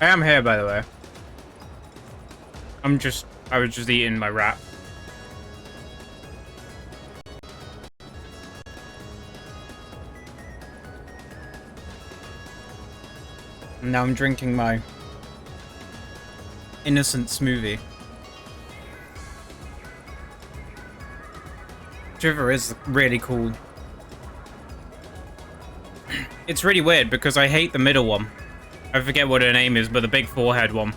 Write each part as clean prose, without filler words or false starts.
I am here, by the way. I was just eating my wrap. And now I'm drinking my innocent smoothie. Shiver is really cool. It's really weird because I hate the middle one. I forget what her name is, but the big forehead one.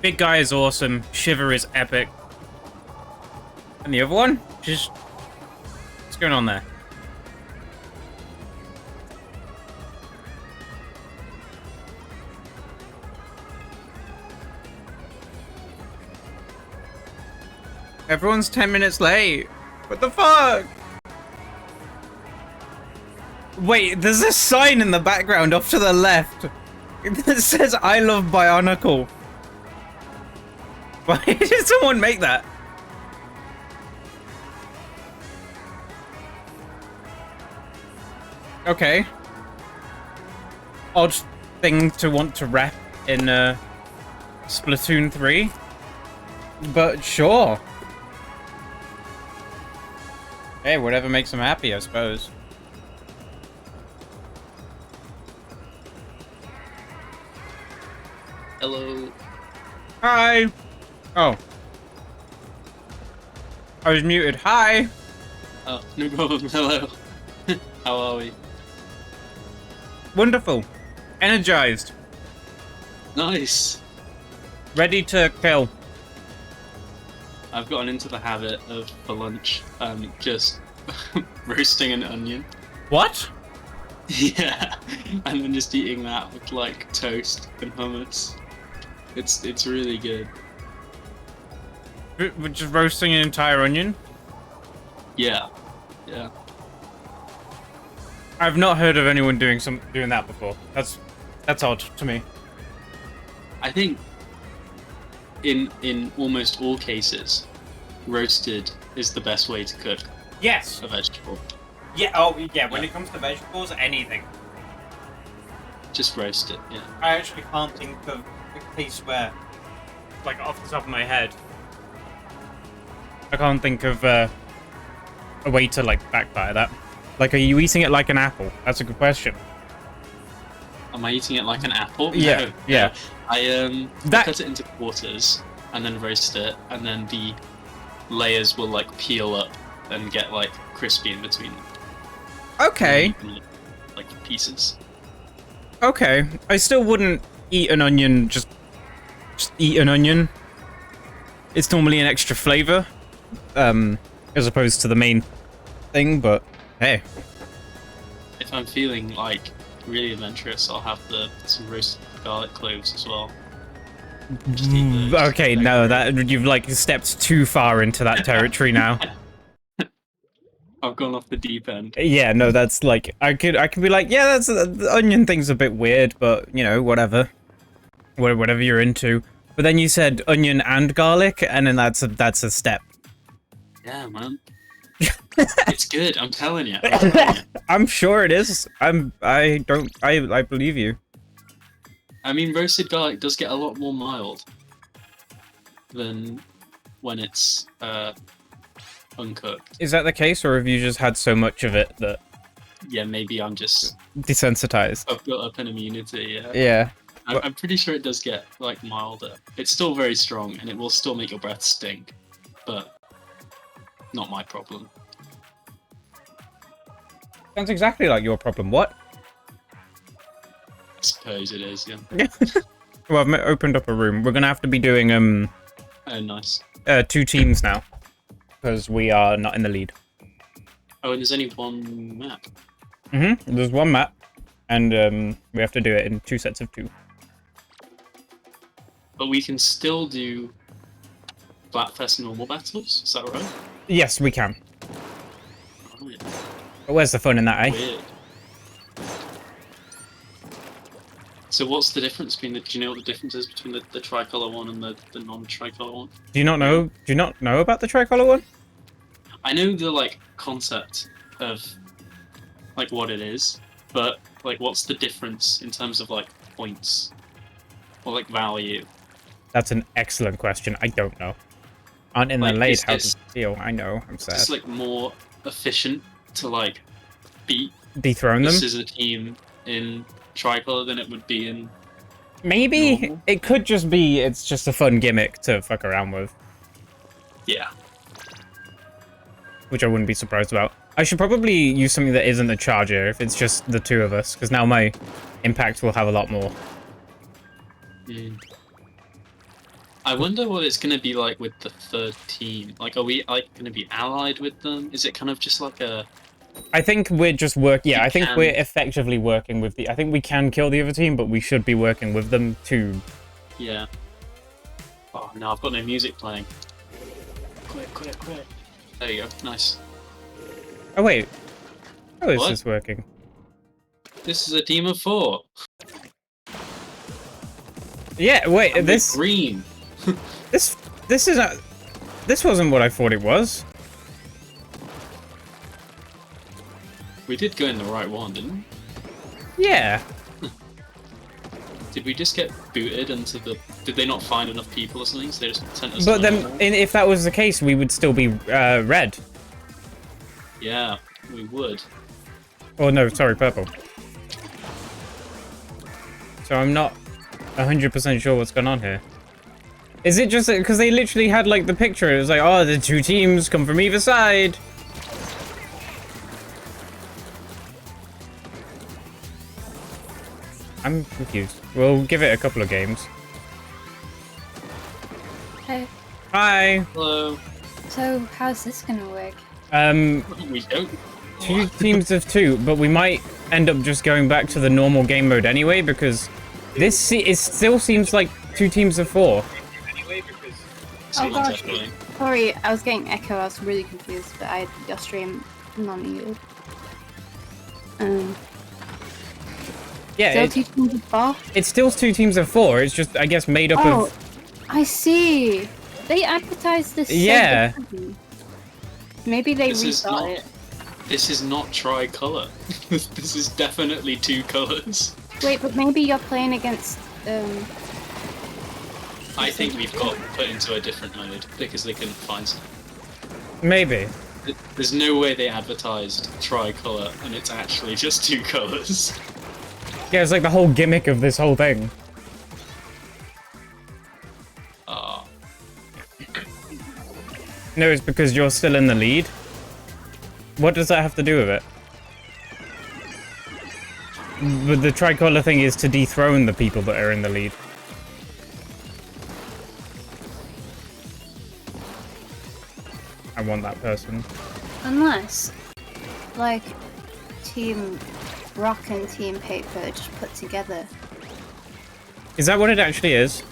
Big guy is awesome. Shiver is epic. And the other one? Just... What's going on there? Everyone's 10 minutes late. What the fuck? Wait, there's a sign in the background off to the left. It says, I love Bionicle. Why did someone make that? Okay. Odd thing to want to rep in Splatoon 3. But sure. Hey, whatever makes them happy, I suppose. Hello. Hi. Oh. I was muted. Hi. Oh, no problem. Hello. How are we? Wonderful. Energized. Nice. Ready to kill. I've gotten into the habit of, for lunch, just roasting an onion. What? Yeah. And then just eating that with, like, toast and hummus. It's really good. We're just roasting an entire onion? Yeah. Yeah. I've not heard of anyone doing that before. That's odd to me. I think in almost all cases, roasted is the best way to cook Yes. a vegetable. Yeah. Oh, yeah. When it comes to vegetables, anything. Just roast it, yeah. I actually can't think of a case where, like, off the top of my head, I can't think of a way to, like, backfire that. Like, are you eating it like an apple? That's a good question. Am I eating it like an apple? Yeah, No, yeah. I cut it into quarters and then roast it, and then the layers will like peel up and get like crispy in between them. Okay. Like pieces. Okay. I still wouldn't eat an onion, just eat an onion. It's normally an extra flavor, as opposed to the main thing, but hey. If I'm feeling like really adventurous, I'll have some roasted garlic cloves as well. Just eat those. Okay, no, that you've like stepped too far into that territory now. I've gone off the deep end. Yeah, no, that's like I could be like, yeah, that's the onion thing's a bit weird, but you know, whatever you're into. But then you said onion and garlic, and then that's a step. Yeah, man. It's good. I'm telling you. I'm sure it is. I believe you. I mean, roasted garlic does get a lot more mild than when it's uncooked. Is that the case, or have you just had so much of it that Yeah, maybe I'm just desensitized? I've built up an immunity. Yeah. Yeah. I'm pretty sure it does get like milder. It's still very strong, and it will still make your breath stink, but not my problem. Sounds exactly like your problem. What? I suppose it is. Yeah. Well, I've opened up a room. We're gonna have to be doing Oh, nice. 2 teams now, because we are not in the lead. Oh, and there's only one map. There's one map, and we have to do it in 2 sets of 2. But we can still do Splatfest normal battles. Is that right? Yes, we can. Oh, yeah. But where's the fun in that, eh? Weird. So what's the difference between the? Do you know what the difference is between the Tricolour one and the non-Tricolour one? Do you not know? Do you not know about the Tricolour one? I know the like concept of like what it is, but like what's the difference in terms of like points? or like value? That's an excellent question. I don't know. Aren't in Like, the late. is How this- does it feel? I know. I'm Is sad. this like more efficient to like beat Dethrone the them? scissor team in Tricolour than it would be in Maybe normal? it could just be. It's just a fun gimmick to fuck around with, Yeah. which I wouldn't be surprised about. I should probably use something that isn't a charger if it's just the two of us, because now my impact will have a lot more. Mm. I wonder what it's going to be like with the third team. Like, are we like going to be allied with them? Is it kind of just like a... I think we're just Yeah, You I think can- we're effectively working with the. I think we can kill the other team, but we should be working with them to. Yeah. Oh, no, I've got no music playing. Quick, quick, quick. There you go. Nice. Oh wait, how is What? this working? This is a team of 4. Yeah, wait, And this we're green. this is not. This wasn't what I thought it was. We did go in the right one, didn't we? Yeah. Did we just get booted into the... Did they not find enough people or something, so they just sent us But to then, normal? if that was the case, we would still be red. Yeah, we would. Oh no, sorry, purple. So I'm not 100% sure what's going on here. Is it just because they literally had like the picture? It was like, oh, the two teams come from either side. I'm confused. We'll give it a couple of games. Hey, Hi. Hello. so how's this gonna work? We don't... Two teams of 2, but we might end up just going back to the normal game mode anyway, because this it still seems like 2 teams of 4. Oh gosh, sorry, I was getting echo, I was really confused, but I had your stream not muted. Yeah, Still two teams of 4? it's still 2 teams of 4. It's just, I guess, made up Oh, of... I see! They advertised this so Yeah. differently. Maybe they This is rethought not- it. This is not tricolour. This is definitely 2 colours. Wait, but maybe you're playing against, I think we've got put into a different mode because they couldn't find some. Maybe. There's no way they advertised tricolour and it's actually just 2 colours. Yeah, it's like the whole gimmick of this whole thing. Ah, No, it's because you're still in the lead. What does that have to do with it? But the Tricolour thing is to dethrone the people that are in the lead. I want that person. unless, like, Team Rock and Team Paper are just put together, Is that what it actually is?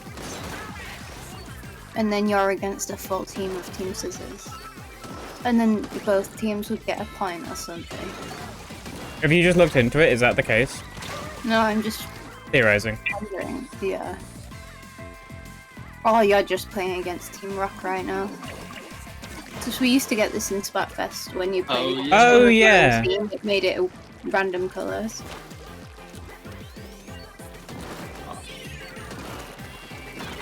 and then you're against a full team of Team Scissors. And then both teams would get a point or something. Have you just looked into it? Is that the case? No, I'm just Theorizing. wondering. Yeah. Oh, you're just playing against Team Rock right now. Because we used to get this in Splatfest when you played. Oh, against yeah. Oh, one yeah. team, it made it random colours.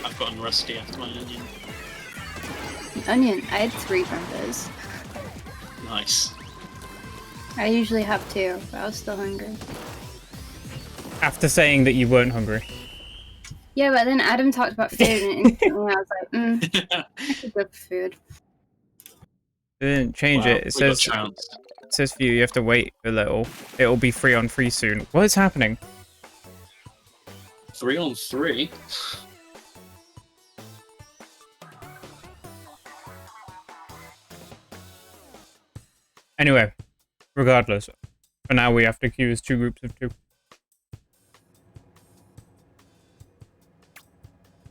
I've gotten rusty after my onion. Onion, I had 3 members. Nice. I usually have 2, but I was still hungry. After saying that you weren't hungry. Yeah, but then Adam talked about food and instantly I was like, I could go for food. It didn't change Wow, it. It we got says, trounced. it says for you have to wait a little. It'll be 3 on 3 soon. What is happening? 3 on 3? Anyway, regardless. For now, we have to queue as 2 groups of 2. What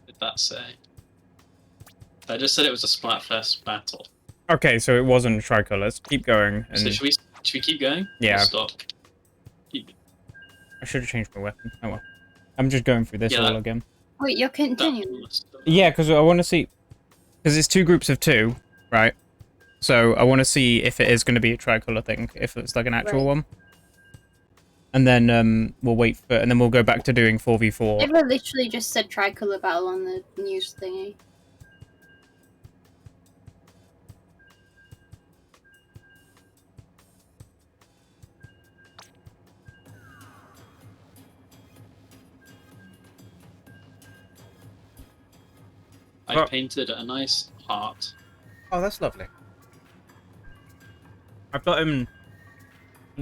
did that say? I just said it was a Splatfest battle. Okay, so it wasn't Tricolour. Let's keep going. And So should we keep going? Yeah. Or stop. Keep. I should have changed my weapon. Oh well. I'm just going through this Yeah, all that- again. Wait, you're continuing? Yeah, because I want to see... Because it's 2 groups of 2, right? So I want to see if it is going to be a Tricolour thing. If it's like an actual Right. one. And then we'll wait for, and then we'll go back to doing 4v4. They literally just said Tricolour battle on the news thingy. I painted a nice heart. Oh, that's lovely. I've got an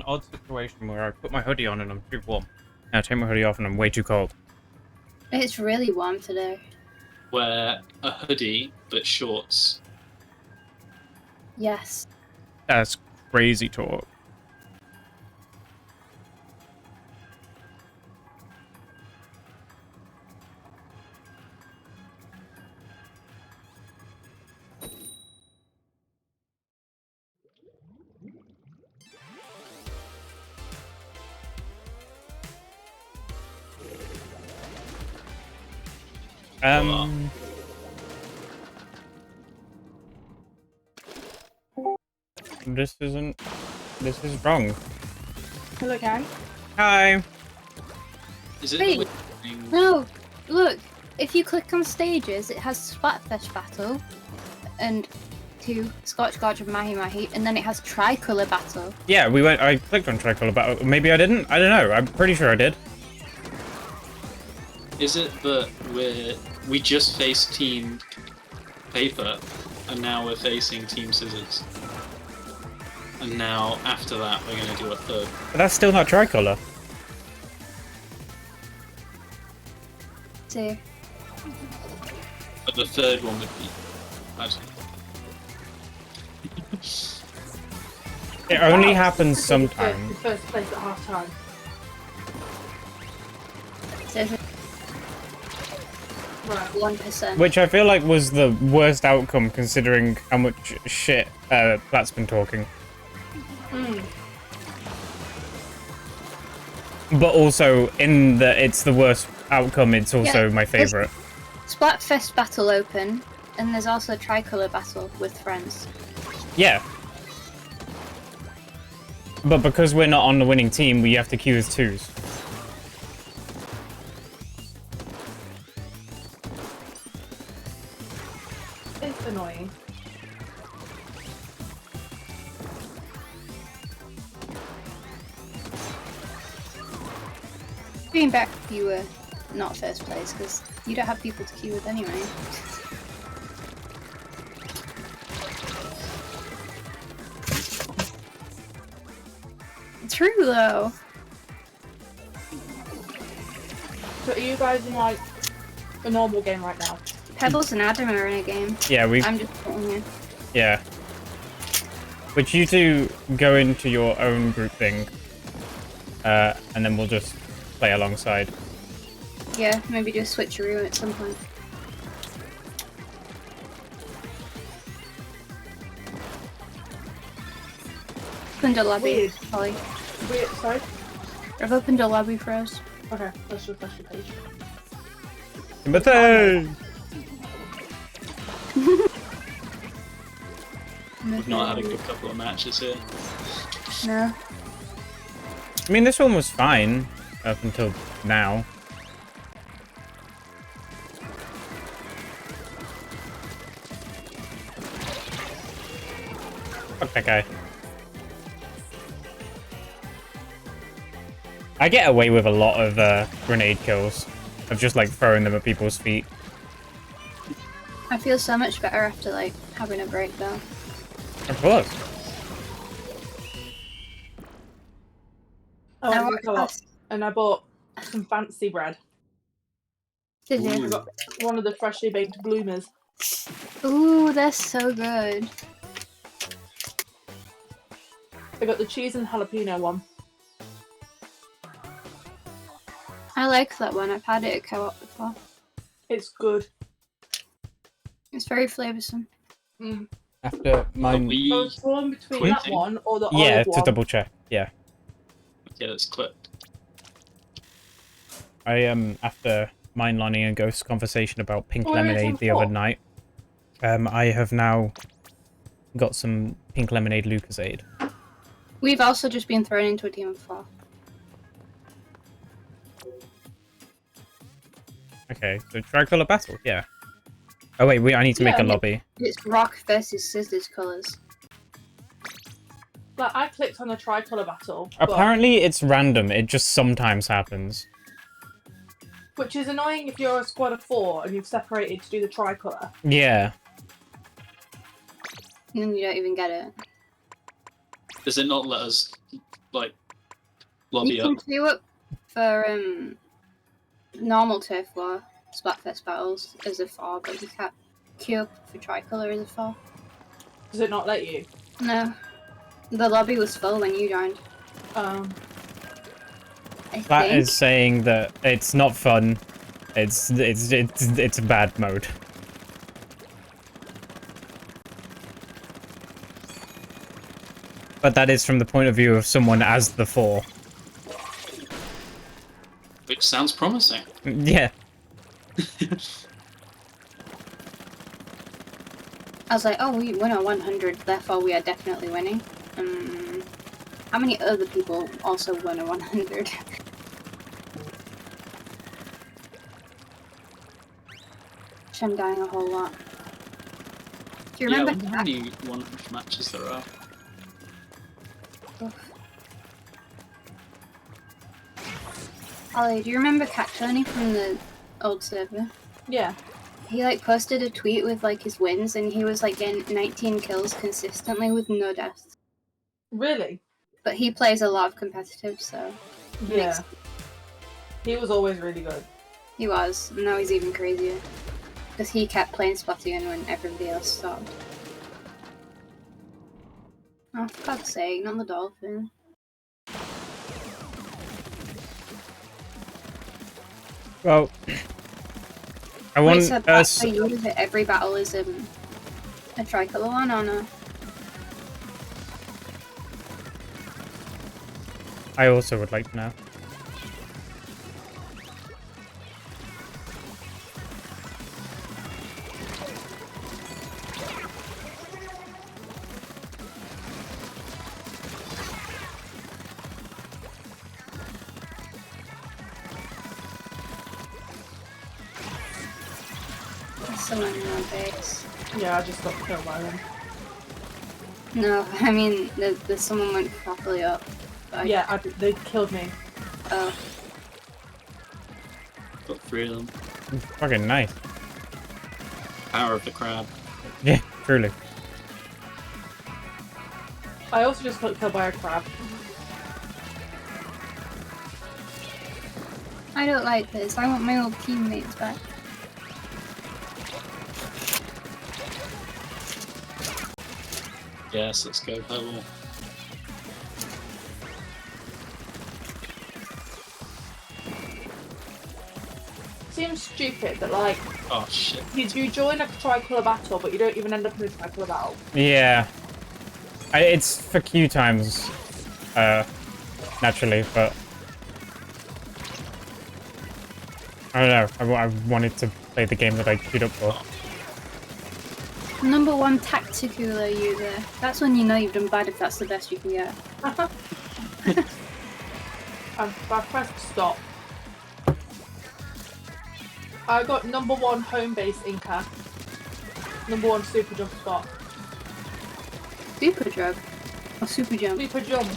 odd situation where I put my hoodie on and I'm too warm. And I take my hoodie off and I'm way too cold. It's really warm today. Wear a hoodie but shorts. Yes. That's crazy talk. This is wrong. Hello, gang. Hi. Is it Wait, the thing? no, look, if you click on stages, it has Splatfest battle, and 2 Scotch Gorge of Mahi Mahi, and then it has Tricolour battle. Yeah, I clicked on Tricolour battle. Maybe I didn't? I don't know. I'm pretty sure I did. Is it that we just faced Team Paper, and now we're facing Team Scissors? And now, after that, we're going to do a third. But that's still not Tricolour. So, But the third one would be... Actually. It only happens sometimes. First place at half time. so Right. 1%. Which I feel like was the worst outcome considering how much shit Plat's been talking. But also, in the it's the worst outcome, it's also my favourite. Splatfest battle open, and there's also Tricolour battle with friends. Yeah. But because we're not on the winning team, we have to queue as 2s. It's annoying. Being back if you were not first place, because you don't have people to queue with anyway. True though. So are you guys in like a normal game right now? Pebbles and Adam are in a game. Yeah, I'm just putting you. Yeah. Which you two go into your own group thing, and then we'll just play alongside. Yeah, maybe do a switcheroo at some point. Opened a lobby, Weird. Holly. Wait, sorry? I've opened a lobby for us. Okay, let's refresh the page. Timothy! We've not had a good couple of matches here. No. I mean, this one was fine up until now. Fuck that guy. I get away with a lot of grenade kills. Of just like throwing them at people's feet. I feel so much better after like having a break though. Of course. Oh, Now I went co-op and I bought some fancy bread. Did I you? got one of the freshly baked bloomers. Ooh, that's so good. I got the cheese and jalapeno one. I like that one. I've had it at co-op before. It's good. It's very flavoursome. Mm. After mine... I was torn between that Quitting? one or the Yeah, olive to one. double check. Yeah. Okay, let's clip. I after mine, Lonnie, and Ghost's conversation about pink Oh, it's lemonade on the other top. night, I have now got some pink lemonade Lucasade. We've also just been thrown into a team of 4. Okay, so Tricolour battle, yeah. Oh wait, I need to make a lobby. It's rock versus scissors colours. Like, I clicked on the Tricolour battle, but, Apparently it's random, it just sometimes happens. which is annoying if you're a squad of 4 and you've separated to do the Tricolour. Yeah. And then you don't even get it. Does it not let us, like, lobby You up? can queue up for normal turf war Splatfest battles as a 4, but you can't queue up for Tricolour as a 4. Does it not let you? No. The lobby was full when you joined. Um, I That think. is saying that it's not fun. It's a bad mode. But that is from the point of view of someone as the 4. Which sounds promising. Yeah. I was like, oh, we win a 100, therefore we are definitely winning. How many other people also won a 100? Which I'm dying a whole lot. Do you Yeah, I remember wonder how many 100 matches there are. Ollie, do you remember Cat Tony from the old server? yeah. He like posted a tweet with like his wins and he was like getting 19 kills consistently with no deaths. Really? But he plays a lot of competitive, so Yeah. He was always really good. he was, and now he's even crazier. Because he kept playing Splatoon when everybody else stopped. Oh, for God's sake, not the dolphin. Well, I Wait, want so us. for you, is it every battle is a Tricolour one or no? I also would like to know. There's someone in our base. Yeah, I just got killed by them. No, I mean, the someone went properly up. But Yeah, they killed me. Oh, Got 3 of them. Fucking nice. Power of the crab. Yeah, truly. I also just got killed by a crab. I don't like this. I want my old teammates back. Yes, let's go purple. Seems stupid that, like, Oh shit. you join a Tricolour battle, but you don't even end up in a Tricolour battle. Yeah. It's for queue times, naturally, but I don't know. I wanted to play the game that I queued up for. Number 1 Tricolour user. That's when you know you've done bad if that's the best you can get. I pressed stop. I got number 1 home base Inca. Number 1 super jump Scott. Super drug. Or super jump. Super jump.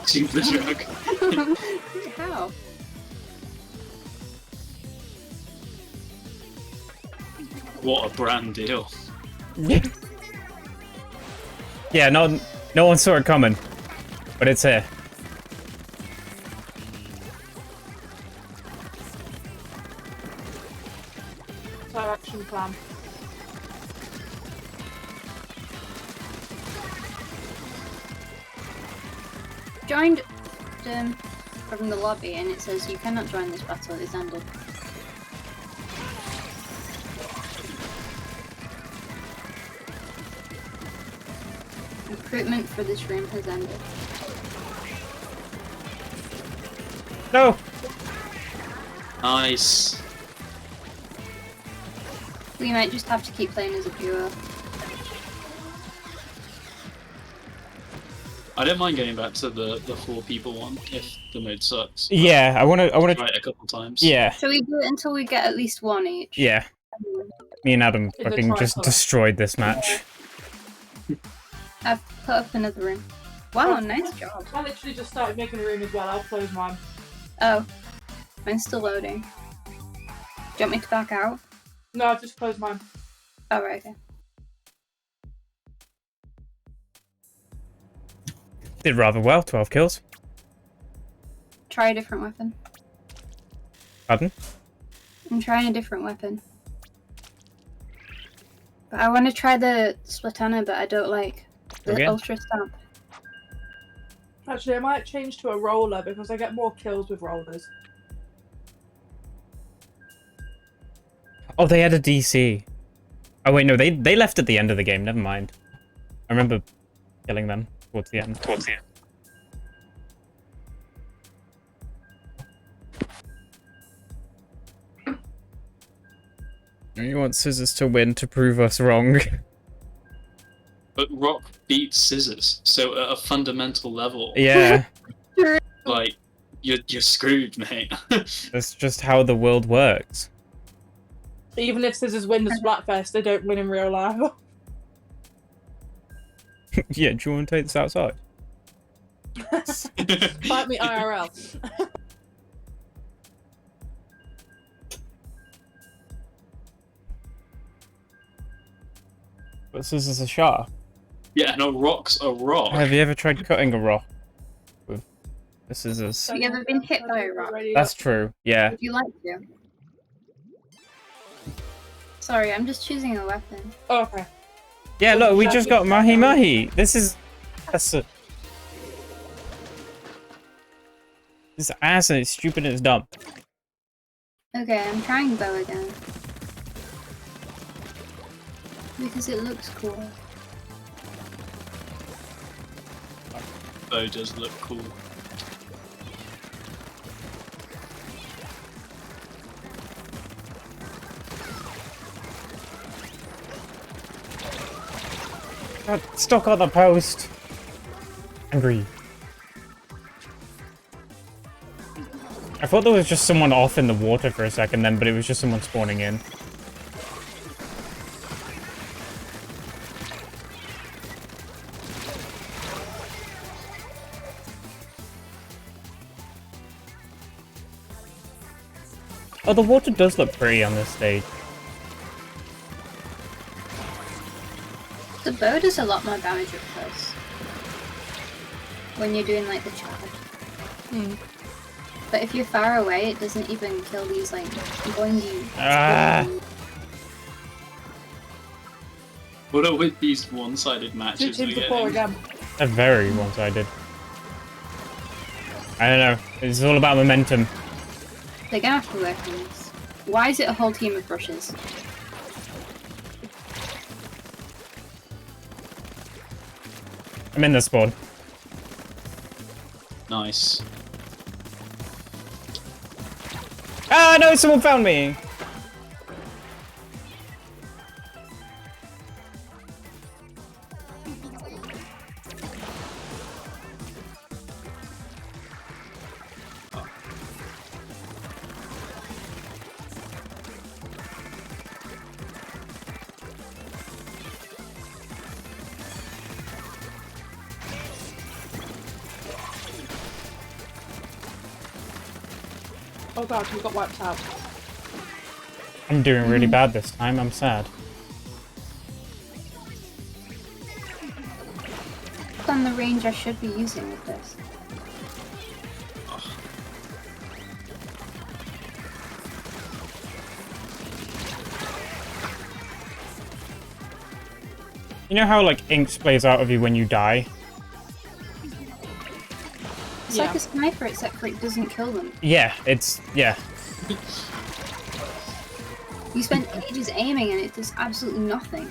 Super drug. How? What a brand deal. Yeah, no one saw it coming, but it's here. Action plan. Joined from the lobby and it says you cannot join this battle, it's ended. Recruitment for this room has ended. No! Nice. We might just have to keep playing as a duo. I don't mind going back to the 4 people one if the mode sucks. Yeah, I want to. Try it a couple times. Yeah, Shall we do it until we get at least one each? yeah. Me and Adam In the fucking just Tricolour. destroyed this match. I've put up another room. Wow, nice job. I literally just started making a room as well. I'll close mine. Oh, mine's still loading. Do you want me to back out? No, I've just closed mine. Oh, right, okay. Did rather well. 12 kills. Try a different weapon. Pardon? I'm trying a different weapon. But I want to try the Splatoon, but I don't like the Okay. Ultra Stamp. Actually, I might change to a roller because I get more kills with rollers. Oh, they had a DC. Oh wait, no, they left at the end of the game. Never mind. I remember killing them towards the end. You want Scissors to win to prove us wrong. But Rock beats Scissors, so at a fundamental level, Yeah, like you're screwed, mate. that's just how the world works. Even if Scissors win the Splatfest, they don't win in real life. Yeah, do you want to take this outside? Fight me IRL. But Scissors are sharp. Yeah, no, Rock's a rock. Have you ever tried cutting a rock with the scissors? Have you ever been hit by a rock? That's true, yeah. Would you like to? Sorry, I'm just choosing a weapon. Oh, okay. Yeah, look, we just got Mahi Mahi. This is... This is ass and it's stupid and it's dumb. Okay, I'm trying bow again. Because it looks cool. Bow does look cool. God, stuck on the post. Angry. I thought there was just someone off in the water for a second then, but it was just someone spawning in. Oh, the water does look pretty on this stage. The bow does a lot more damage up close. When you're doing like the charge. But if you're far away, it doesn't even kill these like boingy. Ah. What are with these one-sided matches 2 we're teams of 4 getting? again. They're very one-sided. I don't know. It's all about momentum. They're gonna have to work on this. Why is it a whole team of brushes? I'm in the spawn. Nice. Ah, no, someone found me! Oh god, we got wiped out. I'm doing really bad this time, I'm sad. On the range I should be using with this. You know how, like, ink sprays out of you when you die? It's like a sniper, except for it doesn't kill them. Yeah, it's... yeah. You spend ages aiming and it does absolutely nothing.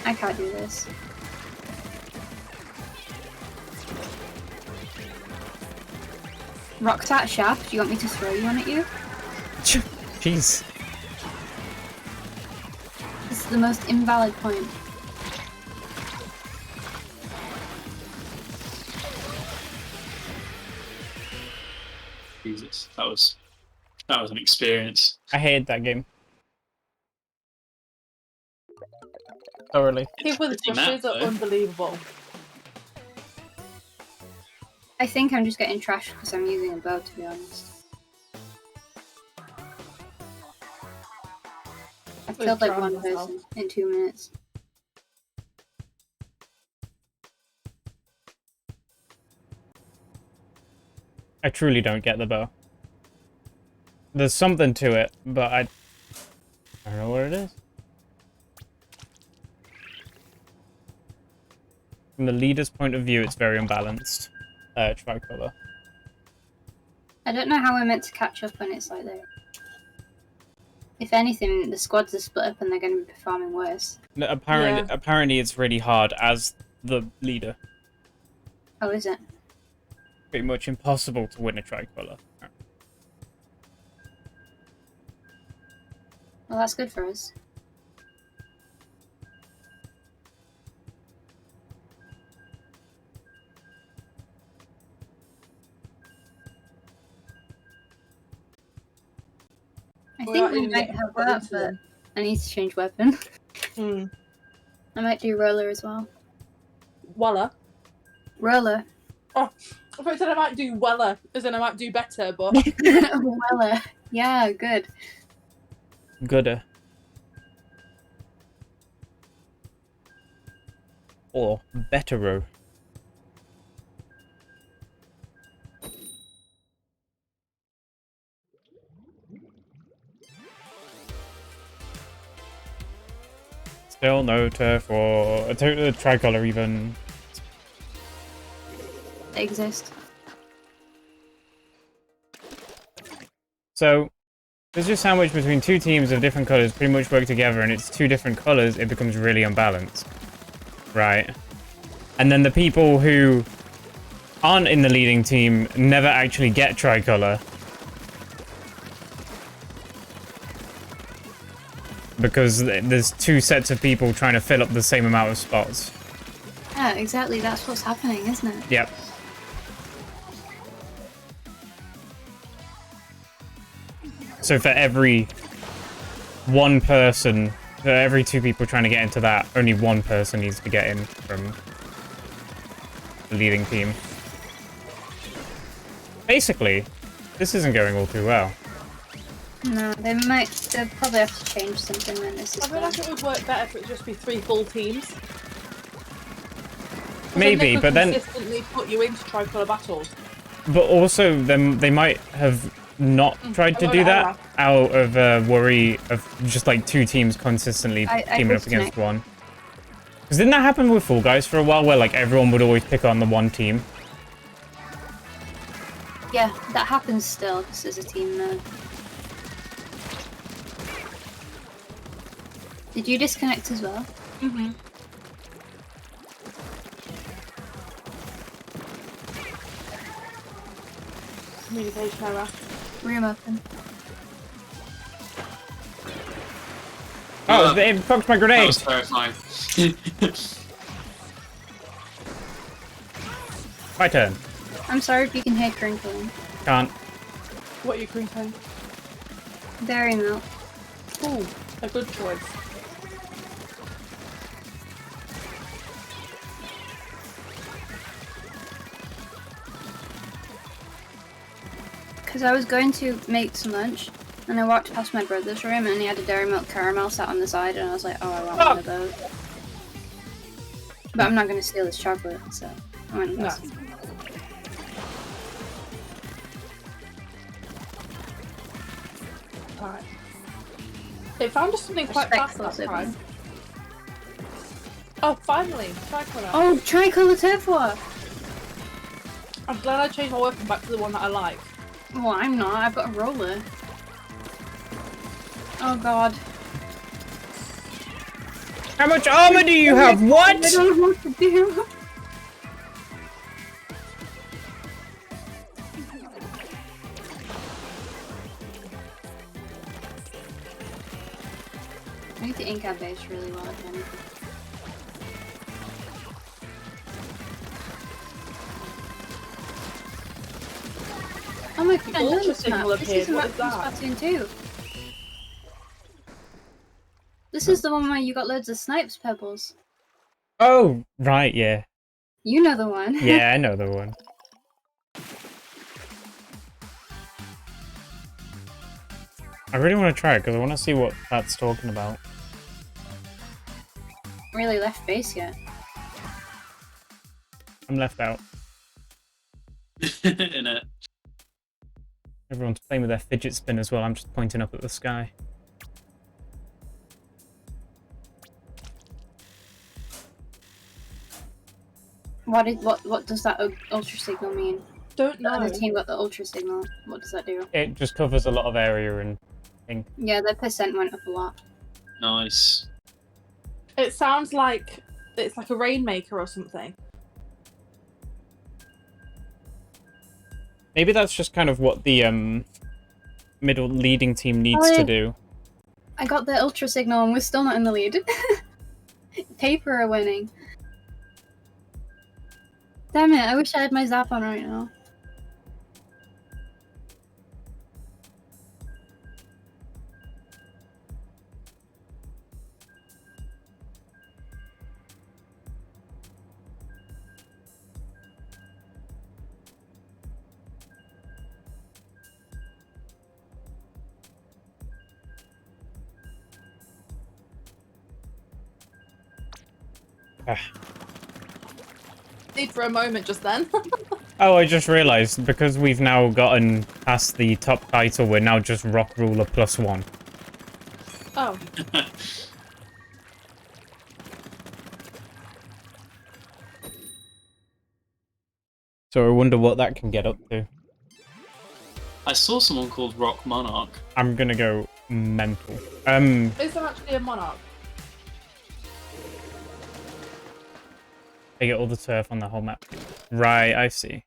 I can't do this. Rocktat shaft, do you want me to throw you on at you? Jeez. This is the most invalid point. Jesus, that was an experience. I hated that game. Thoroughly. People with Pretty brushes mad, are though. unbelievable. I think I'm just getting trashed because I'm using a bow, to be honest. I've killed like one person in 2 minutes. I truly don't get the bow. There's something to it, but I don't know what it is. From the leader's point of view, it's very unbalanced. Tricolour. I don't know how we're meant to catch up when it's like that. If anything, the squads are split up and they're going to be performing worse. No, apparently it's really hard as the leader. Oh, is it? Pretty much impossible to win a Tricolour. Well, that's good for us. I think we might have that, but I need to change weapon. I might do roller as well. Weller? Roller. Oh, I thought you said I might do weller, as in I might do better, but... Weller. Yeah, good. Gooder. Or bettero. Still no turf or a Tricolour even. They exist. So, there's just sandwiched between two teams of different colours pretty much work together, and it's two different colours, it becomes really unbalanced. Right? And then the people who aren't in the leading team never actually get Tricolour. Because there's two sets of people trying to fill up the same amount of spots. Yeah, exactly. That's what's happening, isn't it? Yep. So for every one person, for every two people trying to get into that, only one person needs to get in from the leading team. Basically, this isn't going all too well. No, they'll probably have to change something when this is I feel like it would work better if it would just be 3 full teams. Maybe, but then... consistently put you into Tricolour battles. But also, then they might have not tried to do that out of worry of just like two teams consistently teaming up against one. Because didn't that happen with Fall Guys for a while, where like everyone would always pick on the one team? Yeah, that happens still, because there's a team mode. Did you disconnect as well? Mm-hmm. Communication error. Room open. Oh, it fucked my That grenade! was terrifying. My turn. I'm sorry if you can hear crinkling. Can't. What are you crinkling? Berry milk. Ooh, a good choice. Because I was going to make some lunch, and I walked past my brother's room, and he had a dairy milk caramel sat on the side, and I was like, oh, I want one of those. But I'm not going to steal his chocolate, so I went and got some. Alright. They found us something quite fast last time. Oh, finally! Tricolour. Oh, Tricolour Turf War! I'm glad I changed my weapon back to the one that I like. Well, I'm not. I've got a roller. Oh god. How much armor do you have? What? I don't know what to do. I need to ink our base really well if anything. Oh Oh my god, I know Ultra this map. signal This is appeared. a What map is from that? Splatoon 2. This is the one where you got loads of snipes pebbles. Oh, right, yeah. You know the one. Yeah, I know the one. I really want to try it because I want to see what that's talking about. Really left base yet. I'm left out. In it. Everyone's playing with their fidget spin as well. I'm just pointing up at the sky. What does that ultra signal mean? Don't The know. other team got the ultra signal. What does that do? It just covers a lot of area and thing. Yeah, their percent went up a lot. Nice. It sounds like it's like a rainmaker or something. Maybe that's just kind of what the middle leading team needs to do. I got the ultra signal and we're still not in the lead. Paper are winning. Damn it, I wish I had my zap on right now. Need for a moment just then. Oh, I just realised, because we've now gotten past the top title, we're now just Rock Ruler +1. Oh. So I wonder what that can get up to. I saw someone called Rock Monarch. I'm gonna go mental. Is there actually a monarch? They get all the turf on the whole map. Right, I see.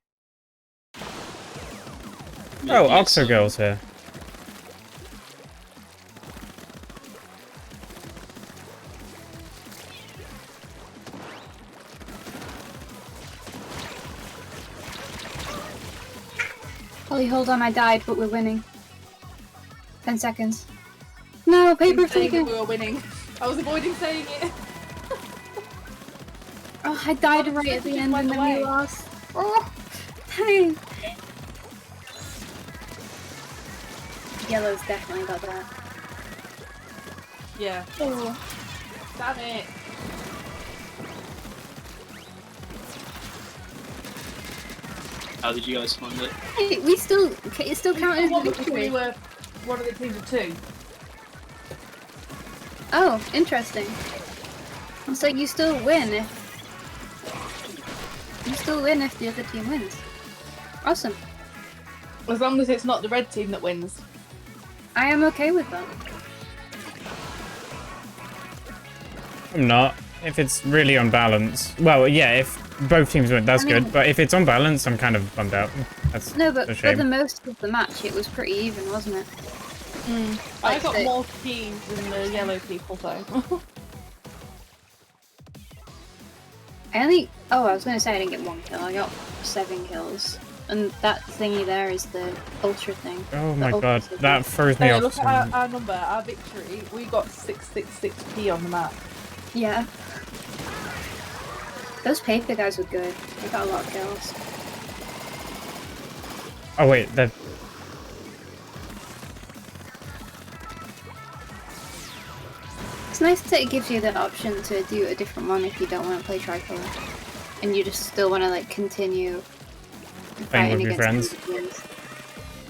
Oh, Oxo Girl's here. Holly, hold on, I died, but we're winning. 10 seconds. No, paper Saying that taken! we were winning. I was avoiding saying it. Oh, I died Oh, right at the just end went and then we away. lost. Oh, dang! Yellow's definitely got that. Yeah. Oh. Damn it. How did you guys find it? Hey, it's still counted as a What we victory. were one of the teams of two. Oh, interesting. So you still win if the other team wins. Awesome. As long as it's not the red team that wins. I am okay with that. I'm not. If it's really unbalanced. Well, yeah, if both teams win, that's I mean- good. But if it's unbalanced, I'm kind of bummed out. That's No, but a for shame. the most of the match, it was pretty even, wasn't it? I Like got the- more keys than the yellow people though. Oh, I was gonna say I didn't get 1 kill. I got 7 kills. And that thingy there is the ultra thing. Oh The my ultra god, signal. that throws me Hey, off. look so at much. our number, our victory. We got 666p on the map. Yeah. Those paper guys were good. They got a lot of kills. Oh wait, that. It's nice that it gives you the option to do a different one if you don't want to play Tricolour. And you just still want to like continue Playing fighting with your against teams.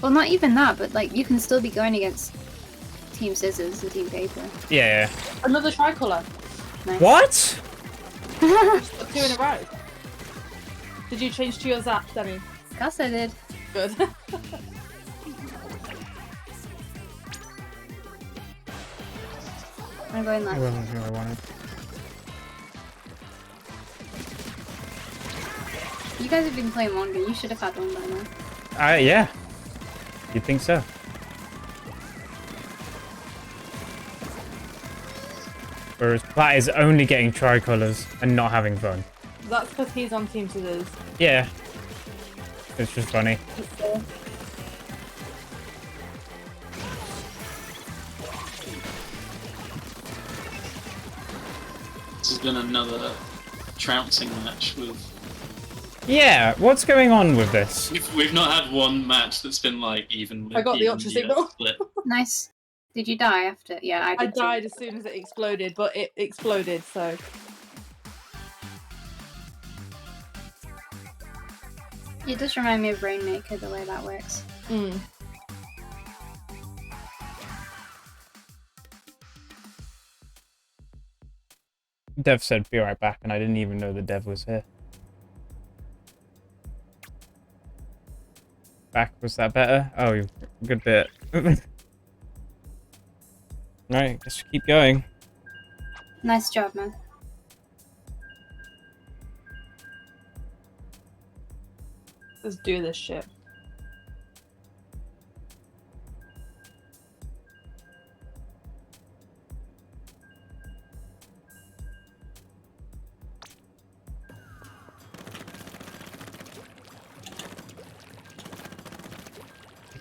Well, not even that, but like you can still be going against Team Scissors and Team Paper. Yeah. Another tricolour. Nice. What? 2 in a row. Did you change to your zap, Danny? Of course I did. Good. I'm going I left. wasn't who I wanted. You guys have been playing longer. You should have had one by now. Yeah. You'd think so. Whereas Platt is only getting tricolours and not having fun. That's because he's on Team Scissors. Yeah. It's just funny. been another trouncing match with. Yeah, what's going on with this? We've not had one match that's been like even. I got the ultra signal. Split. Nice. Did you die after? Yeah, I I did. too. died as soon as it exploded, but it exploded, so. It does remind me of Rainmaker, the way that works. Mm. Dev said be right back, and I didn't even know the Dev was here. Back, was that better? Oh, good bit. Right, guess we keep going. Nice job, man. Let's do this shit.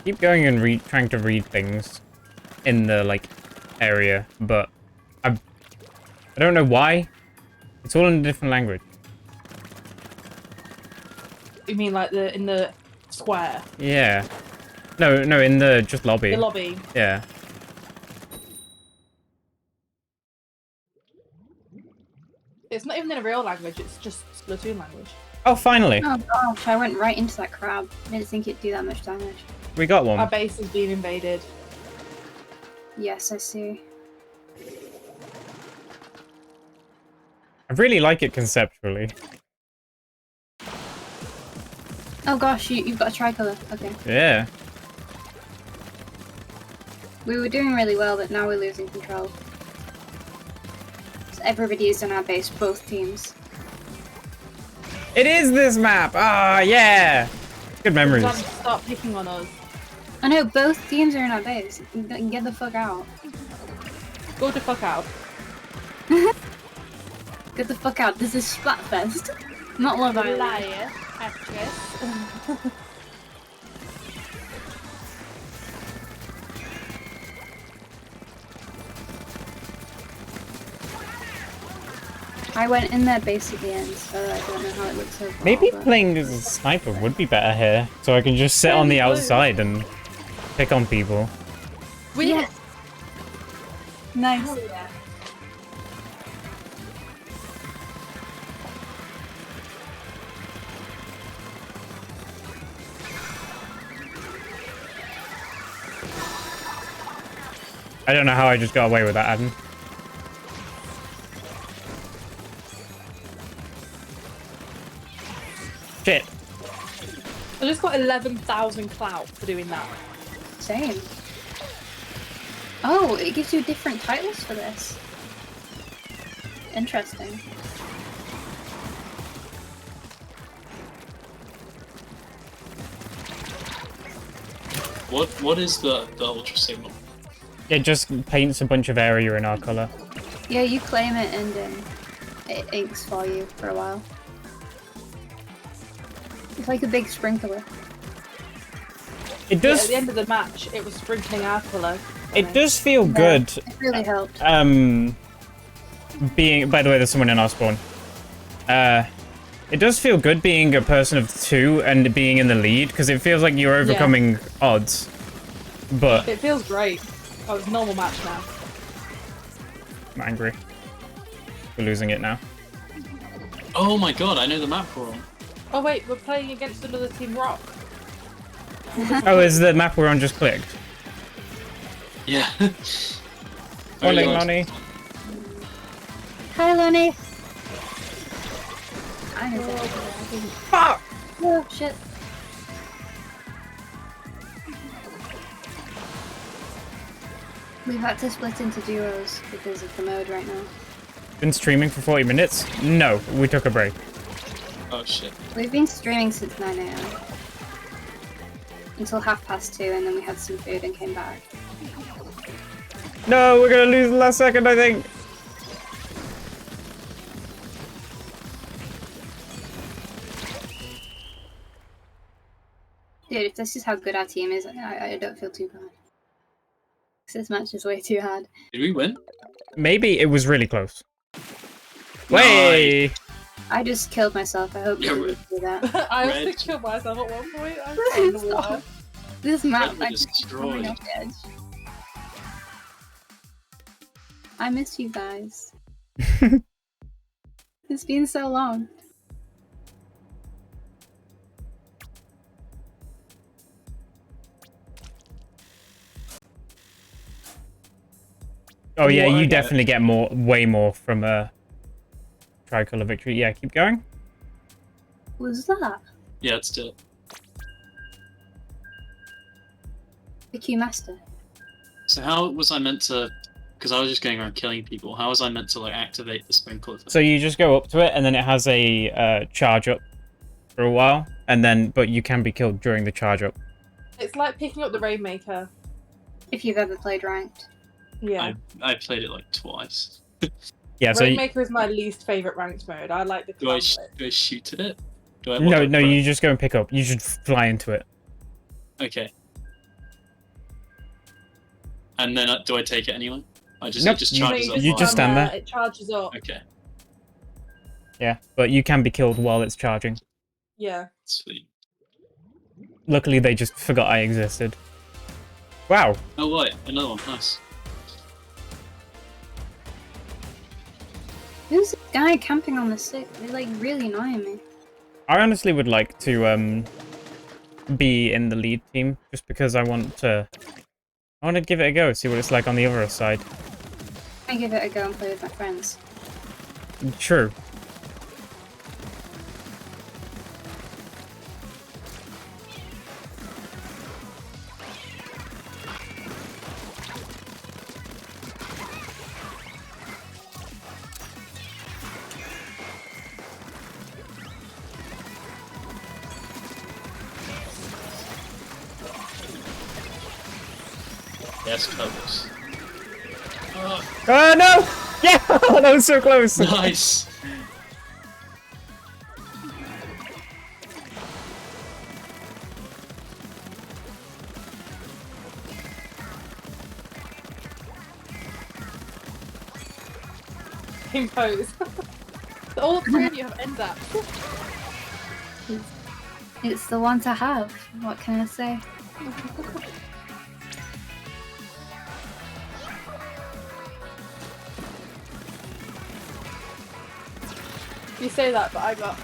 Keep going and trying to read things in the like area, but I don't know why. It's all in a different language. You mean like in the square? Yeah. No, in the just lobby. The lobby. Yeah. It's not even in a real language, it's just Splatoon language. Oh, finally. Oh gosh, I went right into that crab. I didn't think it'd do that much damage. We got one. Our base is being invaded. Yes, I see. I really like it conceptually. Oh gosh, you've got a Tricolour. Okay. Yeah. We were doing really well, but now we're losing control. So everybody is on our base, both teams. It is this map! Ah, yeah! Good memories. They're trying to start picking on us. I know, both teams are in our base. Get the fuck out. Go the fuck out. Get the fuck out. This is Splatfest. Not Love Island. Liar, actress. I went in their base at the end, so I don't know how it looks so far. Maybe but... playing as a sniper would be better here, so I can just sit on the outside and pick on people. Yeah. Nice. Yeah. I don't know how I just got away with that, Adam. Shit. I just got 11,000 clout for doing that. Same. Oh, it gives you different titles for this. Interesting. What is the ultra signal? It just paints a bunch of area in our color. Yeah, you claim it and it inks for you for a while. It's like a big sprinkler. It Yeah, does. at the end of the match, it was sprinkling our colour. It does feel good. It really helped. Being. By the way, there's someone in our spawn. It does feel good being a person of two and being in the lead because it feels like you're overcoming odds. But It feels great. Oh, it's a normal match now. I'm angry. We're losing it now. Oh my god, I know the map we're on. Oh wait, we're playing against another Team Rock. Oh, is the map we're on just clicked? Yeah. Morning, Lonnie. Hi, Lonnie. Fuck! Oh, shit. We've had to split into duos because of the mode right now. Been streaming for 40 minutes? No, we took a break. Oh shit. We've been streaming since 9 AM. Until 2:30, and then we had some food and came back. No, we're gonna lose the last second, I think. Dude, if this is how good our team is, I don't feel too bad. 'Cause this match is way too hard. Did we win? Maybe it was really close. Way! I just killed myself. I hope you didn't do that. I Red. also killed myself at one point. I was in the water. This map Red I just keep coming destroyed. off the edge. I miss you guys. It's been so long. Oh yeah, What? you definitely get way more from a Tricolour victory. Yeah, keep going. What was that? Yeah, it's still. The Q Master. So how was I meant to? Because I was just going around killing people. How was I meant to like activate the sprinkler? So you just go up to it, and then it has a charge up for a while, and then but you can be killed during the charge up. It's like picking up the Rainmaker. If you've ever played ranked. Yeah. I played it like twice. Yeah. So Rainmaker is my least favourite ranked mode. I like the Do I, clan do I shoot at it? Do I? no, you just go and pick up. You should fly into it. Okay. And then do I take it anyway? I just Nope, it just you- charges up. you just stand there. It charges up. Okay, Yeah, but you can be killed while it's charging. Yeah. sweet. Luckily, they just forgot I existed. Wow. Oh wait, another one. Nice. Who's this guy camping on the stick? They're like really annoying me. I honestly would like to be in the lead team just because I want to give it a go, see what it's like on the other side. I give it a go and play with my friends. True. Yes, covers. Oh no! Yeah! That was so close! Nice. Team pose. All three of you have end up. It's the one to have. What can I say? You say that, but I got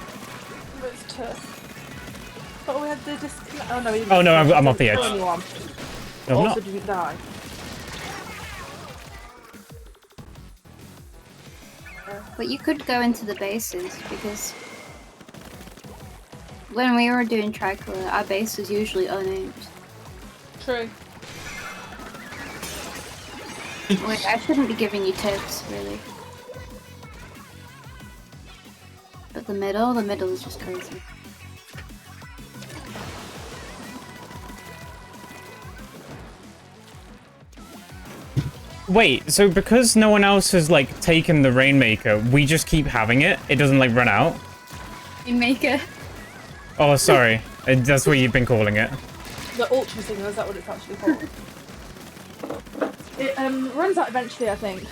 most turf. But we had the disconnect. Oh no, we didn't. Oh, no, I'm off the edge. Anyone. No, I'm Also not. didn't die. But you could go into the bases because when we were doing Tricolour, our base was usually unaimed. True. Like, I shouldn't be giving you tips, really. But the middle is just crazy. Wait, so because no one else has, like, taken the Rainmaker, we just keep having it? It doesn't, like, run out? Rainmaker. Oh, sorry. That's what you've been calling it. The Ultra Signal, is that what it's actually called? It runs out eventually, I think.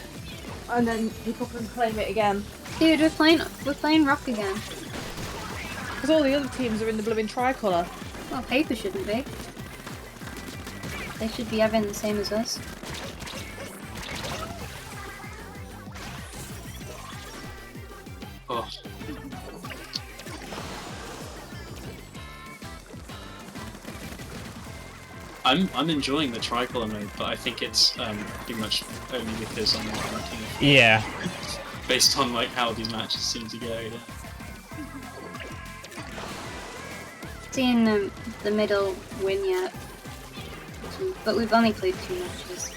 And then people can claim it again. Dude, we're playing Rock again. Because all the other teams are in the blooming Tricolour. Well, Paper shouldn't be. They should be having the same as us. Oh. I'm enjoying the Tricolour mode, but I think it's pretty much only because I'm not ranking it Yeah. based on like how these matches seem to go. Yeah. Seeing the middle win yet. But we've only played 2 matches.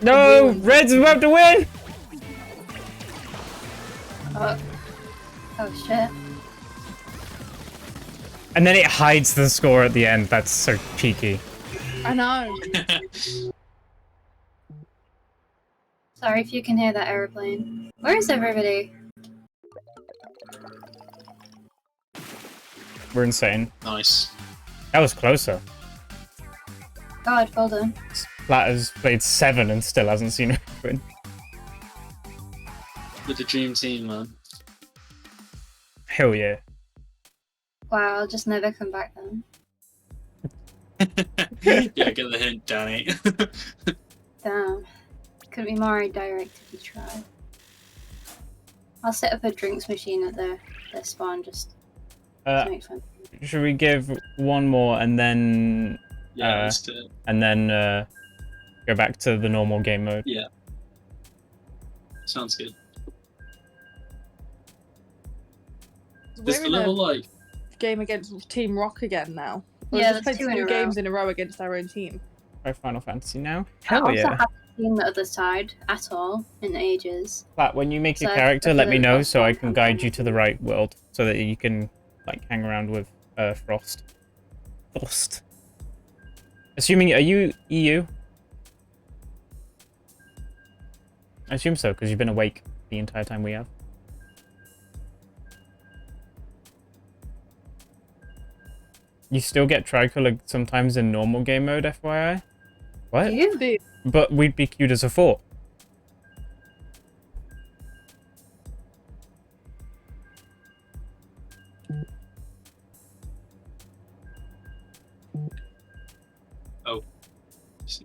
No! Red's about to win! Oh shit. And then it hides the score at the end. That's so cheeky. I know. Sorry if you can hear that aeroplane. Where is everybody? We're insane. Nice. That was closer. God, well done. Splat has played 7 and still hasn't seen a win. with the dream team, man. Hell yeah. Wow, I'll just never come back then. Yeah, get the hint, Danny. Damn. Couldn't be more direct if you tried. I'll set up a drinks machine at their spawn just to make fun. Should we give one more and then Yeah, let's do it. and then go back to the normal game mode? Yeah. Sounds good. Does We're the in level a like game against Team Rock again now. We've Yeah, just that's played 2 in a 2 row. games in a row against our own team. Try Final Fantasy now. I Hell also yeah. haven't seen the other side at all in ages. Plat, when you make So a I character, feel let me like know that's so I one can guide company. you to the right world so that you can like hang around with Frost. Frost. Assuming, are you EU? I assume so, because you've been awake the entire time we have. You still get Tricolour sometimes in normal game mode, FYI? What? Do you? But we'd be queued as a 4. oh. This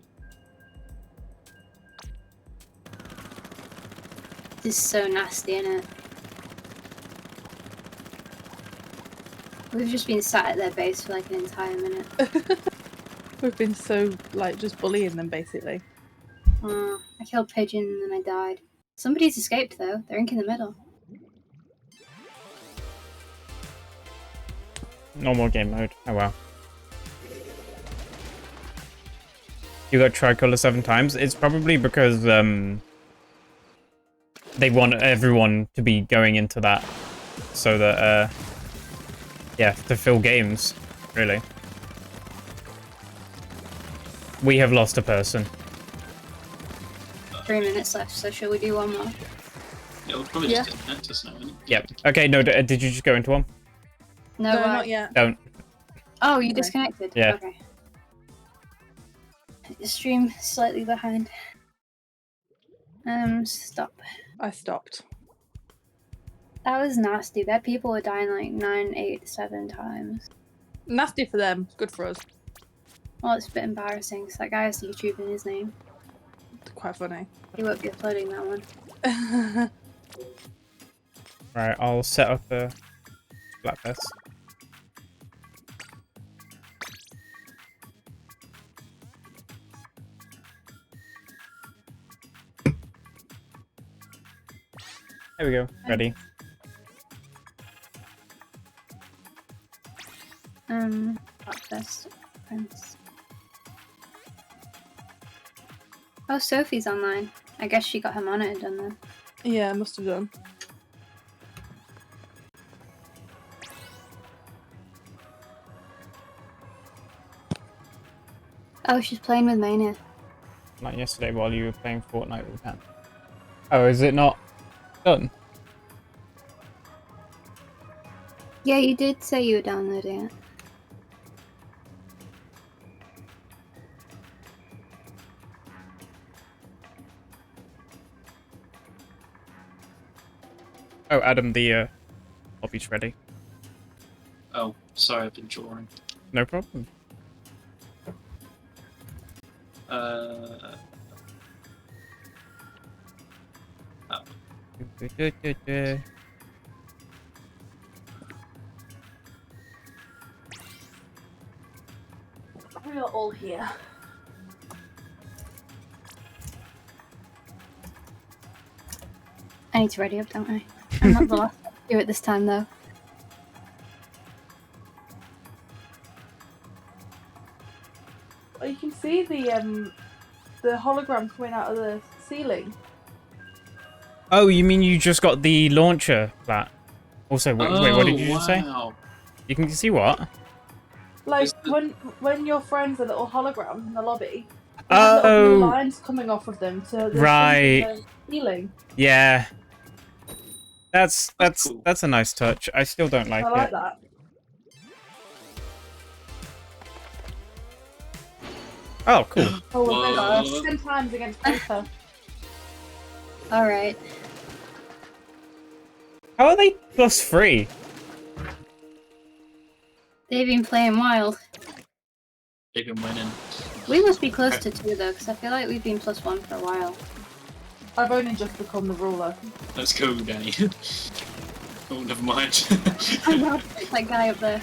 is so nasty, isn't it? We've just been sat at their base for like an entire minute. We've been so, like, just bullying them, basically. I killed Pigeon and then I died. Somebody's escaped though. They're ink in the middle. Normal game mode. Oh wow. You got Tricolour 7 times? It's probably because they want everyone to be going into that so that yeah, to fill games, really. We have lost a person. 3 minutes left, so shall we do one more? Yeah, we'll probably just disconnect us now, wouldn't it? Yep. Okay, no, did you just go into one? No, No, not yet. Don't. Oh, you Okay. disconnected? Yeah. Okay. The stream slightly behind. Stop. I stopped. That was nasty. That people were dying like 9, 8, 7 times. Nasty for them, good for us. Well, it's a bit embarrassing because that guy has YouTube in his name. Quite funny. He won't be uploading that one. Right, I'll set up a Splatfest. There we go. Ready. Splatfest. Prince. Oh, Sophie's online. I guess she got her monitor done then. Yeah, must have done. Oh, she's playing with Mania. Like yesterday while you were playing Fortnite with Pam. Oh, is it not done? Yeah, you did say you were downloading it. Oh, Adam, the lobby's ready. Oh, sorry, I've been drawing. No problem. Oh. We are all here. I need to ready up, don't I? I'm not the last to do it this time though. Oh, you can see the hologram coming out of the ceiling. Oh, you mean you just got the launcher, Plat? Also, wait, what did you just say? Wow. You can see what? Like Is the- when your friend's a little hologram in the lobby, there's little Oh, blue lines coming off of them to the Right. ceiling. yeah. That's cool. that's a nice touch. I still don't like I like it. that. Oh, cool. Oh, we're Whoa. going 10 times against paper. Alright. How are they +3? They've been playing wild. They've been winning. We must be close to 2 though, because I feel like we've been +1 for a while. I've only just become the ruler. Let's go, Danny. Oh, never mind. I know, that guy up there.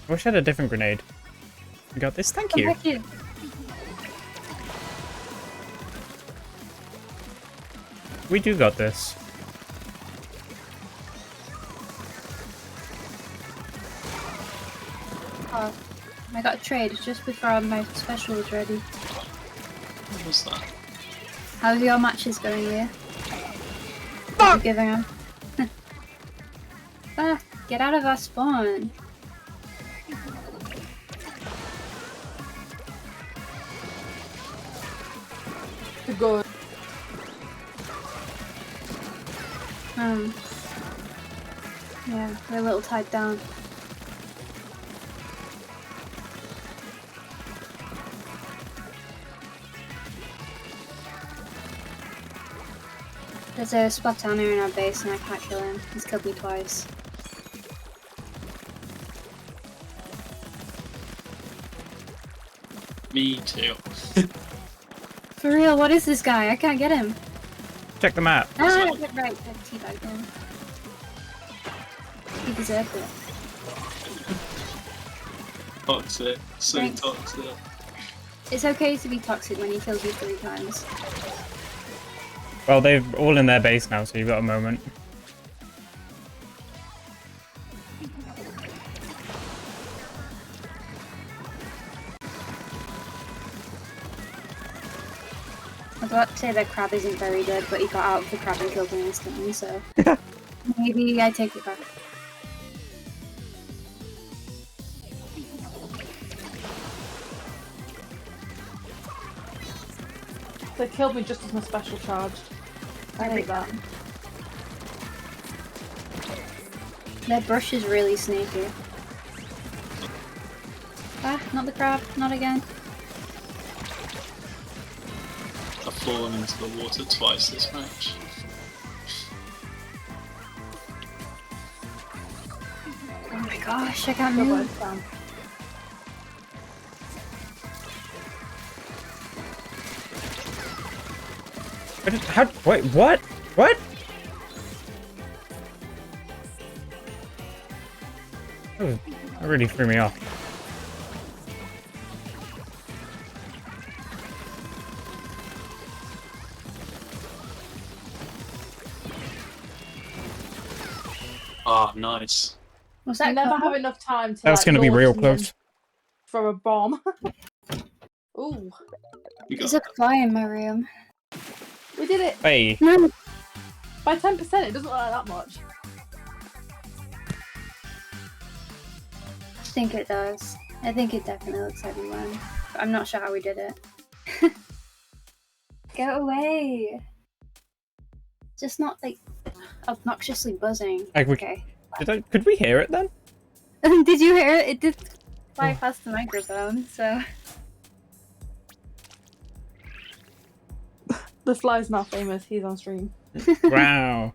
I wish I had a different grenade. We got this, thank Come you. back here. We do got this. Oh, I got a trade just before my special was ready. What was that? How's your matches going, Leah? What are you giving them? Ah, get out of our spawn. Good. Yeah, we're a little tied down. There's a Splatoon in our base and I can't kill him. He's killed me twice. Me too. For real, what is this guy? I can't get him. Check the map. Ah, right, I teabagged him. He deserved it. Toxic. So Thanks. toxic. It's okay to be toxic when he kills you 3 times. Well, they're all in their base now, so you've got a moment. I was about to say that crab isn't very good, but he got out of the crab and killed me instantly, so... maybe I take it back. They killed me just as my special charged. I hate that. Their brush is really sneaky. Ah, not the crab, not again. I've fallen into the water twice this match. Oh my gosh, I can't Go move. both down. How? Wait, what? What? That really threw me off. Ah, nice. Was I that never couple? have enough time to. That was like, going to be launch real and then close. throw a bomb. Ooh, We There's got a fly in my room. we did it Hey, No! by 10%. It doesn't look like that much. I think it does. I think it definitely looks like we won. But I'm not sure how we did it. Go away! Just not like obnoxiously buzzing. Like we- Okay. could we hear it then? Did you hear it? It did fly past the microphone, so. The fly's now famous. He's on stream. Wow.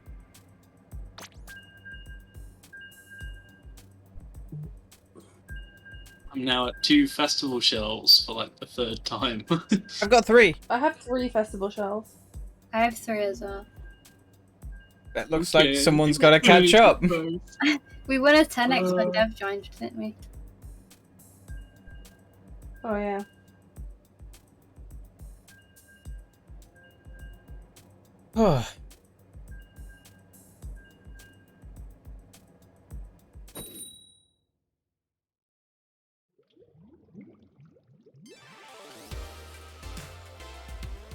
I'm now at 2 festival shells for like the 3rd time. I've got 3. I have 3 festival shells. I have 3 as well. That looks Okay, like someone's got to catch up. We won a 10x when Dev joined, didn't we? Oh yeah. Oh.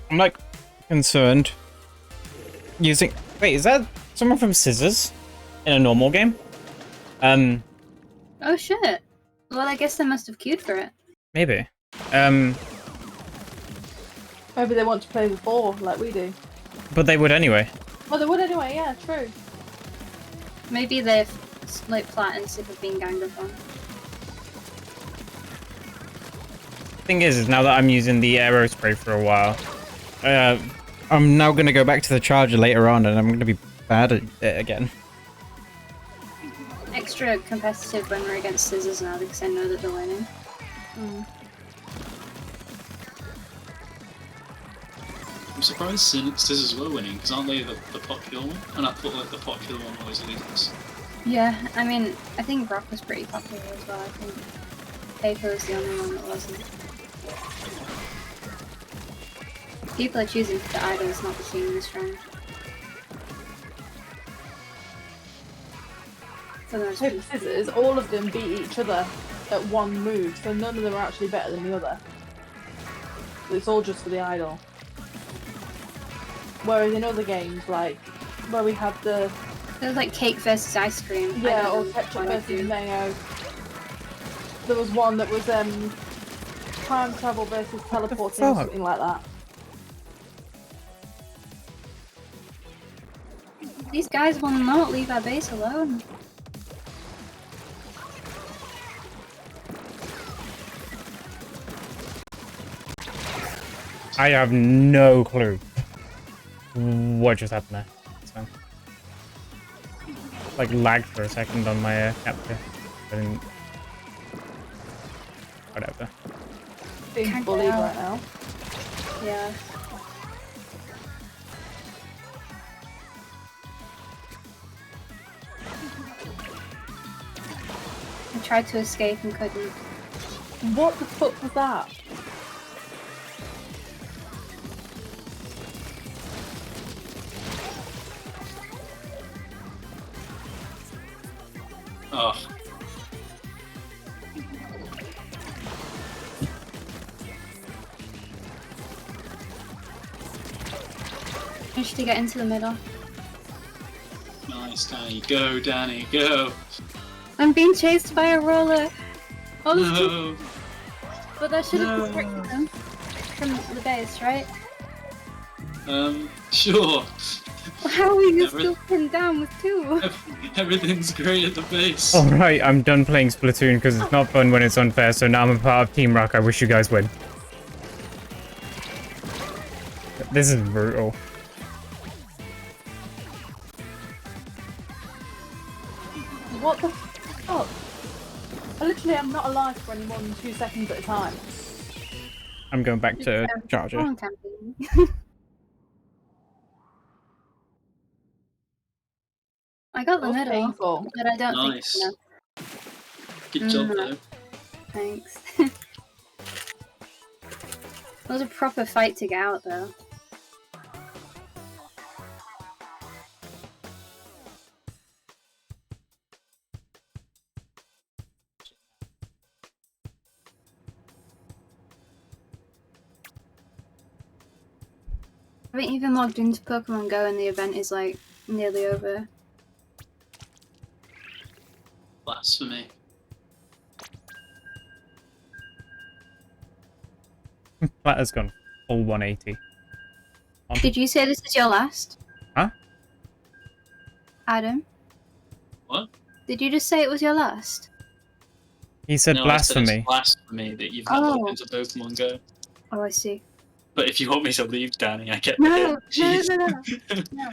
I'm like concerned. Using wait, is that someone from Scissors in a normal game? Oh shit. Well, I guess they must have queued for it. Maybe. Maybe they want to play with 4 like we do. But they would anyway. Well, they would anyway. Yeah, true. Maybe they've like planned sick of being ganged up on. Thing is now that I'm using the aero spray for a while, I'm now going to go back to the charger later on, and I'm going to be bad at it again. Extra competitive when we're against scissors now because I know that they're winning. I'm surprised scissors were winning, because aren't they the popular one? And I thought like the popular one always loses. Yeah, I mean, I think Brock was pretty popular as well. I think Paper was the only one that wasn't. People are choosing the idols, not the team this round. For the most Paper, scissors, all of them beat each other at one move, so none of them are actually better than the other. It's all just for the idol. Whereas in other games, like where we had the It was like cake versus ice cream. yeah, or ketchup versus mayo. There was one that was time travel versus teleporting or something like that. These guys will not leave our base alone. I have no clue what just happened there. It's fine. Like lagged for a second on my capture. I didn't... Whatever. Being bullied right now. Yeah. I tried to escape and couldn't. What the fuck was that? Oh. Managed to get into the middle. Nice, Danny. Go, Danny, go! I'm being chased by a roller. Oh, No! but that should have distracted them from the base, right? Sure. How are you still pinned down with two? Everything's great at the base. Alright, I'm done playing Splatoon because it's not fun when it's unfair, so now I'm a part of Team Rock. I wish you guys win. This is brutal. What the fuck? I literally am not alive for any more than 2 seconds at a time. I'm going back to charger. Phone campaign. I got the That was middle, painful. but I don't Nice. think it's enough. Good job, though. Thanks. It was a proper fight to get out, though. I haven't even logged into Pokemon Go and the event is like nearly over. Blasphemy. That has gone full 180. Did you say this is your last? Huh? Adam? What? Did you just say it was your last? He said No, I said blasphemy. it's blasphemy that you've not logged into Pokemon Go. Oh, I see. But if you want me to leave, Danny, I get No, the hint. no.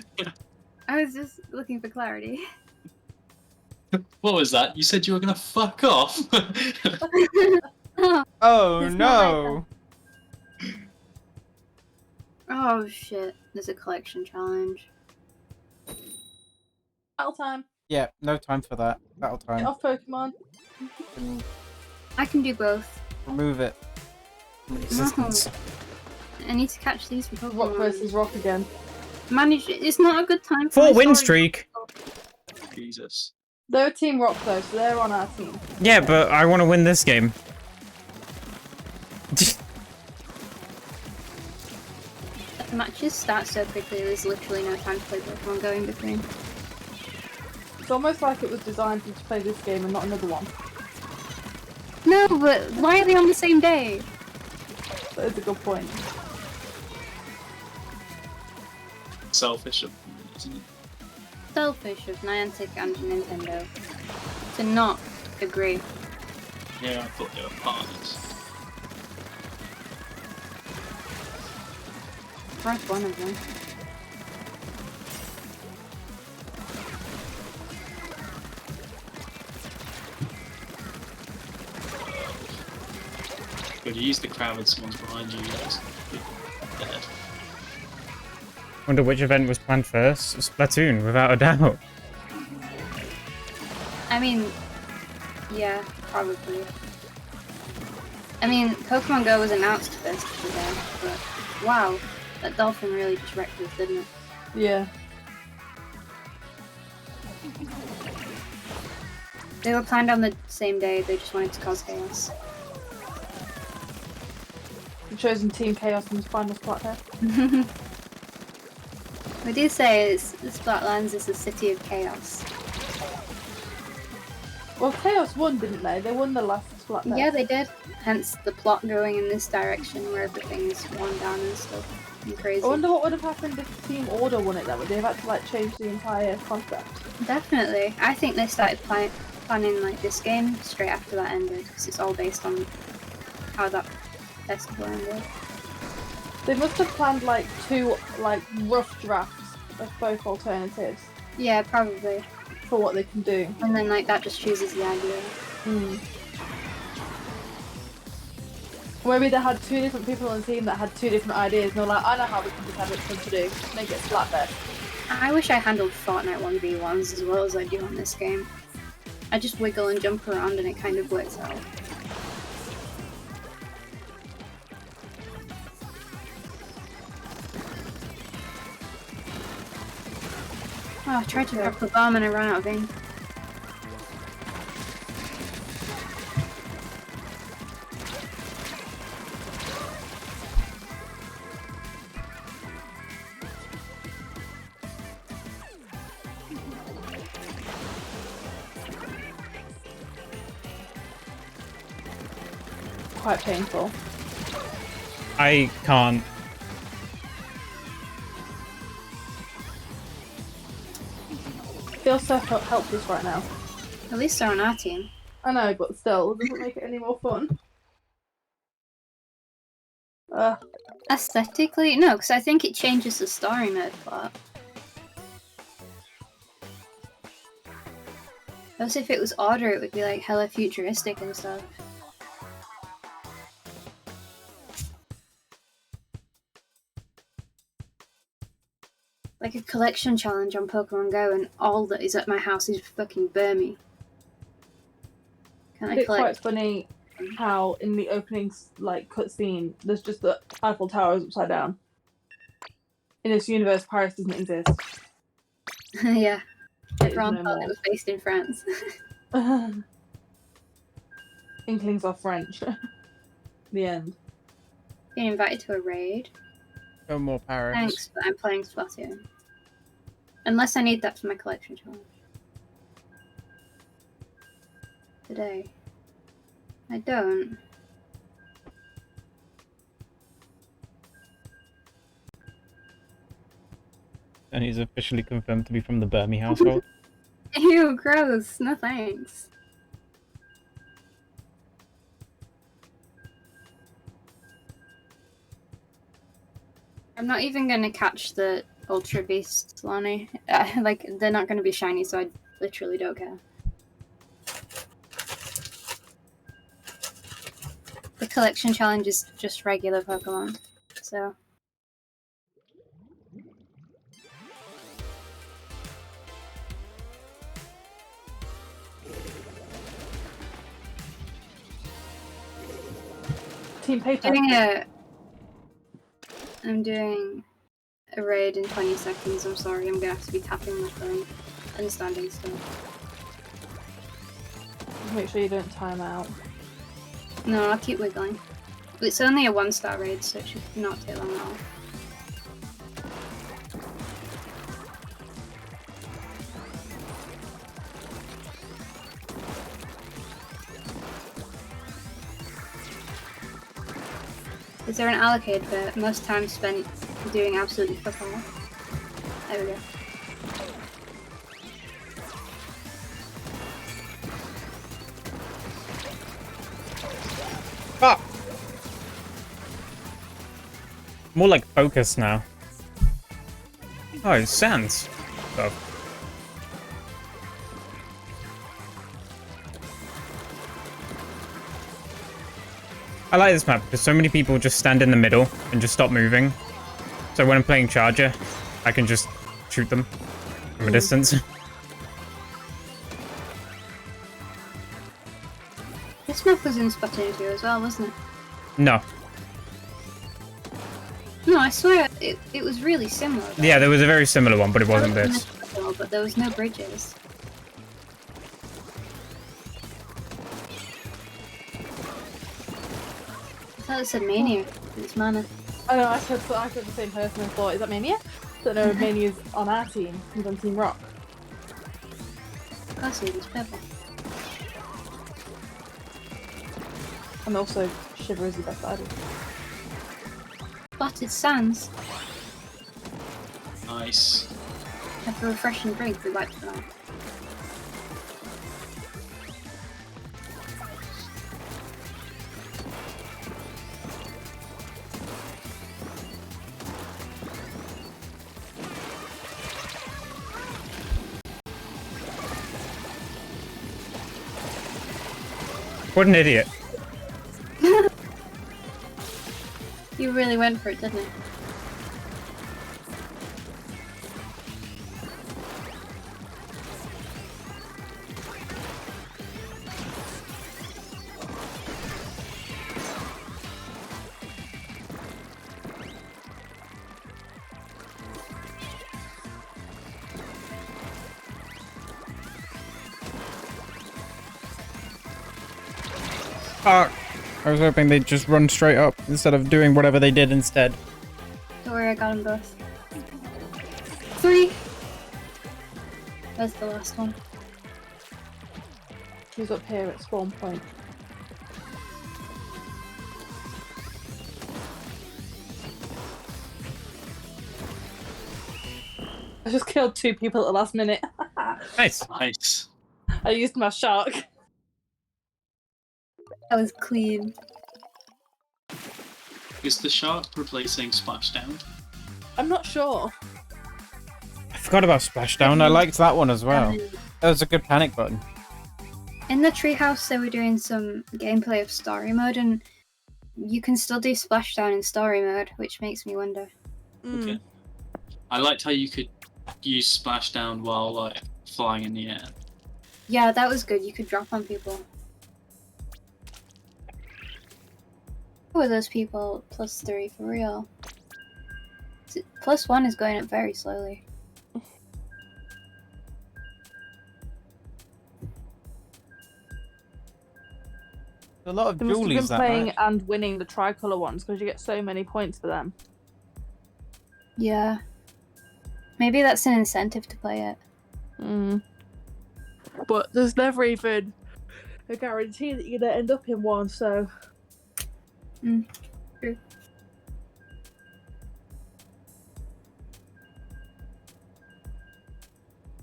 I was just looking for clarity. What was that? You said you were gonna fuck off. Oh It's not no! Oh shit, there's a collection challenge. Battle time. Yeah, no time for that. Battle Get time. off Pokemon. I can do both. Remove it from existence. I need to catch these for Pokemon. Rock versus rock again. Manage it. It's not a good time for 4 my win story. streak! Jesus. They're Team Rock though, so they're on our team. Yeah, but I want to win this game. The matches start so quickly, there's literally no time to play Pokemon Go in between. It's almost like it was designed for you to play this game and not another one. No, but why are they on the same day? That is a good point. Selfish of them, isn't it? Selfish of Niantic and Nintendo to not agree. Yeah, I thought they were partners. pressed one of them. But you use the crowd and someone's behind you, yes. Dead. Wonder which event was planned first? Splatoon, without a doubt. I mean, yeah, probably. I mean, Pokemon Go was announced first today, but wow, that dolphin really just wrecked us, didn't it? Yeah. They were planned on the same day, they just wanted to cause chaos. The chosen Team Chaos in the final Splatfest. We do say Splatlands is a city of chaos. Well, Chaos won, didn't they? They won the last Splatfest. Yeah, they did. Hence the plot going in this direction where everything's worn down and stuff. And crazy. I wonder what would have happened if Team Order won it then. Would they have had to like change the entire concept? Definitely. I think they started planning like this game straight after that ended, because it's all based on how that festival ended. They must have planned like 2 like rough drafts of both alternatives Yeah, probably. for what they can do. And then like that just chooses the idea. Maybe they had 2 different people on the team that had 2 different ideas, and they're like, I know how we can decide which one to do. Make it Splatfest. I wish I handled Fortnite 1v1s as well as I do on this game. I just wiggle and jump around and it kind of works out. Oh, I tried to drop the bomb and I ran out of ink. Quite painful. I can't. Feels so helpless right now. At least they're on our team. I know, but still, it doesn't make it any more fun. Aesthetically? No, because I think it changes the story mode plot. Also, if it was Order, it would be like hella futuristic and stuff. Like a collection challenge on Pokemon Go, and all that is at my house is fucking Burmy. Can I It's quite collect? funny how in the opening like cutscene, there's just the Eiffel Tower is upside down. In this universe, Paris doesn't exist. Yeah, It is everyone no thought more. it was based in France. Inklings are French. The end. Being invited to a raid. No more Paris. Thanks, but I'm playing Splatoon. Unless I need that for my collection challenge. Today. I don't. And he's officially confirmed to be from the Burmy household. Ew, gross. No thanks. I'm not even gonna catch the Ultra Beasts, Lonnie. Like, they're not gonna be shiny, so I literally don't care. The collection challenge is just regular Pokemon, so... Team Paper. I'm doing a raid in 20 seconds. I'm sorry, I'm gonna have to be tapping my phone and standing still. Just make sure you don't time out. No, I'll keep wiggling. It's only a 1-star raid, so it should not take long at all. Is there an allocated for most time spent doing absolutely fuck all? There we go. Ah! More like focus now. Oh, it's sands. Oh. I like this map because so many people just stand in the middle and just stop moving. So when I'm playing Charger, I can just shoot them from a distance. This map was in Splatoon 2 as well, wasn't it? No. No, I swear it was really similar. Though. Yeah, there was a very similar one, but it wasn't There was this. no middle, but there was no bridges. I thought it said Mania. It's mana. I know, I said the same person. I thought, is that Mania? But no, Mania's on our team. He's on Team Rock. Of course it was purple. And also, Shiver is the best idol. Spotted sands. Nice. Have a refreshing drink we like tonight. What an idiot. You really went for it, didn't you? I was hoping they'd just run straight up instead of doing whatever they did instead. Don't worry, I got them both. 3! That's the last one. He's up here at spawn point. I just killed 2 people at the last minute. Nice. Nice. I used my shark. That was clean. Is the shark replacing Splashdown? I'm not sure. I forgot about Splashdown. I liked that one as well. Um, That was a good panic button. In the treehouse, they were doing some gameplay of story mode, and you can still do splashdown in story mode, which makes me wonder. Okay. I liked how you could use Splashdown while like flying in the air. Yeah, that was good. You could drop on people. Who are those people? +3 for real. +1 is going up very slowly. A lot of They must have been dualies that playing match. and winning the Tricolour ones because you get so many points for them. Yeah. Maybe that's an incentive to play it. But there's never even a guarantee that you're going to end up in one, so... True.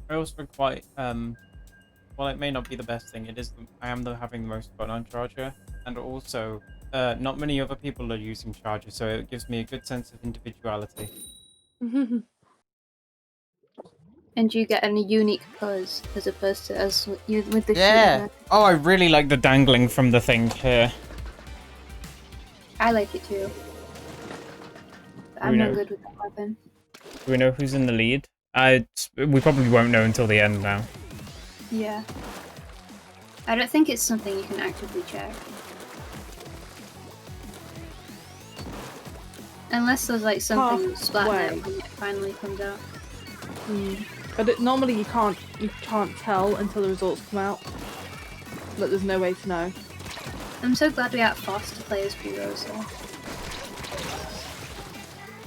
I also quite well, it may not be the best thing. It is. I am having the most fun on Charger, and also not many other people are using Charger, so it gives me a good sense of individuality. And you get a unique pose as opposed to as you with the Yeah. shooter. Oh, I really like the dangling from the thing here. I like it too. But I'm We no know. good with that weapon. Do we know who's in the lead? We probably won't know until the end now. Yeah. I don't think it's something you can actively check. Unless there's like something Halfway. Splatnet when it finally comes out. But normally you can't tell until the results come out. But there's no way to know. I'm so glad we got Foss to play as Heroes though.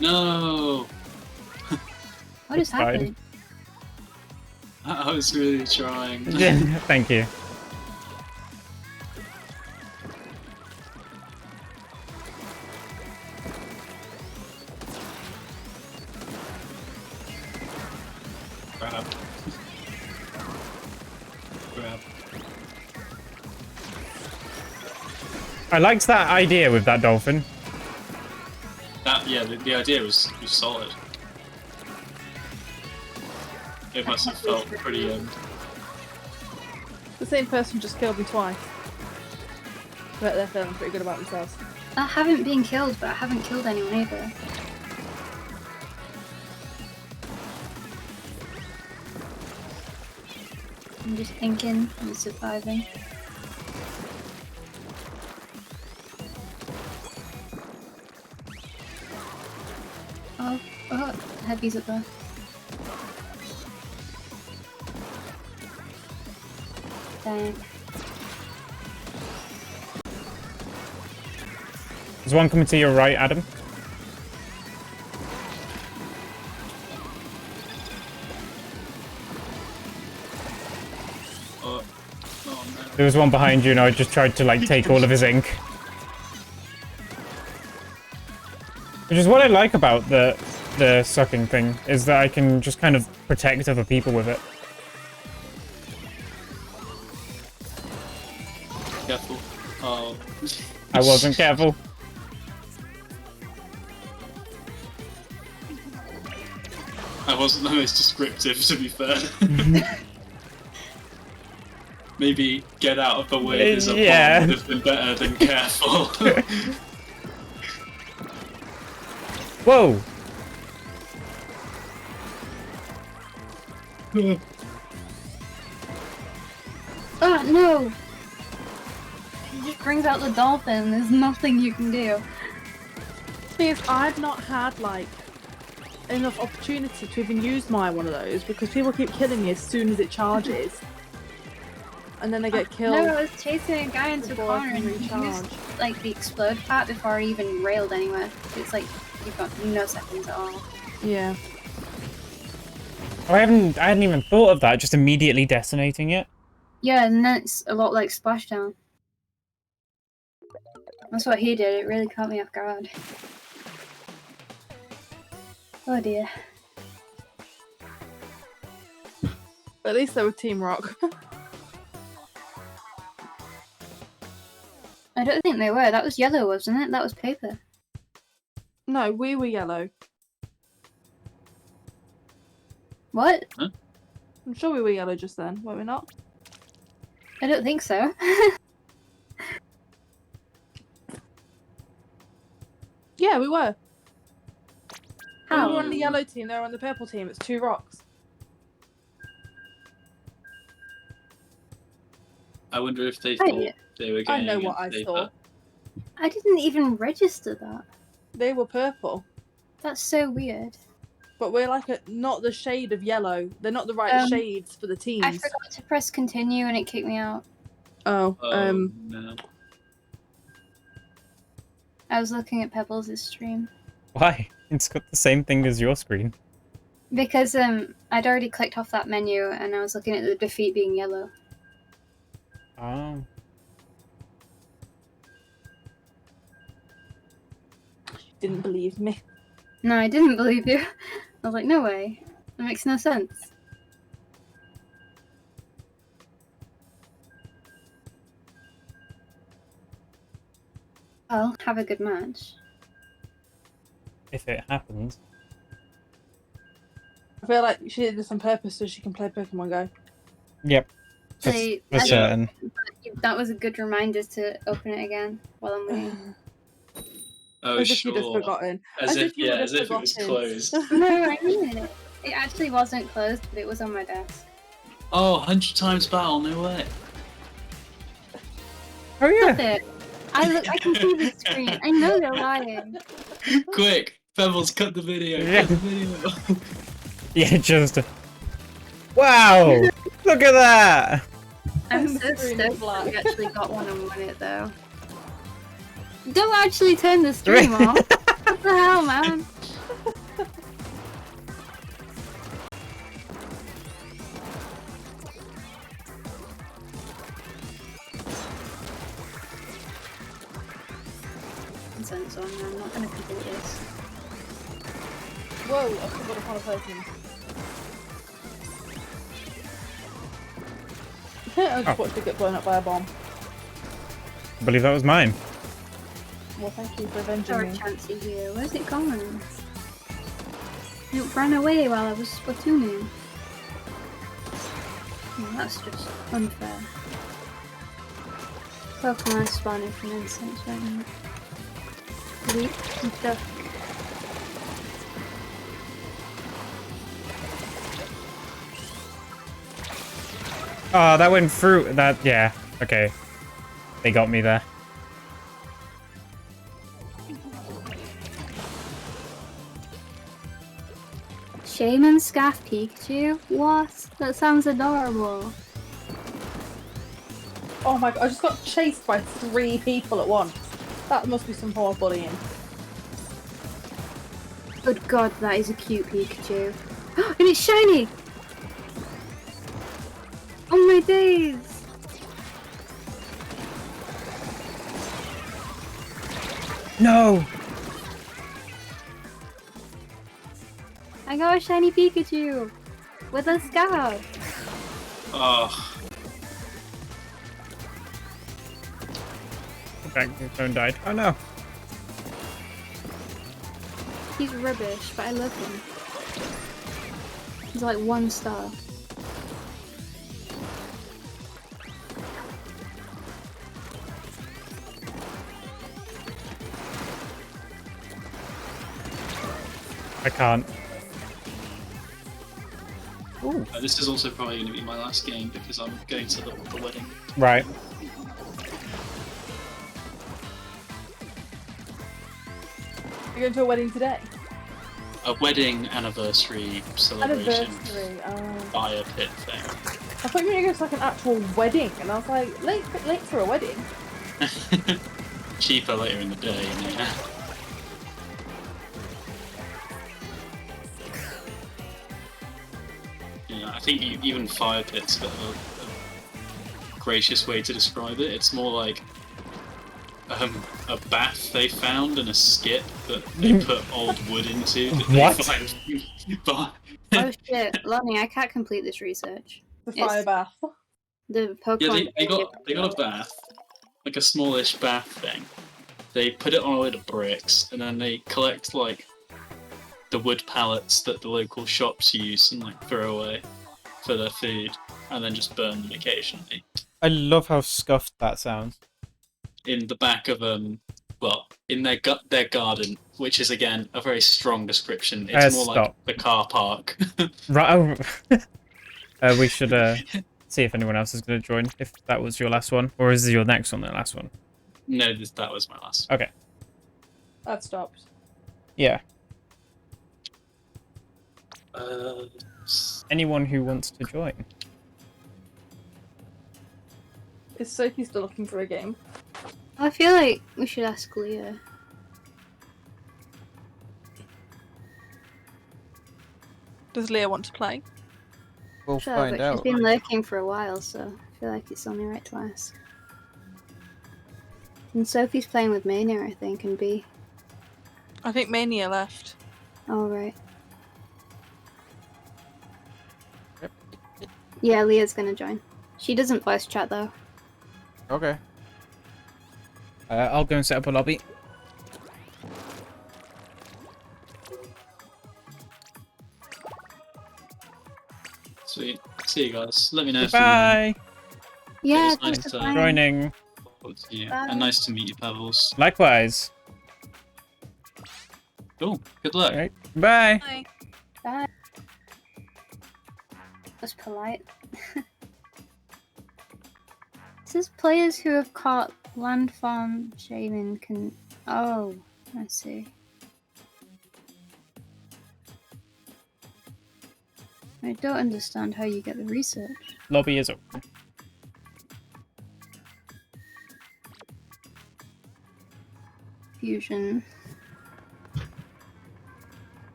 No! What is Fine. happening? I was really trying. Thank you. Grab. Grab. I liked that idea with that dolphin. That, yeah, the idea was solid. It must have felt pretty. The same person just killed me twice. But they're feeling pretty good about themselves. I haven't been killed, but I haven't killed anyone either. I'm just thinking and surviving. Oh, heavy's up there. Dang. There's one coming to your right, Adam. Oh no. There was one behind you, and I just tried to like take all of his ink. Which is what I like about the sucking thing, is that I can just kind of protect other people with it. Careful. Oh. I wasn't careful. I wasn't the most descriptive, to be fair. Maybe get out of the way as a Yeah. bomb would have been better than careful. Whoa! Oh no! He just brings out the dolphin. There's nothing you can do. Thing is, I've not had like enough opportunity to even use my one of those because people keep killing me as soon as it charges. And then they get killed. No, I was chasing a guy into a before I corner can and he recharge. used like the explode part before I even railed anywhere. It's like you've got no seconds at all. Yeah. Oh, I hadn't even thought of that, just immediately detonating it. Yeah, and then it's a lot like Splashdown. That's what he did. It really caught me off guard. Oh dear. At least they were Team Rock. I don't think they were. That was yellow, wasn't it? That was paper. No, we were yellow. What? I'm sure we were yellow just then, were we not? I don't think so. Yeah, we were. How? We were on the yellow team, they were on the purple team. It's 2 rocks. I wonder if they Oh, thought yeah. they were I getting know what I paper. thought. I didn't even register that. They were purple. That's so weird. But we're like not the shade of yellow. They're not the right shades for the teams. I forgot to press continue and it kicked me out. Oh, No. I was looking at Pebbles' stream. Why? It's got the same thing as your screen. Because I'd already clicked off that menu and I was looking at the defeat being yellow. Oh. didn't believe me. No, I didn't believe you. I was like, no way. That makes no sense. Well, have a good match. If it happens. I feel like she did this on purpose so she can play Pokemon Go. Yep. For certain. That was a good reminder to open it again while I'm waiting. Oh, As if sure. you'd have forgotten. As if you would have as if it was forgotten. closed. No, I mean it. It actually wasn't closed, but it was on my desk. Oh, 100 times battle, no way. Oh yeah. Stop it. I can see the screen. I know they're lying. Quick, Pebbles, cut the video. Yeah. Cut the video. Yeah, just. Wow! Look at that! I'm The so screen is stoked that black. we actually got one and won it though. Don't actually turn the stream off. What the hell, man? Nonsense on, I'm not gonna complete this. Whoa, I forgot upon a person. I just watched it get blown up by a bomb. I believe that was mine. Well, thank you for avenging Or me. Chansey here. Where's it gone? It ran away while I was Splatooning. That's just unfair. Pokemon spawning from incense right now. Leap and stuff. Oh, that went through. That, yeah. Okay. They got me there. Shaman Scaff Pikachu? What? That sounds adorable. Oh my god, I just got chased by 3 people at once. That must be some poor bullying. Good god, that is a cute Pikachu. And it's shiny! Oh my days! No! I got a shiny Pikachu! With a scarf! Oh, The phone died. Oh no. He's rubbish, but I love him. He's like 1 star. I can't. Ooh. this is also probably going to be my last game because I'm going to the wedding. Right. You're going to a wedding today? A wedding anniversary celebration Anniversary. fire pit thing. I thought you were going to go to like an actual wedding, and I was like, late for a wedding. Cheaper later in the day, you know. Yeah, I think even fire pit's a gracious way to describe it. It's more like a bath they found and a skip that they put old wood into. That What? They find Oh shit, Lonnie, I can't complete this research. The fire bath. The Pokemon. Yeah, they got a bath, like a smallish bath thing. They put it on a load of bricks, and then they collect like the wood pallets that the local shops use and like throw away for their food, and then just burn them occasionally. I love how scuffed that sounds. In the back of well, in their garden, which is again a very strong description. It's more like the car park. Right. We should see if anyone else is going to join. If that was your last one, or is your next one the last one? No, that was my last. Okay. That stopped. Yeah. Uh, Anyone who wants to join. Is Sophie still looking for a game? I feel like we should ask Leah. Does Leah want to play? We'll Sure, find but she's out. been lurking for a while, so I feel like it's only right to ask. And Sophie's playing with Mania, I think, and B. I think Mania left. Oh, right. Yep. Yeah, Leah's gonna join. She doesn't voice chat, though. Okay. I'll go and set up a lobby. Sweet. See you guys. Let me know if Bye. Yeah, was thanks nice for to- playing. Joining. you. Bye. And nice to meet you, Pebbles. Likewise. Cool. Good luck. All right. Bye. Bye. Bye. That's polite. It says players who have caught land farm shaman can. Oh, I see. I don't understand how you get the research. Lobby is open. Fusion.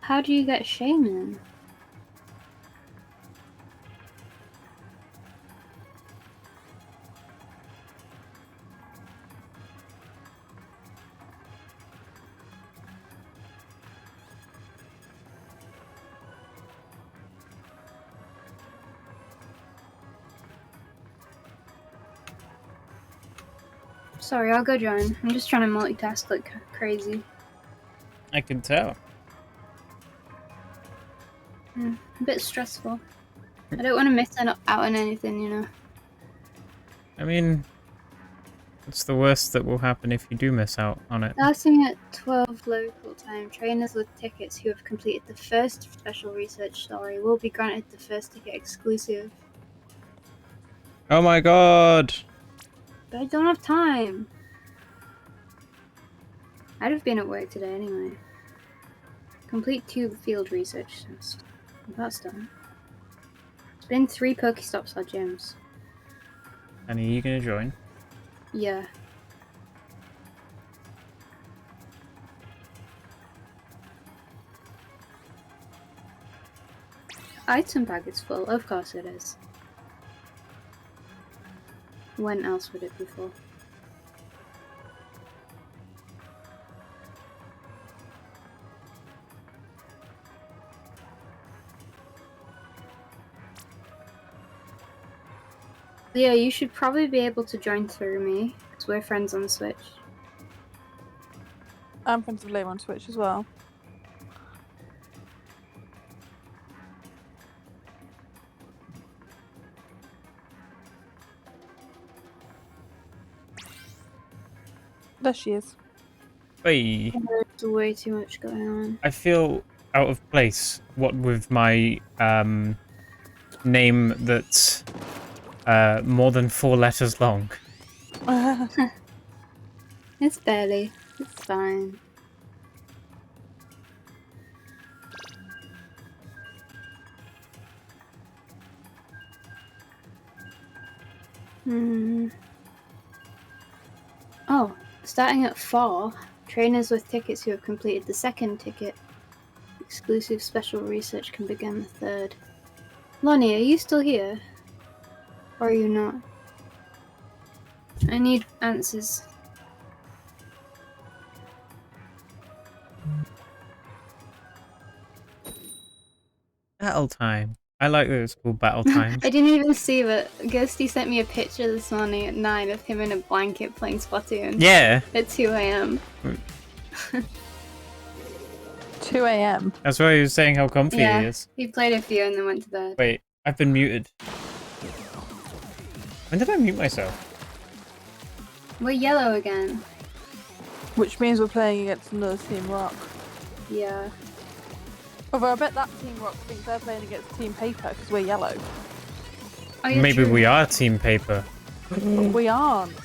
How do you get shaman? Sorry, I'll go join. I'm just trying to multitask like crazy. I can tell. A bit stressful. I don't want to miss out on anything, you know. I mean, what's the worst that will happen if you do miss out on it? Starting at 12 local time, trainers with tickets who have completed the first special research story will be granted the first ticket exclusive. Oh my god! But I don't have time. I'd have been at work today anyway. Complete 2 field research tests. That's done. It's been 3 Pokestops or gyms. And are you gonna join? Yeah. Item bag is full. Of course it is. When else would it be full? Yeah, you should probably be able to join through me, because we're friends on Switch. I'm friends with Liam on Switch as well. There she is. Hey, There's way too much going on. I feel out of place. What with my name that's more than 4 letters long. It's barely. It's fine. Oh, starting at 4, trainers with tickets who have completed the second ticket exclusive special research can begin the 3rd. Lonnie, are you still here? Or are you not? I need answers. Battle time. I like that it's called battle time. I didn't even see that. Ghosty sent me a picture this morning at 9 of him in a blanket playing Splatoon. Yeah, At 2 AM. 2 a.m. that's why he was saying how comfy Yeah. he is. He played a few and then went to bed. Wait, I've been muted. When did I mute myself? We're yellow again. Which means we're playing against another Team Rock. Yeah. Although I bet that Team Rock thinks they're playing against Team Paper because we're yellow. Oh, yeah, Maybe true. we are Team Paper. But we aren't.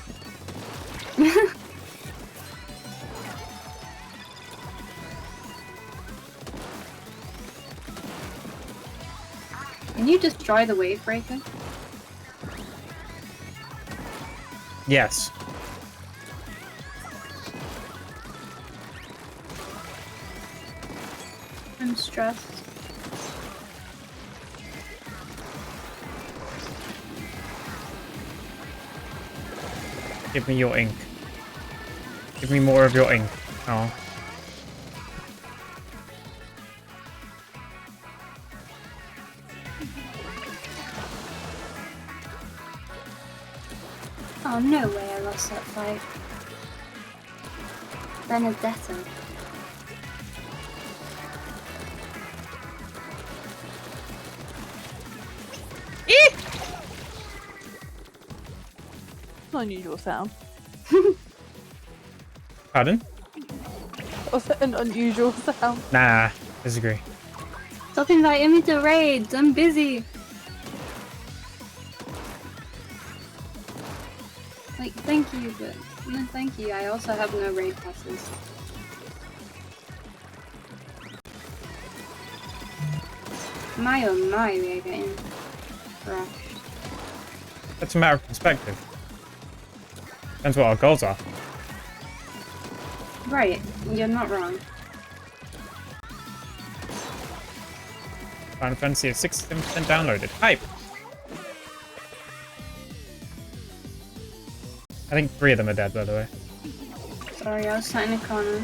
Can you destroy the wave breaker? Yes. I'm stressed. Give me your ink. Give me more of your ink. Oh. Oh, no way I lost that fight. Benedetto. An unusual sound. Pardon? Was it an unusual sound? Nah, disagree. Stop inviting me to raids, I'm busy. Like, thank you, but no thank you. I also have no raid passes. My oh my, we are getting thrashed. That's a matter of perspective. Depends what our goals are. Right, you're not wrong. Final Fantasy is 67% downloaded. Hype! I think 3 of them are dead, by the way. Sorry, I was sat in a corner.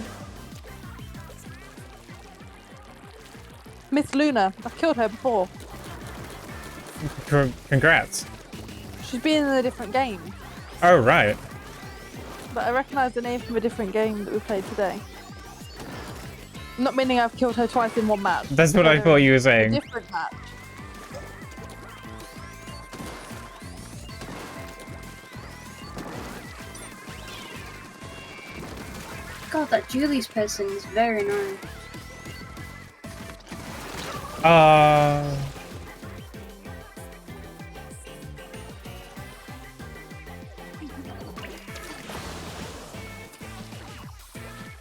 Miss Luna. I've killed her before. Congrats. She's been in a different game. Oh, right. But I recognise the name from a different game that we played today. Not meaning I've killed her twice in one match. That's what I thought you were A saying. different match. God, that Julie's person is very annoying.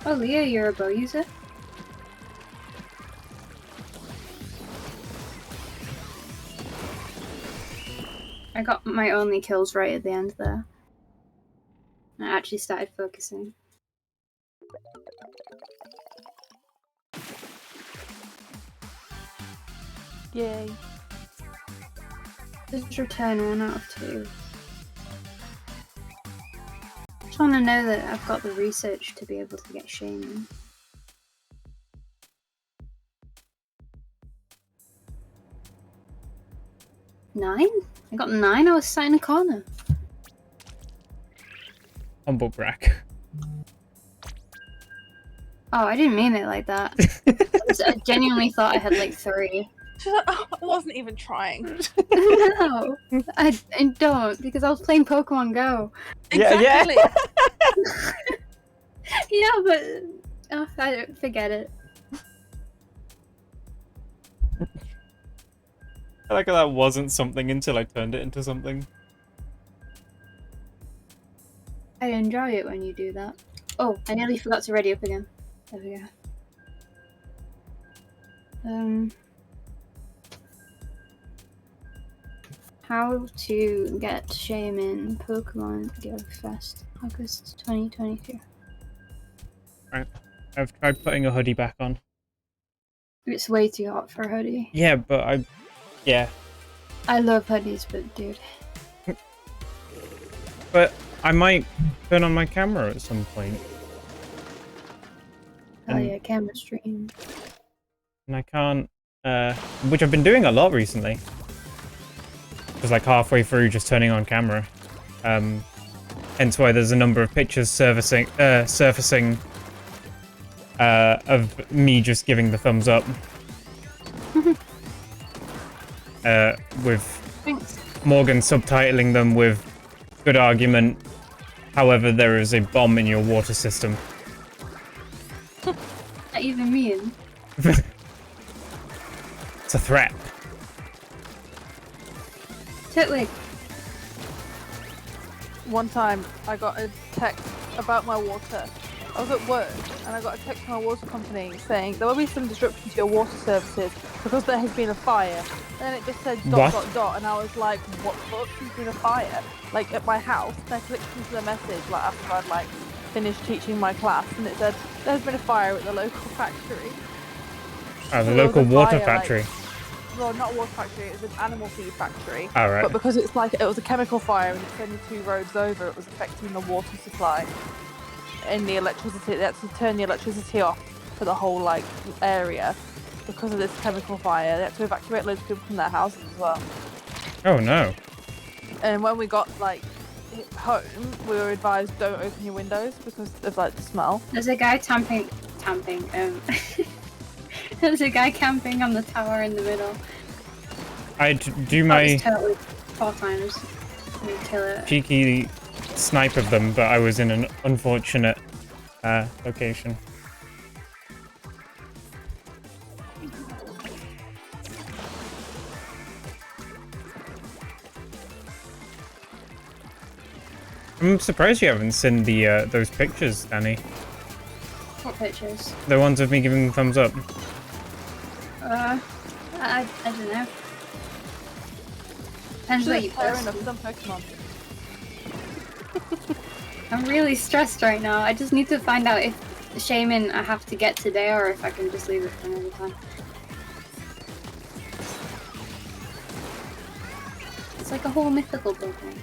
Oh, Leah, you're a bow user? I got my only kills right at the end there. I actually started focusing. Yay. Just return 1 out of 2. Just want to know that I've got the research to be able to get Shaman. Nine? I got 9? I was sat in a corner. Humble brag. Oh, I didn't mean it like that. I genuinely thought I had like 3. She's like, oh, I wasn't even trying. No, I don't, because I was playing Pokemon Go. Exactly. Yeah, but I don't forget it. I like how that wasn't something until I turned it into something. I enjoy it when you do that. Oh, I nearly forgot to ready up again. There we go. How to get Shaman Pokemon Go Fest, August 2022. Right. I've tried putting a hoodie back on. It's way too hot for a hoodie. Yeah, but yeah. I love hoodies, but dude. But I might turn on my camera at some point. Oh yeah, camera stream. And I can't, which I've been doing a lot recently. Just like halfway through just turning on camera. Hence why there's a number of pictures surfacing of me just giving the thumbs up. With Thanks. Morgan subtitling them with good argument. However, there is a bomb in your water system. What that even mean? It's a threat. Totally. One time I got a text about my water. I was at work and I got a text from my water company saying there will be some disruption to your water services because there has been a fire. And then it just said ... and I was like, what the fuck? There's been a fire? Like at my house. And I clicked into the message like after I'd like finished teaching my class and it said there's been a fire at the local factory. Oh, the So there was local a water fire, factory. Like, well, not a water factory, it was an animal feed factory. Oh, right. But because it's like, it was a chemical fire and it's only 2 roads over, it was affecting the water supply and the electricity. They had to turn the electricity off for the whole, like, area because of this chemical fire. They had to evacuate loads of people from their houses as well. Oh, no. And when we got, like, home, we were advised don't open your windows because of, like, the smell. There's a guy camping, there's a guy camping on the tower in the middle. I'd do my Totally 4 times. Kill it. cheeky snipe of them, but I was in an unfortunate location. I'm surprised you haven't seen the those pictures, Danny. What pictures? The ones of me giving thumbs up. I don't know. Depends what you Fair post. enough, some Pokemon. I'm really stressed right now. I just need to find out if Shaman I have to get today or if I can just leave it for another time. It's like a whole mythical Pokemon.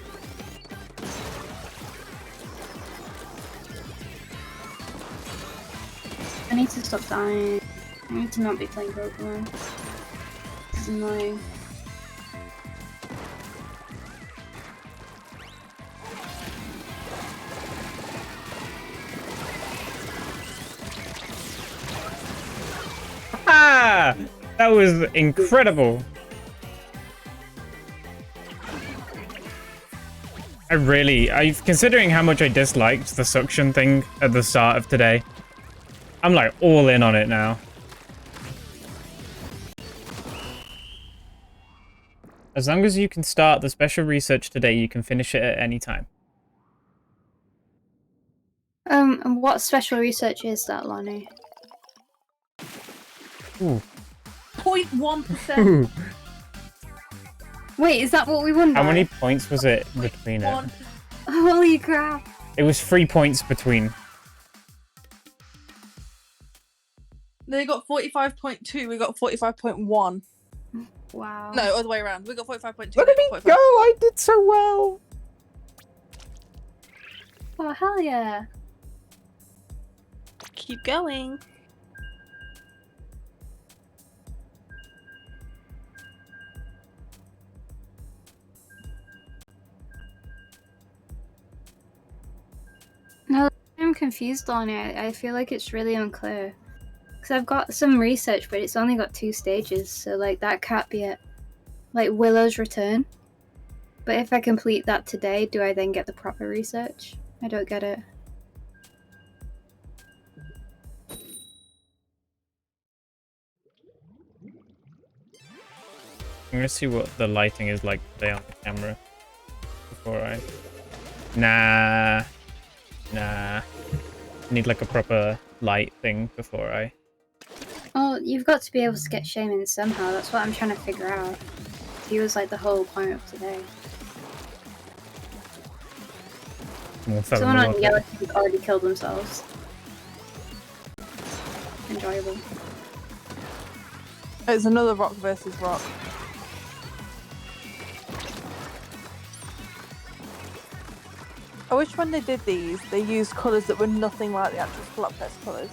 I need to stop dying. I need to not be playing Pokemon. It's annoying. That was incredible. Considering how much I disliked the suction thing at the start of today, I'm like all in on it now. As long as you can start the special research today, you can finish it at any time. And what special research is that, Lonnie? Ooh. 0.1%. Wait, is that what we won by? How many points was it between it? Holy crap. It was 3 points between. They got 45.2, we got 45.1. Wow. No, other way around. We got 45.2. Look at me go! I did so well! Oh, hell yeah. Keep going. No, I'm confused on it. I feel like it's really unclear. Because I've got some research, but it's only got 2 stages, so like that can't be it. Like Willow's Return. But if I complete that today, do I then get the proper research? I don't get it. I'm gonna see what the lighting is like today on the camera before I... Nah. I need like a proper light thing before I... Oh, you've got to be able to get Shaman somehow. That's what I'm trying to figure out. He was like the whole point of today. Someone on yellow team already killed themselves. Enjoyable. It's another rock versus rock. I wish when they did these, they used colours that were nothing like the actual Splatfest colours.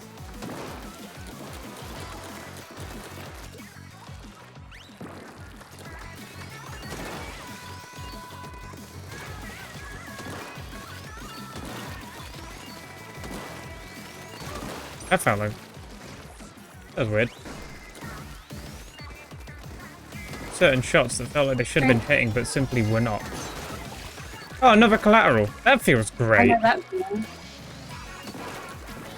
That felt like... That was weird. Certain shots that felt like they should have been hitting, but simply were not. Oh, another collateral. That feels I great. know that feeling.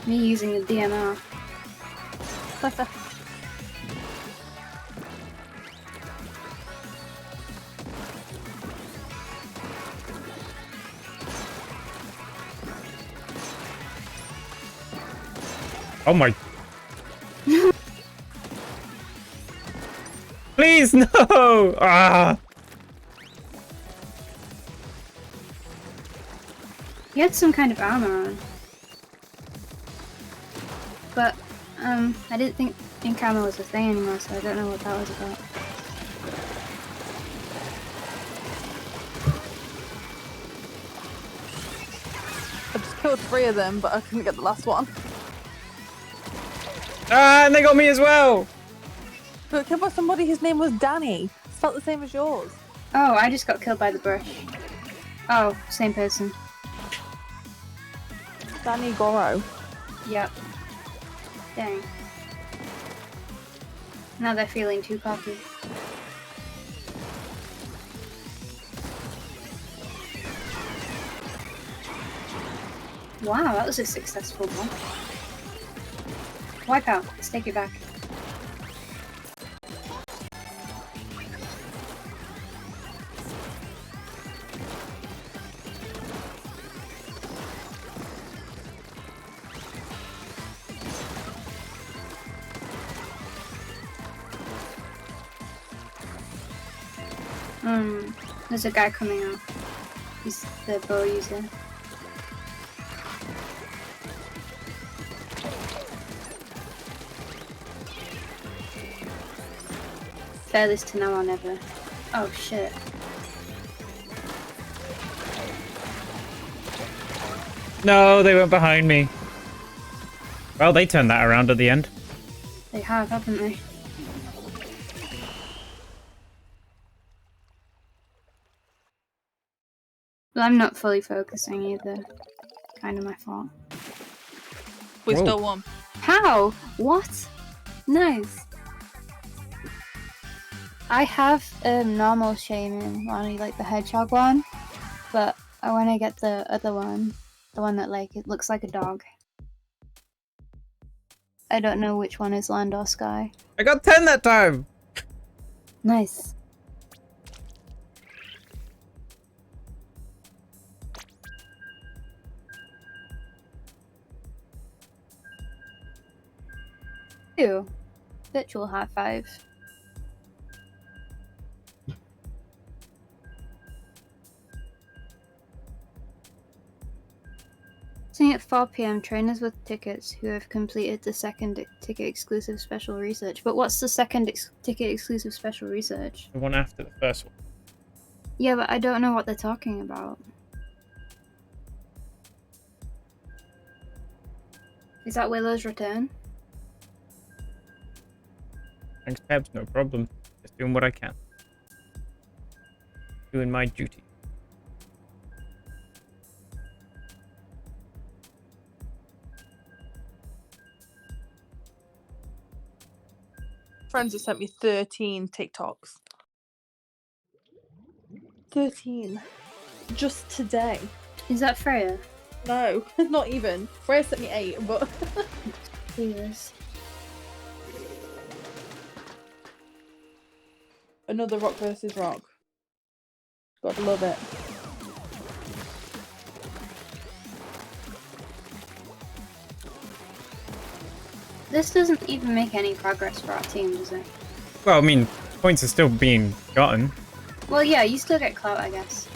Me using the DMR. Oh my... Please, no! Ah! He had some kind of armor on. But, I didn't think ink armor was a thing anymore, so I don't know what that was about. I just killed 3 of them, but I couldn't get the last one. Ah, and they got me as well! We got killed by somebody whose name was Danny. Spelled the same as yours. Oh, I just got killed by the brush. Oh, same person. Danny Goro. Yep. Dang. Now they're feeling too cocky. Wow, that was a successful one. Wipe out. Let's take it back. There's a guy coming out. He's the bow user. Fairless to now or never. Oh shit. No, they went behind me. Well, they turned that around at the end. They have, haven't they? Well, I'm not fully focusing either. Kind of my fault. We Whoa. still won. How? What? Nice. I have normal shaman, only like the hedgehog one, but I want to get the other one, the one that like it looks like a dog. I don't know which one is land or sky. I got 10 that time! Nice. Ew. Virtual high five. Starting at 4 p.m. Trainers with tickets who have completed the second ticket exclusive special research. But what's the second ticket exclusive special research? The one after the first one. Yeah, but I don't know what they're talking about. Is that Willow's return? Thanks, Pebs, no problem. Just doing what I can. Doing my duty. Friends have sent me 13 TikToks. 13. Just today. Is that Freya? No, not even. Freya sent me 8, but... Jesus. Another rock versus rock. God love it. This doesn't even make any progress for our team, does it? Well, I mean, points are still being gotten. Well, yeah, you still get clout, I guess.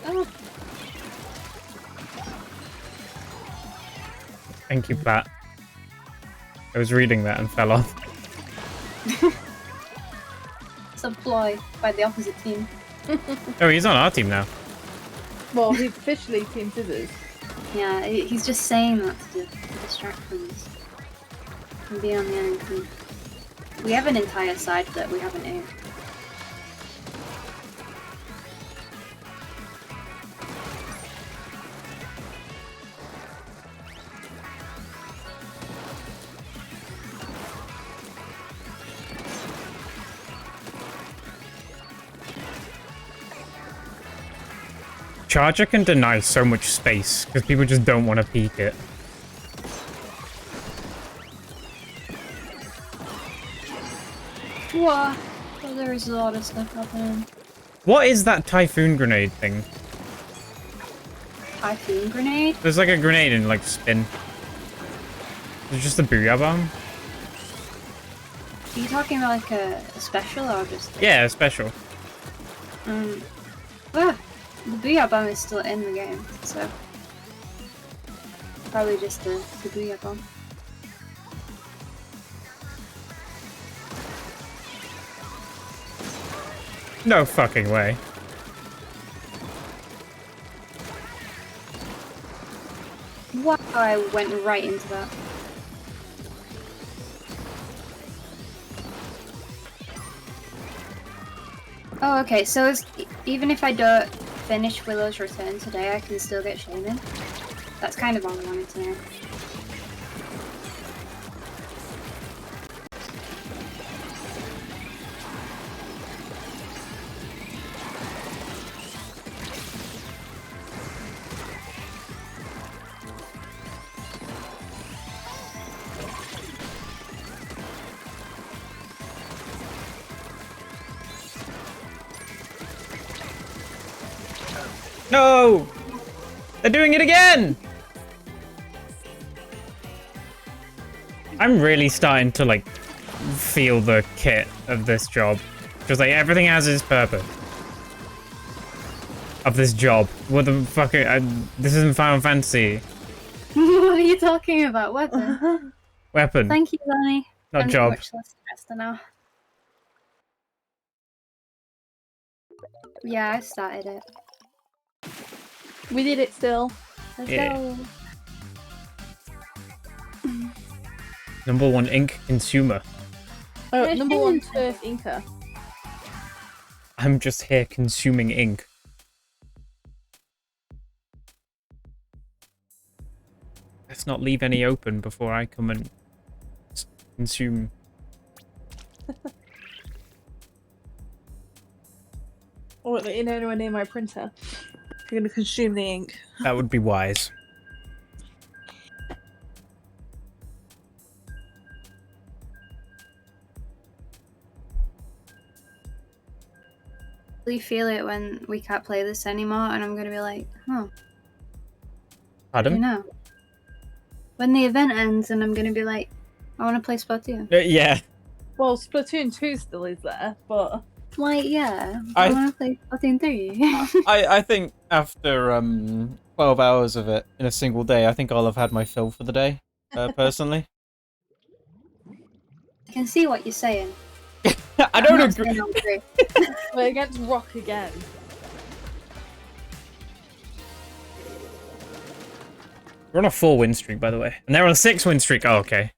Oh, Thank you, Pat. I was reading that and fell off. it's a ploy by the opposite team. Oh, he's on our team now. Well, he's officially Team Scissors. Yeah, he's just saying that to distract from us. And be on the enemy team. We have an entire side that we haven't aimed. Charger can deny so much space because people just don't want to peek it. What? Oh, there is a lot of stuff happening. What is that typhoon grenade thing? Typhoon grenade? There's like a grenade in like spin. It's just a booyah bomb. Are you talking about like a special or just? Yeah, special. Ah, the booyah bomb is still in the game, so probably just the booyah bomb. No fucking way. Wow, I went right into that. Oh, okay, so even if I don't finish Willow's return today, I can still get Shaman? That's kind of all I wanted to know. No! They're doing it again! I'm really starting to like feel the kit of this job. Just like everything has its purpose. Of this job. What the fuck? This isn't Final Fantasy. What are you talking about? Weapon? Weapon. Thank you, Lonnie. Not I'm job. much less stressed now. Yeah, I started it. We did it still. Let's Yeah. go. #1 ink consumer. Oh, There's number 1 Shaman. turf inker. I'm just here consuming ink. Let's not leave any open before I come and consume. Or let you know anywhere near my printer. You're gonna consume the ink. That would be wise. really feel it when we can't play this anymore, and I'm gonna be like, huh, Pardon? you know. When the event ends, and I'm gonna be like, I want to play Splatoon. Yeah. Well, Splatoon 2 still is there, but Like, yeah, I- I want to play Splatoon 3. I think after 12 hours of it in a single day, I think I'll have had my fill for the day, personally. I can see what you're saying. I don't I'm not agree. saying I'm free. we're against Rock again. We're on a 4-win streak, by the way. And they're on a 6-win streak. Oh, okay.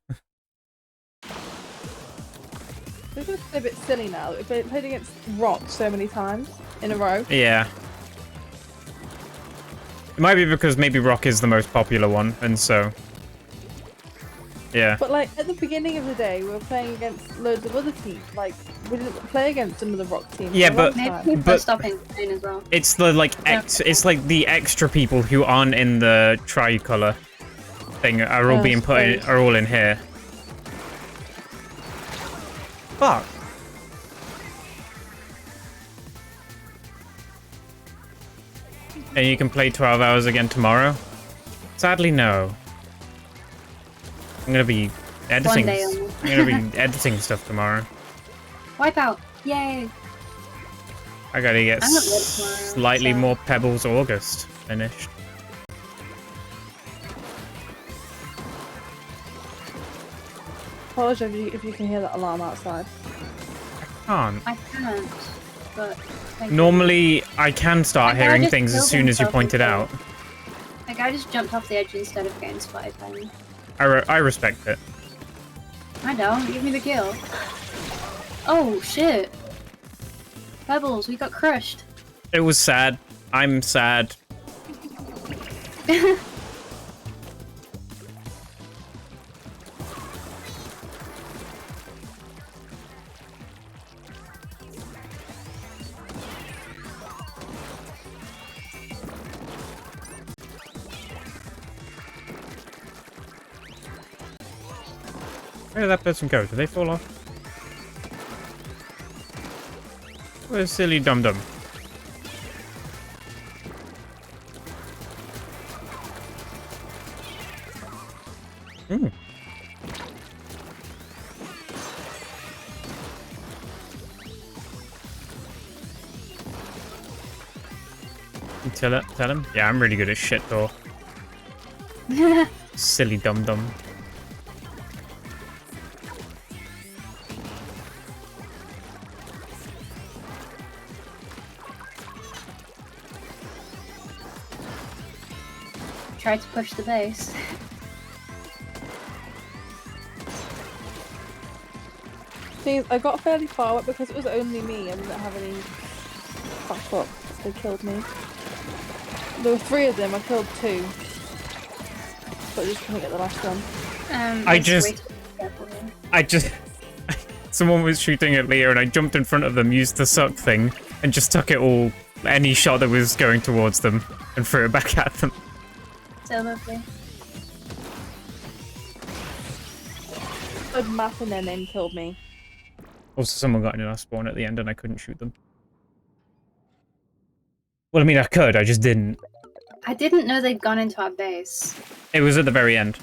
This is a bit silly now. We've played against Rock so many times in a row. Yeah. It might be because maybe Rock is the most popular one, and so... Yeah. But like at the beginning of the day, we were playing against loads of other teams. Like we didn't play against another Rock team. Yeah, for a but- long Maybe time. people are But- stopping playing as well. It's the, like, it's like the extra people who aren't in the Tricolour thing are all Oh, being put in, sweet. are all in here. Fuck. And you can play 12 hours again tomorrow? Sadly, no. I'm gonna be editing. day only. I'm gonna be editing stuff tomorrow. Wipeout! Yay! I gotta get I'm not ready tomorrow, slightly so- more Pebbles August finished. Apologize if you can hear that alarm outside. Can't. I can't, but... thank you. Normally, I can start That guy hearing just things as killed soon as you himself point it and out. That guy just jumped off the edge instead of getting spotted by me. I respect it. I don't. Give me the kill. Oh, shit. Pebbles, we got crushed. It was sad. I'm sad. Where did that person go? Did they fall off? Where's silly dum dum? Hmm. You tell him? Yeah, I'm really good at shit though. Silly dum dum. Tried to push the base. See, I got fairly far up because it was only me. I didn't have any backup. They killed me. There were 3 of them. I killed 2. But I just couldn't get the last one. I it's just- way too careful here. I just... Someone was shooting at Leah and I jumped in front of them, used the suck thing, and just took it all, any shot that was going towards them, and threw it back at them. So lovely. A map and their name killed me. Also, someone got in our spawn at the end and I couldn't shoot them. Well, I mean, I could, I just didn't. I didn't know they'd gone into our base. It was at the very end.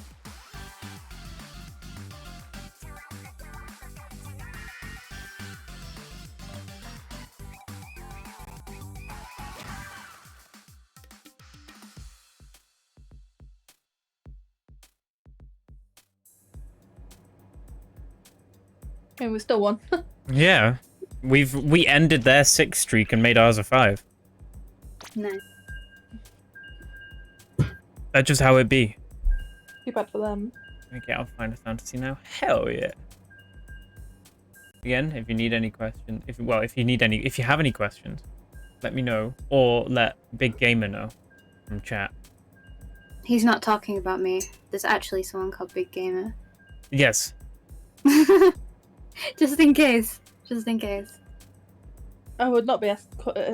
And we still won. Yeah. We ended their 6 streak and made ours a 5. No. That's just how it be. Too bad for them. Okay, I'll find a fantasy now. Hell yeah. Again, if you need any questions, if you have any questions, let me know, or let Big Gamer know from chat. He's not talking about me. There's actually someone called Big Gamer. Yes. Just in case. Just in case. I would not be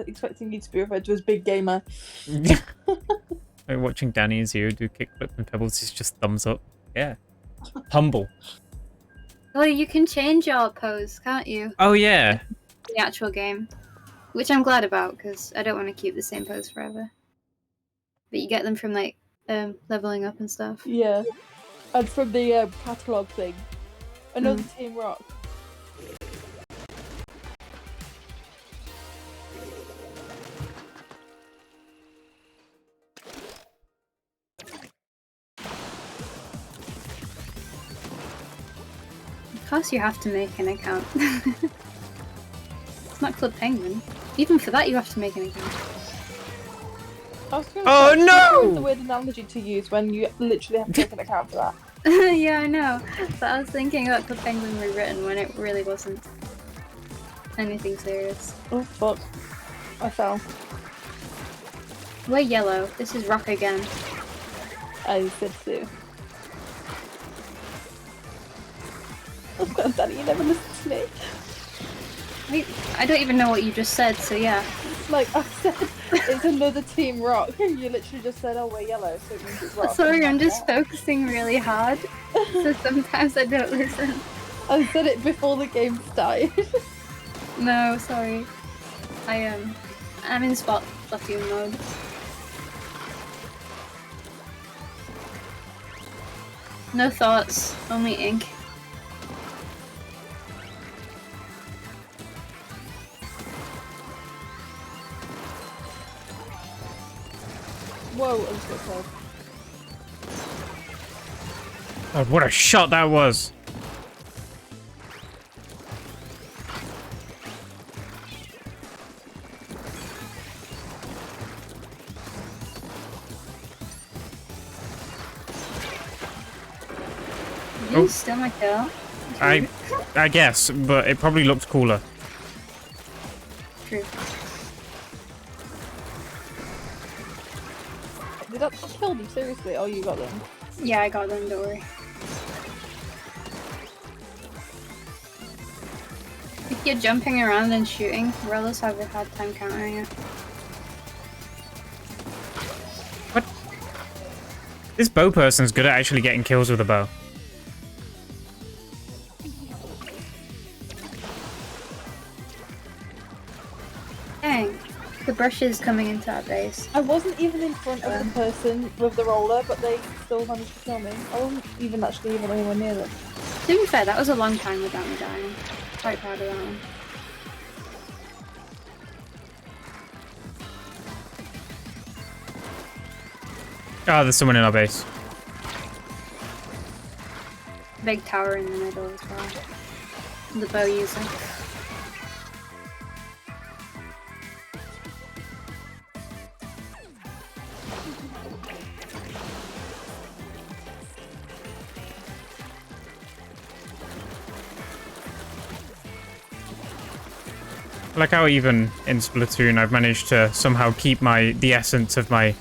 expecting you to be referred to as Big Gamer. Like watching Danny and Zero do kickflips and pebbles is just thumbs up. Yeah. Humble. Well, you can change your pose, can't you? Oh yeah. The actual game. Which I'm glad about, because I don't want to keep the same pose forever. But you get them from, like, leveling up and stuff. Yeah. And from the catalogue thing. Another Team Rock. Of course you have to make an account. It's not Club Penguin. Even for that you have to make an account. I was gonna Oh, say, no! It's a weird analogy to use when you literally have to take an account for that. Yeah, I know. But I was thinking about Club Penguin rewritten when it really wasn't anything serious. Oh fuck. I fell. We're yellow. This is rock again. I said so. Oh god, Danny, you never listen to me. Wait, I don't even know what you just said, so yeah. Like I said, it's another Team Rock. You literally just said, oh, we're yellow, so it means it's rock. Sorry, I'm just focusing really hard. So sometimes I don't listen. I said it before the game started. No, sorry. I'm in Splatoon mode. No thoughts, only ink. Whoa, I'm so close. God, what a shot that was. Did you steal my kill? I guess, but it probably looked cooler. True. Did that kill them, seriously? Oh, you got them. Yeah, I got them, don't worry. If you're jumping around and shooting, Rollers have a hard time countering it. What? This bow person's good at actually getting kills with a bow. Dang. The brush is coming into our base. I wasn't even in front of the person with the roller, but they still managed to kill me. I wasn't even actually even anywhere near them. To be fair, that was a long time without me dying. Quite proud of that one. Oh, there's someone in our base. Big tower in the middle as well. The bow user. I like how even in Splatoon I've managed to somehow keep the essence of my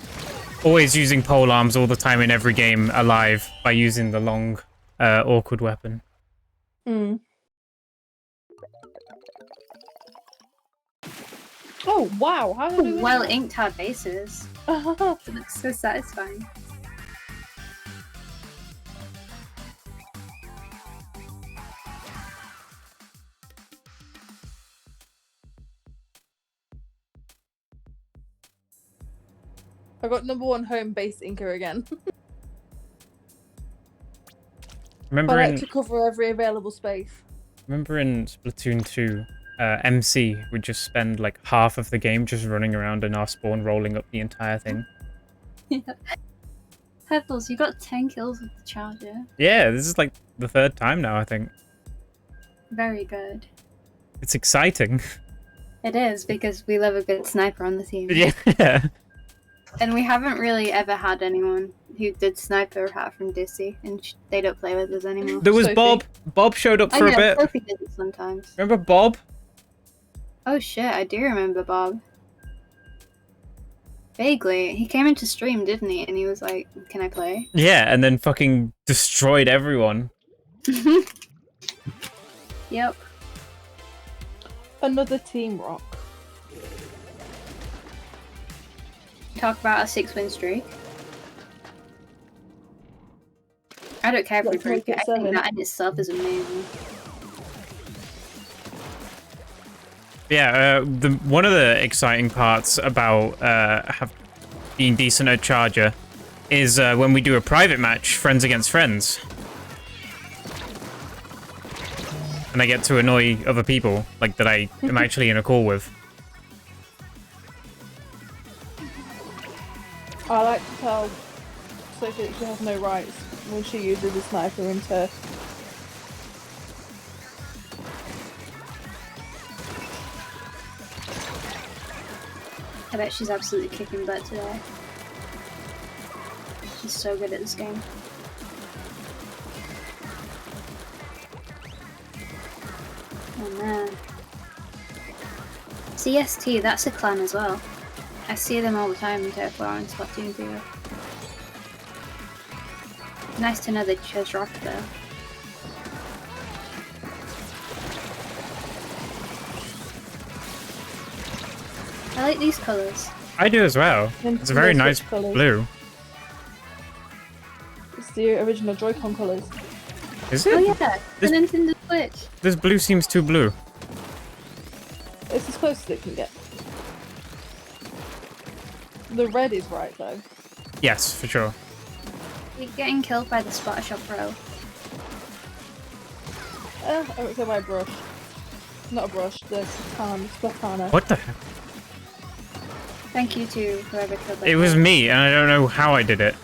always using pole arms all the time in every game alive by using the long, awkward weapon. Hmm. Oh wow! How did we win Well that? inked our bases. It looks so satisfying. I got #1 home base inker again. Remember I in like to cover every available space. Splatoon 2, MC would just spend like half of the game just running around in our spawn, rolling up the entire thing. Pebbles, you got 10 kills with the charger. Yeah, this is like the third time now, I think. Very good. It's exciting. It is, because we love a good sniper on the team. Yeah. And we haven't really ever had anyone who did sniper apart from Dissy, and they don't play with us anymore. There was Sophie. Bob. Bob showed up Oh for yeah, a bit. Sophie did it sometimes. Remember Bob? Oh shit, I do remember Bob. Vaguely. He came into stream, didn't he? And he was like, "Can I play?" Yeah, and then fucking destroyed everyone. Yep. Another Team Rock. Talk about a 6-win streak. I don't care if we Let's break make it. it I think 7. that in itself is amazing. Yeah, one of the exciting parts about being decent at Charger is when we do a private match, friends against friends. And I get to annoy other people, like that I am actually in a call with. I like to tell Sophie that she has no rights when she uses a sniper in turf. I bet she's absolutely kicking butt today. She's so good at this game. Oh man. CST, that's a clan as well. I see them all the time in TF4 and Splatoon 2. Nice to know they chose Rock though. I like these colours. I do as well. It's a very Nintendo nice Switch colours. blue. It's the original Joy-Con colours. Is Oh it? yeah, the This- Nintendo Switch. This blue seems too blue. It's as close as it can get. The red is right though. Yes, for sure. You're getting killed by the Spotter Shop Pro. I would say my brush. Not a brush, the Splatana. What the heck? Thank you to whoever killed that It was guy. me, and I don't know how I did it.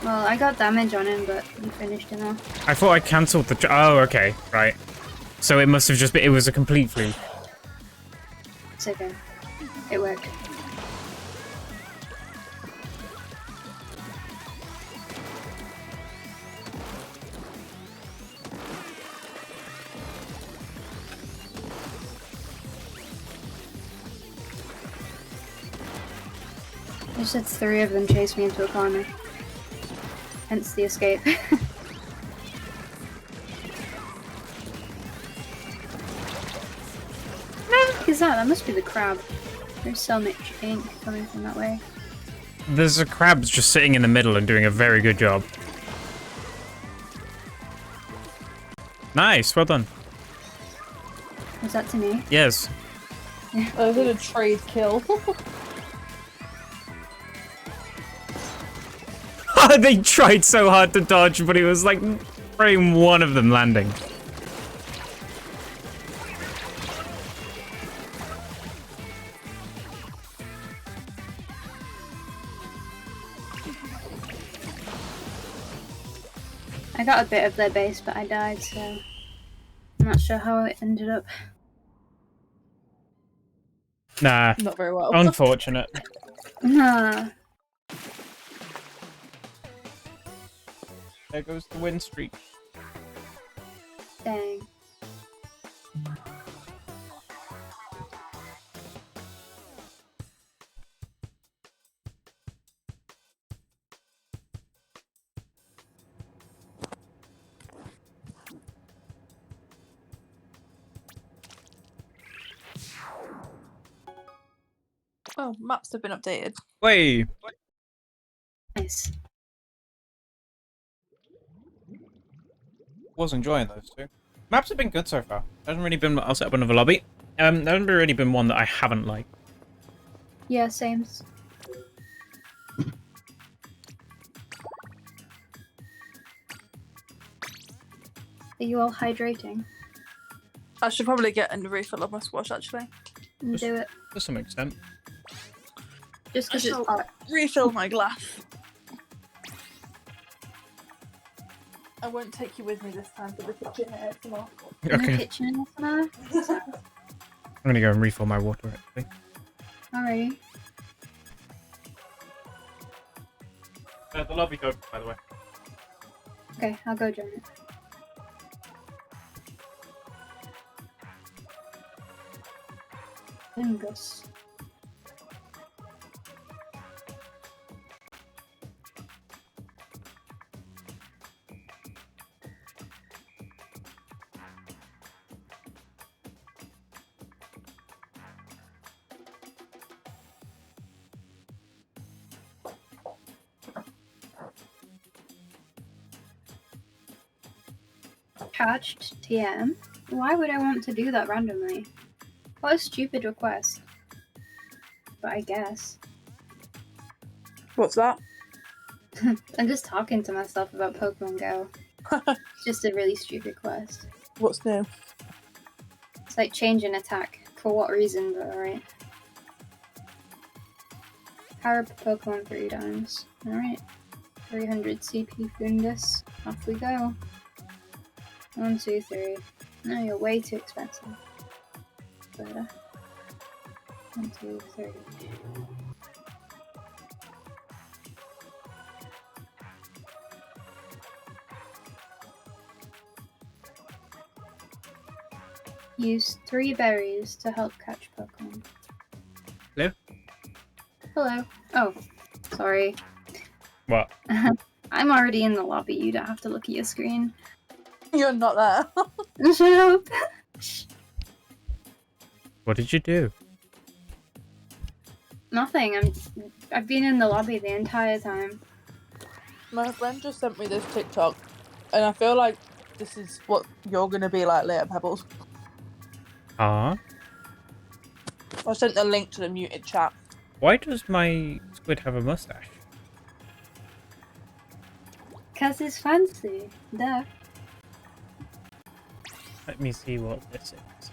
Well, I got damage on him, but he finished him off. I thought I cancelled the... Oh, okay, right. So it must have just been... It was a complete fluke. It's okay. It worked. I just had 3 of them chase me into a corner. Hence the escape. What is that? That must be the crab. There's so much ink coming from that way. There's a crab just sitting in the middle and doing a very good job. Nice, well done. Was that to me? Yes. I was in a trade kill. They tried so hard to dodge, but it was like frame 1 of them landing. I got a bit of their base, but I died, so I'm not sure how it ended up. Nah, Not very well. unfortunate. Nah. There goes the win streak. Dang. Oh, maps have been updated. Wait. Nice. Was enjoying those two. Maps have been good so far. Hasn't really been... I'll set up another lobby. There hasn't really been one that I haven't liked. Yeah, same. Are you all hydrating? I should probably get a refill of my squash actually. Do it. To some extent. Just because I it's shall- hot. Refill my glass. I won't take you with me this time for the kitchen ASMR. In the Okay. kitchen now. I'm gonna go and refill my water, actually. Alrighty. The lobby's open, by the way. Okay, I'll go join it. Lingus. patched TM? Why would I want to do that randomly? What a stupid request. But I guess. What's that? I'm just talking to myself about Pokemon Go. It's just a really stupid quest. What's new? It's like change an attack. For what reason, but alright. Power up a Pokemon 3 times. Alright. 300 CP Fundus. Off we go. 1, 2, 3. No, you're way too expensive. Better. 1, 2, 3. Use 3 berries to help catch Pokemon. Hello? Hello. Oh, sorry. What? I'm already in the lobby. You don't have to look at your screen. You're not there. Shut up. What did you do? Nothing. I've been in the lobby the entire time. My friend just sent me this TikTok, and I feel like this is what you're gonna be like later, Pebbles. Ah? I sent the link to the muted chat. Why does my squid have a mustache? 'Cause it's fancy. Duh. Let me see what this is.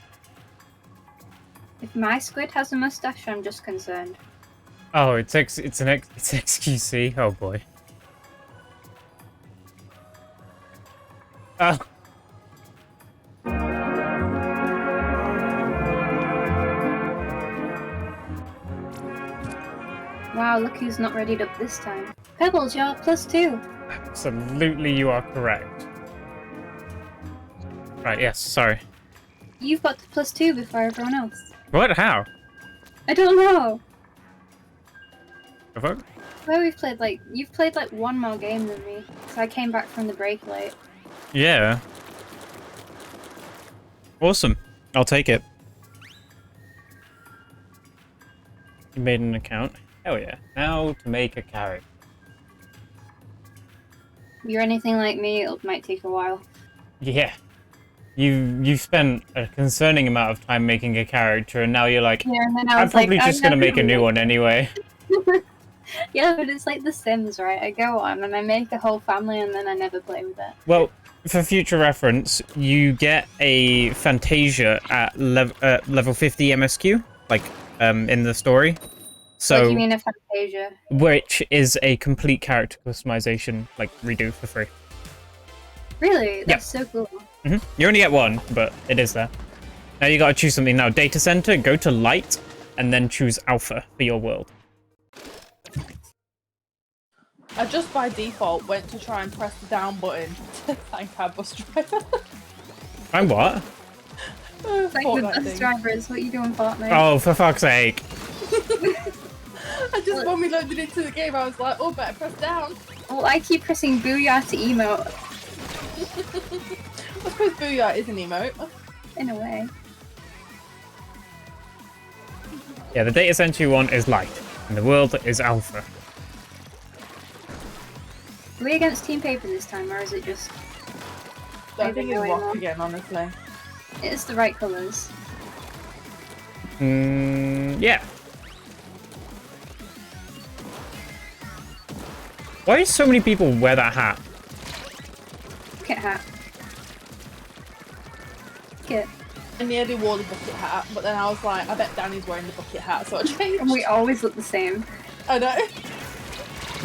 If my squid has a mustache, I'm just concerned. Oh, it's XQC. Oh boy. Oh. Wow, look who's not readied up this time. Pebbles, you're +2. Absolutely, you are correct. Right, yes, sorry. You've got to +2 before everyone else. What? How? I don't know. The fuck? Well, you've played like one more game than me, so I came back from the break late. Yeah. Awesome. I'll take it. You made an account? Hell yeah. Now to make a character. If you're anything like me, it might take a while. Yeah. You spent a concerning amount of time making a character, and now you're like, Yeah, and then I I'm was like, probably just gonna make a new one anyway. Yeah, but it's like The Sims, right? I go on and I make a whole family and then I never play with it. Well, for future reference, you get a Fantasia at level 50 MSQ, like in the story. So, What do you mean a Fantasia? which is a complete character customization, like redo for free. Really? That's so cool. You only get one, but it is there. Now you gotta choose something now. Data center, go to light, and then choose alpha for your world. I just by default went to try and press the down button to thank our bus driver. I'm what? Like the Fortnite bus thing. drivers, what you doing, Fortnite? Oh, for fuck's sake. I just when we loaded into the game, I was like, oh, better press down. Well, I keep pressing booyah to emote, I suppose Booyah is an emote. in a way. Yeah, the data center you want is light, and the world is alpha. Are we against Team Paper this time, or is it just... I think it's rock again, honestly. It's the right colours. Yeah. Why do so many people wear that hat? Bucket hat. Bucket. I nearly wore the bucket hat, but then I was like, I bet Danny's wearing the bucket hat, so I changed. And we always look the same. I know.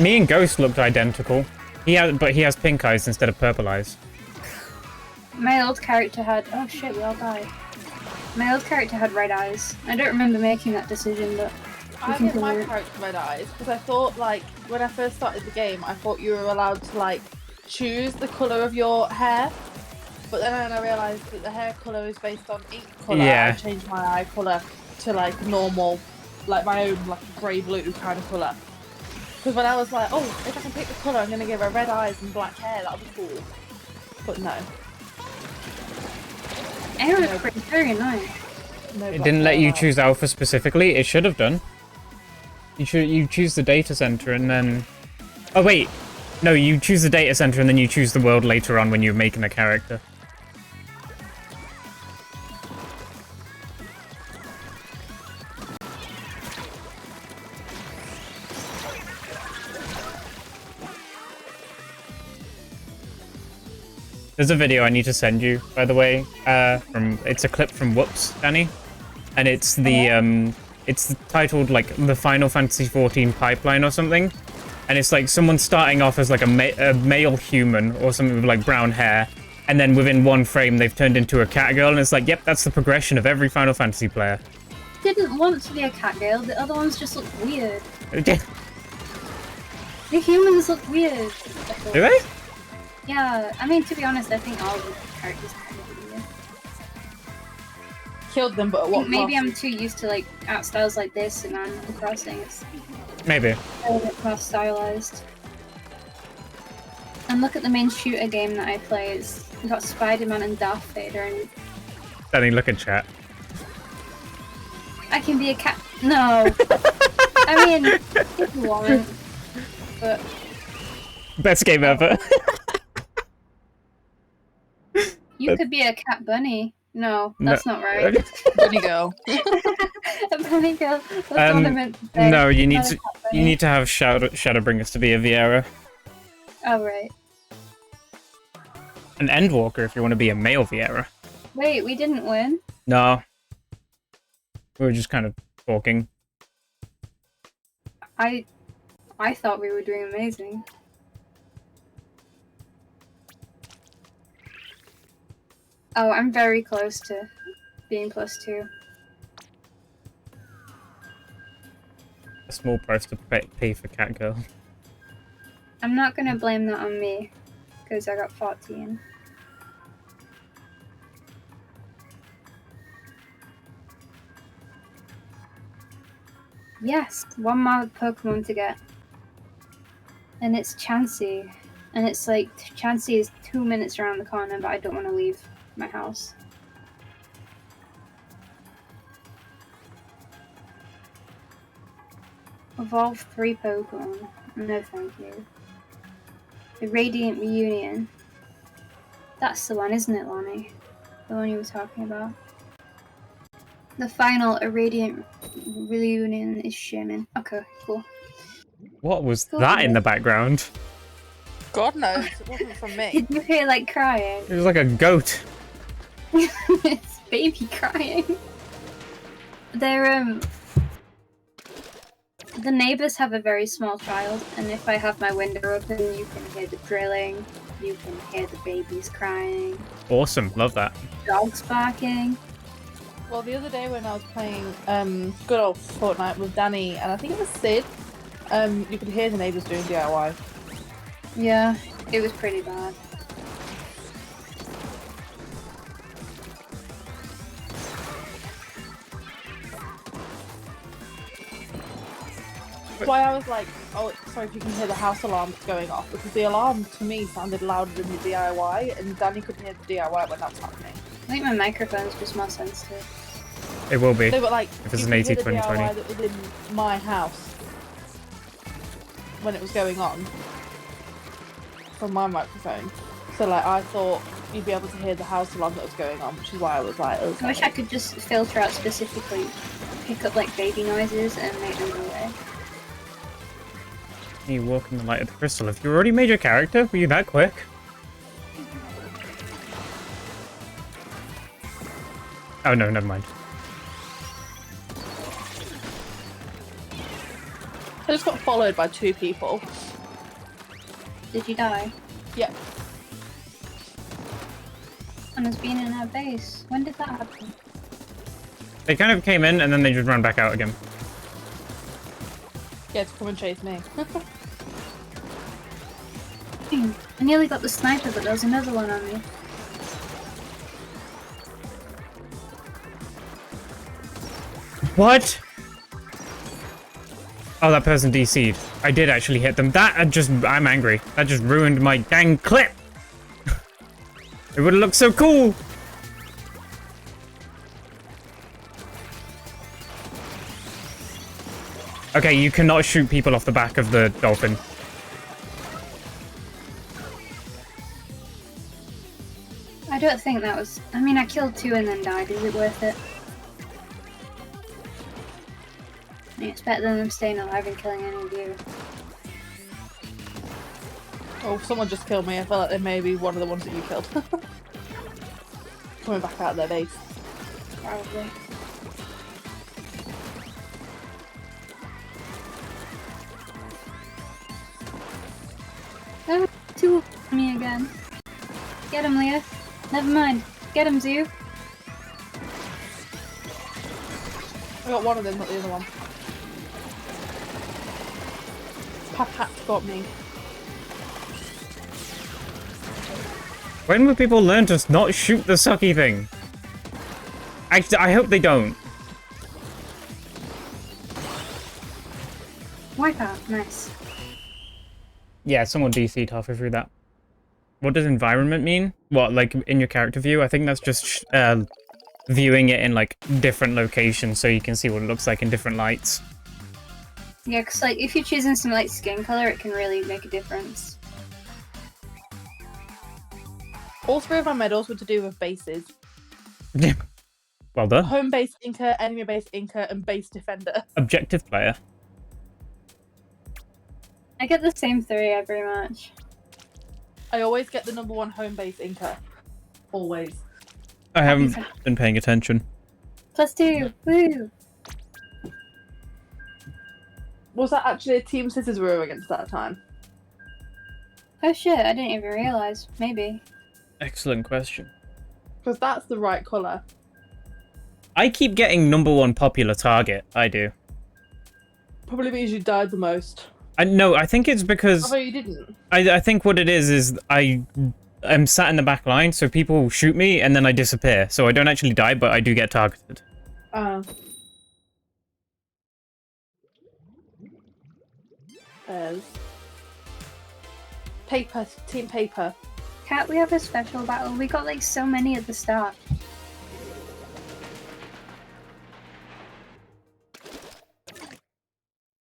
Me and Ghost looked identical. But he has pink eyes instead of purple eyes. My old character had... Oh shit, we all died. My old character had red eyes. I don't remember making that decision, but... I gave my character red eyes because I thought, like, when I first started the game, I thought you were allowed to, like, choose the colour of your hair. But then I realised that the hair colour is based on ink colour. Yeah. I changed my eye colour to, like, normal, like, my own, like, grey-blue kind of colour. Because when I was like, oh, if I can pick the colour, I'm going to give her red eyes and black hair, that'll be cool. But no. Air was very nice. No It black didn't let hair you allowed. choose alpha specifically. It should have done. You choose the data center and then... Oh wait, no, you choose the data center and then you choose the world later on when you're making a character. There's a video I need to send you, by the way. It's a clip from Whoops, Danny, and it's it's titled like the Final Fantasy XIV pipeline or something, and it's like someone starting off as like a male human or something with like brown hair, and then within one frame they've turned into a cat girl, and it's like, yep, that's the progression of every Final Fantasy player. Didn't want to be a cat girl. The other ones just look weird. The humans look weird. Do they? Yeah, I mean, to be honest, I think all the characters kind of weird. Killed them, but at what Maybe cost? I'm too used to like art styles like this and Animal Crossing. It's Maybe. a little bit more stylized. And look at the main shooter game that I play. We got Spider-Man and Darth Vader, and Danny, look at chat. I can be a cat. No, I mean, if you want, but Best game ever. you could be a cat bunny. No, that's not right. Bunny girl. A bunny girl. That's what I meant to say. No, you need Not a to cat bunny. have Shadowbringers to be a Viera. Oh right. An Endwalker if you want to be a male Viera. Wait, we didn't win. No. We were just kind of talking. I thought we were doing amazing. Oh, I'm very close to being +2. A small price to pay for Catgirl. I'm not gonna blame that on me, because I got 14. Yes, one more Pokemon to get. And it's Chansey. And it's like, Chansey is 2 minutes around the corner, but I don't want to leave my house. Evolve 3 Pokemon. No thank you. The Radiant Reunion. That's the one, isn't it, Lonnie? The one you were talking about. The final Irradiant Reunion is Shaman. Okay, cool. What was Cool. that in the background? God knows, it wasn't from me. Did you hear like crying? It was like a goat. It's baby crying. They're the neighbors have a very small child, and if I have my window open, you can hear the drilling, you can hear the babies crying, Awesome, love that. dogs barking. Well, the other day when I was playing good old Fortnite with Danny, and I think it was Sid, you could hear the neighbours doing DIY. Yeah, it was pretty bad. That's why I was like, oh, sorry if you can hear the house alarm going off, because the alarm to me sounded louder than the DIY, and Danny couldn't hear the DIY when that was happening. I think my microphone's just more sensitive. It will be. They were like, If it's you an could hear the 80-20-20. DIY that was in my house when it was going on from my microphone. So like, I thought you'd be able to hear the house alarm that was going on, which is why I was like, I wish I could just filter out specifically, pick up like baby noises and make them go away. You walk in the light of the crystal. Have you already made your character? Were you that quick? Oh no, never mind. I just got followed by 2 people. Did you die? Yep. And has been in our base. When did that happen? They kind of came in and then they just ran back out again. Yeah, to come and chase me. I nearly got the sniper, but there was another one on me. What? Oh, that person DC'd. I did actually hit them. I'm angry. That just ruined my dang clip. It would have looked so cool. Okay, you cannot shoot people off the back of the dolphin. I don't think that was... I mean, I killed 2 and then died. Is it worth it? I mean, it's better than them staying alive and killing any of you. Oh, someone just killed me. I felt like they may be one of the ones that you killed. Coming back out of their base. Probably. Oh, two of me again. Get him, Leah. Never mind. Get him, Zoo. I got one of them, not the other one. Papat got me. When will people learn to not shoot the sucky thing? I hope they don't. Wipeout. Nice. Yeah, someone DC'd halfway through that. What does environment mean? What, like, in your character view? I think that's just viewing it in, like, different locations so you can see what it looks like in different lights. Yeah, because, like, if you're choosing some light skin color, it can really make a difference. All three of my medals were to do with bases. Well done. Home base inker, enemy base inker, and base defender. Objective player. I get the same 3 every match. I always get the number 1 home base inker. Always. I haven't been paying attention. +2! Woo! Was that actually a team scissors we were against at that time? Oh shit, I didn't even realize. Maybe. Excellent question. Because that's the right colour. I keep getting number 1 popular target. I do. Probably means you died the most. No, I think it's because... Although you didn't. I think what it is I am sat in the back line, so people shoot me and then I disappear. So I don't actually die, but I do get targeted. Paper, team paper. Can't we have a special battle? We got like so many at the start.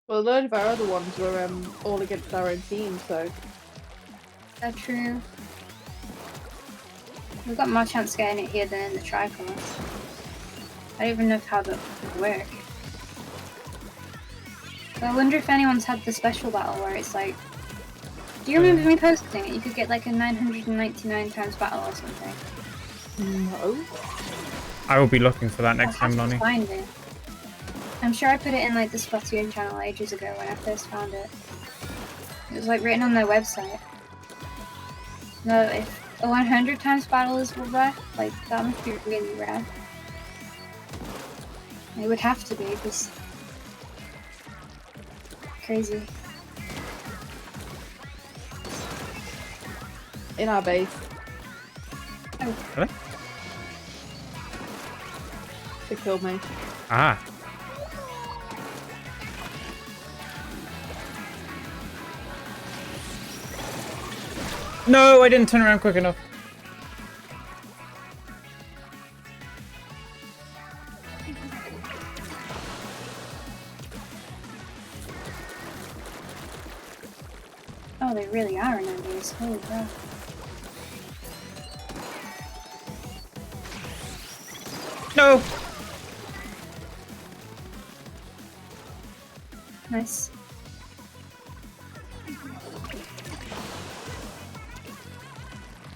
Well, a load of our other ones were all against our own team, so... That's true. We've got more chance of getting it here than in the Tricolour. I don't even know how that would work. But I wonder if anyone's had the special battle where it's like... Do you remember me posting it? You could get like a 999 times battle or something. No. I will be looking for that next I'll time, have to Lonnie. find it. I'm sure I put it in like the Splatoon channel ages ago when I first found it. It was like written on their website. No, if a 100 times battle is rare, like that must be really rare. It would have to be because crazy. In our base. Oh, Really? They killed me. Ah. No, I didn't turn around quick enough. oh, they really are in our base. Holy crap. No. Nice.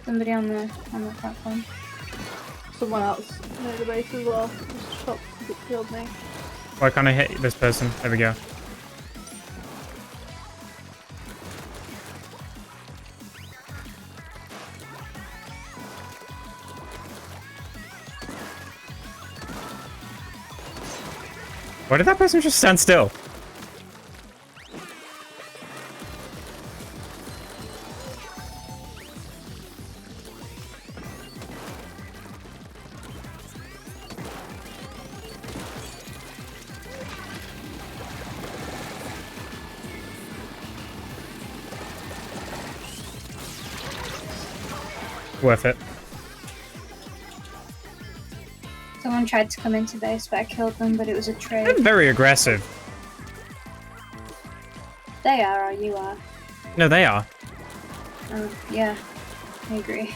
Somebody on the platform. Someone else near the base as well. Just shot because it killed me. Why can't I hit this person? There we go. Why did that person just stand still? Worth it. Someone tried to come into base, but I killed them, but it was a trade. I'm very aggressive. They are, or you are. No, they are. Oh, yeah. I agree.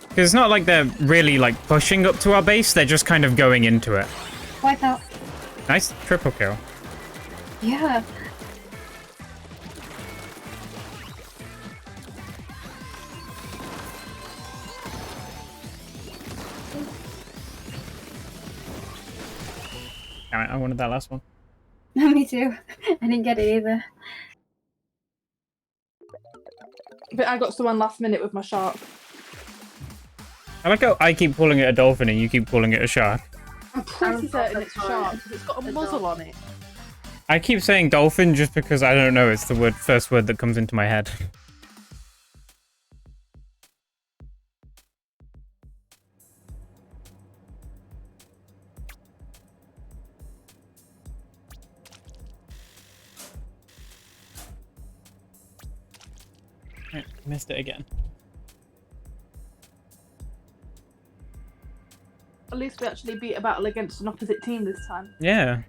Because it's not like they're really, like, pushing up to our base. They're just kind of going into it. Wipe out. Nice triple kill. Yeah. Damn it, I wanted that last one. Me too. I didn't get it either. But I got someone last minute with my shark. I like how I keep calling it a dolphin and you keep calling it a shark. I'm pretty certain it's a call shark it because it's got a a muzzle on it. I keep saying dolphin just because I don't know, it's the first word that comes into my head. Missed it again. At least we actually beat a battle against an opposite team this time. Yeah.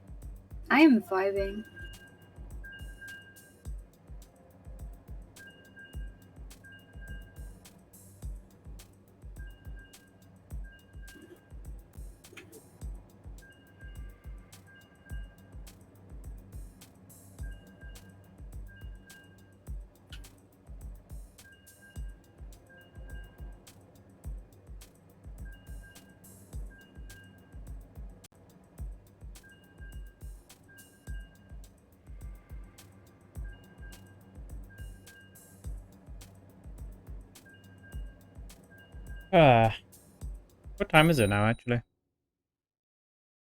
I am vibing. What time is it now, actually?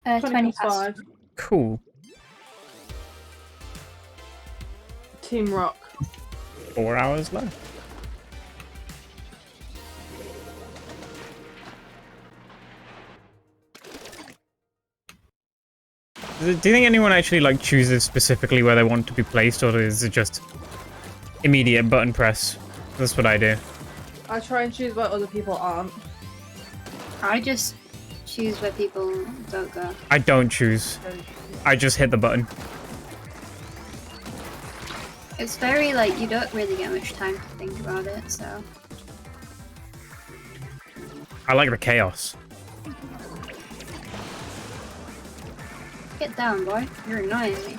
20 past. 25. Cool. Team Rock. 4 hours left. Do you think anyone actually like chooses specifically where they want to be placed, or is it just immediate button press? That's what I do. I try and choose where other people aren't. I just choose where people don't go. I don't choose. I just hit the button. It's very like you don't really get much time to think about it, so I like the chaos. get down, boy. You're annoying me.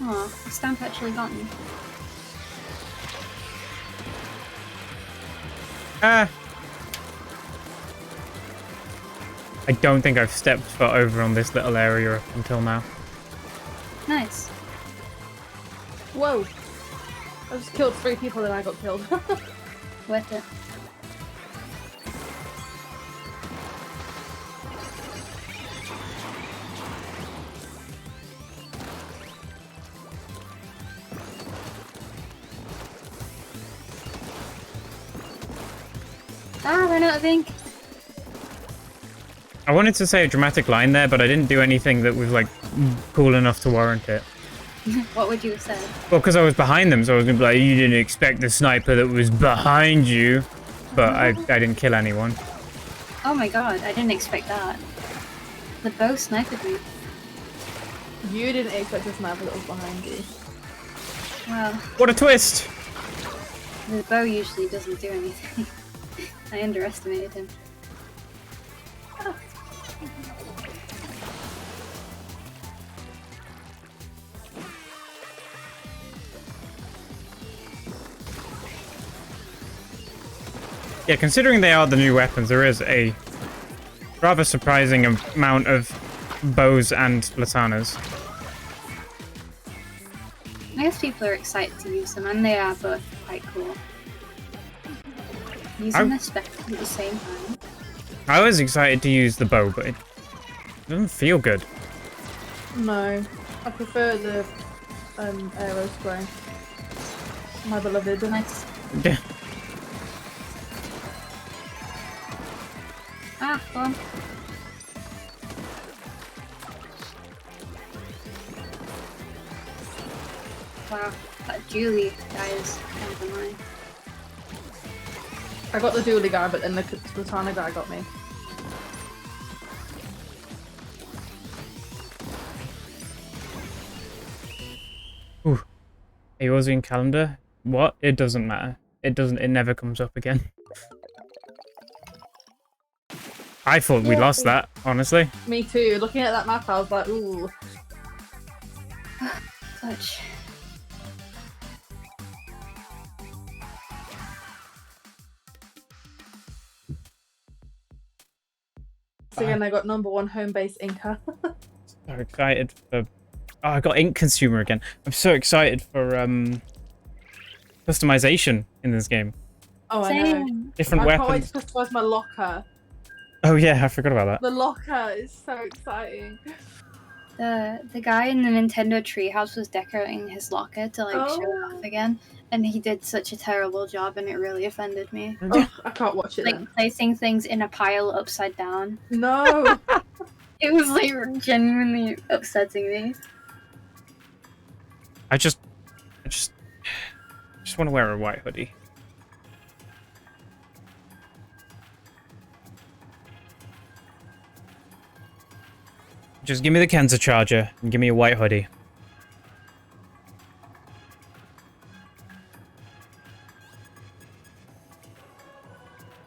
Aw, the stamp actually got me. Ah. I don't think I've stepped foot over on this little area up until now. Nice. Whoa! I just killed 3 people and I got killed. Worth it. Ah, ran out of ink. I wanted to say a dramatic line there, but I didn't do anything that was like cool enough to warrant it. What would you have said? Well, because I was behind them, so I was gonna be like, you didn't expect the sniper that was behind you. But I didn't kill anyone. Oh my god, I didn't expect that. The bow sniped me. You didn't expect a sniper that was behind you. Well, What a twist! the bow usually doesn't do anything. I underestimated him. Yeah, considering they are the new weapons, there is a rather surprising amount of bows and splatanas. I guess people are excited to use them, and they are both quite cool. Using the spectrum at the same time. I was excited to use the bow, but it doesn't feel good. No. I prefer the aero spray. My beloved. Nice. Yeah. Ah, go on. Wow, that Julie guy is kind of annoying. I got the dually guy, but then the Splatana guy got me. Ooh. Eorzean calendar? What? It doesn't matter. It doesn't. It never comes up again. I thought we lost that, honestly. Me too. Looking at that map, I was like, ooh. Clutch. So again, I got #1 home base Inca. So excited for... Oh, I got ink consumer again. I'm so excited for customization in this game. Oh, I know. Same. Different I can't wait weapons. to customize my locker. Oh yeah, I forgot about that. The locker is so exciting. The guy in the Nintendo treehouse was decorating his locker to like show it off again, and he did such a terrible job, and it really offended me. Oh, I can't watch it Like then. placing things in a pile upside down. No! It was like genuinely upsetting me. I just want to wear a white hoodie. Just give me the Kenza charger and give me a white hoodie.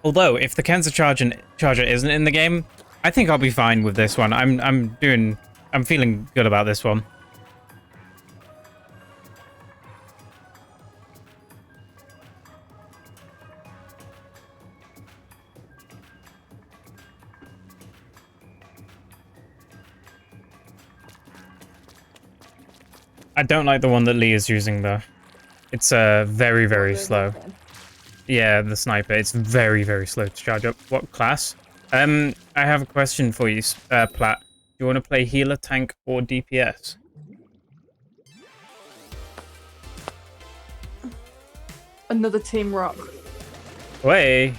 Although, if the Kenza charger isn't in the game, I think I'll be fine with this one. I'm feeling good about this one. I don't like the one that Lee is using though. It's very, very slow. Yeah, the sniper. It's very, very slow to charge up. What class? I have a question for you, Plat. Do you want to play healer, tank, or DPS? Another Team Rock. Way.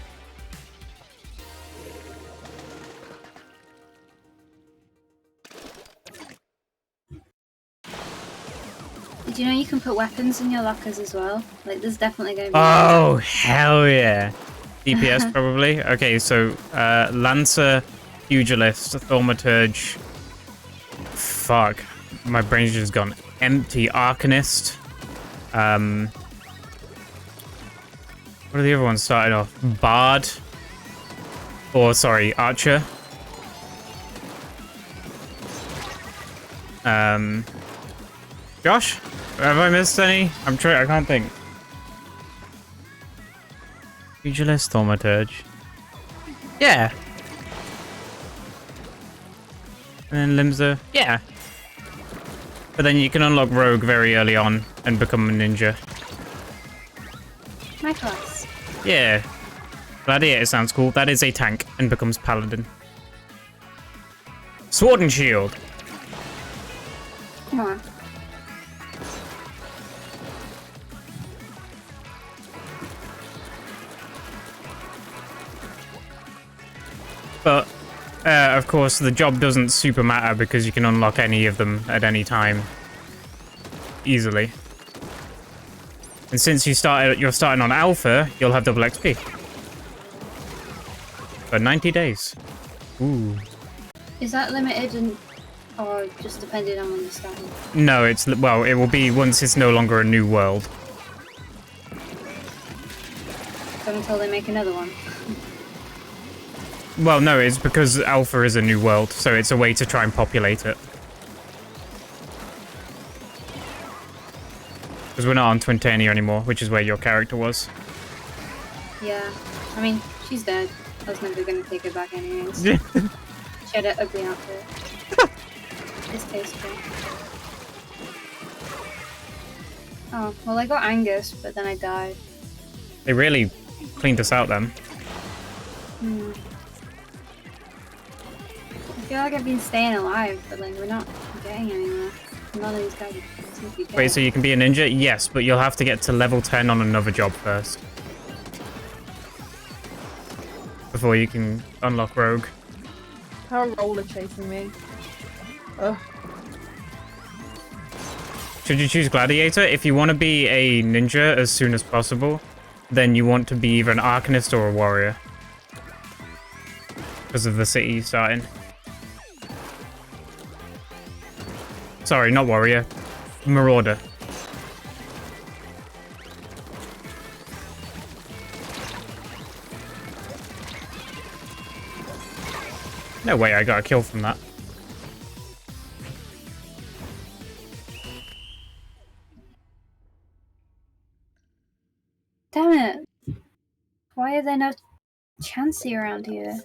Did you know you can put weapons in your lockers as well? Like, there's definitely going to be... Oh, hell yeah. DPS, probably. Okay, so, Lancer, Pugilist, Thaumaturge. Fuck. My brain's just gone empty. Arcanist. What are the other ones starting off? Bard. Or, sorry, Archer. Josh? Have I missed any? I can't think. Pugilist, Thaumaturge. Yeah. And then Limsa. Yeah. But then you can unlock Rogue very early on and become a ninja. My class. Yeah. Gladiator sounds cool. That is a tank and becomes Paladin. Sword and Shield. Come on. But, of course, the job doesn't super matter because you can unlock any of them at any time. Easily. And since you're starting on Alpha, you'll have double XP. For 90 days. Ooh. Is that limited or just depending on when you start? No, well, it will be once it's no longer a new world. So until they make another one? Well, no, it's because Alpha is a new world, so it's a way to try and populate it. Because we're not on Twintania anymore, which is where your character was. Yeah. I mean, she's dead. I was never gonna take her back anyways. Yeah. She had an ugly outfit. Distasteful. Oh, well I got Angus, but then I died. They really cleaned us out then. Hmm. I feel like I've been staying alive, but like we're not getting anywhere. None of these guys seem to be dead. Wait, so you can be a ninja? Yes, but you'll have to get to level 10 on another job first. Before you can unlock Rogue. How roller chasing me. Ugh. Should you choose Gladiator? If you want to be a ninja as soon as possible, then you want to be either an Arcanist or a Warrior. Because of the city starting. Sorry, not Warrior. Marauder. No way I got a kill from that. Damn it! Why are there no Chansey around here?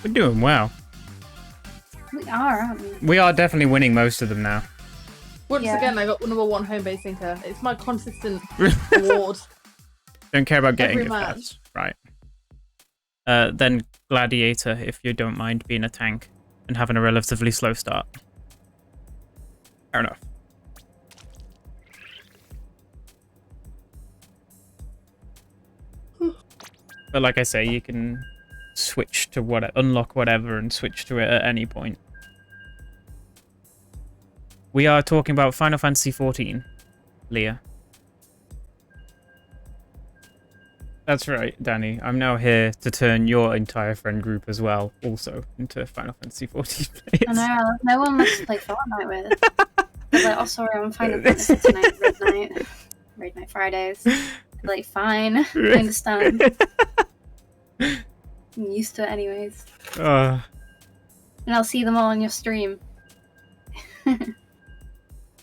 We're doing well. We are, aren't we? We are definitely winning most of them now. Once Yeah. again, I got number 1 home base thinker. It's my consistent award. Don't care about getting Every it match. fast. Right. Then Gladiator, if you don't mind being a tank and having a relatively slow start. Fair enough. But like I say, you can switch to unlock whatever and switch to it at any point. We are talking about Final Fantasy XIV, Leah. That's right, Danny. I'm now here to turn your entire friend group as well, also, into Final Fantasy XIV players. I know, no one wants to play Fortnite with. They're like, oh sorry, I'm Final Fantasy tonight, Raid Night Fridays. Like, fine, I understand. I'm used to it anyways. Uh, And I'll see them all on your stream.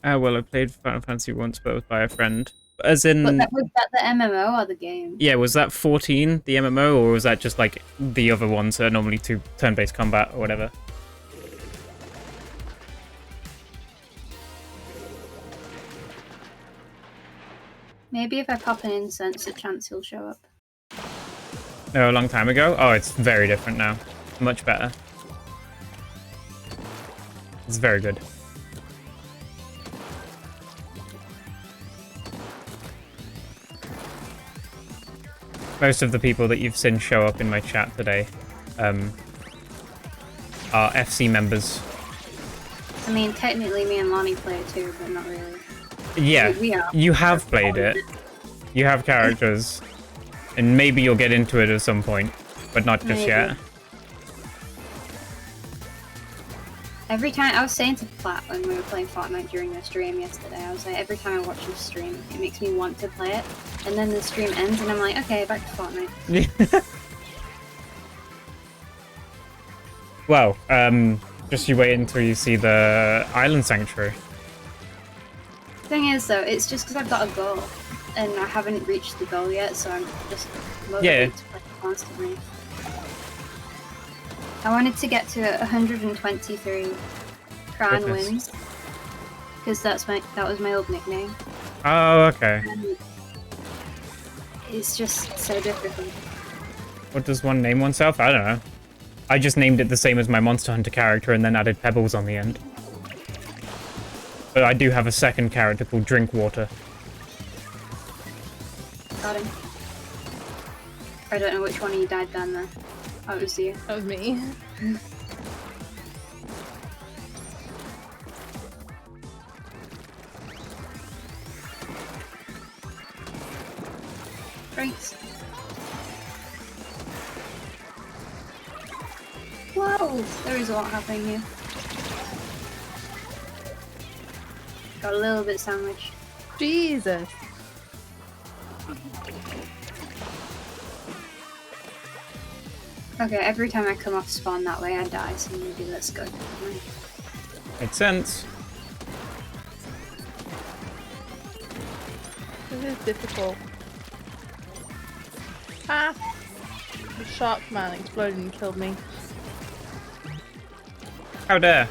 well, I played Final Fantasy once, but it was by a friend. As in... Was that the MMO or the game? Yeah, was that 14, the MMO, or was that just like the other ones that are normally turn-based combat or whatever? Maybe if I pop an incense, a chance he'll show up. No, a long time ago? Oh, it's very different now. Much better. It's very good. Most of the people that you've seen show up in my chat today are FC members. I mean, technically me and Lonnie play it too, but not really. Yeah, We are. you have played it. You have characters. And maybe you'll get into it at some point, but not just Maybe. yet. Every time, I was saying to Plat when we were playing Fortnite during the stream yesterday, I was like, every time I watch this stream, it makes me want to play it. And then the stream ends and I'm like, okay, back to Fortnite. Well, just you wait until you see the Island Sanctuary. Thing is though, it's just because I've got a goal. And I haven't reached the goal yet, so I'm just motivated to play constantly. I wanted to get to 123 crown Goodness. wins. Because that was my old nickname. Oh, okay. And it's just so difficult. What does one name oneself? I don't know. I just named it the same as my Monster Hunter character and then added pebbles on the end. But I do have a second character called Drinkwater. Got him. I don't know which one of you died down there. Oh, it was you. That was me. Drinks. Whoa! There is a lot happening here. Got a little bit sandwiched. Jesus. Okay, every time I come off spawn that way, I die, so maybe let's go. Makes sense. This is difficult. Ah! The shark man exploded and killed me. How dare.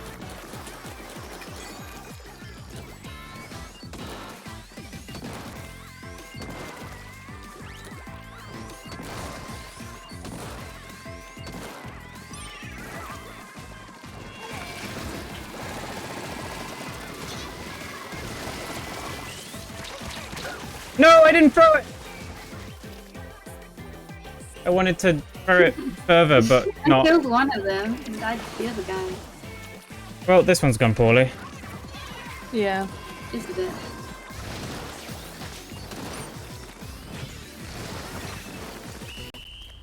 No, I didn't throw it! I wanted to throw it further, but I not. killed one of them and died the other guy. Well, this one's gone poorly. Yeah. Just a bit.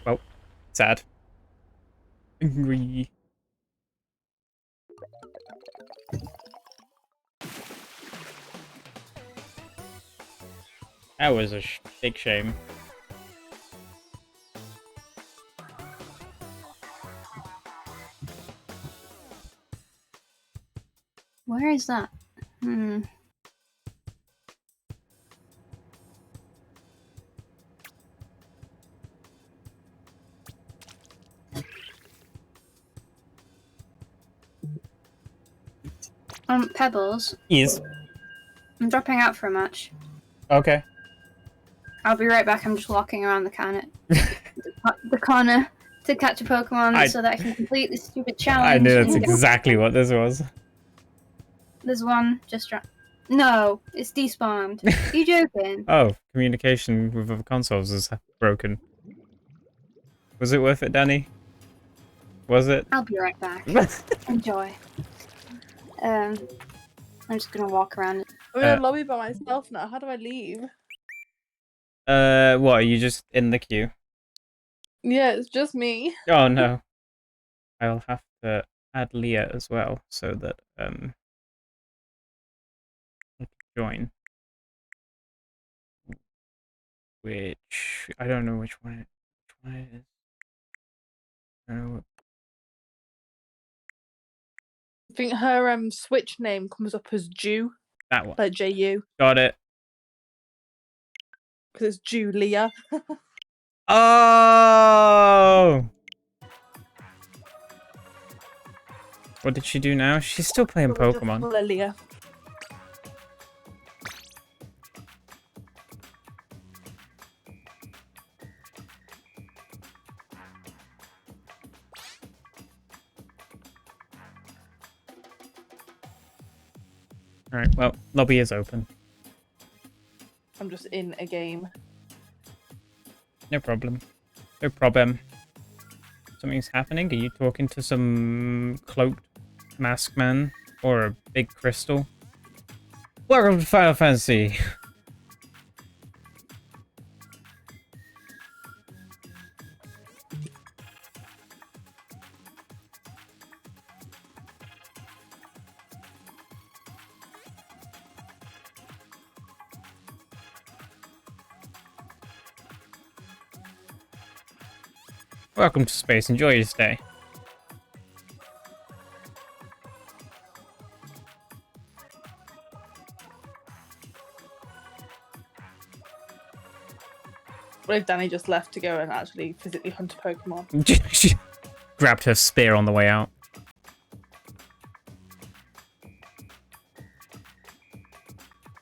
Well, sad. Angry. That was a big shame. Where is that? Pebbles. Yes. I'm dropping out for a match. Okay. I'll be right back. I'm just walking around the corner to catch a Pokemon so that I can complete this stupid challenge. I knew that's and get- exactly what this was. There's one just No, it's despawned. Are you joking? Oh, communication with other consoles is broken. Was it worth it, Danny? Was it? I'll be right back. Enjoy. I'm just gonna walk around. I'm in a lobby by myself now. How do I leave? What, are you just in the queue? Yeah, it's just me. Oh no. I'll have to add Leah as well so that I can join. Which I don't know which one it is. I don't know. I think her Switch name comes up as Jew, That one. like Ju, Got it. because it's Julia. Oh! What did she do now? She's still playing Pokemon. Lilia. Alright, well, lobby is open. I'm just in a game. No problem. No problem. Something's happening? Are you talking to some cloaked masked man? Or a big crystal? Welcome to Final Fantasy! Welcome to space. Enjoy your stay. What if Danny just left to go and actually physically hunt a Pokemon? She grabbed her spear on the way out.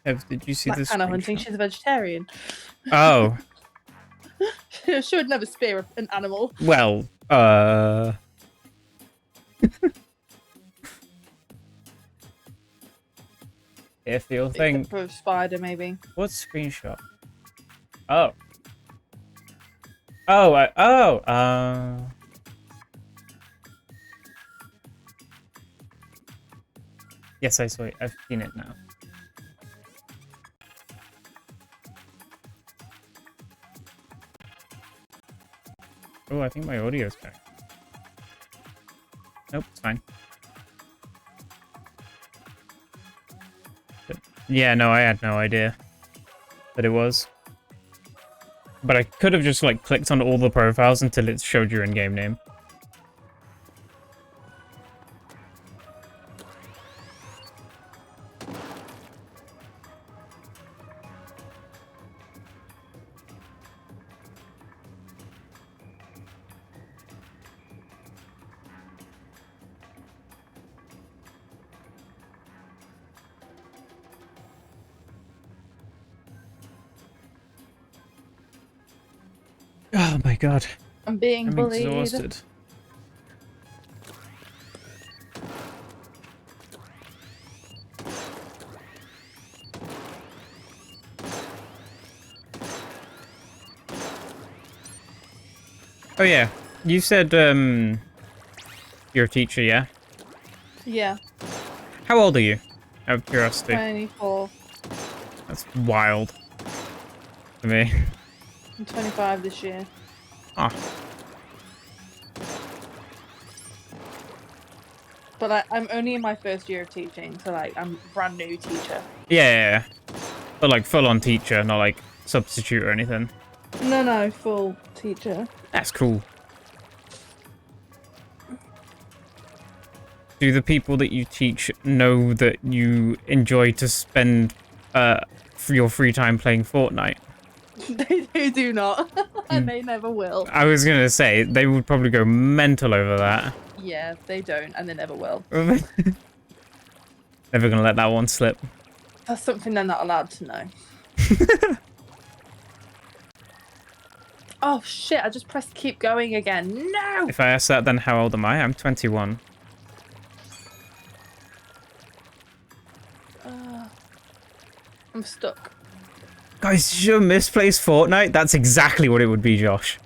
Ev, did you see That this? kind of hunting. She's a vegetarian. Oh, She would never spear an animal. well, if you'll think, For a spider, maybe. what screenshot? Oh. Oh, yes, I saw it. I've seen it now. Oh, I think my audio's back. Nope, it's fine. But, yeah, no, I had no idea that it was. But I could have just, like, clicked on all the profiles until it showed your in-game name. Oh my god. I'm being I'm bullied. exhausted. Oh yeah, you said you're a teacher, yeah? Yeah, How old are you? Out of curiosity. 24. That's wild to me. I'm 25 this year. Ah, But I'm only in my first year of teaching, so like I'm a brand new teacher. yeah. But like full-on teacher, not like substitute or anything. No, full teacher. That's cool. Do the people that you teach know that you enjoy to spend your free time playing Fortnite? They do not, and they never will. I was gonna say, they would probably go mental over that. Yeah, they don't, and they never will. Never gonna let that one slip. That's something they're not allowed to know. Oh shit, I just pressed keep going again. No! If I ask that, then how old am I? I'm 21. I'm stuck. Guys, did you misplace Fortnite? That's exactly what it would be, Josh.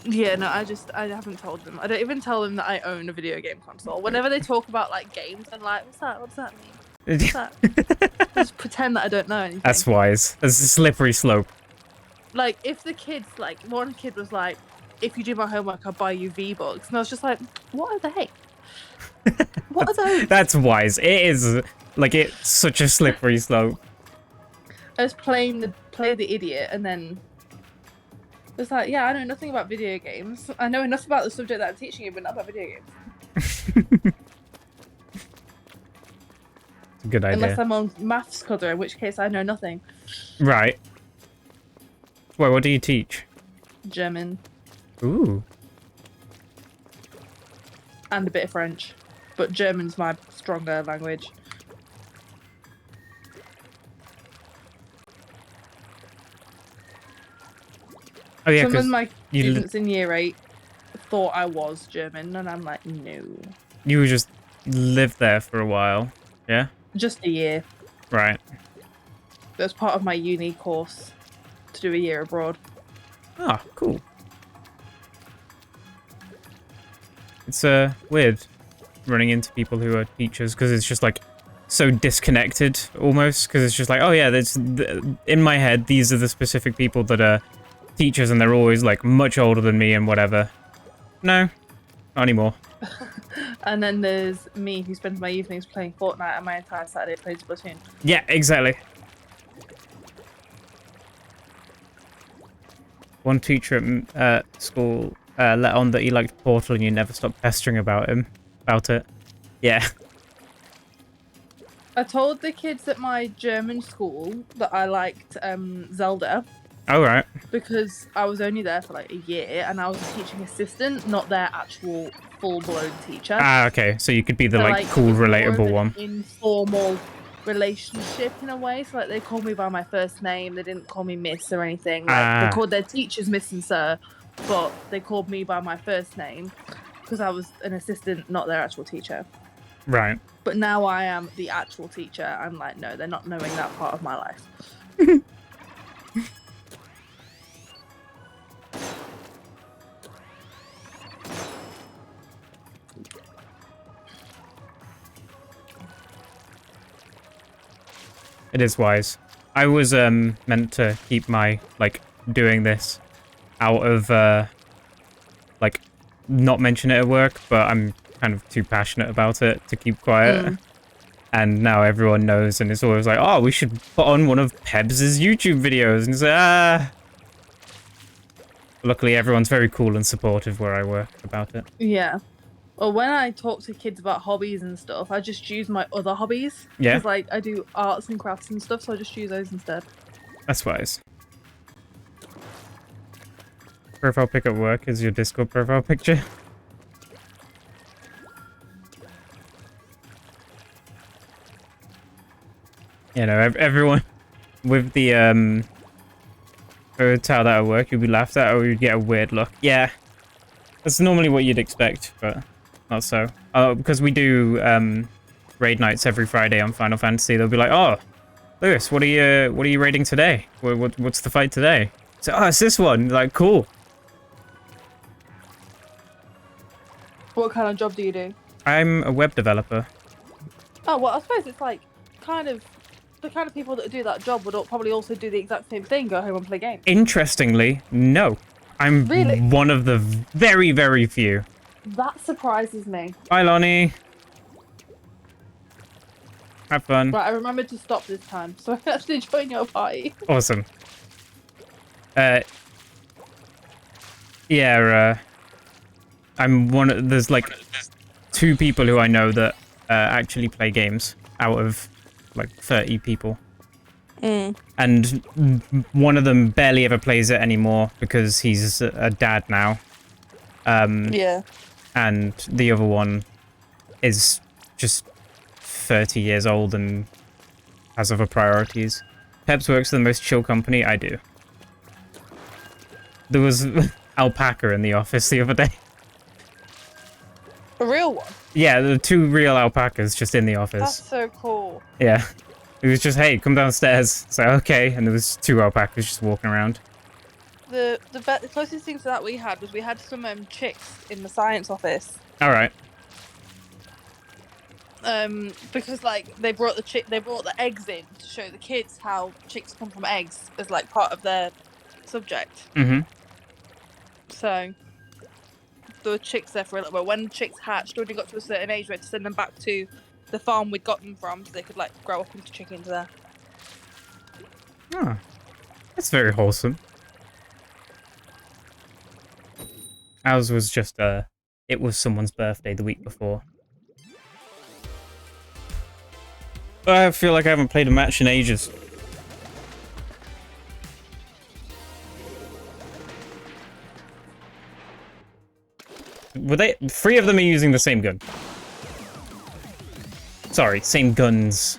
Yeah, no, I haven't told them. I don't even tell them that I own a video game console. Whenever they talk about like games, I'm like, what's that? What does that mean? What's that? Just pretend that I don't know anything. That's wise. That's a slippery slope. Like, if the kids, like, one kid was like, if you do my homework, I'll buy you V-Bucks. And I was just like, what are they? What are those? That's wise. It is, like, it's such a slippery slope. I was play the idiot, and then it was like, yeah, I know nothing about video games. I know enough about the subject that I'm teaching you, but not about video games. Good idea. Unless I'm on maths cover, in which case I know nothing. Right. Wait, what do you teach? German. Ooh. And a bit of French. But German's my stronger language. Oh yeah, Some of because my students in year 8 thought I was German, and I'm like, no. you just lived there for a while, yeah? Just a year. Right. That's part of my uni course to do a year abroad. Ah, cool. It's weird running into people who are teachers because it's just like so disconnected almost because it's just like, oh yeah, in my head these are the specific people that are teachers and they're always like much older than me and whatever. No, not anymore. And then there's me who spends my evenings playing Fortnite and my entire Saturday playing Splatoon. Yeah, exactly. One teacher at school let on that he liked Portal and you never stopped pestering about it. Yeah. I told the kids at my German school that I liked Zelda. All right. Because I was only there for like a year and I was a teaching assistant, not their actual full-blown teacher. Ah, okay. So you could be the So, like cool, it was more relatable of an one. Informal relationship in a way. So like they called me by my first name. They didn't call me Miss or anything. Like, they called their teachers Miss and Sir, but they called me by my first name because I was an assistant, not their actual teacher. Right. But now I am the actual teacher. I'm like, no, they're not knowing that part of my life. It is wise. I was meant to keep my like doing this out of like not mention it at work, but I'm kind of too passionate about it to keep quiet. And now everyone knows, and it's always like, oh, we should put on one of Pebs' YouTube videos, and it's like, Luckily, everyone's very cool and supportive where I work about it. Yeah. Well, when I talk to kids about hobbies and stuff, I just use my other hobbies. Yeah. Because, like, I do arts and crafts and stuff, so I just use those instead. That's wise. Profile pic at work is your Discord profile picture. You know, everyone with the how that at work, you'd be laughed at or you'd get a weird look. Yeah, that's normally what you'd expect, but not so. Because we do raid nights every Friday on Final Fantasy. They'll be like, "Oh, Lewis, what are you raiding today? What's the fight today?" So, oh, it's this one. Like, cool. What kind of job do you do? I'm a web developer. Oh, well, I suppose it's like kind of the kind of people that do that job would probably also do the exact same thing, go home and play games. Interestingly, no. I'm Really? one of the very, very few. That surprises me. Bye, Lonnie. Have fun. Right, I remembered to stop this time, so I can actually join your party. Awesome. Yeah, There's like 2 people who I know that actually play games out of like 30 people. And one of them barely ever plays it anymore because he's a dad now. Yeah. And the other one is just 30 years old and has other priorities. Peps works for the most chill company. I do. There was alpaca in the office the other day. A real one? Yeah, there were 2 real alpacas just in the office. That's so cool. Yeah. It was just, hey, come downstairs. So, okay. And there was 2 alpacas just walking around. The closest thing to that we had was we had some chicks in the science office. All right. Because like they brought the eggs in to show the kids how chicks come from eggs as like part of their subject. Mm-hmm. So there were chicks there for a little bit. When chicks hatched or they got to a certain age, we had to send them back to the farm we'd got them from so they could like grow up into chickens there. Oh, that's very wholesome. Ours was just it was someone's birthday the week before. But I feel like I haven't played a match in ages. Were they? 3 of them are using the same gun. Sorry, same guns.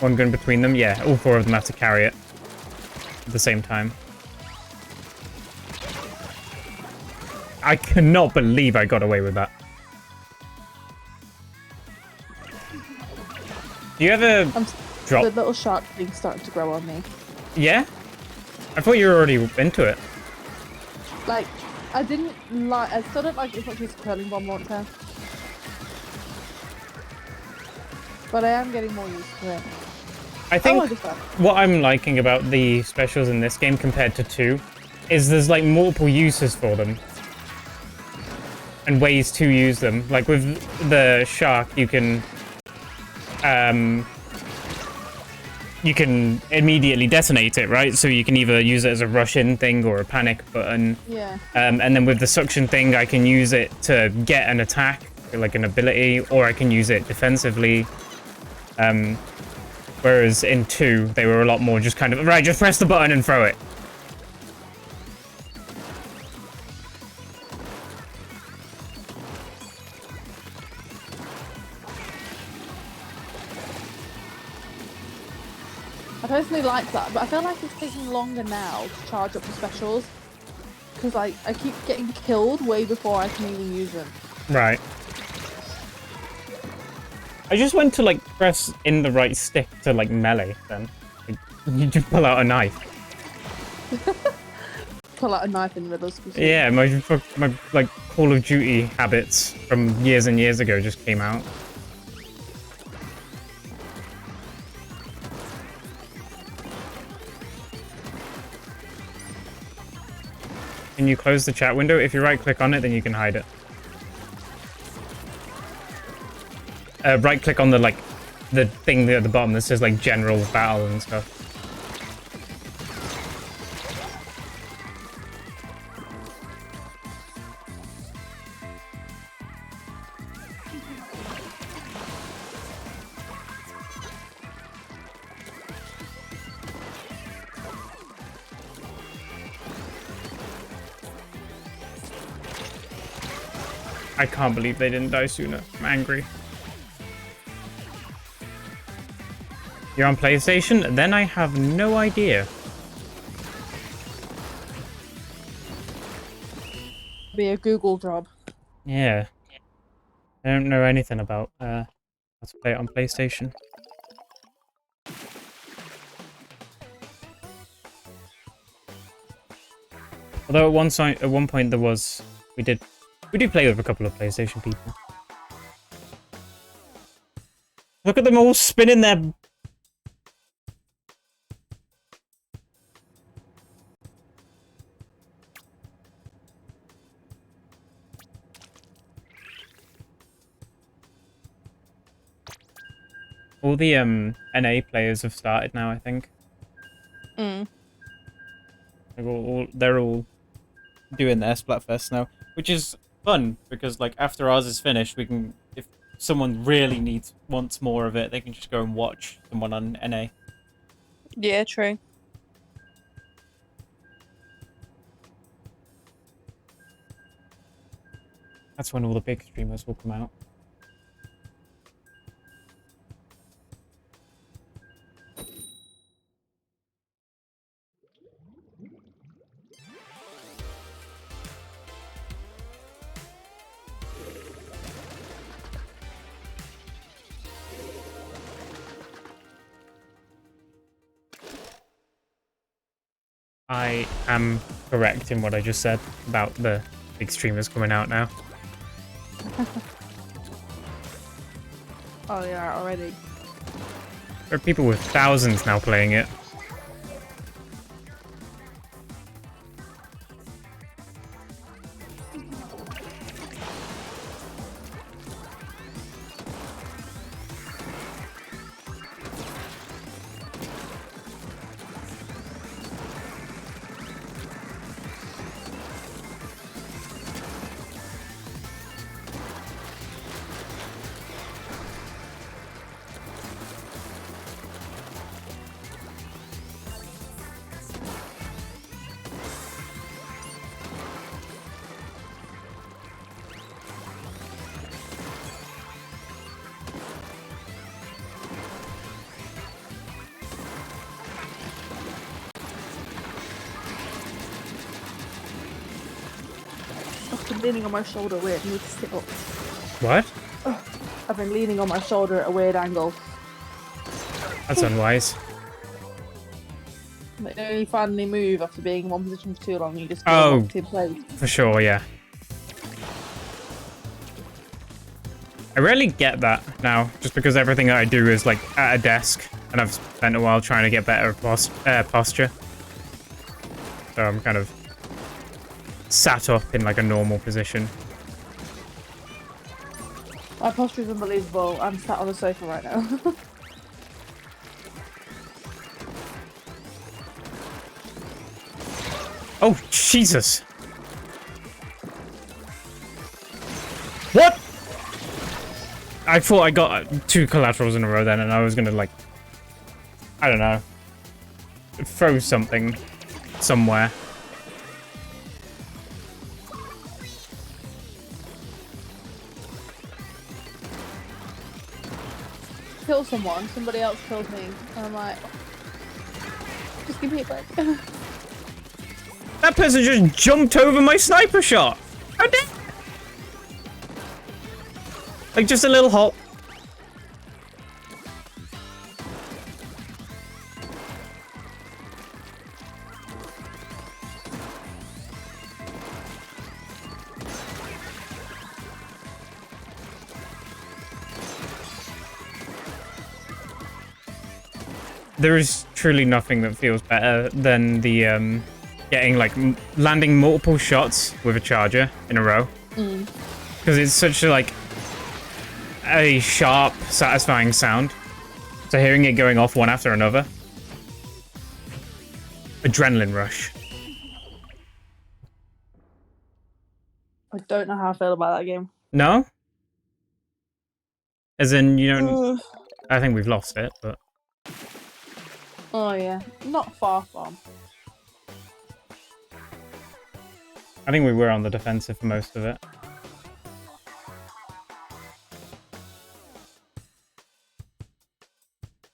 One gun between them? Yeah, all 4 of them have to carry it at the same time. I cannot believe I got away with that. Do you ever drop... The little shark thing's starting to grow on me. Yeah? I thought you were already into it. Like, I still don't like it as much as curling bomb launcher. But I am getting more used to it. I think understand. what I'm liking about the specials in this game compared to 2 is there's like multiple uses for them. And ways to use them. Like with the shark, you can immediately detonate it, right? So you can either use it as a rush-in thing or a panic button. Yeah. And then with the suction thing, I can use it to get an attack, like an ability, or I can use it defensively. Whereas in 2, they were a lot more just kind of, right, just press the button and throw it. I personally like that, but I feel like it's taking longer now to charge up the specials. Because I keep getting killed way before I can even use them. Right. I just went to, like, press in the right stick to, like, melee, then. Like, you just pull out a knife. Pull out a knife in the middle of Yeah, my, like, Call of Duty habits from years and years ago just came out. Can you close the chat window? If you right-click on it, then you can hide it. Right-click on the, like, the thing at the bottom that says, like, General Battle and stuff. I can't believe they didn't die sooner. I'm angry. You're on PlayStation? Then I have no idea. Be a Google job. Yeah. I don't know anything about how to play it on PlayStation. Although at one point there was, we did play with a couple of PlayStation people. Look at them all spinning their... All the NA players have started now, I think. Mm. They're all doing their Splatfest now, which is fun because like after ours is finished, we can, if someone really wants more of it, they can just go and watch someone on NA. Yeah, true. That's when all the big streamers will come out. I am correct in what I just said about the big streamers coming out now. Oh yeah, already. There are people with thousands now playing it. I've been leaning on my shoulder weird. I need to sit up. What? I've been leaning on my shoulder at a weird angle. That's unwise. Like, you know, you finally move after being in one position for too long, you just go Oh. locked in place. For sure, yeah. I rarely get that now, just because everything that I do is like at a desk, and I've spent a while trying to get better posture. So I'm kind of sat up in like a normal position. My posture is unbelievable. I'm sat on the sofa right now. Oh, Jesus! What? I thought I got 2 collaterals in a row then, and I was gonna, like, I don't know, throw something somewhere. Kill someone, somebody else killed me, and I'm like, just give me a break. That person just jumped over my sniper shot! How did? Like, just a little hop. There is truly nothing that feels better than the, getting, like, landing multiple shots with a charger in a row. Because it's such a, like, a sharp, satisfying sound. So hearing it going off one after another. Adrenaline rush. I don't know how I feel about that game. No? As in, you don't... I think we've lost it, but... Oh yeah, not far from. I think we were on the defensive for most of it.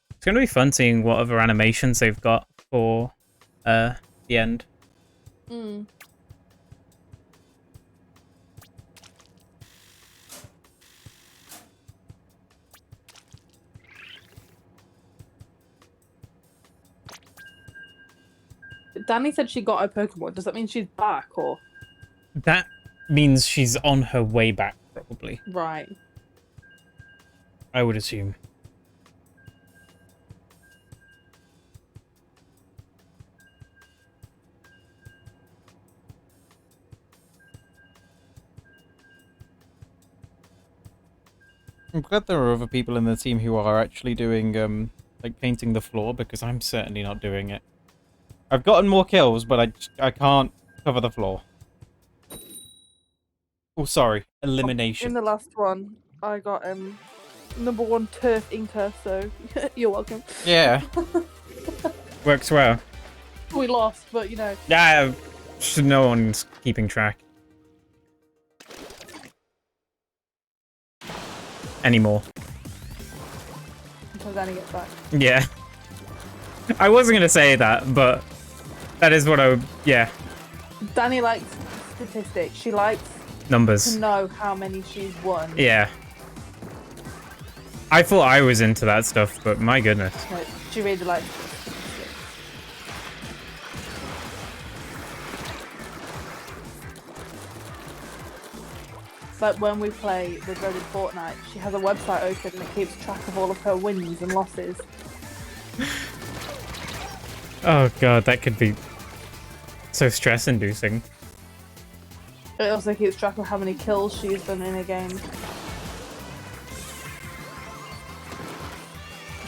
It's going to be fun seeing what other animations they've got for the end. Danny said she got her Pokemon. Does that mean she's back or? That means she's on her way back, probably. Right. I would assume. I'm glad there are other people in the team who are actually doing, like, painting the floor, because I'm certainly not doing it. I've gotten more kills, but I can't cover the floor. Oh, sorry. Elimination. In the last one, I got #1 turf inker, so you're welcome. Yeah. Works well. We lost, but you know. Yeah, no one's keeping track. Anymore. Until Danny gets back. Yeah. I wasn't going to say that, but that is what I would... Yeah. Danny likes statistics. She likes Numbers. to know how many she's won. Yeah. I thought I was into that stuff, but my goodness. No, she really likes statistics. Like when we play the dreaded Fortnite, she has a website open and it keeps track of all of her wins and losses. Oh god, that could be so stress-inducing. It also keeps track of how many kills she's done in a game.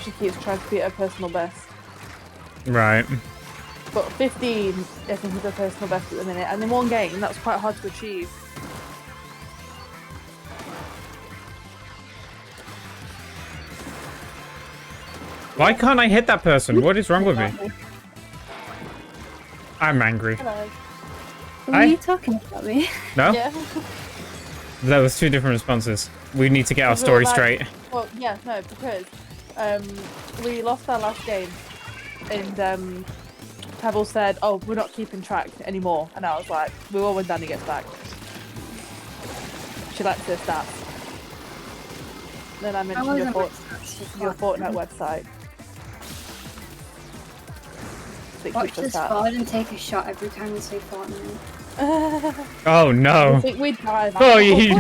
She keeps trying to beat her personal best. Right. But 15, I think, is her personal best at the minute, and in one game, that's quite hard to achieve. Why can't I hit that person? What is wrong with me? I'm angry. Hello. Were you talking about me? No? Yeah. That was two different responses. We need to get our story straight. Well, yeah, no, because we lost our last game, and Pebble said, "Oh, we're not keeping track anymore," and I was like, "We will when Danny gets back." She likes her stats. Then I mentioned your Fortnite website. Watch this forward and take a shot every time you say Fortnite. Oh no! I think we'd die. Oh, you...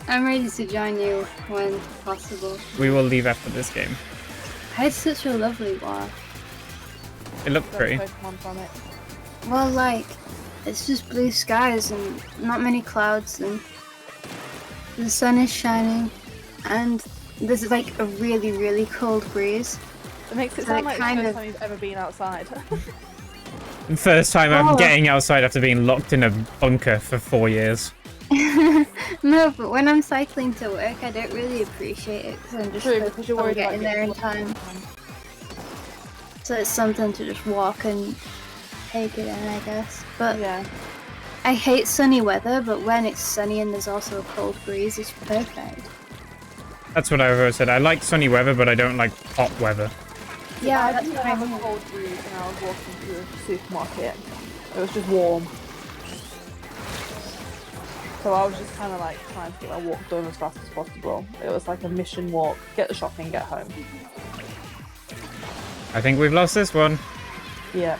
I'm ready to join you when possible. We will leave after this game. I had such a lovely walk. It looked pretty. Pokemon from it. Well, like, it's just blue skies and not many clouds, and the sun is shining, and there's like a really, really cold breeze. It makes it So sound like the kind first of- time you've ever been outside. First time I'm Oh. getting outside after being locked in a bunker for 4 years. No, but when I'm cycling to work, I don't really appreciate it because I'm just True, focused because you're on worried about getting there in time. So it's something to just walk and take it in, I guess. But Yeah. I hate sunny weather, but when it's sunny and there's also a cold breeze, it's perfect. That's what I've always said. I like sunny weather, but I don't like hot weather. Yeah, I that's didn't what I have a mean. cold breeze when I was walking through the supermarket. It was just warm. So I was just kind of like trying to get my walk done as fast as possible. It was like a mission walk. Get the shopping, get home. I think we've lost this one. Yeah.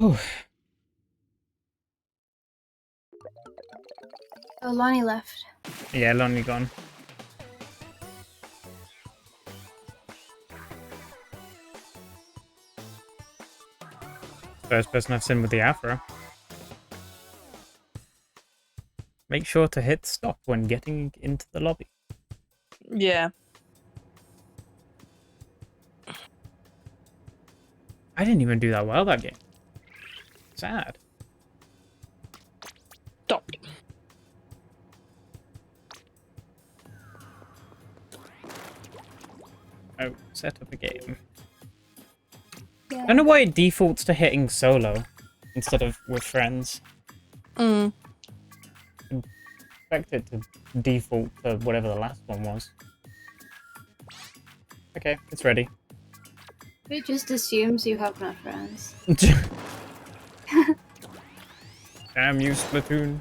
Ooh. Oh, Lonnie left. Yeah, Lonnie gone. First person I've seen with the afro. Make sure to hit stop when getting into the lobby. Yeah. I didn't even do that well that game. Sad. Stop. Oh, set up a game. Yeah. I don't know why it defaults to hitting solo instead of with friends. Mm. Expect it to default to whatever the last one was. Okay, it's ready. It just assumes you have no friends. Damn you, Splatoon.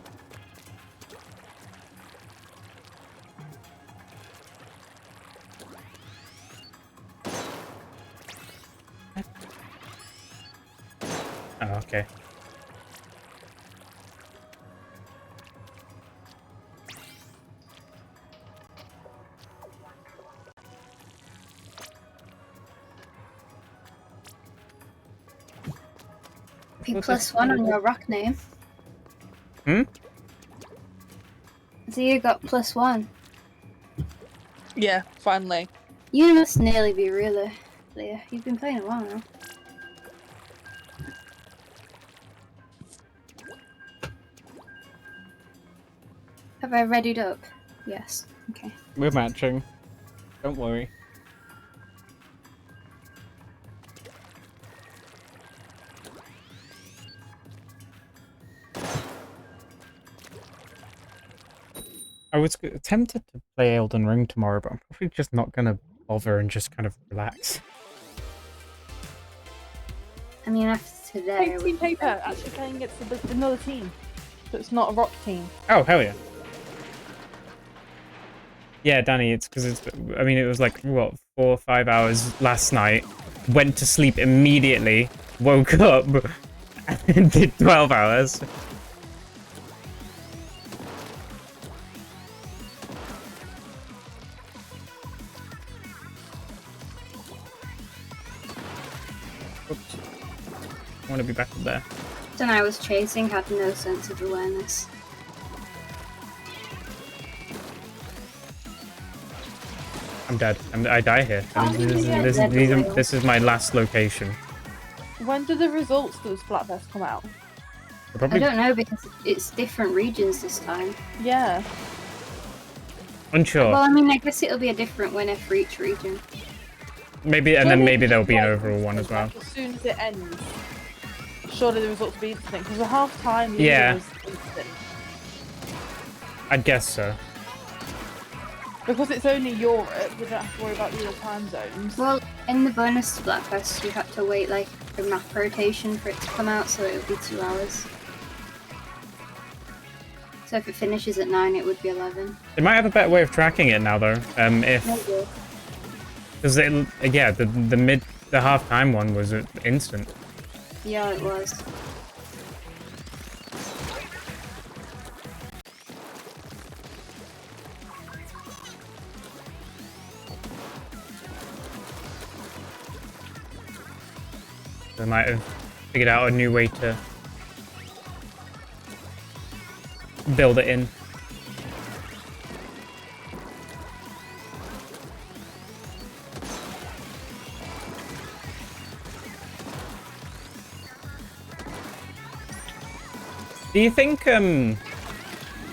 Oh, okay. be +1 on your rock name. Hmm? So you got +1. Yeah, finally. You must nearly be really clear. You've been playing a while now. Have I readied up? Yes. Okay. We're matching. Don't worry. I was tempted to play Elden Ring tomorrow, but I'm probably just not gonna bother and just kind of relax. I mean, after today. Hey, Team Paper actually playing against another team. So it's not a rock team. Oh, hell yeah. Yeah, Danny, it's because it's, I mean, it was like, what, 4 or 5 hours last night, went to sleep immediately, woke up, and did 12 hours. Oops. I want to be back up there. And I was chasing had no sense of awareness. I'm dead. I die here. This is my last location. When do the results of the Splatfest come out? I don't know because it's different regions this time. Yeah. Unsure. Well, I mean, I guess it'll be a different winner for each region. Maybe, and then maybe there'll be an overall one as well. Like, as soon as it ends, surely the results will be instant. Because the half-time Yeah. was instant. I guess so. Because it's only Europe, we don't have to worry about the other time zones. Well, in the bonus Splatfest, you had to wait like a map rotation for it to come out, so it would be 2 hours. So if it finishes at 9, it would be 11. They might have a better way of tracking it now, though. If because yeah, the half-time one was instant. Yeah, it was. They might have figured out a new way to build it in. Do you think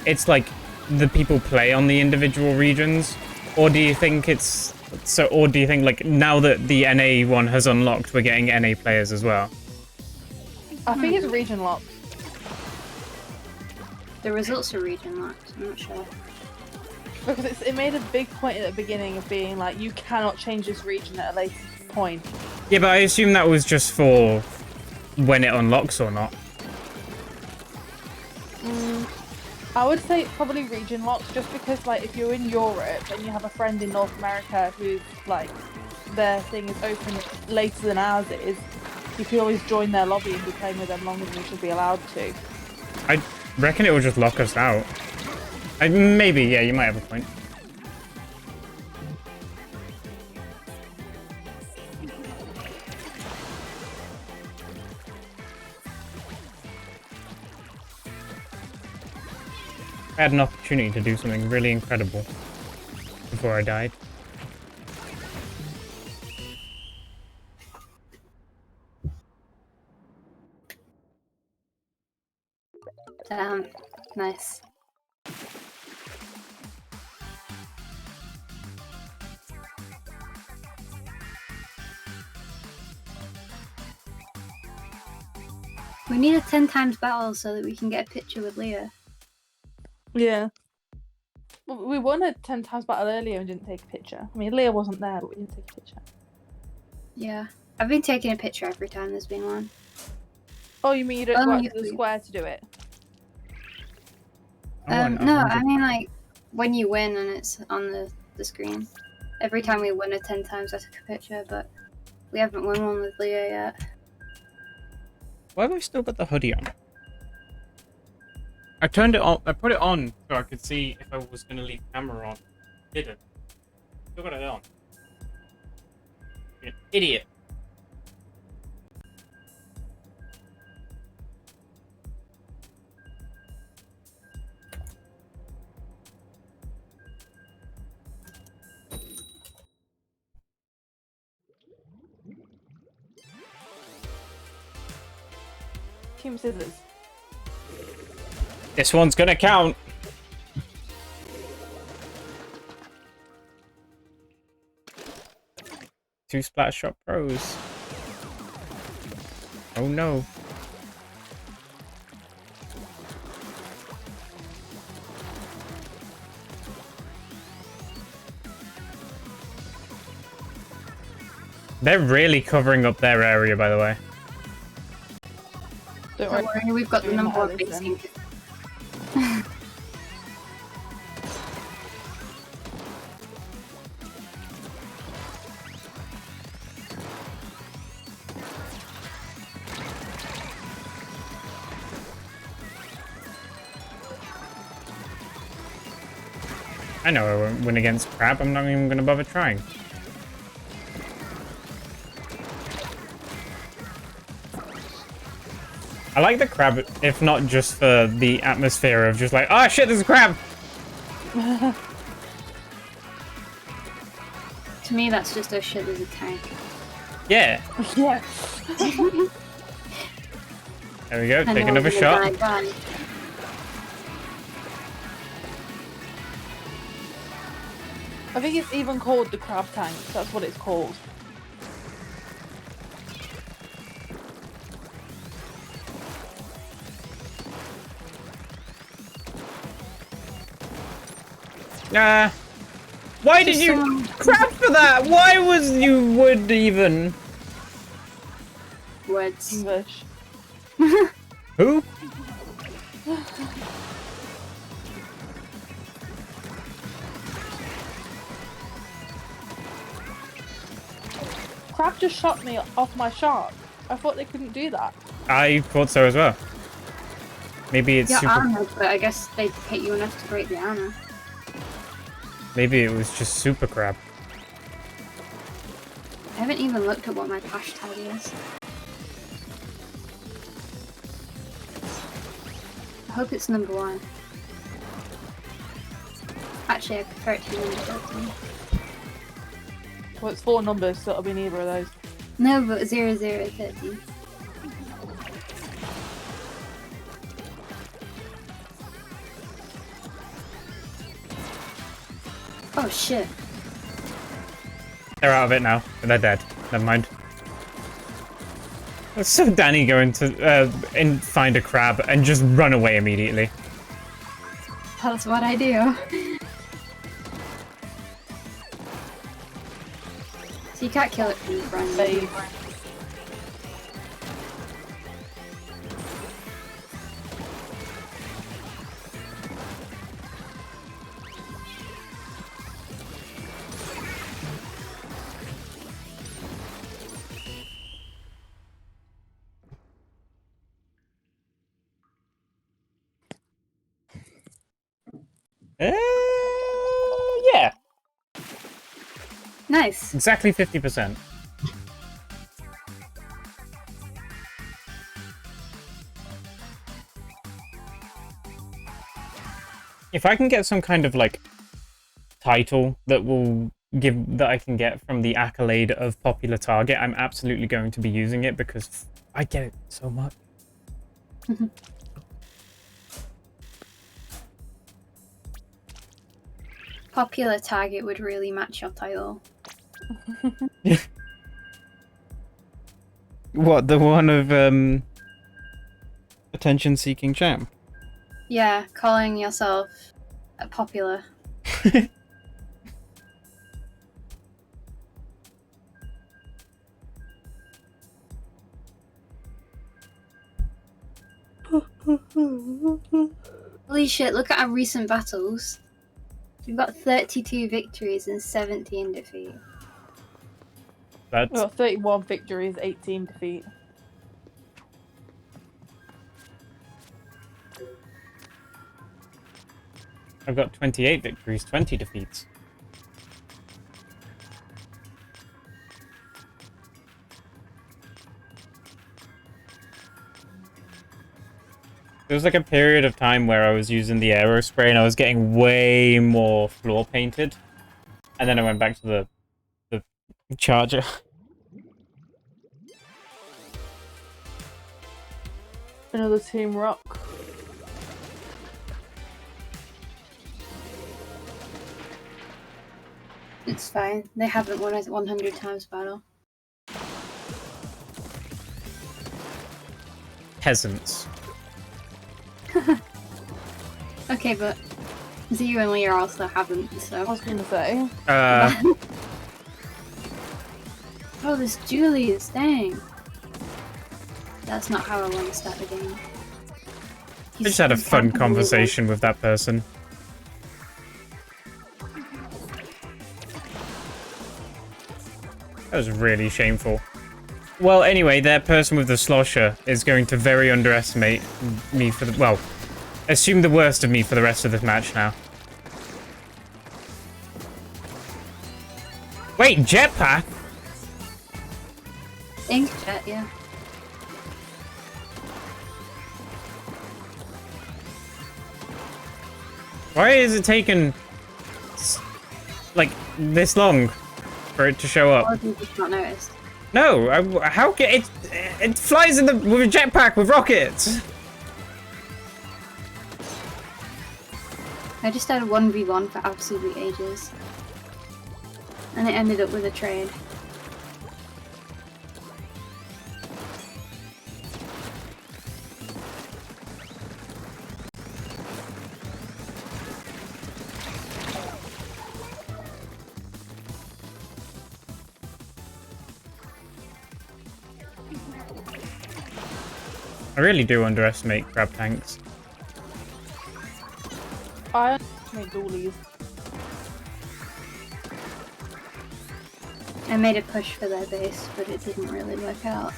it's like the people play on the individual regions, or do you think it's so? Or do you think like now that the NA one has unlocked, we're getting NA players as well? I think it's region locked. The results are region locked. I'm not sure. Because it made a big point at the beginning of being like, you cannot change this region at a later point. Yeah, but I assume that was just for when it unlocks or not. I would say it's probably region locked, just because like if you're in Europe and you have a friend in North America who's like their thing is open later than ours is, you can always join their lobby and be playing with them longer than you should be allowed to. I reckon it will just lock us out. Maybe, yeah, you might have a point. I had an opportunity to do something really incredible before I died. Damn. Nice. We need a 10 times battle so that we can get a picture with Leah. Yeah. Well, we won a 10 times battle earlier and didn't take a picture. I mean, Leah wasn't there, but we didn't take a picture. Yeah. I've been taking a picture every time there's been one. Oh, you mean you don't go out to the square to do it? No, I mean like when you win and it's on the screen. Every time we win a 10 times I took a picture, but we haven't won one with Leah yet. Why have I still got the hoodie on? I turned it on. I put it on so I could see if I was going to leave camera on. Didn't. Still got it on. You're an idiot. team scissors. This one's gonna count. Two Splat Shot Pros. Oh no. They're really covering up their area, by the way. Don't worry, we've got the number one big scene. I know I won't win against Crab. I'm not even going to bother trying. I like the crab, if not just for the atmosphere of just like, oh shit, there's a crab! To me, that's just oh shit, there's a tank. Yeah. Yeah. There we go, take another shot. I think it's even called the crab tank. That's what it's called. Why did you crap for that? Why was you would even? Words. English. Who? Crab just shot me off my shark. I thought they couldn't do that. I thought so as well. Maybe it's Yeah, super. armored, but I guess they hit you enough to break the armor. Maybe it was just super crab. I haven't even looked at what my hashtag is. I hope it's number 1. Actually, I prefer it to be number 13. Well, it's 4 numbers, so it'll be neither of those. No, but 0013. Oh shit. They're out of it now. They're dead. Never mind. So Danny going to find a crab and just run away immediately. That's what I do. So you can't kill it from the front. Save. Yeah. Nice. Exactly 50%. If I can get some kind of like title that I can get from the accolade of popular target, I'm absolutely going to be using it because I get it so much. Popular target would really match your title. What, the one of attention-seeking champ? Yeah, calling yourself a popular. Holy shit, look at our recent battles. We've got 32 victories and 17 defeat. That's... We've got 31 victories, 18 defeat. I've got 28 victories, 20 defeats. There was like a period of time where I was using the aero spray and I was getting way more floor painted. And then I went back to the charger. Another Team Rock. It's fine. They haven't won a 100 times battle. Peasants. Okay, but Zio and Leah also haven't, I so. was gonna say. Oh, this Julius, dang. That's not how I want to start the game. I just had a fun conversation with that person. That was really shameful. Well, anyway, that person with the slosher is going to very underestimate me for the... Well, assume the worst of me for the rest of this match now. Wait, jetpack? Inkjet, yeah. Why is it taking... like, this long for it to show Or up? have you just not noticed? No, how can it flies in the with a jetpack with rockets. I just had a 1v1 for absolutely ages. And it ended up with a trade. I really do underestimate crab tanks. I made dualies. I made a push for their base, but it didn't really work out.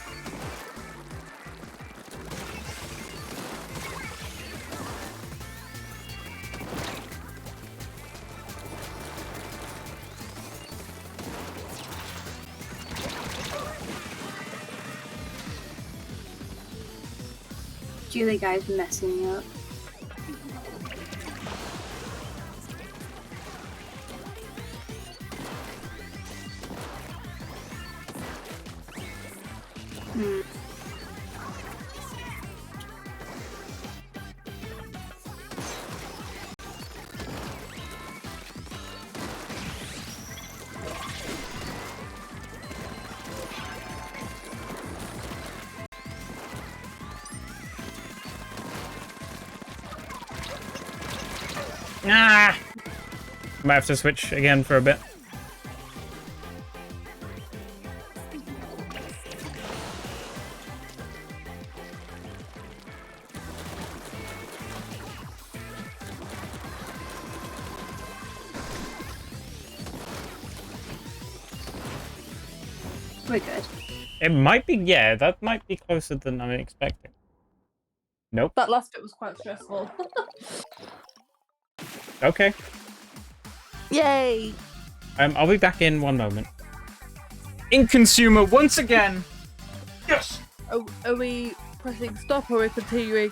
Julie guy's messing me up. Ah! Might have to switch again for a bit. We're good. It might be, yeah, that might be closer than I'm expecting. Nope. That last bit was quite stressful. Okay. Yay! I'll be back in 1 moment. In consumer once again. Yes. Are we pressing stop or are we continuing?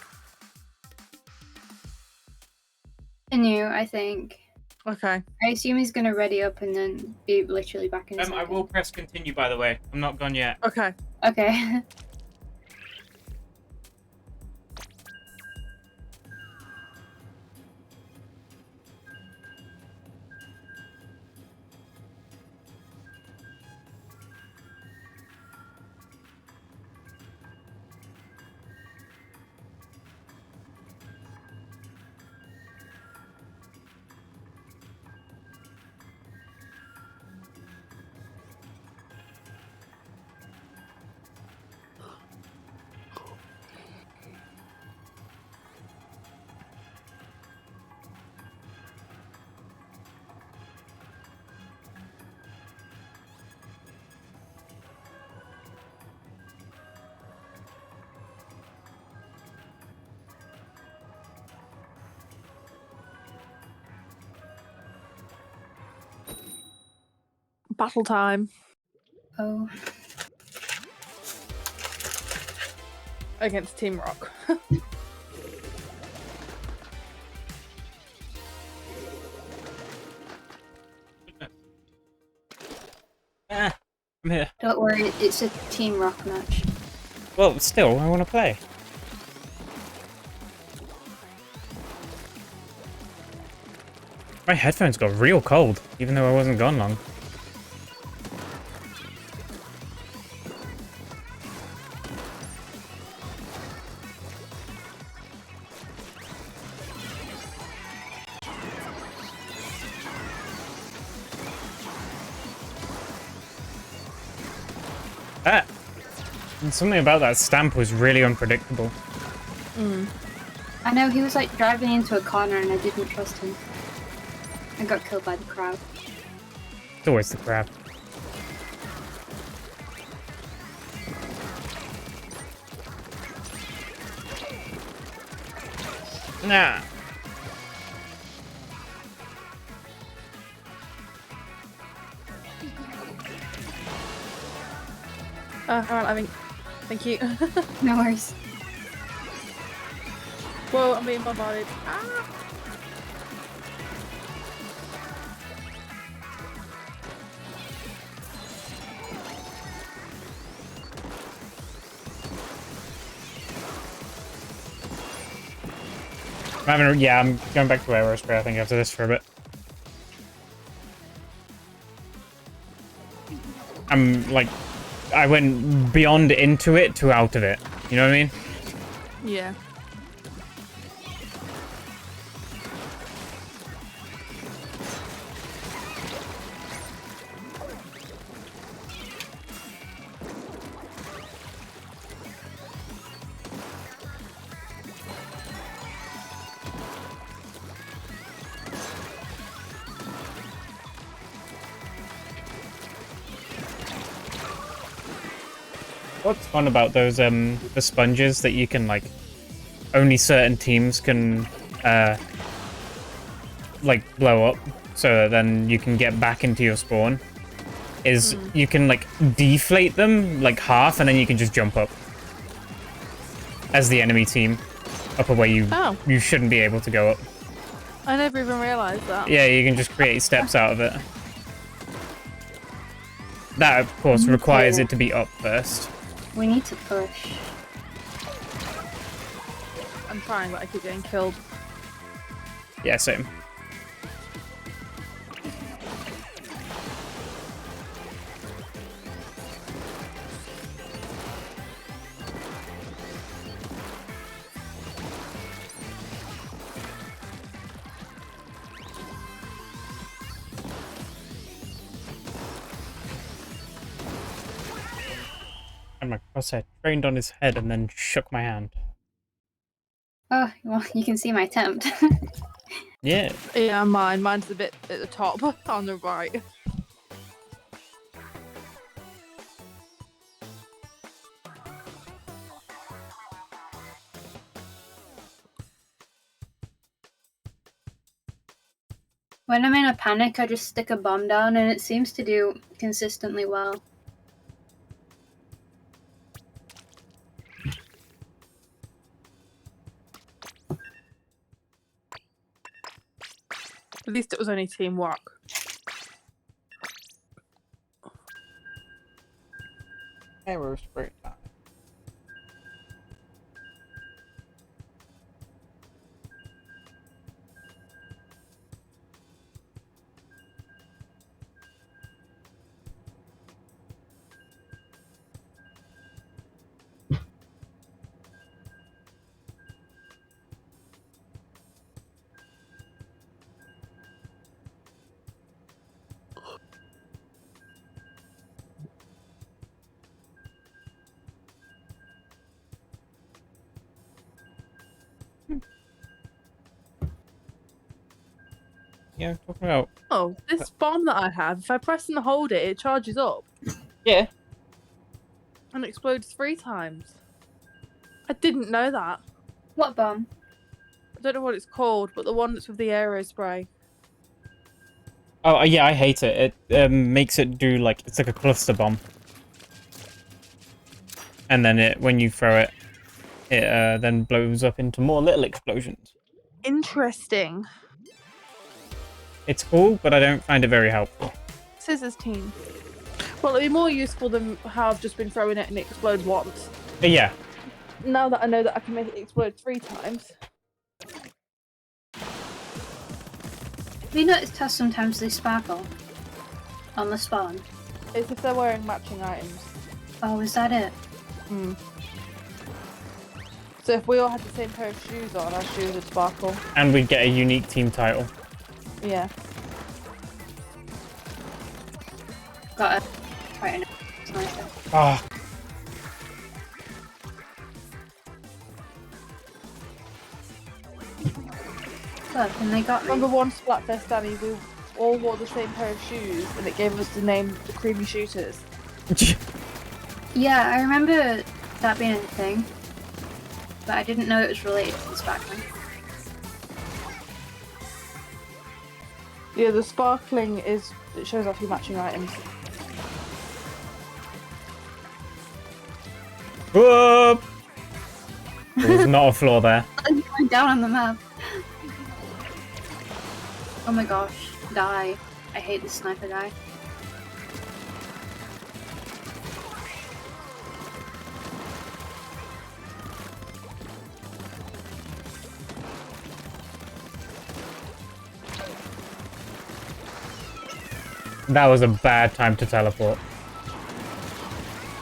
Continue, I think. Okay. I assume he's gonna ready up and then be literally back in a I second. will press continue, by the way. I'm not gone yet. Okay. Okay. Battle time. Oh. Against Team Rock. I'm here. Don't worry, it's a Team Rock match. Well, still, I want to play. My headphones got real cold, even though I wasn't gone long. And something about that stamp was really unpredictable. I know, he was like driving into a corner and I didn't trust him. I got killed by the crowd. It's always the crab. Nah. Alright, I mean, thank you. No worries. Whoa, I'm being bombarded. Ah! I'm going back to aerospray, I think, after this for a bit. I'm like, I went beyond into it to out of it. You know what I mean? Yeah. What's fun about those the sponges that you can like only certain teams can like blow up so that then you can get back into your spawn is you can like deflate them like half and then you can just jump up as the enemy team up where you shouldn't be able to go up. I never even realised that. Yeah, you can just create steps out of it. That of course requires it to be up first. We need to push. I'm trying, but I keep getting killed. Yeah, same. And my crosshair trained on his head and then shook my hand. Oh, well, you can see my attempt. Yeah. Yeah, mine's a bit at the top on the right. When I'm in a panic, I just stick a bomb down and it seems to do consistently well. At least it was only teamwork. Aerospray time. Yeah, talking about. Oh, this bomb that I have, if I press and hold it, it charges up. Yeah. And explodes 3 times. I didn't know that. What bomb? I don't know what it's called, but the one that's with the aerospray. Oh, yeah, I hate it. It makes it do like, it's like a cluster bomb. And then when you throw it, it then blows up into more little explosions. Interesting. It's cool, but I don't find it very helpful. Scissors team. Well, it'd be more useful than how I've just been throwing it and it explodes once. Yeah. Now that I know that I can make it explode 3 times. Have you noticed how sometimes they sparkle on the spawn? It's if they're wearing matching items. Oh, is that it? So if we all had the same pair of shoes on, our shoes would sparkle. And we'd get a unique team title. Yeah. Got a right now. Sniper. Ah. Look, and they got me. Remember one Splatfest, Danny, we all wore the same pair of shoes and it gave us the name the Creamy Shooters. Yeah, I remember that being a thing, but I didn't know it was related to the sparkling. Yeah, the sparkling is, it shows off your matching items. Whoop! There's not a flaw there. I'm going down on the map. Oh my gosh, die. I hate this sniper guy. That was a bad time to teleport.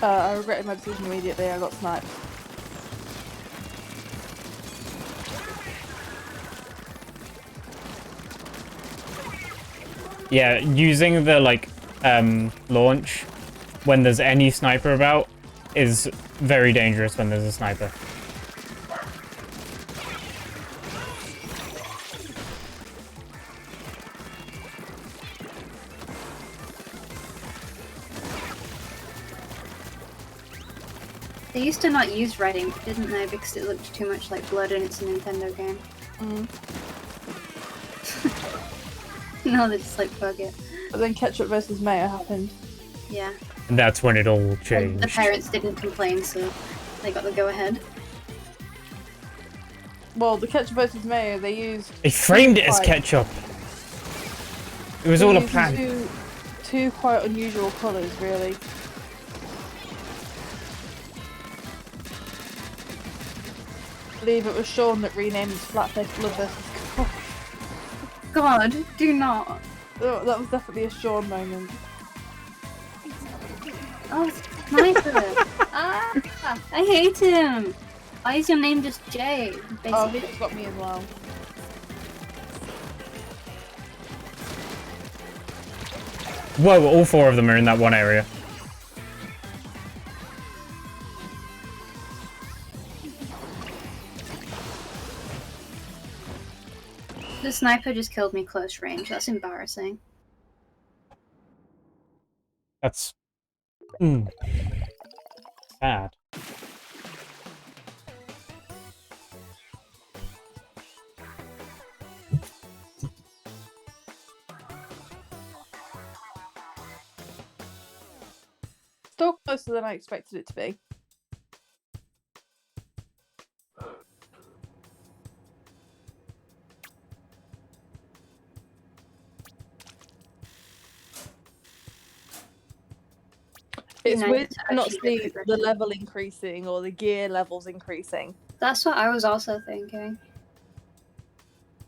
I regretted my decision immediately, I got sniped. Yeah, using the launch when there's any sniper about is very dangerous when there's a sniper. They used to not use red ink, didn't they? Because it looked too much like blood and it's a Nintendo game. No, they just bug it. But then Ketchup versus Mayo happened. Yeah. And that's when it all And changed. the parents didn't complain, so they got the go-ahead. Well, the Ketchup versus Mayo, they used... They framed it as ketchup. It was all a plan. Two quite unusual colours, really. I believe it was Sean that renamed Splatfest Blood vs. God, do not. Oh, that was definitely a Sean moment. Oh, sniper! Ah, I hate him! Why is your name just Jay? Basically. Oh, he just got me as well. Whoa, all four of them are in that one area. The sniper just killed me close range. That's embarrassing. That's... sad. Still closer than I expected it to be. It's Nice weird to to not actually see get the progression. level increasing or the gear levels increasing. That's what I was also thinking.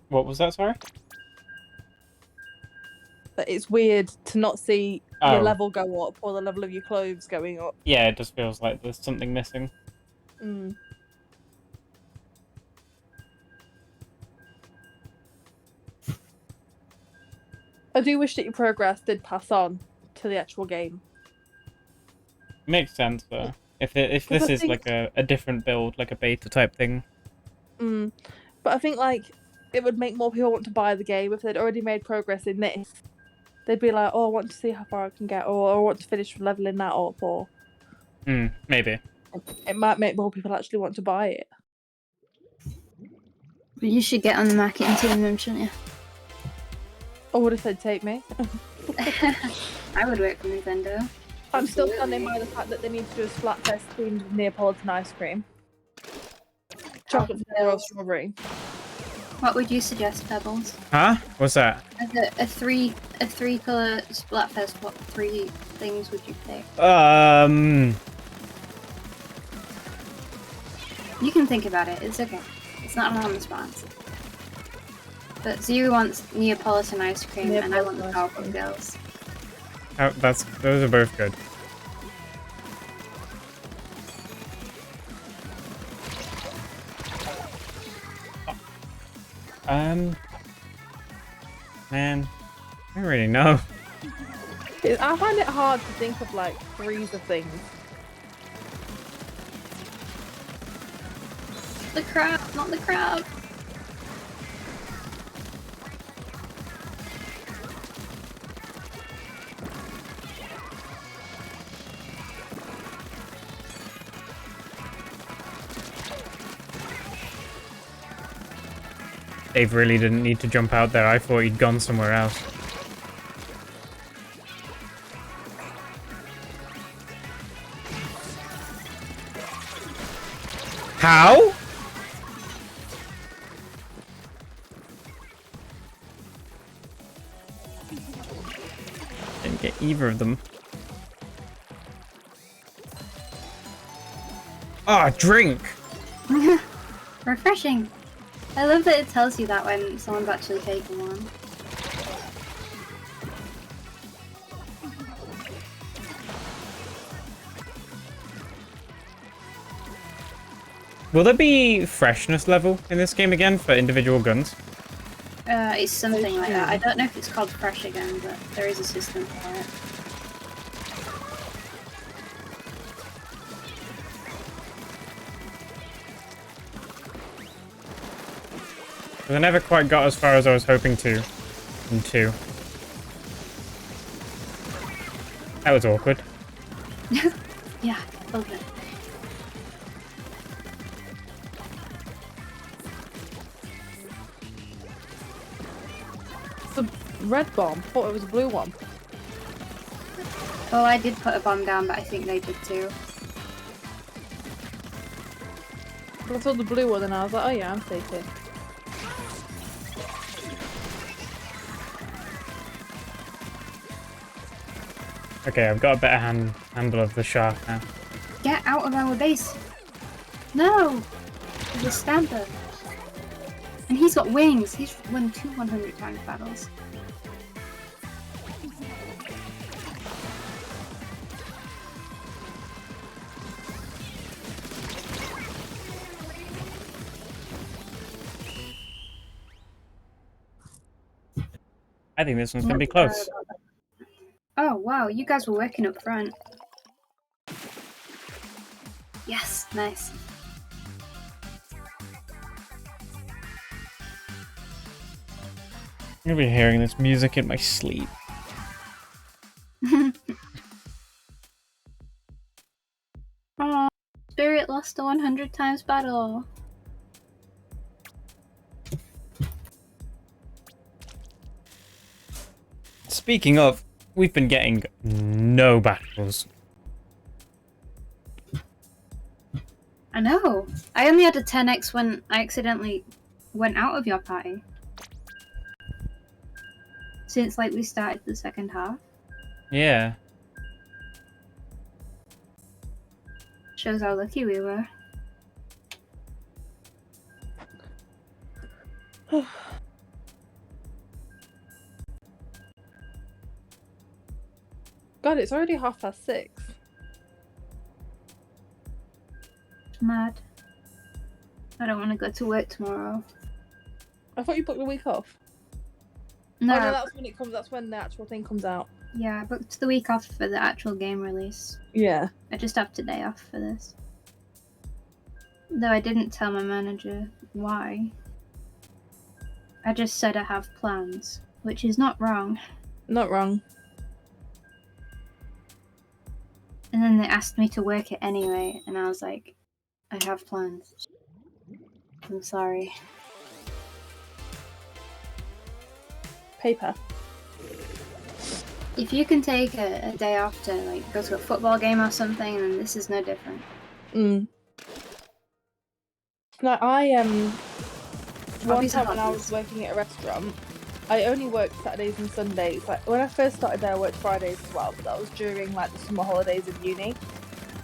What was that, sorry? But it's weird to not see Oh. your level go up or the level of your clothes going up. Yeah, it just feels like there's something missing. I do wish that your progress did pass on to the actual game. Makes sense, though. If this I is think- like a different build, like a beta type thing. But I think it would make more people want to buy the game if they'd already made progress in this. They'd be like, oh, I want to see how far I can get, or I want to finish leveling that up, or Maybe. it might make more people actually want to buy it. But you should get on the marketing team then, shouldn't you? I would have said take me. I would work for Nintendo. I'm still Absolutely. standing by the fact that they need to do a Splatfest themed with Neapolitan ice cream. Chocolate vanilla or strawberry. What would you suggest, Pebbles? Huh? What's that? As a three colour Splatfest, what 3 things would you pick? You can think about it. It's okay. It's not on the spot. But Zero wants Neapolitan ice cream, and I want the Neapolitan ice Powerpuff Girls. Oh, those are both good. Man, I don't really know. I find it hard to think of like threes of things. The crab, not the crab. Dave really didn't need to jump out there. I thought he'd gone somewhere else. How? Didn't get either of them. Ah, drink! Refreshing. I love that it tells you that when someone's actually taking one. Will there be freshness level in this game again for individual guns? It's something like that. I don't know if it's called Fresh again, but there is a system for it. I never quite got as far as I was hoping to in 2. That was awkward. Yeah, a little bit. The red bomb. Thought it was a blue one. Oh, I did put a bomb down, but I think they did too. But I saw the blue one and I was like, oh yeah, I'm safe here. Okay, I've got a better handle of the shark now. Get out of our base! No! He's a stamper. And he's got wings. He's won 2 100 times battles. I think this one's gonna be close. Oh wow, you guys were working up front. Yes, nice. I'm gonna be hearing this music in my sleep. Oh, Spirit lost a 100 times battle. Speaking of, we've been getting no battles. I know. I only had a 10x when I accidentally went out of your party. Since like we started the second half. Yeah. Shows how lucky we were. God, it's already 6:30. Mad. I don't want to go to work tomorrow. I thought you booked the week off. No, Oh, no, that's when it comes. That's when the actual thing comes out. yeah, I booked the week off for the actual game release. Yeah. I just have today off for this. Though I didn't tell my manager why. I just said I have plans, which is not wrong. Not wrong. And then they asked me to work it anyway, and I was like, I have plans. I'm sorry. Paper. If you can take a day off to like go to a football game or something, then this is no different. No, one Hobbies are time when I hobbies. was working at a restaurant, I only worked Saturdays and Sundays. Like when I first started there, I worked Fridays as well, but that was during like the summer holidays of uni.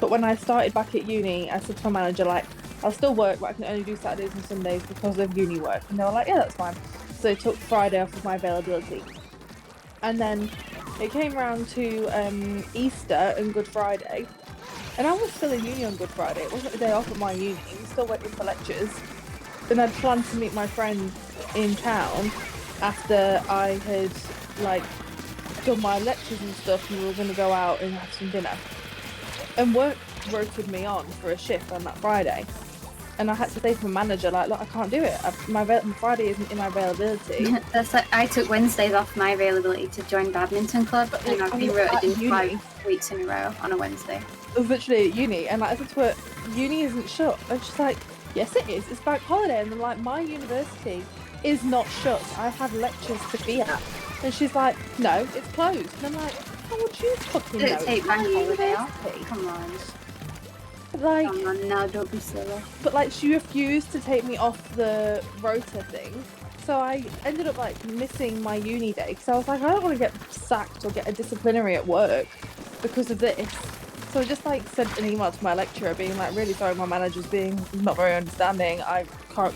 But when I started back at uni, I said to my manager, like, I'll still work, but I can only do Saturdays and Sundays because of uni work. And they were like, yeah, that's fine. so they took Friday off of my availability. And then it came around to Easter and Good Friday, and I was still in uni on Good Friday. It wasn't a day off at my uni. I still went in for lectures. Then I'd planned to meet my friend in town after I had like done my lectures and stuff, and we were going to go out and have some dinner. And work rotated me on for a shift on that Friday. And I had to say to my manager, like, look, I can't do it. My Friday isn't in my availability. That's like, I took Wednesdays off my availability to join badminton club, and I've been rotated in 5 weeks in a row on a Wednesday. It was literally at uni, and like, I said to her, uni isn't shut. And she's like, yes it is, it's bank holiday. And I'm like, my university is not shut. I have lectures to be at. And she's like, no, it's closed. And I'm like, how would you fucking know? Don't take bank holiday off. Come on. Like, come on now, don't be silly. But like, she refused to take me off the rota thing, so I ended up like missing my uni day because I was like, I don't want to get sacked or get a disciplinary at work because of this. So I just like sent an email to my lecturer being like, really sorry, my manager's being not very understanding. I can't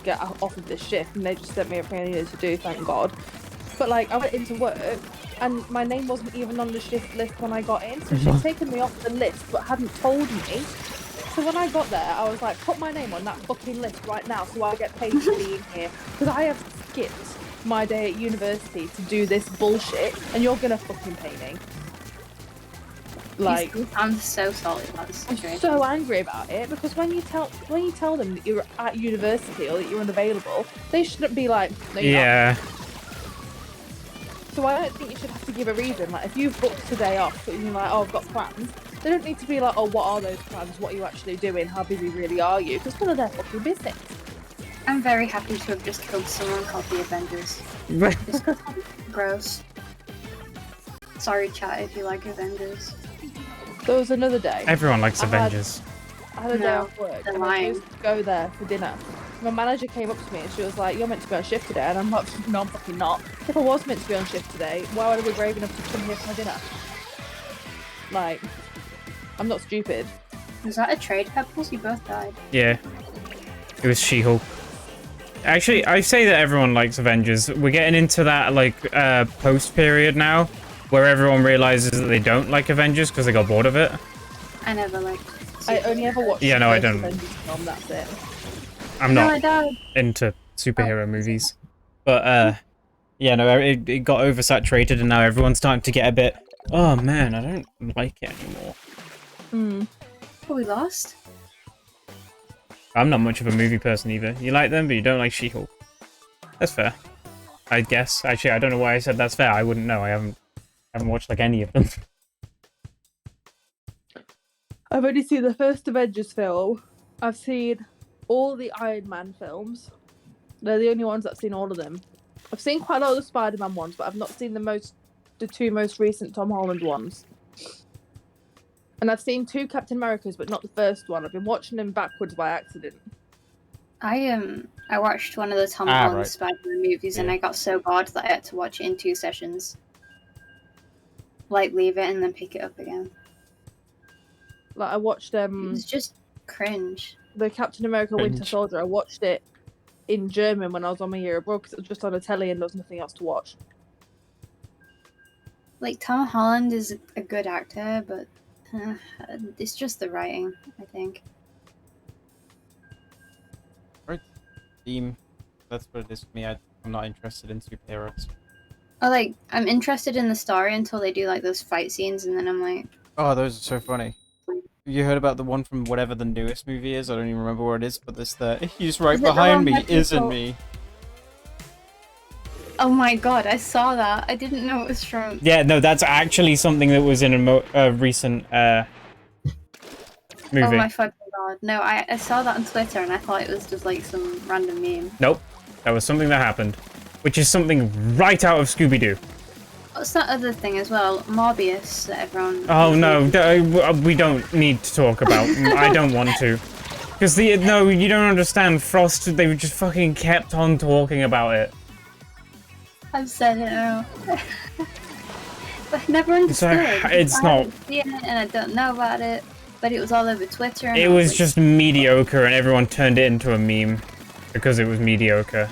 get off of this shift, and they just sent me everything I needed to do, thank God. But like, I went into work and my name wasn't even on the shift list when I got in, so she'd taken me off the list but hadn't told me. So when I got there, I was like, put my name on that fucking list right now so I get paid for being here. Because I have skipped my day at university to do this bullshit, and you're gonna fucking pay me. Like, I'm so sorry about this I'm situation. so angry about it, because when you tell them that you're at university or that you're unavailable, they shouldn't be like, no, you're not. So I don't think you should have to give a reason. Like, if you've booked today off, but you're like, oh, I've got plans, they don't need to be like, oh, what are those plans? What are you actually doing? How busy really are you? Because none of their fucking business. I'm very happy to have just killed someone called the Avengers. Just gross. Sorry, chat, if you like Avengers. There was another day. Everyone likes Avengers. I had a day off work, and I was supposed to go there for dinner. My manager came up to me and she was like, you're meant to be on shift today. And I'm like, no, I'm fucking not. If I was meant to be on shift today, why would I be brave enough to come here for my dinner? Like, I'm not stupid. Was that a trade, Pebbles? You both died. Yeah. It was She-Hulk. Actually, I say that everyone likes Avengers. We're getting into that, like, post period now, where everyone realizes that they don't like Avengers because they got bored of it. I never liked I only ever watched the I don't. Avengers film, that's it. I'm not into superhero movies. But, yeah, no, it got oversaturated and now everyone's starting to get a bit, oh man, I don't like it anymore. Oh, we lost? I'm not much of a movie person either. You like them, but you don't like She-Hulk. That's fair. I guess. Actually, I don't know why I said that's fair. I wouldn't know. I haven't watched like any of them. I've only seen the first Avengers film. I've seen all the Iron Man films. They're the only ones I've seen all of them. I've seen quite a lot of the Spider-Man ones, but I've not seen the two most recent Tom Holland ones. And I've seen 2 Captain Americas, but not the first one. I've been watching them backwards by accident. I watched one of the Tom Holland Spider-Man movies and I got so bored that I had to watch it in 2 sessions. Like, leave it and then pick it up again. Like, I watched It was just cringe. the Captain America Winter Soldier. I watched it in German when I was on my year abroad because it was just on a telly and there was nothing else to watch. Like, Tom Holland is a good actor, but it's just the writing, I think. Right. Theme. That's what it is for me. I'm not interested in superheroes. Oh, like, I'm interested in the story until they do, like, those fight scenes, and then I'm like... Oh, those are so funny. You heard about the one from whatever the newest movie is? I don't even remember what it is, but this he's right behind me, isn't me? Oh my god, I saw that. I didn't know it was from... Yeah, no, that's actually something that was in a recent movie. Oh my fucking god. No, I saw that on Twitter and I thought it was just like some random meme. Nope. That was something that happened. Which is something right out of Scooby-Doo. What's that other thing as well? Morbius that everyone... Oh no, we don't need to talk about. I don't want to. Because no, you don't understand. Frost, they just fucking kept on talking about it. I've said it now. I never understood. It's not... I see it and I don't know about it, but it was all over Twitter. And it was just mediocre and everyone turned it into a meme because it was mediocre.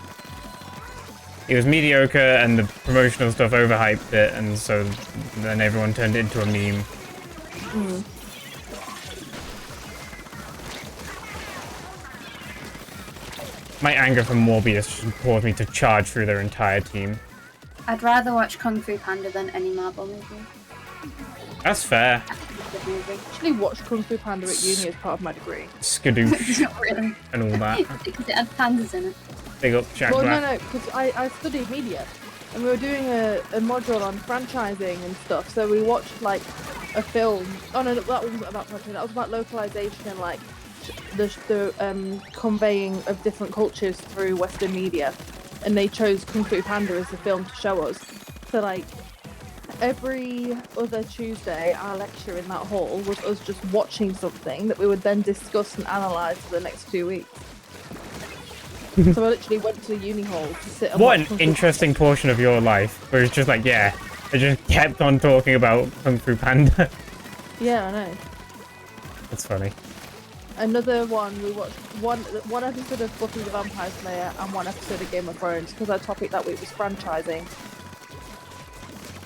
It was mediocre, and the promotional stuff overhyped it, and so then everyone turned it into a meme. My anger for Morbius just caused me to charge through their entire team. I'd rather watch Kung Fu Panda than any Marvel movie. That's fair. Good movie. I actually watched Kung Fu Panda at uni as part of my degree. Skadoosh Not really. and all that. Because it had pandas in it. Big up Jack Well, Black. no, because I studied media, and we were doing a module on franchising and stuff. So we watched like a film. Oh no, that wasn't about franchising. That was about localization and like the conveying of different cultures through Western media. And they chose Kung Fu Panda as the film to show us. So like every other Tuesday, our lecture in that hall was us just watching something that we would then discuss and analyse for the next 2 weeks. So I literally went to the uni hall to sit and What watch an Kung Fu interesting portion of your life, where it's just like, yeah, I just kept on talking about Kung Fu Panda. Panda. Yeah, I know. That's funny. Another one, we watched one episode of Buffy the Vampire Slayer and one episode of Game of Thrones because our topic that week was franchising.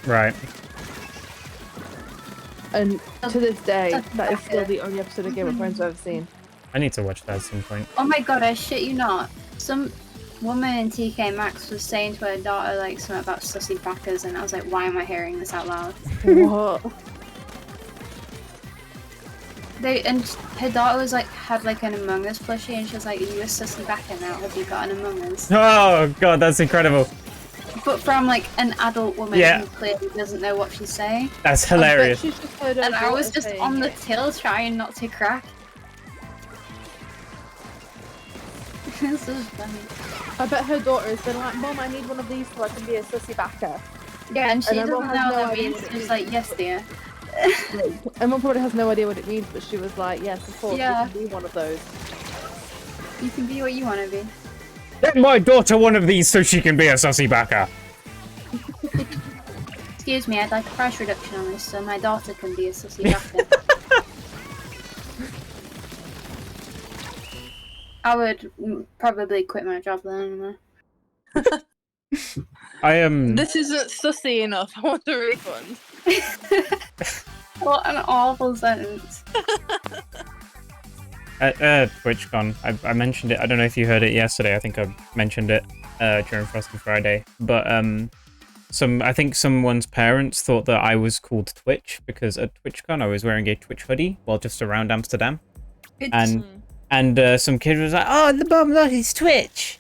Right. And to this day, that is still the only episode of Game of Thrones I've ever seen. I need to watch that at some point. Oh my god, I shit you not. Some woman in TK Maxx was saying to her daughter like something about sussy backers, and I was like, why am I hearing this out loud? What? And her daughter was like, had like an Among Us plushie, and she was like, are you a sussy backer now? Have you got an Among Us? Oh god, that's incredible. But from like an adult woman Yeah. who clearly doesn't know what she's saying. That's I bet hilarious. she's just heard her And I was daughter just saying on the it. till trying not to crack. This is funny. I bet her daughter has been like, Mom, I need one of these so I can be a sussy backer. Yeah, and she And doesn't everyone know has what no that idea means. what it She's means. like, yes, dear. And Mum probably has no idea what it means, but she was like, yes, of course, Yeah. you can be one of those. You can be what you want to be. Get my daughter one of these so she can be a sussy backer. Excuse me, I'd like a price reduction on this so my daughter can be a sussy backer. I would probably quit my job then. I am. This isn't sussy enough. I want a refund. What an awful sentence. At TwitchCon, I mentioned it. I don't know if you heard it yesterday. I think I mentioned it during Frosty Friday. But I think someone's parents thought that I was called Twitch because at TwitchCon I was wearing a Twitch hoodie while just around Amsterdam, and some kid was like, "Oh, the mum, that is Twitch,"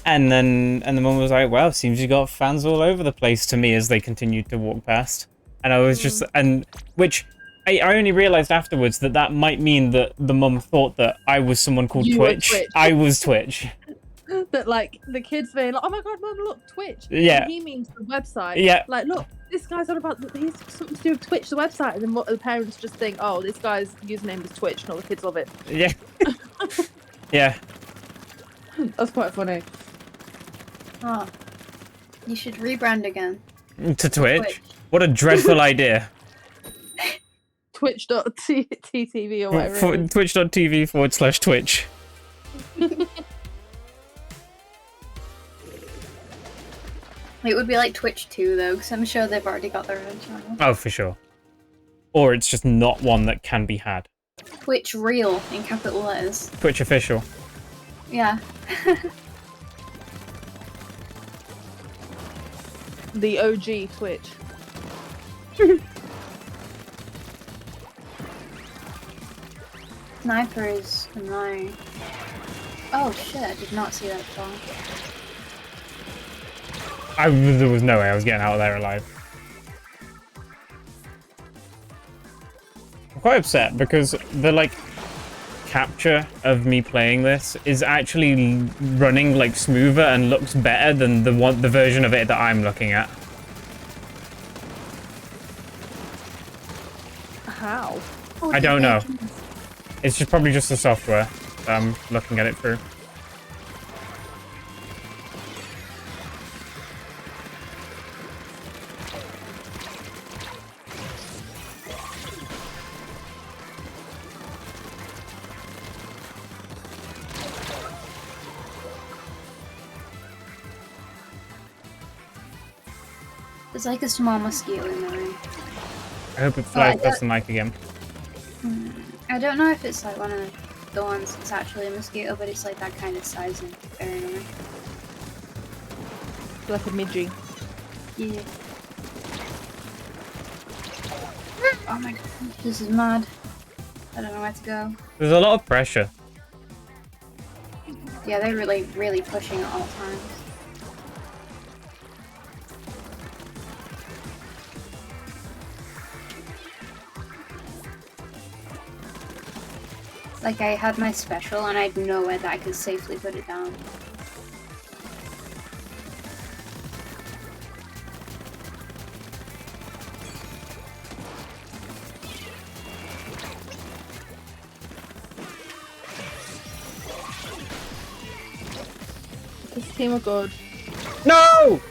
and the mum was like, "Well, seems you got fans all over the place." To me, as they continued to walk past, and I was just which. I only realised afterwards that might mean that the mum thought that I was someone called You were Twitch. Twitch. I was Twitch. That like the kids being like, oh my god, Mum, look, Twitch. Yeah. And he means the website. Yeah. Like, look, this guy's on about he's something to do with Twitch, the website, and then the parents just think, oh, this guy's username is Twitch, and all the kids love it. Yeah. Yeah. That's quite funny. Oh, you should rebrand again. To Twitch. What a dreadful idea. Twitch.tv or whatever. it is. Twitch.tv/Twitch. It would be like Twitch 2 though, because I'm sure they've already got their own channel. Oh, for sure. Or it's just not one that can be had. Twitch Real in capital letters. Twitch official. Yeah. The OG Twitch. Sniper is annoying. Oh shit, I did not see that far. There was no way I was getting out of there alive. I'm quite upset because the capture of me playing this is actually running smoother and looks better than the version of it that I'm looking at. How? I don't know. It's just probably just the software that I'm looking at it through. There's like a small mosquito in the room. I hope it flies past the mic again. I don't know if it's like one of the ones that's actually a mosquito, but it's like that kind of size and very annoying. Like a midgie. Yeah. Oh my god, this is mad. I don't know where to go. There's a lot of pressure. Yeah, they're really pushing at all times. Like I had my special and I had nowhere that I could safely put it down. This team are good. No!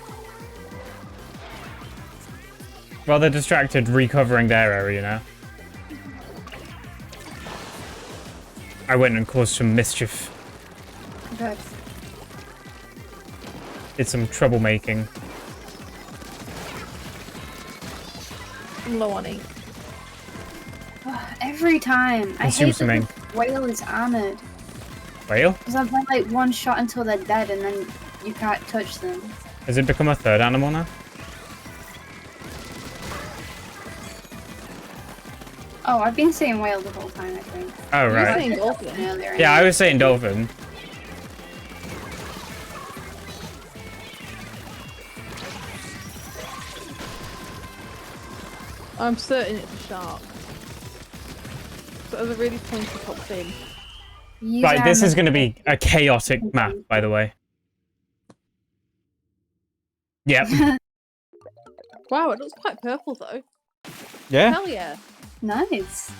Well, they're distracted recovering their area now. I went and caused some mischief. Good. Did some troublemaking. I'm low on ink. Every time. I Consume hate some that ink. the whale is armored. Whale? Because I've had like one shot until they're dead and then you can't touch them. Has it become a third animal now? Oh, I've been saying whale the whole time, I think. Oh, You're right. saying dolphin. Earlier, Yeah, I was saying dolphin. I'm certain it's a shark. So there's a really pointy top fin. Use Right, this armor- is going to be a chaotic map, by the way. Yep. Wow, it looks quite purple though. Yeah? Hell yeah. Nice.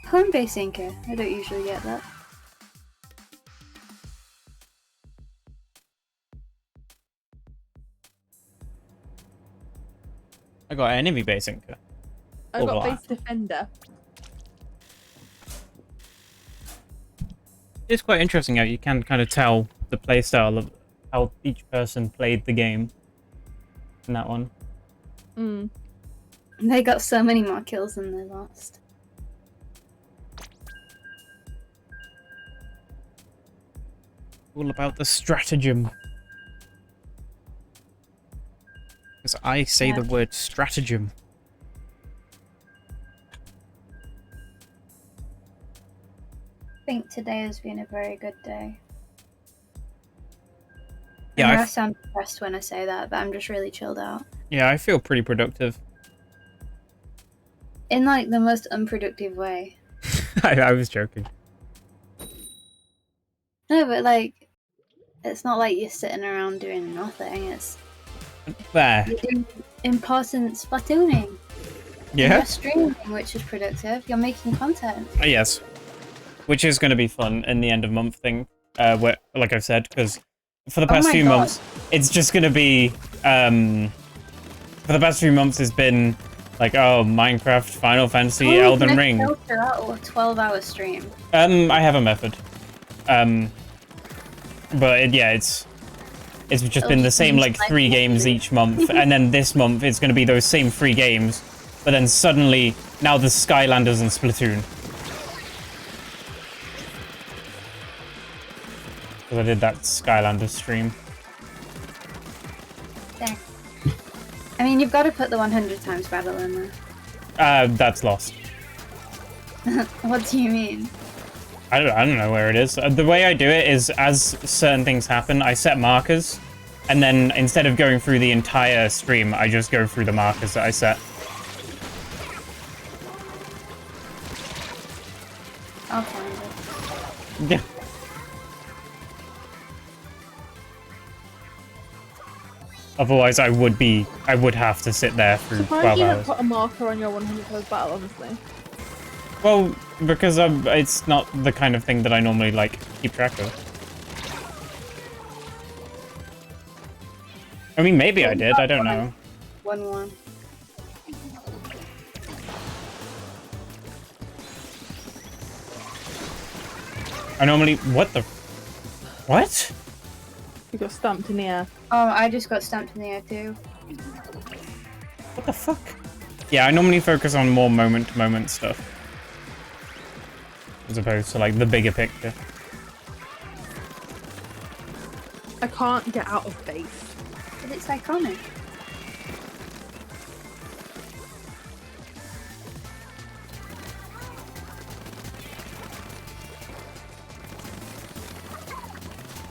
Home base inker. I don't usually get that. I got enemy base inker. I got Overlap. base defender. It's quite interesting how you can kind of tell the playstyle of how each person played the game in that one. Mm. They got so many more kills than they lost. All about the stratagem. Because I say the word stratagem. I think today has been a very good day. Yeah, I know I I sound depressed when I say that, but I'm just really chilled out. Yeah, I feel pretty productive. In like the most unproductive way. I was joking. No, but like, it's not like you're sitting around doing nothing. It's There. you're doing important Splatooning. Yeah? You're streaming, which is productive. You're making content. Yes. Which is going to be fun in the end of month thing, where, like I've said, because for the past my few God. months, it's just going to be, for the past few months, it's been like, oh, Minecraft, Final Fantasy, Oh, Elden can I Ring. filter out a 12-hour stream. I have a method. But yeah, it's just been the same like 3 games each month, and then this month it's going to be those same 3 games, but then suddenly now there's Skylanders and Splatoon. Because I did that Skylanders stream. There. I mean, you've got to put the 100 times battle in there. That's lost. What do you mean? I don't know where it is. The way I do it is, as certain things happen, I set markers, and then instead of going through the entire stream, I just go through the markers that I set. I'll find it. Yeah. Otherwise, I would have to sit there for Surprised 12 you don't hours. put a marker on your 100 times battle, honestly. Well, because it's not the kind of thing that I normally, like, keep track of. I mean, maybe I did, I don't know. 1-1. I normally... What the... What? You got stamped in the air. Oh, I just got stamped in the air too. What the fuck? Yeah, I normally focus on more moment-to-moment stuff. As opposed to, like, the bigger picture. I can't get out of base. But it's iconic.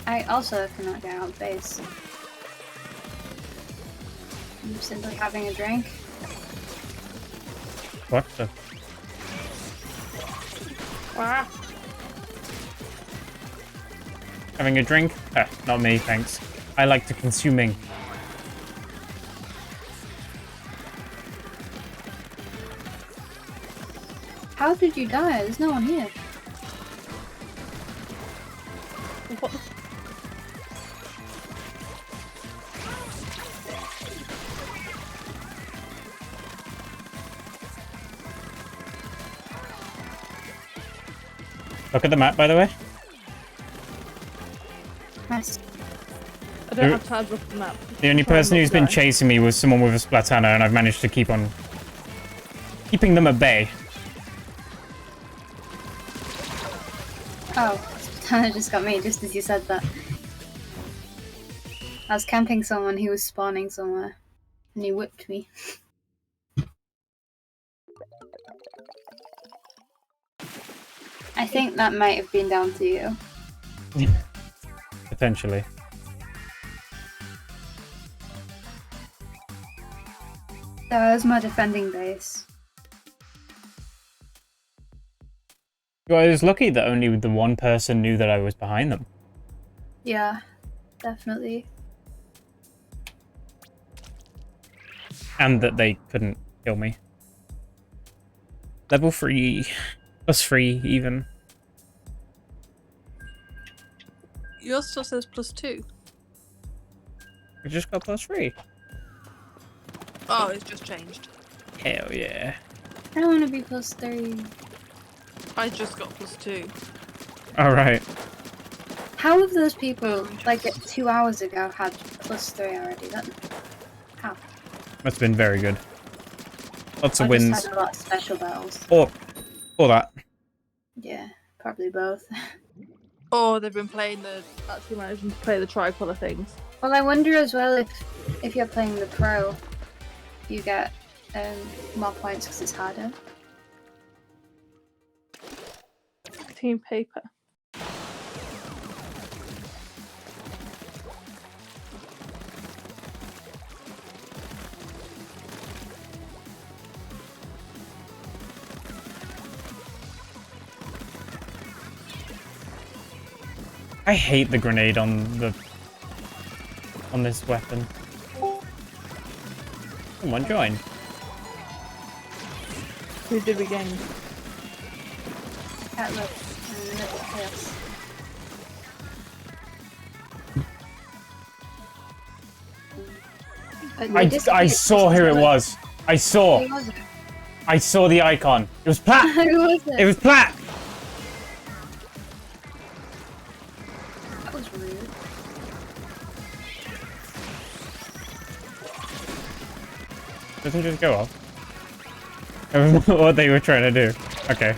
I also cannot get out of base. I'm simply having a drink. What the? Ah. Having a drink? Not me, thanks. I like to consuming. How did you die? There's no one here. What the Look at the map, by the way. Nice. I don't have time to look at the map. The only Try and person not who's been die. chasing me was someone with a Splatana, and I've managed to keep on keeping them at bay. Oh, Tana just got me just as you said that. I was camping someone, he was spawning somewhere, and he whipped me. I think that might have been down to you. Potentially. That was my defending base. Well, I was lucky that only the one person knew that I was behind them. Yeah, definitely. And that they couldn't kill me. Level 3. +3, even. Yours still says +2. I just got +3. Oh, it's just changed. Hell yeah. I don't want to be +3. I just got +2. Alright. How have those people, like 2 hours ago, had +3 already? How? Must have been very good. Lots of I just wins. had a lot of special battles. Or that. Yeah, probably both. Oh, they've been playing the... Actually managing to play the tricolour things. Well, I wonder as well if you're playing the pro, you get more points because it's harder. Team paper. I hate the grenade on this weapon. Come on, join. Who did we gain? That looks chaos. I saw who it was. I saw. Who was it? I saw the icon. It was Platt. Who was it? It was Platt. That was rude. Doesn't just go off. What they were trying to do. Okay.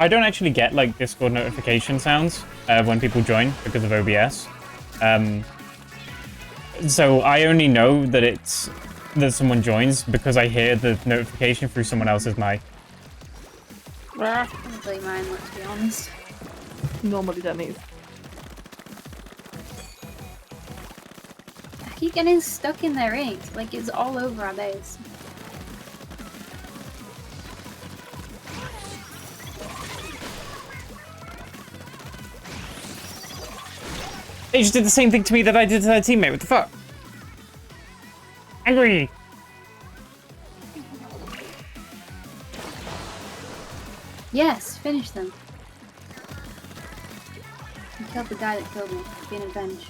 I don't actually get like Discord notification sounds when people join because of OBS. So I only know that that someone joins because I hear the notification through someone else's mic. Probably mine, let's be honest. Normally Denny's. I keep getting stuck in their ink, like it's all over our base. They just did the same thing to me that I did to their teammate. What the fuck? Angry. Yes, finish them. You killed the guy that killed me. Being avenged.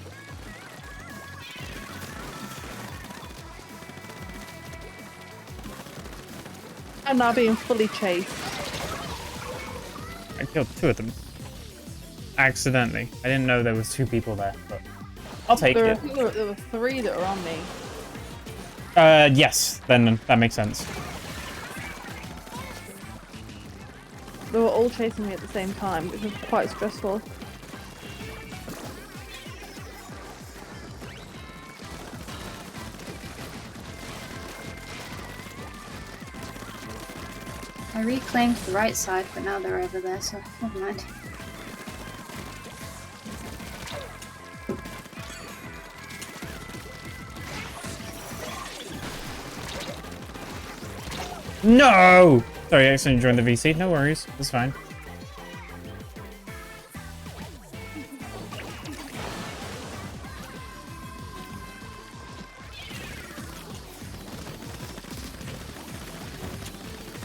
I'm now being fully chased. I killed 2 of them. Accidentally. I didn't know there was 2 people there, but I'll take There it. were 3 that were on me. Yes, then that makes sense. They were all chasing me at the same time, which was quite stressful. I reclaimed the right side, but now they're over there, so never mind. No! Sorry, I accidentally joined the VC. No worries. It's fine.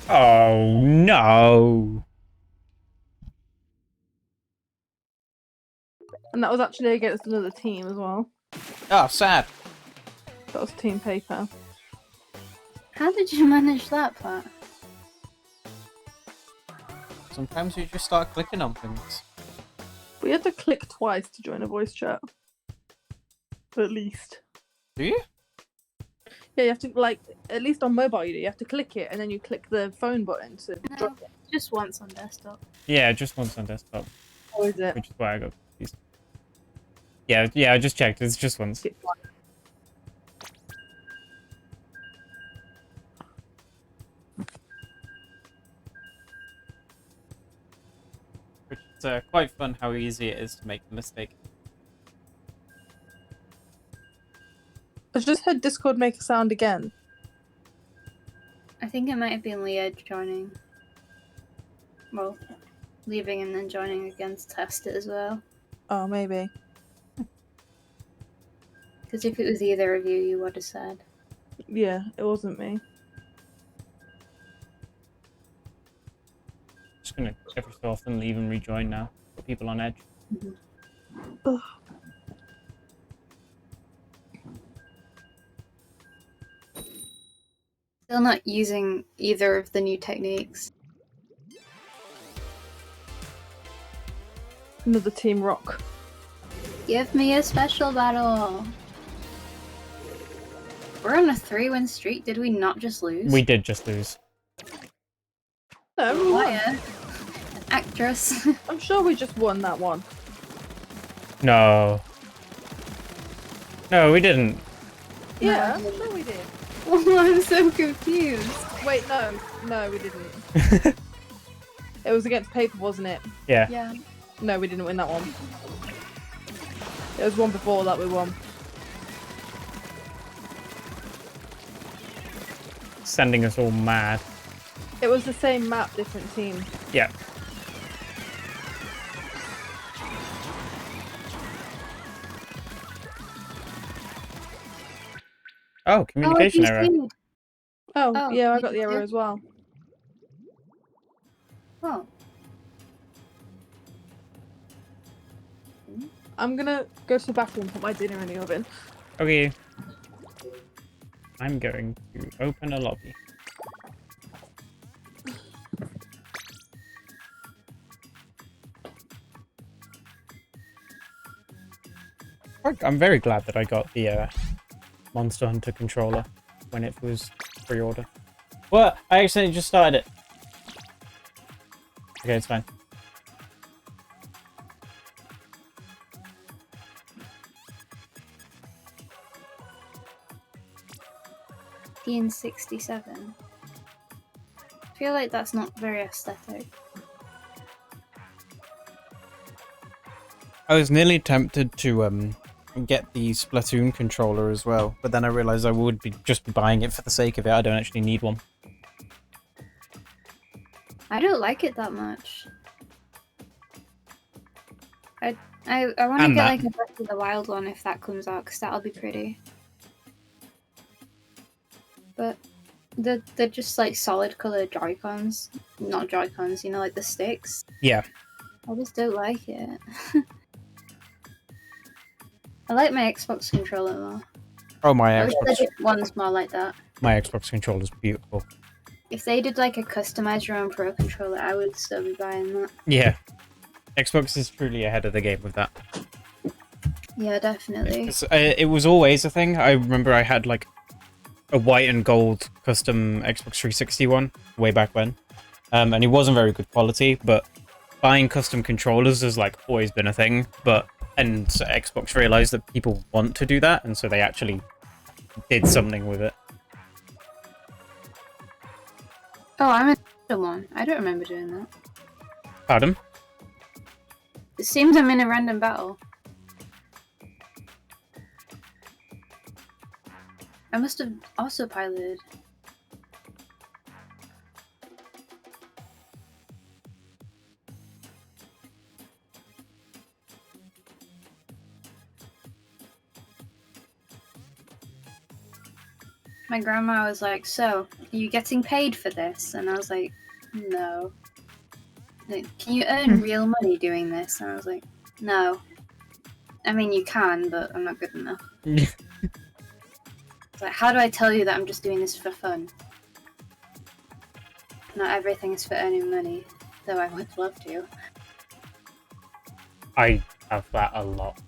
Oh, no. And that was actually against another team as well. Oh, sad. That was team paper. How did you manage that part? Sometimes you just start clicking on things. We had to click twice to join a voice chat. At least. Do you? Yeah, you have to, like, at least on mobile you do. You have to click it and then you click the phone button to join it. Just once on desktop. Yeah, just once on desktop, Or is it? which is why I got confused. Yeah, I just checked. It's just once. It's quite fun how easy it is to make a mistake. I just heard Discord make a sound again. I think it might have been Leah joining. Well, leaving and then joining again to test it as well. Oh, maybe. Because if it was either of you, you would have said. Yeah, it wasn't me. Just gonna every so often leave and rejoin now. Put people on edge. Ugh. Still not using either of the new techniques. Another team rock. Give me a special battle! We're on a 3-win streak, did we not just lose? We did just lose. No, we won. Liar. Actress. I'm sure we just won that one. No. No, we didn't. Yeah, I'm sure we did. Oh, I'm so confused. Wait, no, we didn't. It was against paper, wasn't it? Yeah. Yeah. No, we didn't win that one. It was one before that we won. Sending us all mad. It was the same map, different team. Yeah. Oh, communication error. Oh, yeah, I you got the error did? as well. Oh. I'm gonna go to the bathroom and put my dinner in the oven. Okay. I'm going to open a lobby. I'm very glad that I got the Monster Hunter controller when it was pre-order. What? I accidentally just started it. Okay, it's fine. In 67. I feel like that's not very aesthetic. I was nearly tempted to get the Splatoon controller as well, but then I realized I would just be buying it for the sake of it. I don't actually need one. I don't like it that much. I want to And get that. like a Breath of the Wild one if that comes out, because that'll be pretty. But they're just like solid colored Joy-Cons. Not Joy-Cons, you know, like the sticks. Yeah. I just don't like it. I like my Xbox controller more. Oh, my I wish the Xbox, different one's more like that. my Xbox controller's beautiful. If they did like a customize your own Pro controller, I would still be buying that. Yeah. Xbox is truly ahead of the game with that. Yeah, definitely. It was always a thing. I remember I had like a white and gold custom Xbox 360 one way back when. And it wasn't very good quality, but buying custom controllers has like always been a thing. And so Xbox realized that people want to do that, and so they actually did something with it. Oh, I'm in the one. I don't remember doing that. Pardon? It seems I'm in a random battle. I must have also piloted. My grandma was like, "So, are you getting paid for this?" And I was like, "No." Like, "Can you earn real money doing this?" And I was like, "No." I mean, you can, but I'm not good enough. It's like, how do I tell you that I'm just doing this for fun? Not everything is for earning money, though I would love to. I have that a lot.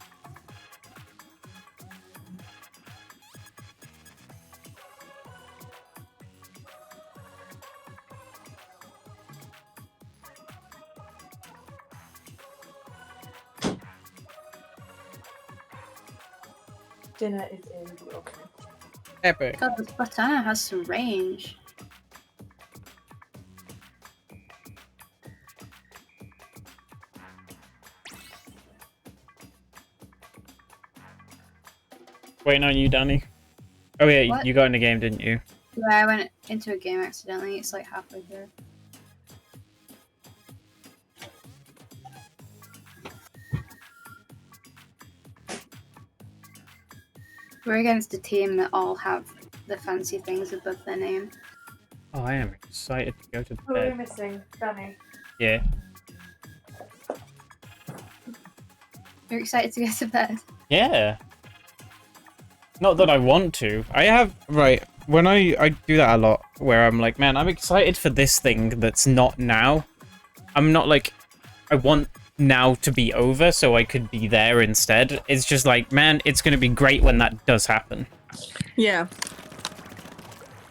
Dinner is in the oven. Epic. God, this Splatana has some range. Waiting on you, Danny. Oh yeah, What? you got in the game, didn't you? Yeah, I went into a game accidentally. It's like halfway through. We're against a team that all have the fancy things above their name. Oh, I am excited to go to Who are we bed. missing? Danny. Yeah. You're excited to go to bed? Yeah. Not that I want to. I have... Right, when I do that a lot, where I'm like, man, I'm excited for this thing that's not now. I'm not like... I want now to be over so I could be there instead. It's just like, man, it's going to be great when that does happen. Yeah.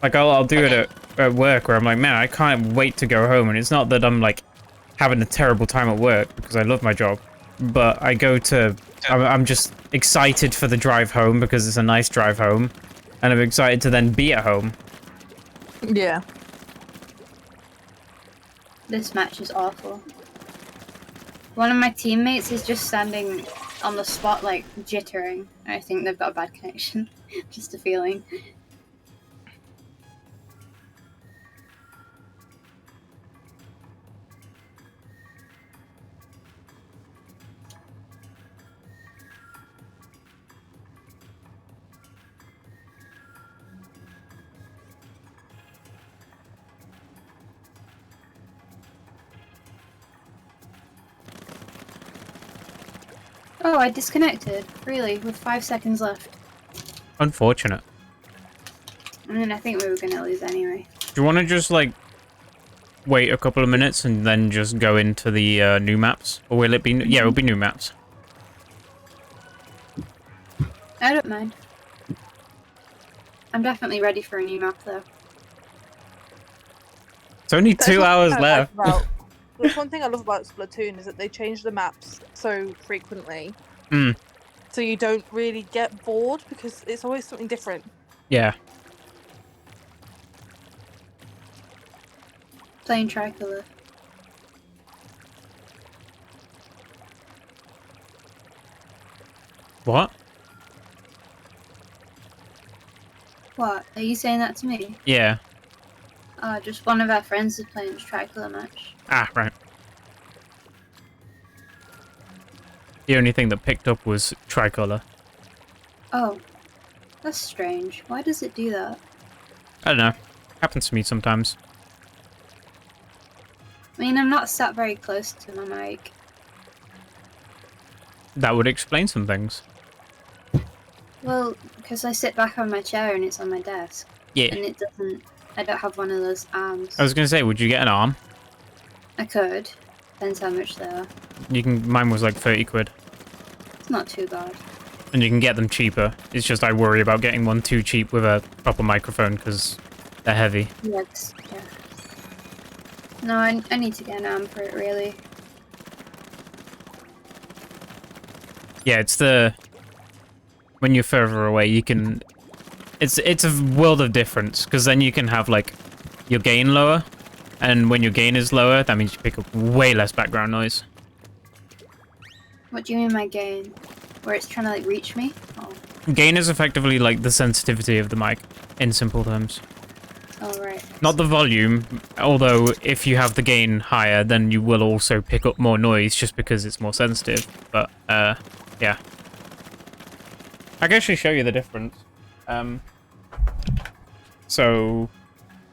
Like, I'll do it at work where I'm like, man, I can't wait to go home. And it's not that I'm like having a terrible time at work because I love my job. But I go to... I'm just excited for the drive home because it's a nice drive home. And I'm excited to then be at home. Yeah. This match is awful. One of my teammates is just standing on the spot, like, jittering. I think they've got a bad connection. Just a feeling. Oh, I disconnected. Really, with 5 seconds left. Unfortunate. I mean, I think we were gonna lose anyway. Do you want to just, like, wait a couple of minutes and then just go into the new maps? Or will it be... Yeah, it'll be new maps. I don't mind. I'm definitely ready for a new map, though. It's only That's 2 one hours thing I like left. about- That's one thing I love about Splatoon is that they change the maps so frequently. Mm. So you don't really get bored because it's always something different. Yeah. Playing Tricolour. What? What? Are you saying that to me? Yeah. Just one of our friends is playing this Tricolour match. Ah, right. The only thing that picked up was Tricolour. Oh. That's strange. Why does it do that? I don't know. Happens to me sometimes. I mean, I'm not sat very close to my mic. That would explain some things. Well, because I sit back on my chair and it's on my desk. Yeah. And it doesn't I don't have one of those arms. I was gonna say, would you get an arm? I could. Depends how much they are. You can. Mine was like 30 quid. It's not too bad. And you can get them cheaper. It's just I worry about getting one too cheap with a proper microphone because they're heavy. Yeah. No, I need to get an arm for it, really. Yeah, it's the... When you're further away, you can... It's a world of difference, because then you can have, like, your gain lower, and when your gain is lower, that means you pick up way less background noise. What do you mean by gain? Where it's trying to, like, reach me? Oh, Gain is effectively, like, the sensitivity of the mic, in simple terms. oh right. Not the volume, although if you have the gain higher, then you will also pick up more noise, just because it's more sensitive, but, yeah. I can actually show you the difference. So,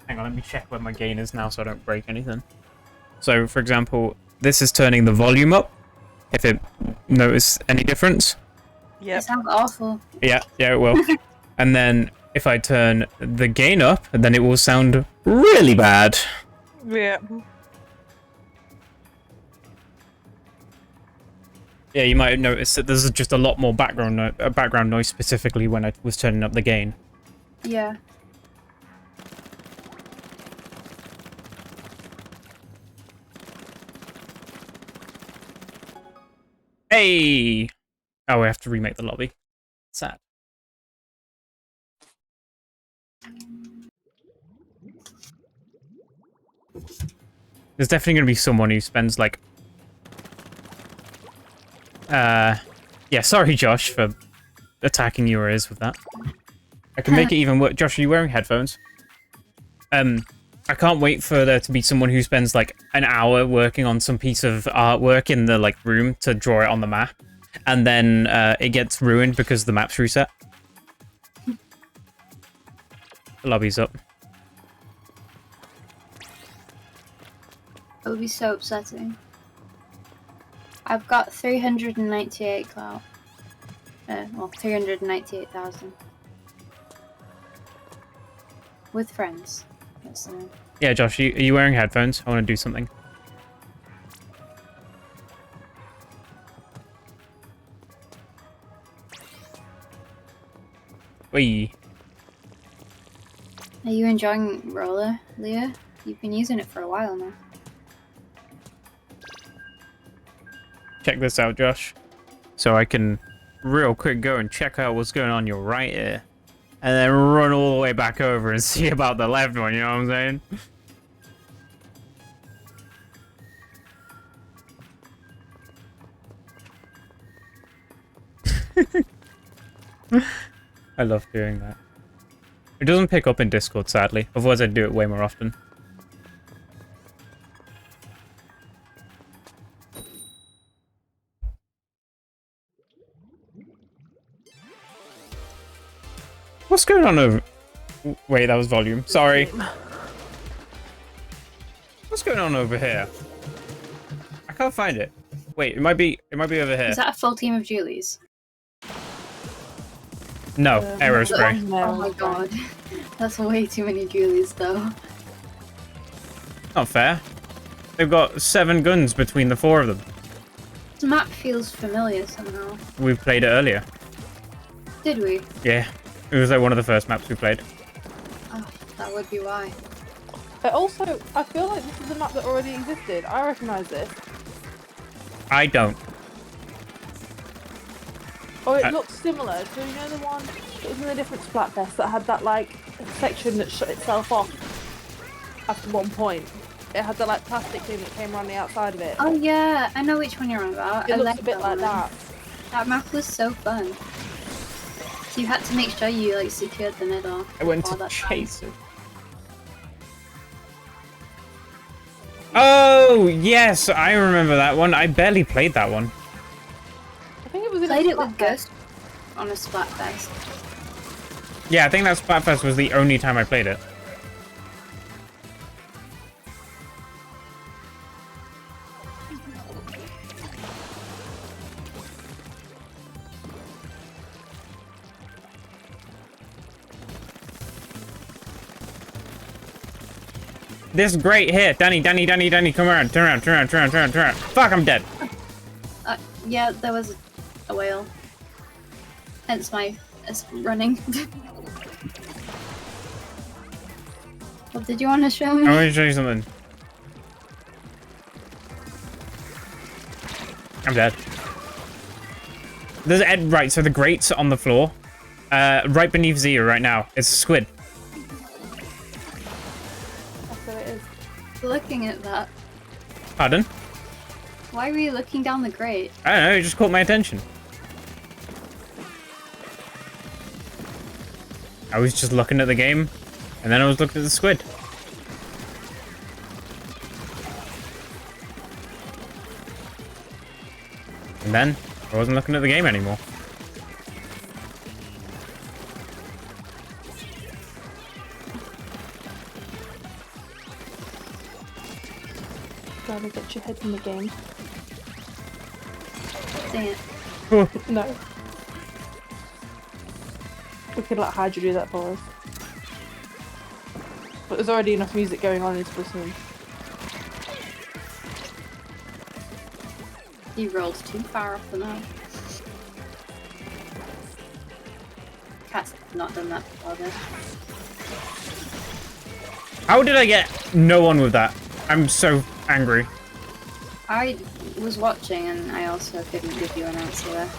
hang on, let me check where my gain is now so I don't break anything. So, for example, this is turning the volume up, if it notice any difference. It Yep. sounds awful. Yeah, it will. And then, if I turn the gain up, then it will sound really bad. Yeah. Yeah, you might have noticed that there's just a lot more background noise specifically when I was turning up the gain. Yeah. Hey! Oh, we have to remake the lobby. Sad. There's definitely going to be someone who spends, like... Yeah, sorry, Josh, for attacking your ears with that. I can make it even worse. Josh, are you wearing headphones? I can't wait for there to be someone who spends, like, an hour working on some piece of artwork in the, like, room to draw it on the map. And then, it gets ruined because the map's reset. The lobby's up. It would be so upsetting. I've got 398 clout. Well, 398,000. With friends. That's the name. Yeah, Josh, are you wearing headphones? I want to do something. Whee. Are you enjoying Roller, Leah? You've been using it for a while now. Check this out, Josh. So I can real quick go and check out what's going on your right ear. And then run all the way back over and see about the left one, you know what I'm saying? I love doing that. It doesn't pick up in Discord, sadly. Otherwise, I'd do it way more often. What's going on over... Wait, that was volume. Sorry. What's going on over here? I can't find it. Wait, it might be over here. Is that a full team of Julies? No, Aerospray. Oh my god. That's way too many Julies, though. Not fair. They've got 7 guns between the 4 of them. This map feels familiar somehow. We played it earlier. Did we? Yeah. It was like one of the first maps we played. Oh, that would be why. But also, I feel like this is a map that already existed. I recognise this. I don't. Oh, it looks similar. So you know the one that was in a different Splatfest that had that like section that shut itself off after one point. It had the like plastic thing that came around the outside of it. Oh yeah, I know which one you're on about. It I looks like a bit like one. that. That map was so fun. So you had to make sure you like secured the middle. I went before to that chase it. Oh, yes, I remember that one. I barely played that one. I think it was in Played a it with Splatfest. Ghost on a Splatfest. Yeah, I think that Splatfest was the only time I played it. This grate here. Danny, come around. Turn around. Fuck, I'm dead. Yeah, there was a whale. Hence my running. What did you want to show me? I want to show you something. I'm dead. There's right, so the grate's on the floor. Right beneath Zia right now. It's a squid. That's what it is. Looking at that. Pardon? Why were you looking down the grate? I don't know, it just caught my attention. I was just looking at the game, and then I was looking at the squid. And then, I wasn't looking at the game anymore. Gotta get your head in the game. Dang it. No. We could let Hydra do that for us. But there's already enough music going on in Splatoon. You rolled too far off the map. Cat's not done that before though. How did I get no one with that? I'm so angry. I was watching and I also couldn't give you an answer there.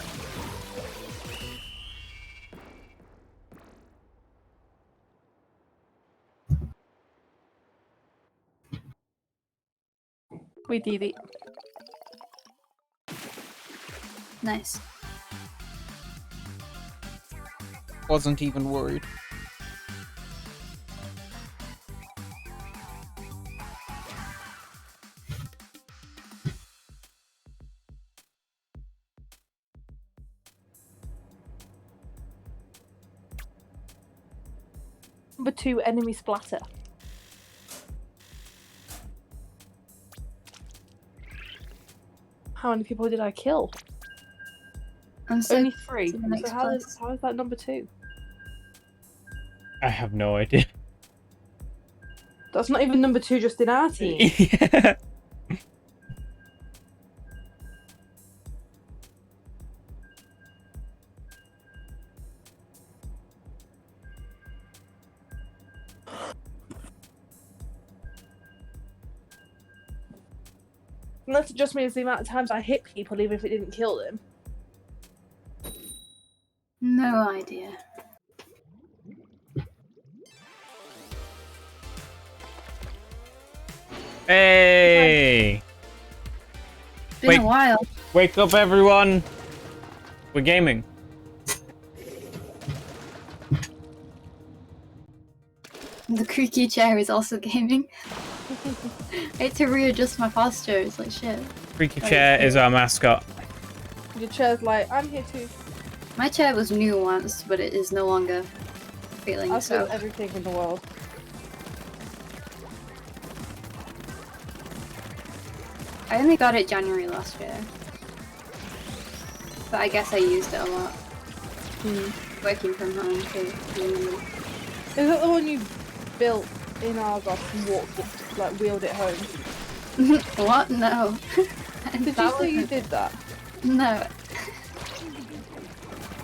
We did it. Nice. Wasn't even worried. Number 2, enemy splatter. How many people did I kill? I'm so Only 3. to the next So how place. is that number 2? I have no idea. That's not even number 2 just in our team. Yeah. Unless it just means the amount of times I hit people even if it didn't kill them. No idea. Hey! Been Wait. a while. Wake up, everyone! We're gaming. The creaky chair is also gaming. I had to readjust my posture, it's like shit. Freaky Chair is our mascot. Your chair's like, I'm here too. My chair was new once, but it is no longer feeling I've so. built everything in the world. I only got it January last year. But I guess I used it a lot. Working from home too. Is that the one you built in Argos and walked it, like wheeled it home? What? No. Did you say you did that? No.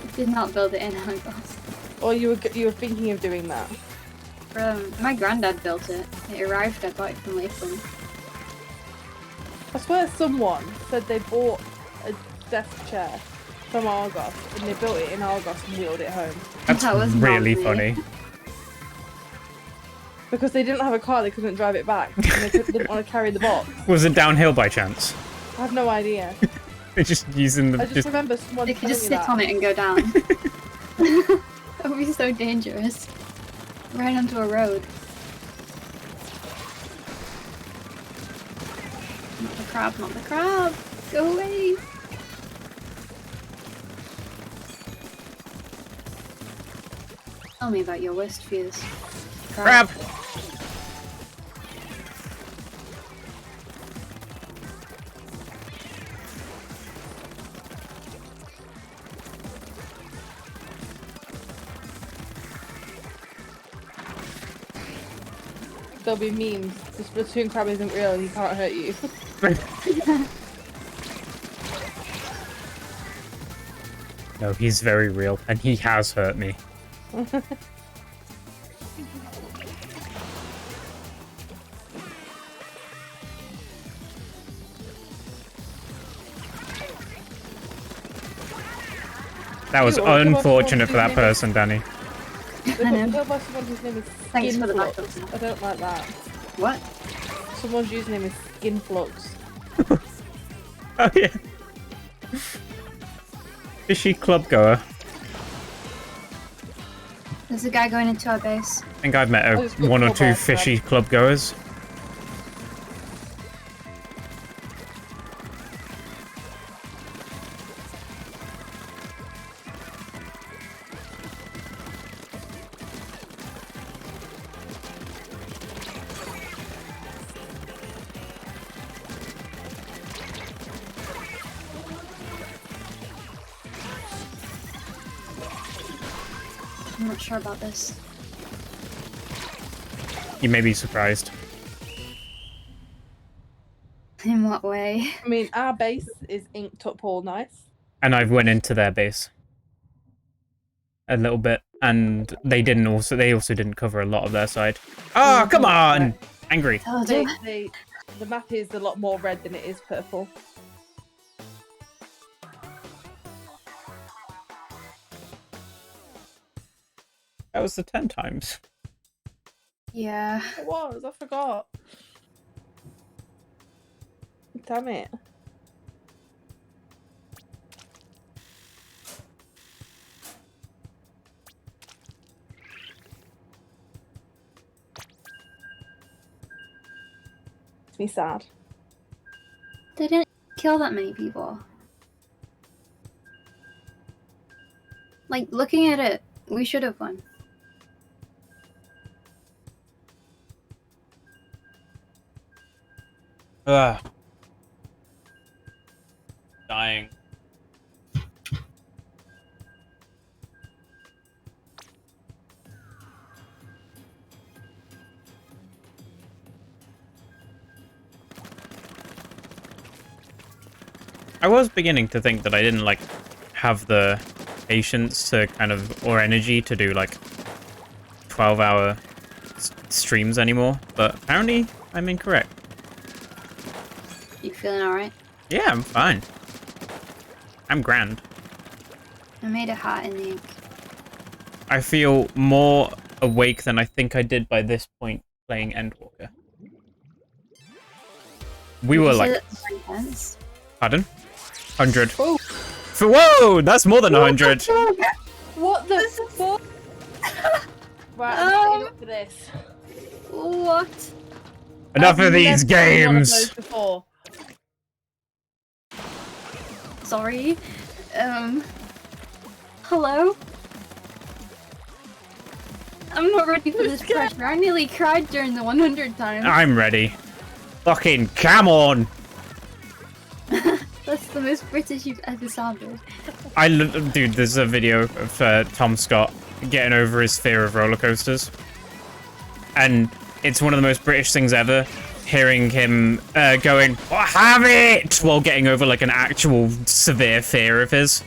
I did not build it in Argos. Or you were thinking of doing that? My granddad built it. It arrived, I got it from Lakeland. I swear someone said they bought a desk chair from Argos and they built it in Argos and wheeled it home. That's That was not really me. funny. Because they didn't have a car, they couldn't drive it back. And they didn't want to carry the box. Was it downhill by chance? I have no idea. They're just using the... I just remember someone They could just telling sit me on it and go down. That would be so dangerous. Right onto a road. Not the crab, not the crab! Go away! Tell me about your worst fears. Crap! there'll be memes. The Splatoon crab isn't real, he can't hurt you. No, he's very real, and he has hurt me. That was unfortunate for that person, Danny. Go by someone whose name is Thanks for the Skinflux. backup. I don't like that. What? Someone's username is Skinflux. Oh, yeah. Fishy club goer. There's a guy going into our base. I think I've met just got one or club two out, fishy club goers. I'm not sure about this. You may be surprised. In what way? I mean, our base is inked up all nice. And I've went into their base a little bit, and they also didn't cover a lot of their side. Oh, come on! Angry. Oh, The map is a lot more red than it is purple. That was the 10 times. yeah. It was, I forgot. Damn it. Makes me sad. They didn't kill that many people. Like, looking at it, we should have won. Ugh. Dying. I was beginning to think that I didn't like have the patience to kind of, or energy to do like 12-hour streams anymore, but apparently I'm incorrect. You feeling alright? Yeah, I'm fine. I'm grand. I made a hat in the ink. I feel more awake than I think I did by this point playing Endwalker. We were like... Intense. Pardon? 100. Oh. Whoa! That's more than 100! What the fuck? Right, I'm up for this. What? Enough of these I've never seen one of games! those before. Sorry. Hello? I'm not ready for this pressure. I nearly cried during the 100 time. I'm ready. Fucking come on! That's the most British you've ever sounded. Dude, there's a video of Tom Scott getting over his fear of roller coasters. And it's one of the most British things ever. Hearing him going, "Oh, have it!" while getting over like an actual severe fear of his.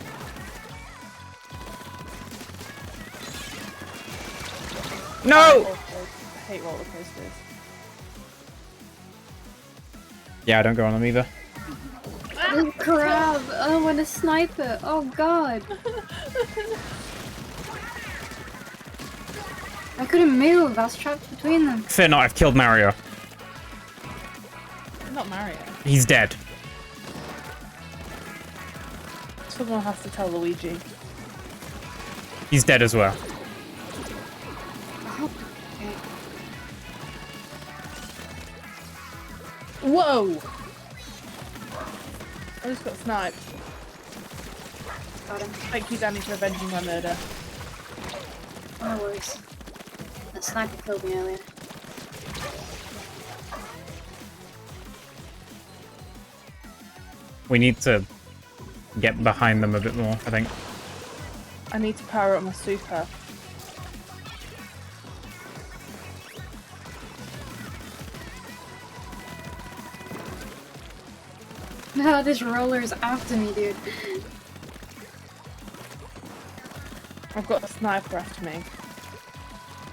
No! I hate roller coasters. Yeah, I don't go on them either. Oh, crab! I want a sniper! Oh god! I couldn't move, I was trapped between them. Fear not, I've killed Mario. Not Mario. He's dead. Someone has to tell Luigi. He's dead as well. Whoa! I just got sniped. Got him. Thank you, Danny, for avenging my murder. No worries. A sniper killed me earlier. We need to get behind them a bit more, I think. I need to power up my super. how this roller is after me, dude. I've got a sniper after me.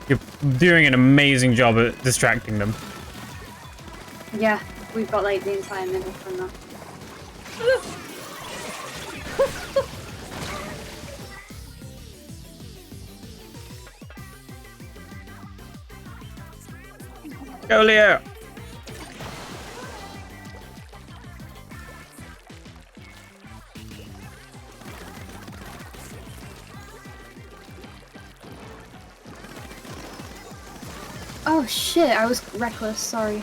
You're doing an amazing job at distracting them. Yeah, we've got like the entire middle from that. Go, Leo! Oh shit, I was reckless, sorry.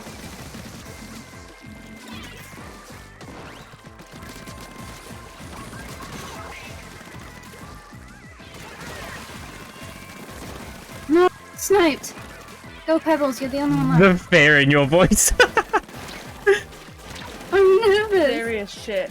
No, sniped! Go Pebbles, you're the only one left. The fear in your voice. I'm nervous! Serious shit.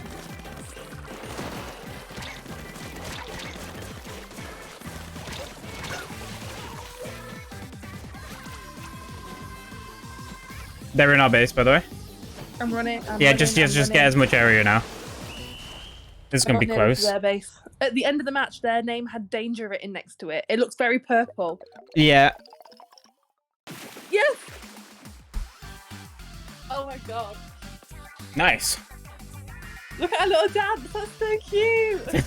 They're in our base, by the way. I'm running. Yeah, just get as much area now. This is gonna be close. Their base. At the end of the match, their name had danger written next to it. It looks very purple. Yeah. Yes! Oh my god. Nice. Look at our little dance. That's so cute.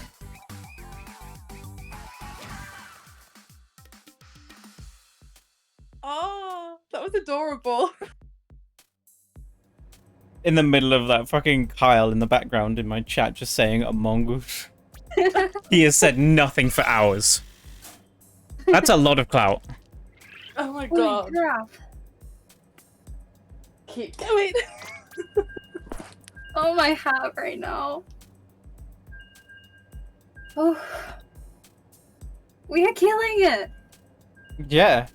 Oh, that was adorable. In the middle of that, fucking Kyle in the background in my chat just saying Among Us. He has said nothing for hours. That's a lot of clout. Oh my Holy god. crap. Keep going. Oh, my hat right now. Oh. We are killing it! Yeah.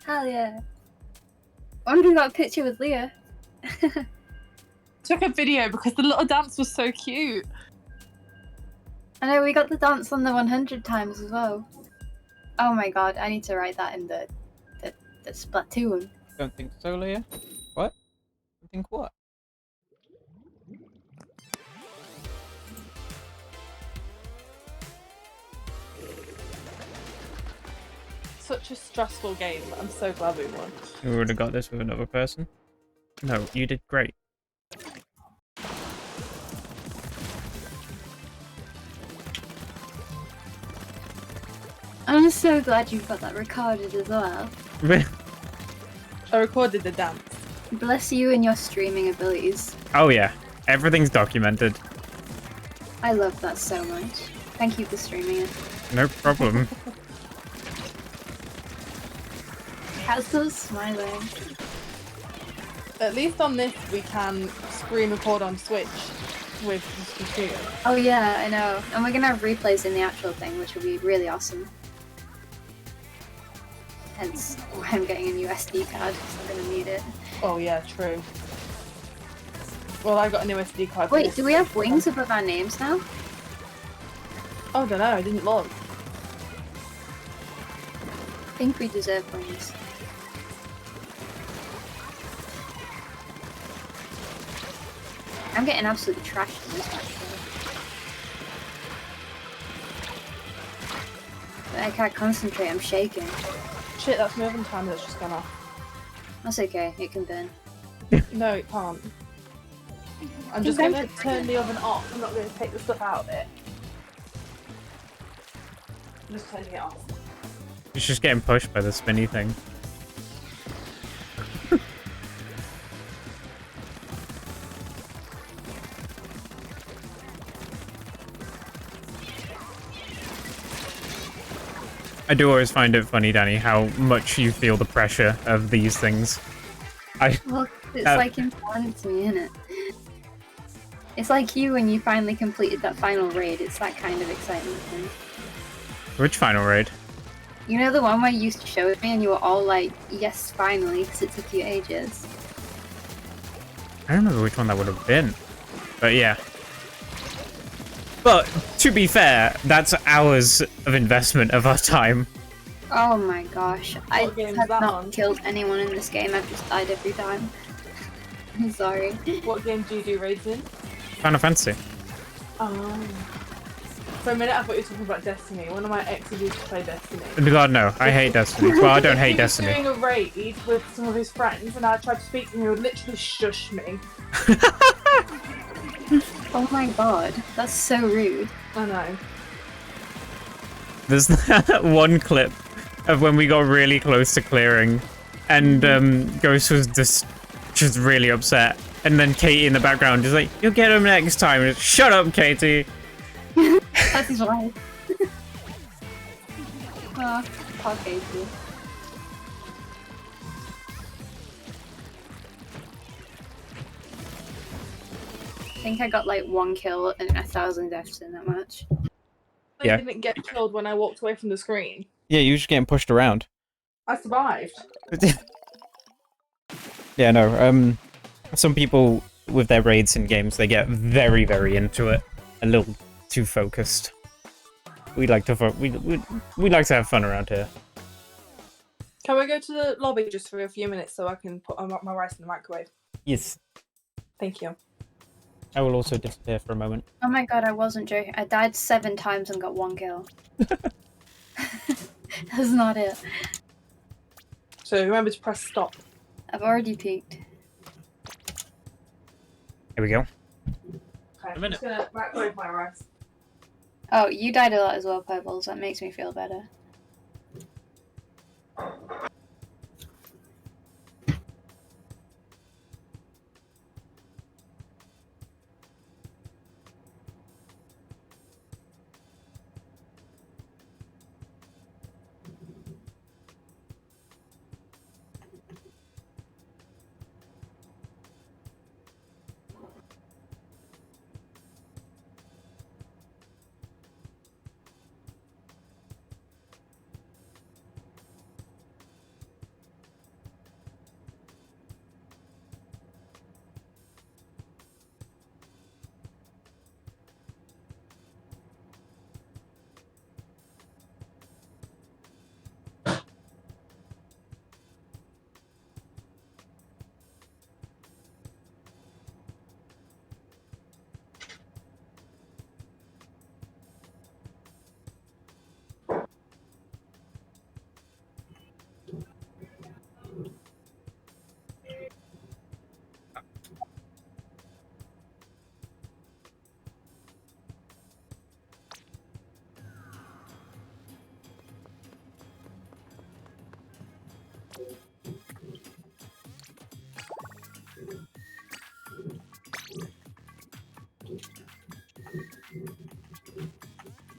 Hell yeah. I wonder who got a picture with Leah. Took a video because the little dance was so cute. I know, we got the dance on the 100 times as well. Oh my god, I need to write that in the Splatoon. Don't think so, Leah. What? I think what? Such a stressful game. I'm so glad we won. We would have got this with another person. No, you did great. I'm so glad you've got that recorded as well. I recorded the dance. Bless you and your streaming abilities. Oh yeah, everything's documented. I love that so much. Thank you for streaming it. No problem. Cat's still smiling. At least on this, we can screen record on Switch with the computer. Oh yeah, I know. And we're gonna have replays in the actual thing, which will be really awesome. Hence why I'm getting a new SD card, because I'm gonna need it. Oh yeah, true. Well, I got a new SD card. for Wait, this. do we have wings above our names now? Oh, I don't know. I didn't look. I think we deserve wings. I'm getting absolutely trashed in this match though. I can't concentrate, I'm shaking. Shit, that's my oven timer that's just gone off. That's okay, it can burn. No, it can't. I'm just going to turn the oven off. I'm not going to take the stuff out of it. I'm just turning it off. It's just getting pushed by the spinny thing. I do always find it funny, Danny, how much you feel the pressure of these things. Well, it's like important to me, isn't it? It's like you when you finally completed that final raid. It's that kind of excitement thing. Which final raid? You know the one where you used to show it me and you were all like, yes, finally, because it took you ages. I don't remember which one that would have been. But yeah. But, to be fair, that's hours of investment of our time. Oh my gosh. I What game is have that not on? killed anyone in this game. I've just died every time. Sorry. What game do you do raids in? Final Fantasy. Oh. For a minute, I thought you were talking about Destiny. One of my exes used to play Destiny. God, no. I hate Destiny. Well, I don't hate Destiny. He was doing a raid with some of his friends, and I tried to speak to him. He would literally shush me. Oh my god, that's so rude. I know. There's that one clip of when we got really close to clearing, and Ghost was just really upset. And then Katie in the background is like, "You'll get him next time." And shut up, Katie. That's his wife. Oh, poor Katie. I think I got like 1 kill and 1,000 deaths in that match. Yeah. I didn't get killed when I walked away from the screen. Yeah, you were just getting pushed around. I survived. Yeah, no. Some people with their raids in games, they get very, very into it. A little too focused. We like to we like to have fun around here. Can we go to the lobby just for a few minutes so I can put my rice in the microwave? Yes. Thank you. I will also disappear for a moment. Oh my god, I wasn't joking. I died 7 times and got 1 kill. That's not it. So remember to press stop. I've already peaked. Here we go. Okay, I'm just gonna microwave my rice. Oh, you died a lot as well, Pebbles. That makes me feel better.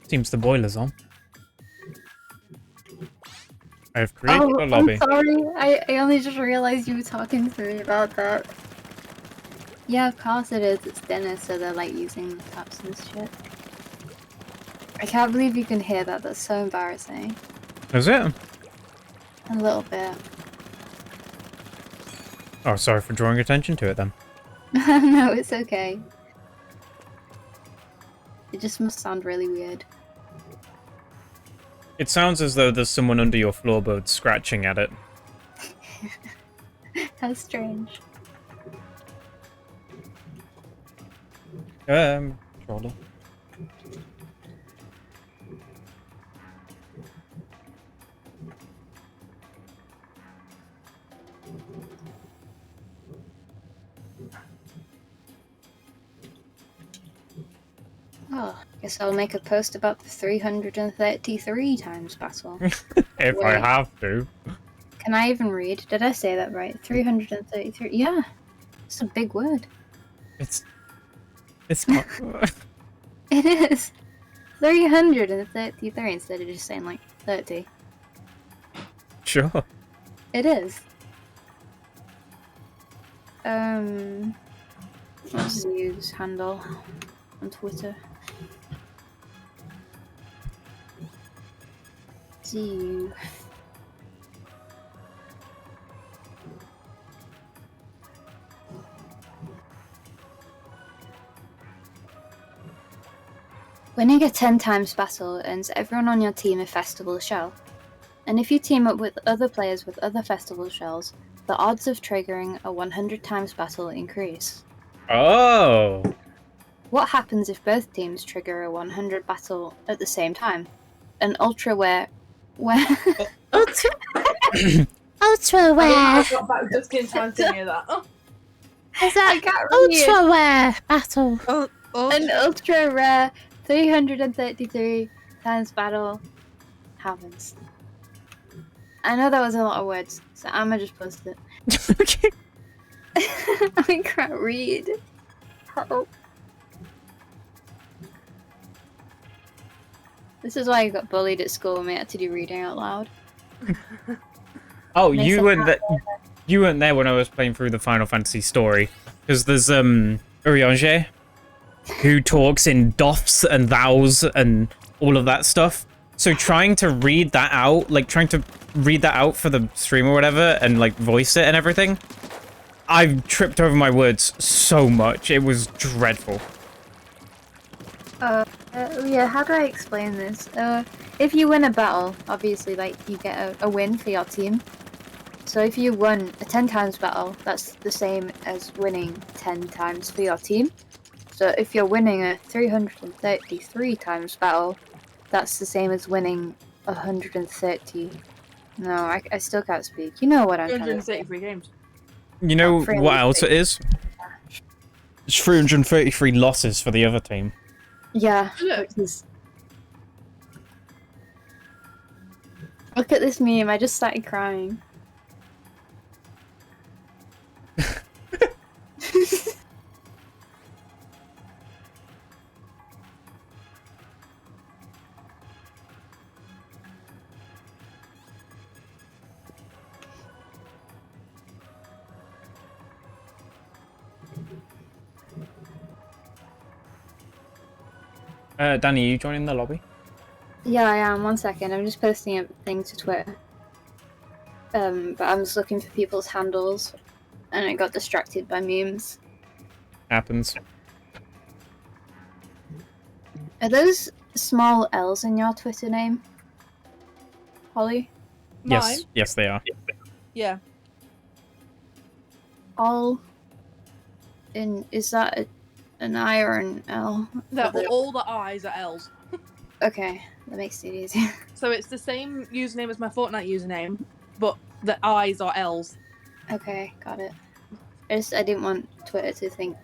Seems the boiler's on. I have created a lobby. I'm sorry. I only just realized you were talking to me about that. Yeah, of course it is. It's dinner, so they're like using the taps and shit. I can't believe you can hear that. That's so embarrassing. Is it? A little bit. Oh, sorry for drawing attention to it then. No, it's okay. It just must sound really weird. It sounds as though there's someone under your floorboard scratching at it. How strange. Controller. Oh, guess I'll make a post about the 333 times battle. If I have to. Can I even read? Did I say that right? 333. Yeah. It's a big word. It's not. It is. 333 instead of just saying like 30. Sure. It is. What's Zoo's handle on Twitter? Zoo. Winning a 10 times battle earns everyone on your team a festival shell. And if you team up with other players with other festival shells, the odds of triggering a 100 times battle increase. Oh. What happens if both teams trigger a 100 battle at the same time? An ultra where Ultra I rare. got back just in time to hear that. Oh. Is that can't read. ultra rare battle? An ultra rare 333 times battle happens. I know that was a lot of words, so I'ma just post it. Okay. I can't read. Oh. This is why I got bullied at school when we had to do reading out loud. Oh, They you said weren't that- you weren't there when I was playing through the Final Fantasy story, because there's Urianger, who talks in doths and thous and all of that stuff. So trying to read that out, for the stream or whatever, and like voice it and everything, I've tripped over my words so much. It was dreadful. Yeah, how do I explain this? If you win a battle, obviously, like, you get a win for your team. So if you won a 10 times battle, that's the same as winning 10 times for your team. So if you're winning a 333 times battle, that's the same as winning 130. No, I still can't speak. You know what I'm trying to say. 233 games. You know Oh, what else it is? It's 333 losses for the other team. Yeah, Look. which is... Look at this meme, I just started crying. Danny, you joining the lobby? Yeah, I am. 1 second. I'm just posting a thing to Twitter. But I'm just looking for people's handles, and I got distracted by memes. Happens. Are those small L's in your Twitter name, Holly? Mine? Yes, they are. Yeah. All in... Is that an I or an L? All the I's are L's. Okay, that makes it easier. So it's the same username as my Fortnite username, but the I's are L's. Okay, got it. I didn't want Twitter to think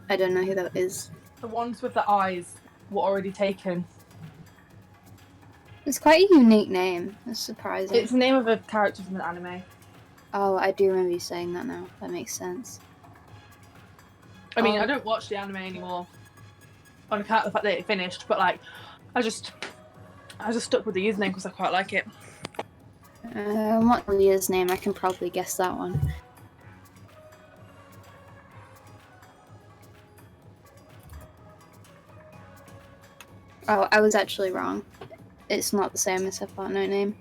I don't know who that is. The ones with the I's were already taken. It's quite a unique name. That's surprising. It's the name of a character from an anime. Oh, I do remember you saying that now. That makes sense. I mean, Oh. I don't watch the anime anymore on account of the fact that it finished, but like, I just stuck with the username because I quite like it. What Leah's name? I can probably guess that one. Oh, I was actually wrong. It's not the same as her Fortnite name.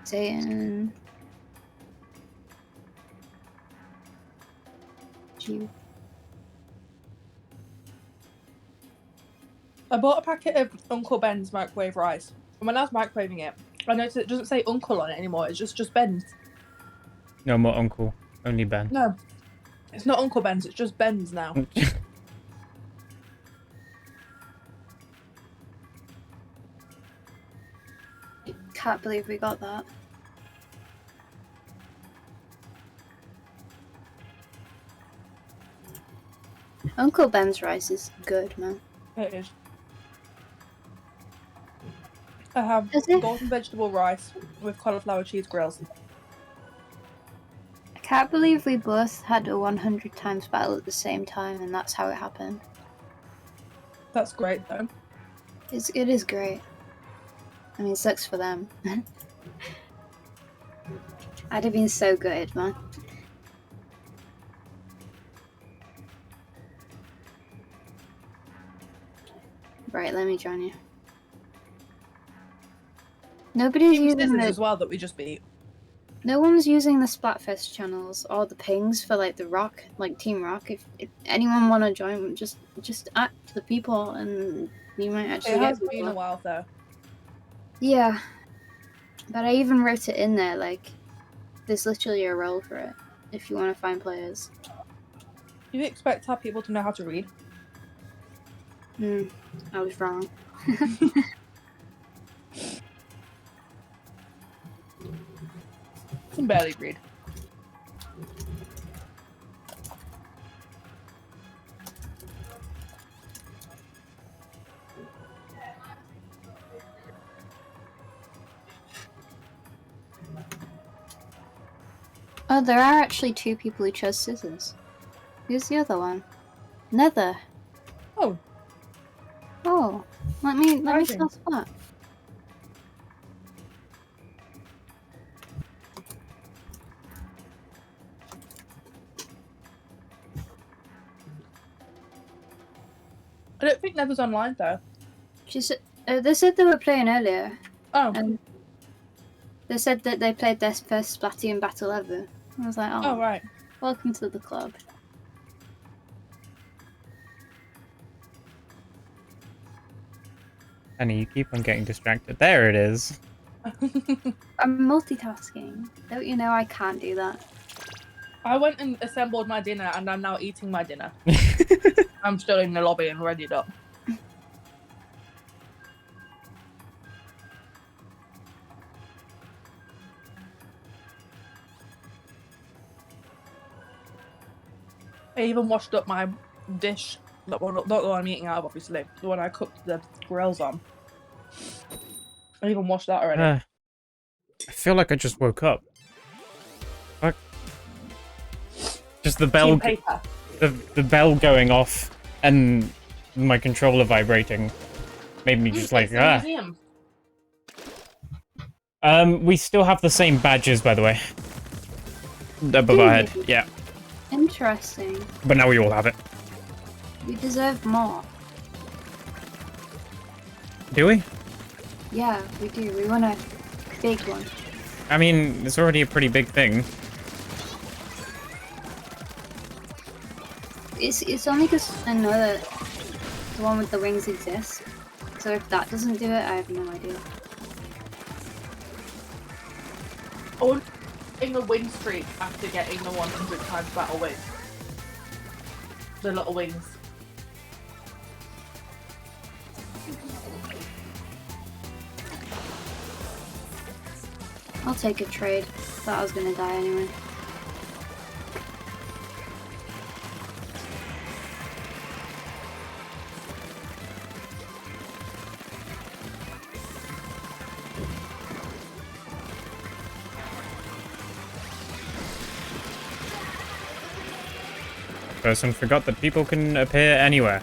Satan. Gee. I bought a packet of Uncle Ben's microwave rice, and when I was microwaving it, I noticed it doesn't say Uncle on it anymore. It's just Ben's. No more Uncle, only Ben. No, it's not Uncle Ben's. It's just Ben's now. Can't believe we got that. Uncle Ben's rice is good, man. It is. I have Is it? golden vegetable rice with cauliflower cheese grills. I can't believe we both had a 100 times battle at the same time, and that's how it happened. That's great though. It is great. I mean, it sucks for them. I'd have been so good, man. Right, let me join you. Nobody's Team using Scissors the... as well that we just beat. No one's using the Splatfest channels or the pings for like the Rock, like Team Rock. If anyone want to join, just add the people and you might actually It get has been people. a while though. Yeah. But I even wrote it in there, like, there's literally a role for it, if you want to find players. You expect our people to know how to read? I was wrong. Can barely read. Oh, there are actually 2 people who chose scissors. Who's the other one? Nether. Oh. Oh, let me spell Splat. I don't think Nether's online though. She said they said they were playing earlier. Oh. And they said that they played their first Splatoon battle ever. I was like, Oh right. welcome to the club. Annie, you keep on getting distracted. There it is. I'm multitasking. Don't you know I can't do that? I went and assembled my dinner and I'm now eating my dinner. I'm still in the lobby and ready up. I even washed up my dish, not the one I'm eating out of, obviously. The one I cooked the grills on. I even washed that already. I feel like I just woke up. Fuck. Just the bell. Paper. The bell going off and my controller vibrating made me just like, ah. Museum. We still have the same badges, by the way. Above our head, yeah. Interesting. But now we all have it. We deserve more. Do we? Yeah, we do. We want a big one. I mean, it's already a pretty big thing. It's only because I know that the one with the wings exists. So if that doesn't do it, I have no idea. Oh, in the win streak after getting the 100 times battle win. The little wings. I'll take a trade. Thought I was gonna die anyway. Person forgot that people can appear anywhere.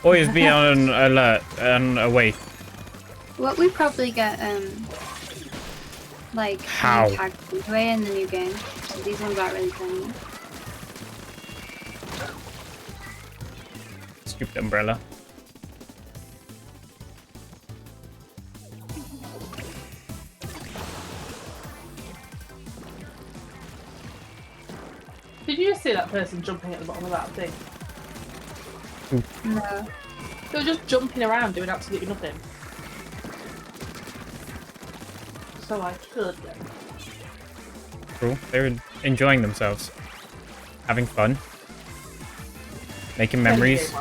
Always be on alert and awake. What we probably get, like, How? tagged anyway in the new game. So these ones aren't really permanent. Stupid umbrella. Did you just see that person jumping at the bottom of that thing? No. They were just jumping around doing absolutely nothing. So I killed them. Cool. They were enjoying themselves. Having fun. Making memories.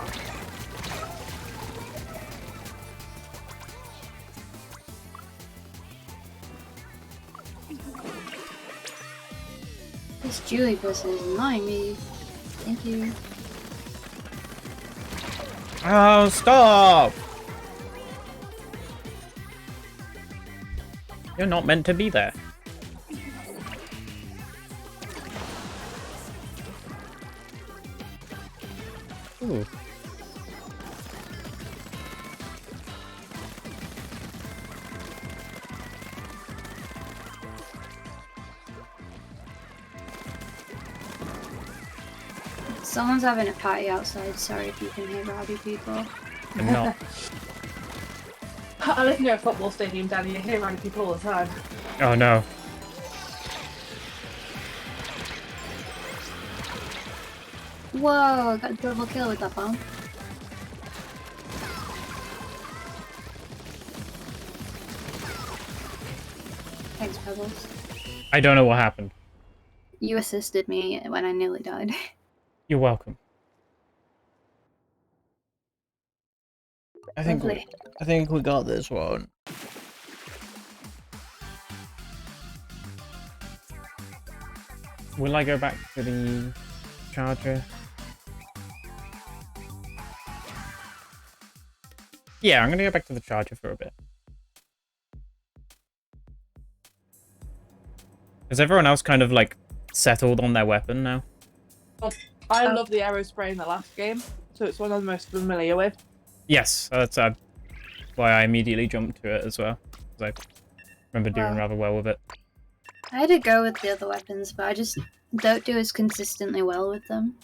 This Julie person is annoying me. Thank you. Oh, stop! You're not meant to be there. Ooh. Someone's having a party outside. Sorry if you can hear rowdy people. I'm not. I live near a football stadium, Danny. You hear random people all the time. Oh no. Whoa, I got a double kill with that bomb. Pebbles. I don't know what happened. You assisted me when I nearly died. You're welcome. I think Lovely. we got this one. Will I go back to the charger? Yeah, I'm gonna go back to the charger for a bit. Has everyone else kind of like settled on their weapon now? I love the arrow spray in the last game, so it's one I'm most familiar with. Yes, that's why I immediately jumped to it as well. Because I remember doing rather well with it. I had to go with the other weapons, but I just don't do as consistently well with them.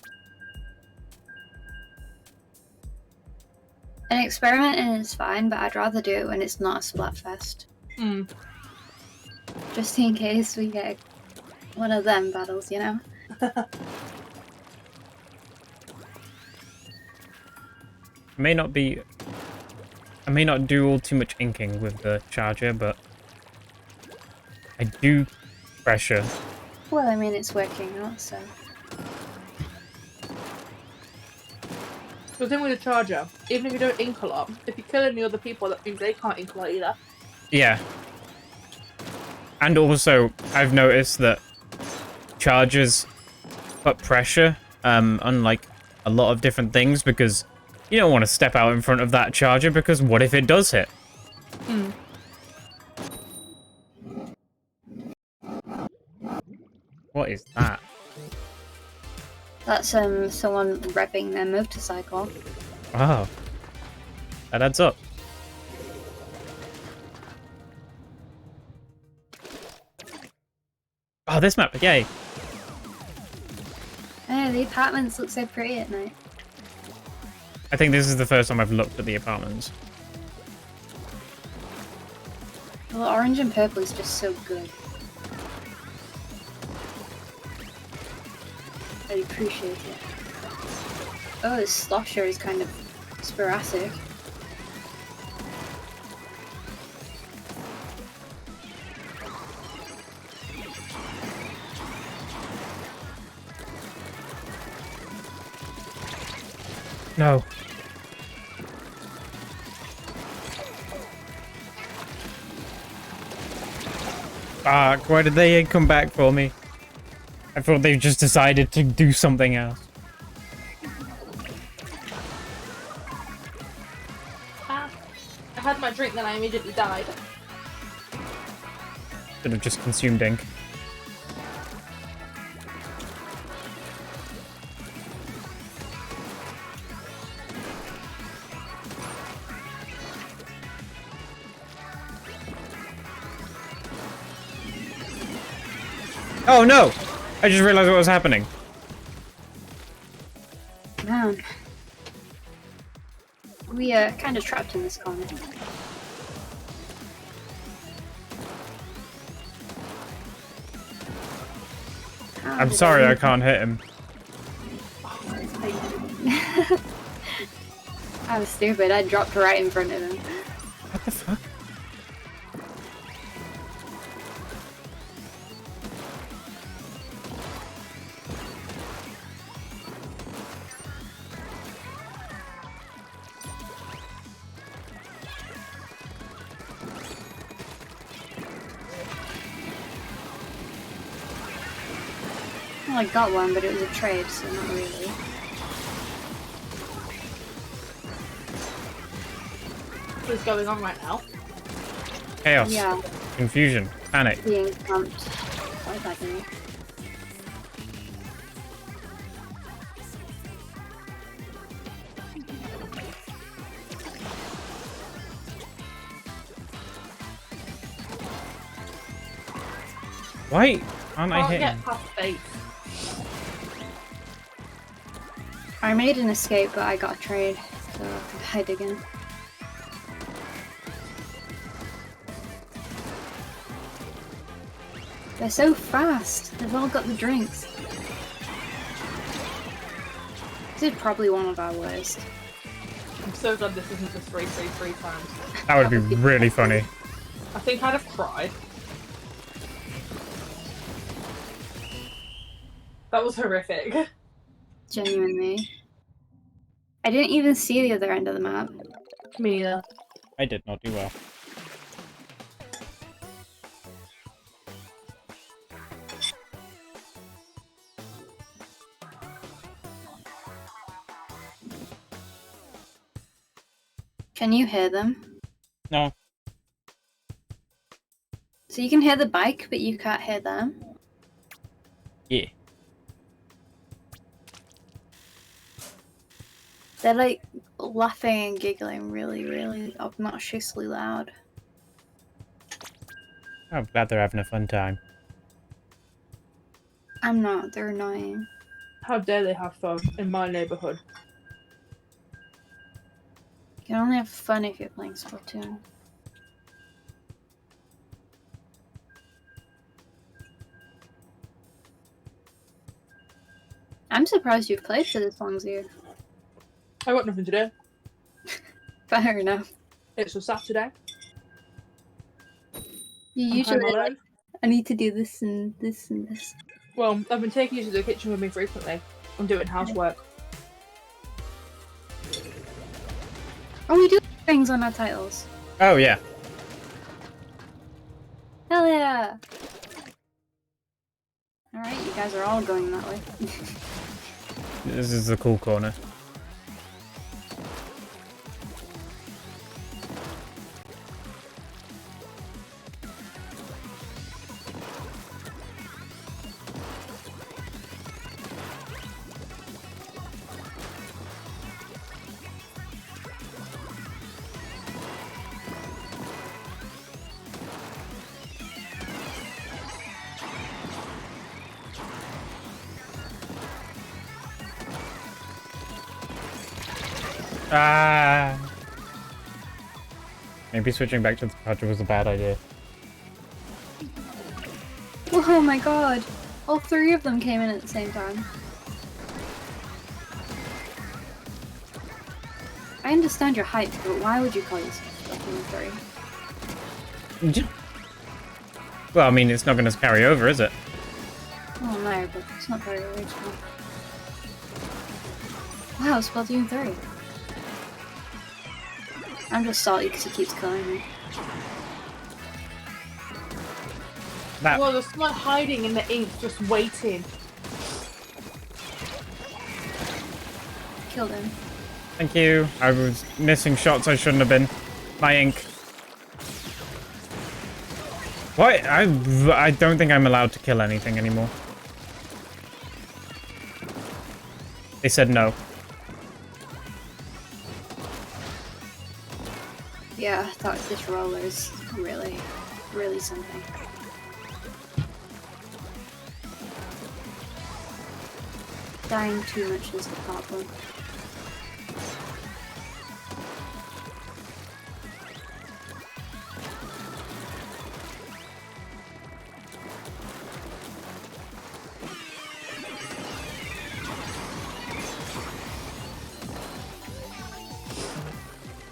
And experimenting is fine, but I'd rather do it when it's not a Splatfest. Mm. Just in case we get one of them battles, you know? I may not do all too much inking with the charger, but I do pressure. Well, I mean, it's working out, so... The thing with the charger, even if you don't ink a lot, if you kill any other people, that means they can't ink a lot either. Yeah. And also, I've noticed that chargers put pressure, unlike a lot of different things, because you don't want to step out in front of that charger, because what if it does hit? Mm. What is that? That's someone revving their motorcycle. Wow. That adds up. Oh, this map, yay. Oh, the apartments look so pretty at night. I think this is the first time I've looked at the apartments. Well, orange and purple is just so good. I appreciate it. Oh, this slosher is kind of sporadic. No. Fuck, why did they come back for me? I thought they just decided to do something else. I had my drink, then I immediately died. Should have just consumed ink. Oh no! I just realized what was happening. Man. We are kind of trapped in this corner. How I'm did sorry I can't hit him. I was stupid, I dropped right in front of him. What the fuck? Well, I got one, but it was a trade, so not really. What's going on right now? Chaos. Yeah, Confusion. Panic. being pumped by that thing. Why aren't I Can't hitting? get past base. I made an escape, but I got a trade, so I died again. They're so fast. They've all got the drinks. This is probably one of our worst. I'm so glad this isn't just 3-3-3 times. That would be really funny. I think I'd have cried. That was horrific. Genuinely. I didn't even see the other end of the map. Me neither. I did not do well. Can you hear them? No. So you can hear the bike, but you can't hear them? Yeah. They're like laughing and giggling really, really obnoxiously loud. I'm glad they're having a fun time. I'm not, they're annoying. How dare they have fun in my neighborhood? You can only have fun if you're playing Splatoon. I'm surprised you've played for this long, Zia. I got nothing to do. Fair enough. It's a Saturday. You I'm usually home like, alone. I need to do this and this and this. Well, I've been taking you to the kitchen with me frequently. I'm doing housework. Oh, we do things on our titles. Oh, yeah. Hell yeah! Alright, you guys are all going that way. This is the cool corner. Ah! Maybe switching back to the Pikachu was a bad idea. Oh my god! All three of them came in at the same time. I understand your height, but why would you call yourself Splatoon 3? Well, I mean, it's not going to carry over, is it? Oh no, but it's not very original. Wow, Splatoon 3. I'm just salty because he keeps killing me. That Well, there's someone hiding in the ink, just waiting. Killed him. Thank you. I was missing shots I shouldn't have been. My ink. What? I don't think I'm allowed to kill anything anymore. They said no. Yeah, I thought this roller is really, really something. Dying too much is the problem.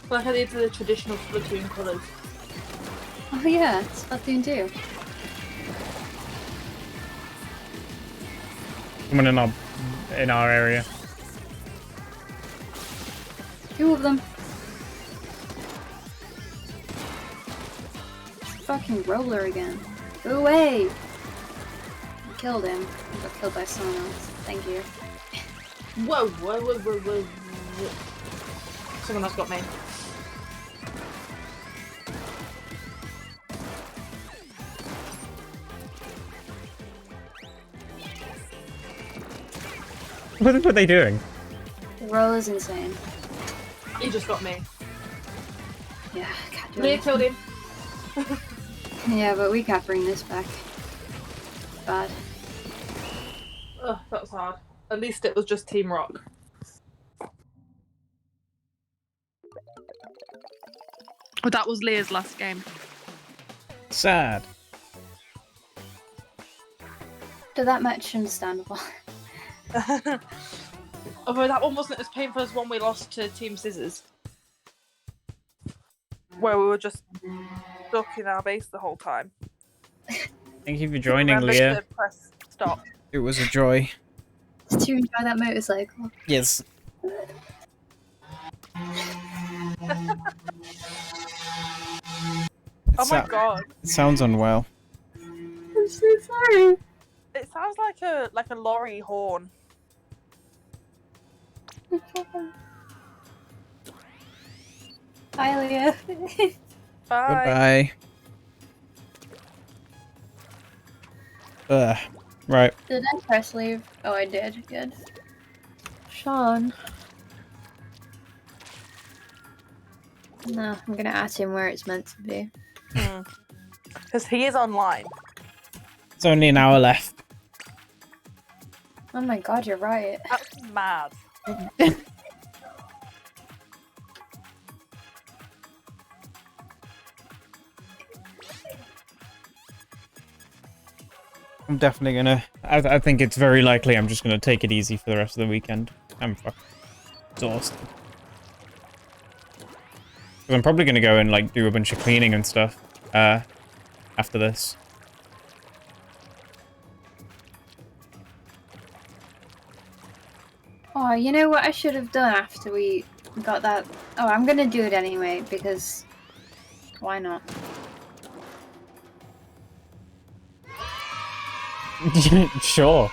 Like I did for the traditional Splatoon colours. Oh yeah, Splatoon 2. Someone in our area. Two of them. Fucking roller again. Go away! I killed him. I got killed by someone else. Thank you. Whoa, whoa, whoa, whoa, whoa, whoa. Someone else got me. What are they doing? The roller's insane. He just got me. Yeah, can't do Leah anything. killed him. Yeah, but we can't bring this back. Bad. Ugh, that was hard. At least it was just Team Rock. But that was Leah's last game. Sad. So that much understandable. Although that one wasn't as painful as one we lost to Team Scissors. Where we were just stuck in our base the whole time. Thank you for joining, Remember Leah. to press stop. It was a joy. Did you enjoy that motorcycle? Yes. Oh my god. It sounds unwell. I'm so sorry. It sounds like a lorry horn. Bye, Leah. Bye. Goodbye. Right. Did I press leave? Oh, I did. Good. Sean. No, I'm gonna ask him where it's meant to be. Because he is online. It's only an hour left. Oh my god, you're right. That's mad. I'm definitely gonna... I think it's very likely I'm just gonna take it easy for the rest of the weekend. I'm fucking exhausted. Because I'm probably gonna go and, like, do a bunch of cleaning and stuff, after this. Oh, you know what I should have done after we got that? Oh, I'm gonna do it anyway, because... Why not? Sure.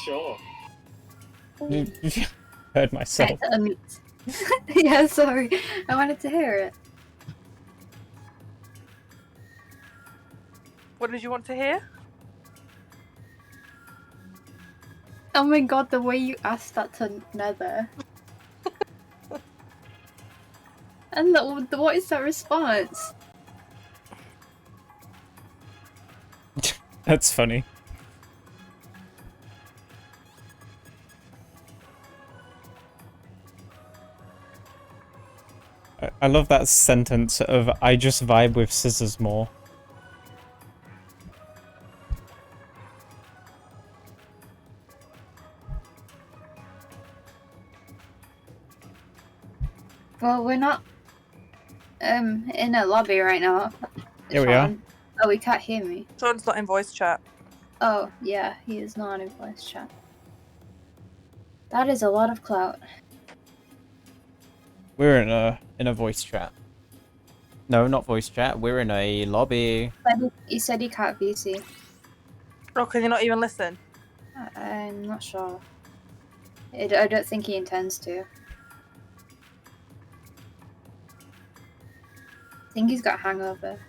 Sure. Heard myself. Yeah, sorry. I wanted to hear it. What did you want to hear? Oh my god, the way you asked that to Nether. And what is that response? That's funny. I love that sentence of, I just vibe with scissors more. Well, we're not in a lobby right now. Here we are. Oh, he can't hear me. Sean's not in voice chat. Oh, yeah, he is not in voice chat. That is a lot of clout. We're in a voice chat. No, not voice chat. We're in a lobby. He said he can't VC. Oh, can you not even listen? I'm not sure. I don't think he intends to. I think he's got a hangover.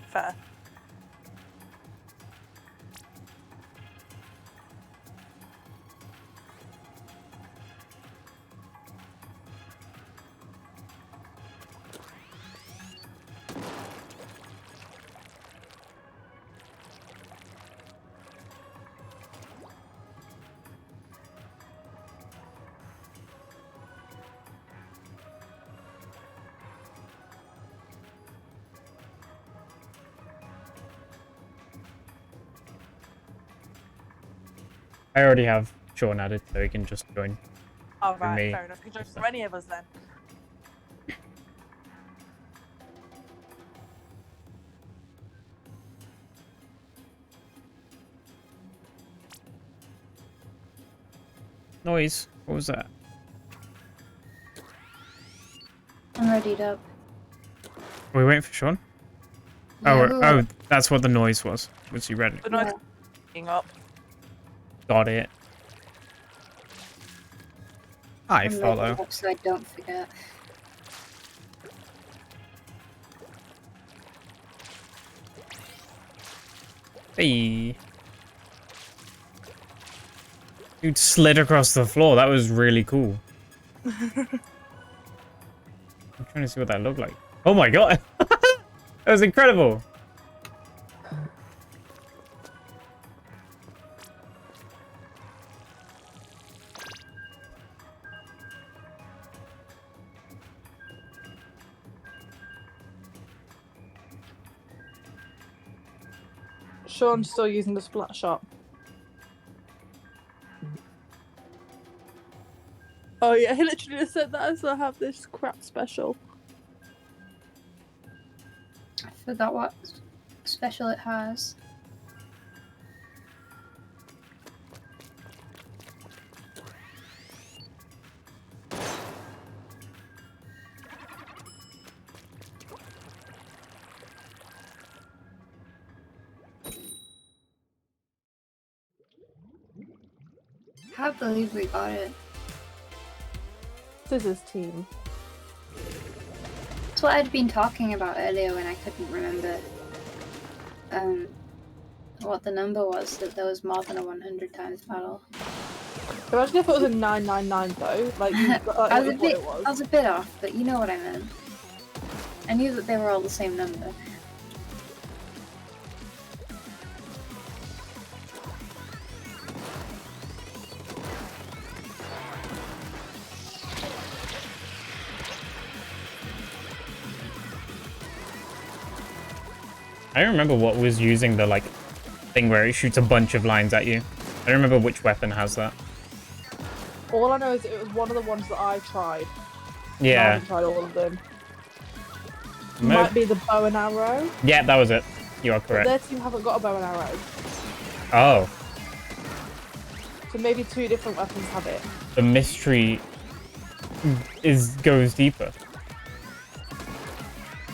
Fair. I already have Sean added, so he can just join. Oh, right, me. fair enough. You can join for any of us then. Noise. What was that? I'm readied up. Are we waiting for Sean? Yeah, Oh, that's what the noise was. Was he ready? The noise picking up. Got it. I I'm follow. readied up so I don't forget. Hey. Dude slid across the floor. That was really cool. I'm trying to see what that looked like. Oh my god. That was incredible. Sean's still using the splat shot. Oh yeah, he literally just said that I still have this crap special. I forgot what special it has. Can't believe we got it. Scissors team. That's what I'd been talking about earlier when I couldn't remember what the number was, that there was more than a 100 times battle. Imagine if it was a 999 though. Like, you got, like I was what it was. I was a bit off, but you know what I meant. I knew that they were all the same number. I don't remember what was using the like thing where it shoots a bunch of lines at you. I don't remember which weapon has that. All I know is it was one of the ones that I tried. I Yeah. haven't tried all of them. It Mo- might be the bow and arrow. Yeah, that was it. You are But correct. their team haven't got a bow and arrow. Oh, So maybe 2 different weapons have it. the mystery goes deeper.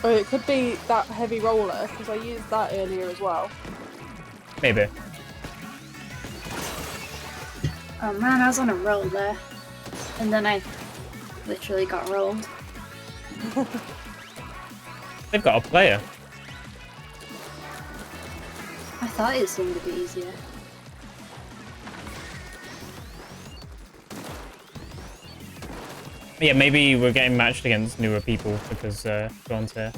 Or it could be that heavy roller, because I used that earlier as well. Maybe. Oh man, I was on a roll there. And then I literally got rolled. They've got a player. I thought it seemed a bit easier. Yeah, maybe we're getting matched against newer people because Sean's here.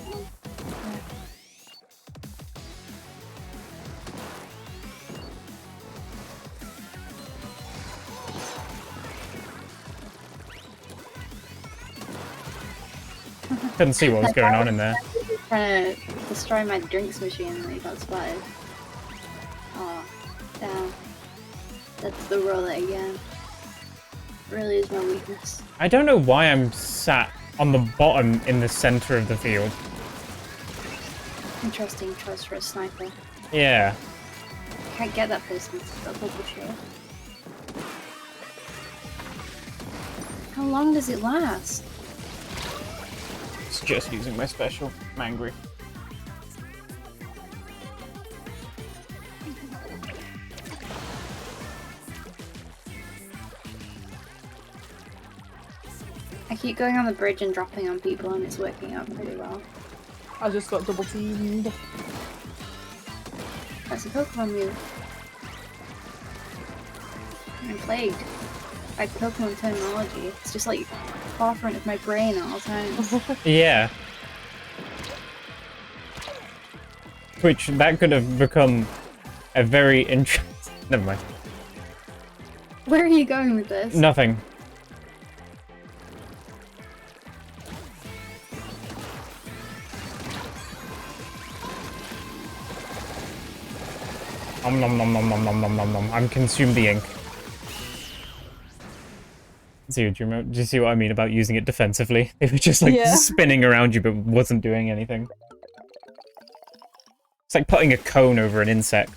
Couldn't see what was going on in there. Trying to destroy my drinks machine and they got spotted. Oh, damn. That's the roller again. Really is my weakness. I don't know why I'm sat on the bottom in the center of the field. Interesting choice for a sniper. Yeah. Can't get that person to double shield. How long does it last? It's just using my special. I'm angry. I keep going on the bridge and dropping on people and it's working out pretty well. I just got double teamed. That's a Pokemon move. I'm plagued by Pokemon terminology. It's just like forefront of my brain at all times. Yeah. Which, that could have become a very interesting... Never mind. Where are you going with this? Nothing. Nom nom nom nom nom nom nom nom nom. I'm consumed the ink. See, do you see what I mean about using it defensively? It was just like Yeah. spinning around you but wasn't doing anything. It's like putting a cone over an insect.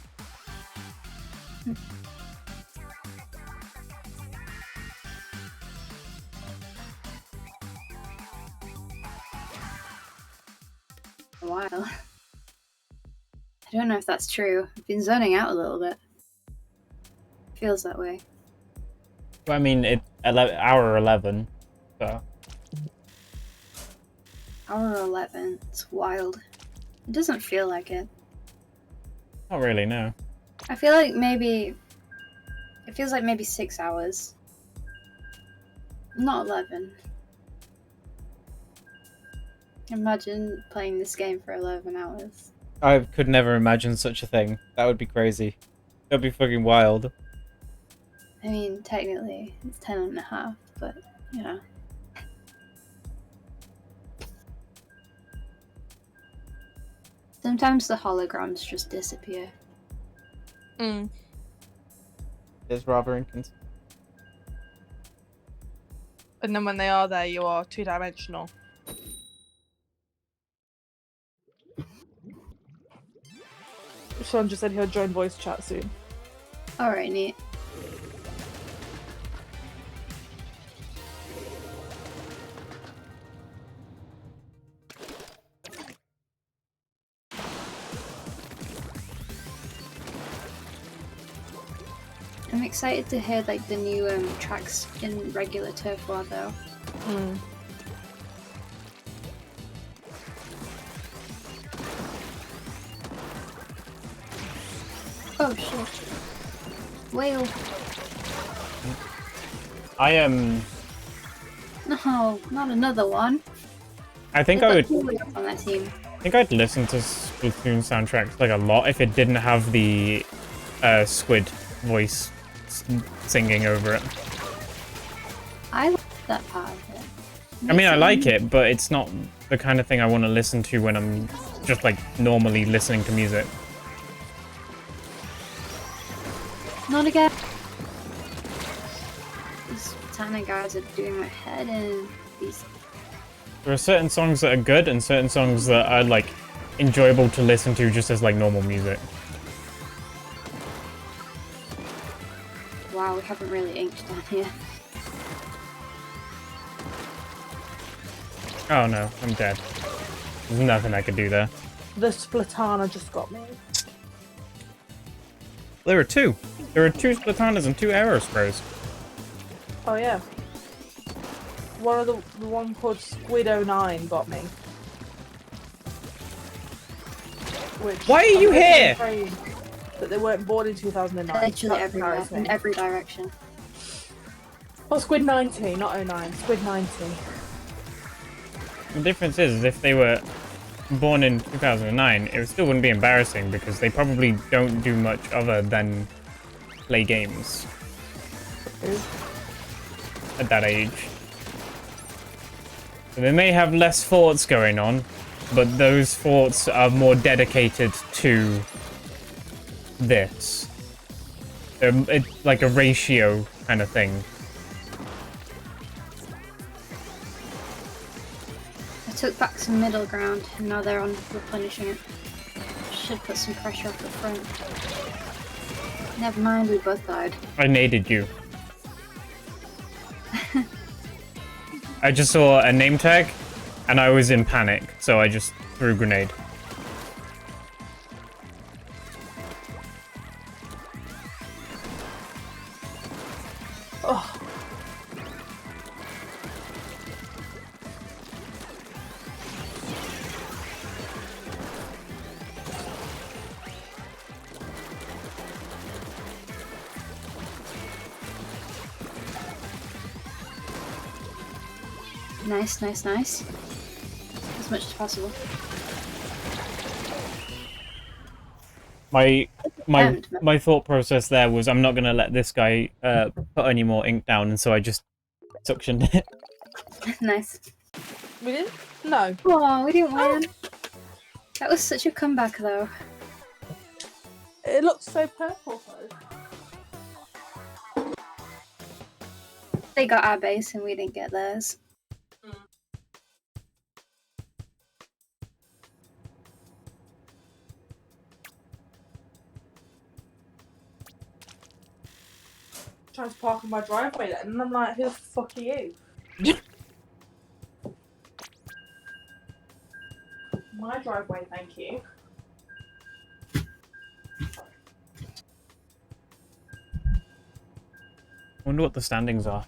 A while. I don't know if that's true. I've been zoning out a little bit. Feels that way. Well, I mean, hour 11, so... Hour 11. It's wild. It doesn't feel like it. Not really, no. I feel like maybe... It feels like maybe 6 hours. Not 11. Imagine playing this game for 11 hours. I could never imagine such a thing. That would be crazy. That'd be fucking wild. I mean, technically, it's 10 and a half, but, you know. Sometimes the holograms just disappear. Mm. It's rather inconsistent. And then when they are there, you are 2-dimensional. Sean just said he'll join voice chat soon. Alright, neat. I'm excited to hear like the new tracks in regular Turf War though. Oh shit. Whale. I am. No, not another one. I think They've I got would. two whales on that team. I think I'd listen to Splatoon soundtracks like a lot if it didn't have the squid voice singing over it. I like that part of it. I mean, I like Makes it, but it's not the kind of thing I want to listen to when I'm just like normally listening to music. Not again. These Tana guys are doing my head in. These. There are certain songs that are good and certain songs that are like enjoyable to listen to just as like normal music. Wow, we haven't really inked down here. Oh no, I'm dead. There's nothing I could do there. The Splatana just got me. There are two. There are two Splatanas and two Aerospros. Oh yeah. One of the one called Squid09 got me. Which Why are you here? That they weren't born in 2009. Literally That everywhere, embarrassing. in every direction. Oh, Squid 90, not 09. Squid 90. The difference is if they were born in 2009, it still wouldn't be embarrassing because they probably don't do much other than play games at that age. So they may have less thoughts going on, but those thoughts are more dedicated to this. It's like a ratio kind of thing. I took back some middle ground and now they're on replenishing it. Should put some pressure off the front. Never mind, we both died. I naded you. I just saw a name tag, and I was in panic, so I just threw a grenade. Oh. Nice, nice, nice. As much as possible. My thought process there was I'm not gonna let this guy put any more ink down, and so I just suctioned it. Nice. We didn't? No. Oh, we didn't win. That was such a comeback though. It looks so purple though. They got our base and we didn't get theirs. Trying to park in my driveway then, and I'm like, who the fuck are you? My driveway, thank you. I wonder what the standings are.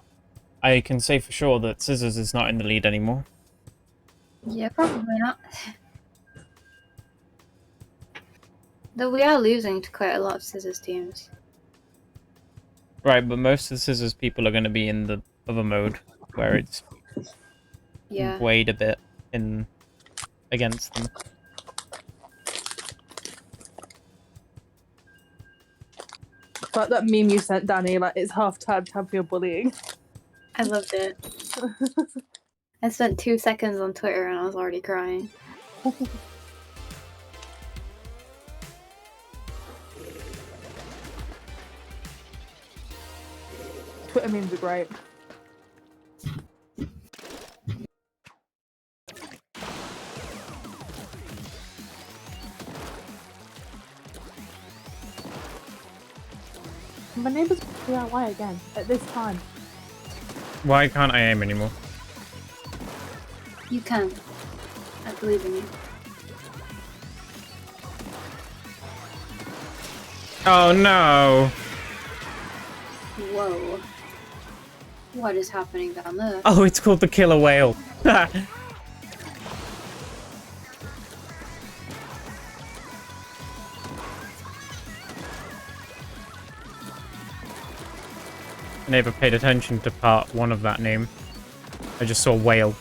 I can say for sure that Scissors is not in the lead anymore. Yeah, probably not. Though we are losing to quite a lot of Scissors teams. Right, but most of the Scissors people are going to be in the other mode, where it's Yeah. weighed a bit in against them. Like that meme you sent, Danny, like it's half time for your bullying. I loved it. I spent 2 seconds on Twitter and I was already crying. Twitter memes are great. My neighbour's DIY again at this time. Why can't I aim anymore? You can. I believe in you. Oh no! Whoa. What is happening down there? Oh, it's called the killer whale. I never paid attention to part 1 of that name. I just saw whale.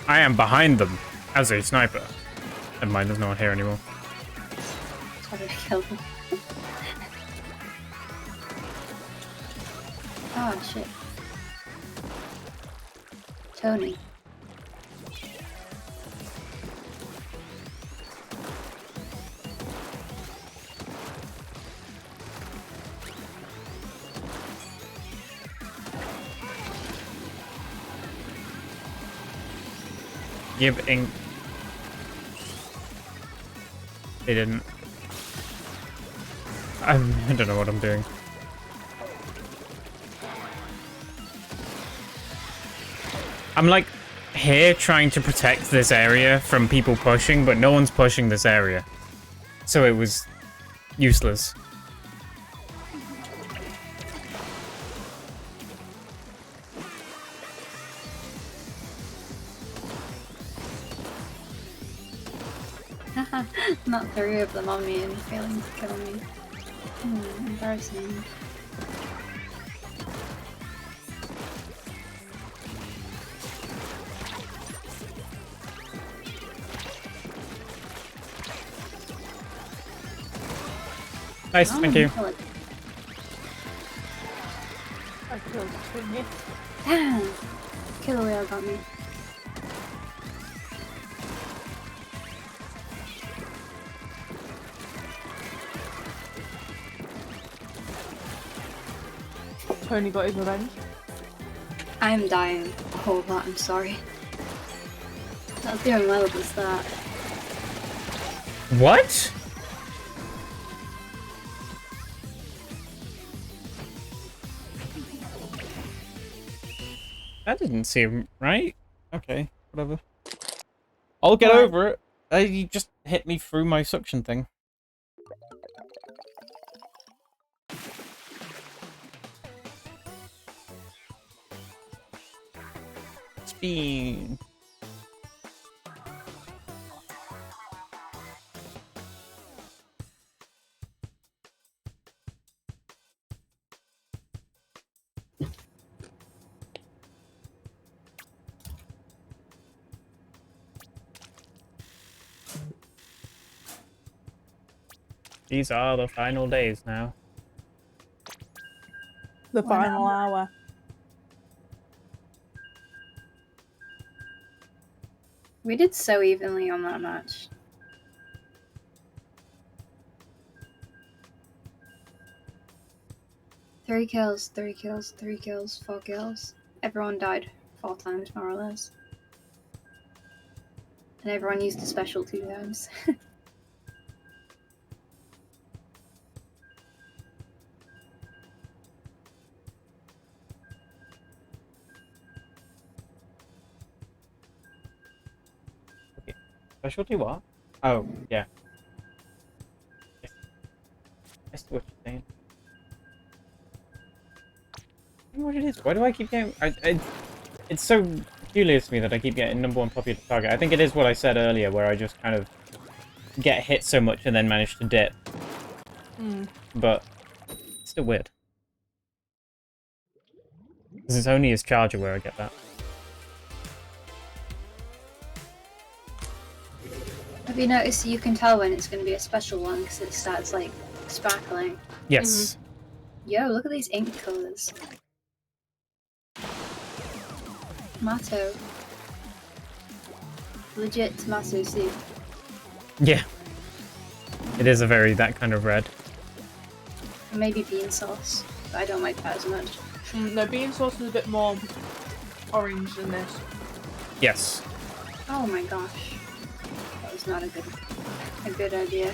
I am behind them as a sniper. Never mind, there's no one here anymore. Sorry, I killed him. Oh, shit. Tony. Give ink. They didn't. I don't know what I'm doing. I'm like here trying to protect this area from people pushing, but no one's pushing this area. So it was useless. Not 3 of them on me and failing to kill me. Embarrassing. Nice, thank you. Kill it. I killed Tony. Damn! Killer whale got me. Tony got his revenge. I'm dying a whole lot, I'm sorry. Not doing well at the start. What? That didn't seem right. Okay, whatever. I'll get over it. You just hit me through my suction thing. Speed. These are the final days now. The final hour. We did so evenly on that match. Three kills, 3 kills, 3 kills, 4 kills. Everyone died 4 times, more or less. And everyone used a special 2 times. Specialty what? Oh, yeah. I see what you're saying. I don't know what it is. Why do I keep getting... it's so peculiar to me that I keep getting #1 popular target. I think it is what I said earlier, where I just kind of get hit so much and then manage to dip. But it's still weird. Because it's only his charger where I get that. Have you noticed you can tell when it's going to be a special one because it starts like sparkling? Yes. Yo, look at these ink colours. Tomato. Legit tomato soup. Yeah. It is a very that kind of red. Maybe bean sauce, but I don't like that as much. No, bean sauce is a bit more orange than this. Yes. Oh my gosh. That was not a good idea.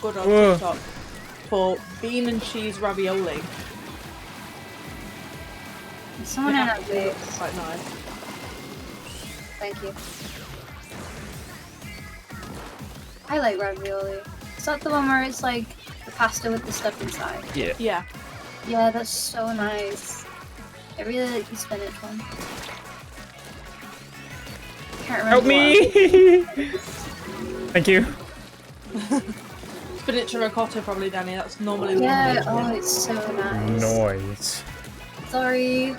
good on Whoa. TikTok for bean and cheese ravioli. Someone in our It base. looks quite nice. Thank you. I like ravioli. Is that the one where it's like the pasta with the stuff inside? Yeah. Yeah. Yeah, that's so nice. I really like the spinach one. Can't remember. Help me! Thank you. Spinach and ricotta probably, Danny. That's normally the Yeah, one. oh, it's so nice. Noise. Sorry.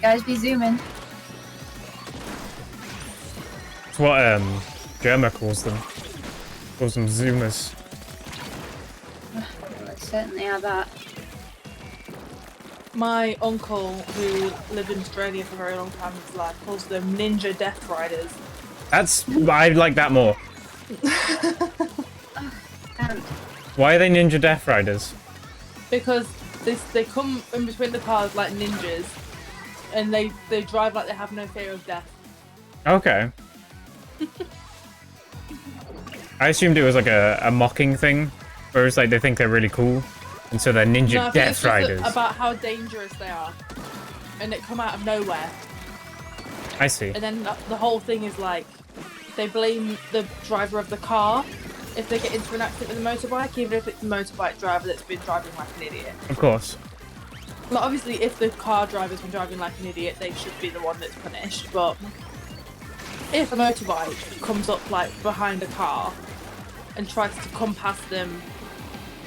Guys, be zooming. It's what Germa calls them. Calls them zoomers. Well, I certainly have that. My uncle, who lived in Australia for a very long time in his life, calls them ninja death riders. I like that more. And Why are they ninja death riders? Because they come in between the cars like ninjas, and they drive like they have no fear of death. Okay. I assumed it was like a mocking thing, where it's like they think they're really cool, and so they're ninja No, I think death it's just riders. about how dangerous they are, and it come out of nowhere. I see. And then the whole thing is like, they blame the driver of the car if they get into an accident with a motorbike, even if it's the motorbike driver that's been driving like an idiot. Of course. Like, obviously, if the car driver's been driving like an idiot, they should be the one that's punished. But if a motorbike comes up like behind a car and tries to come past them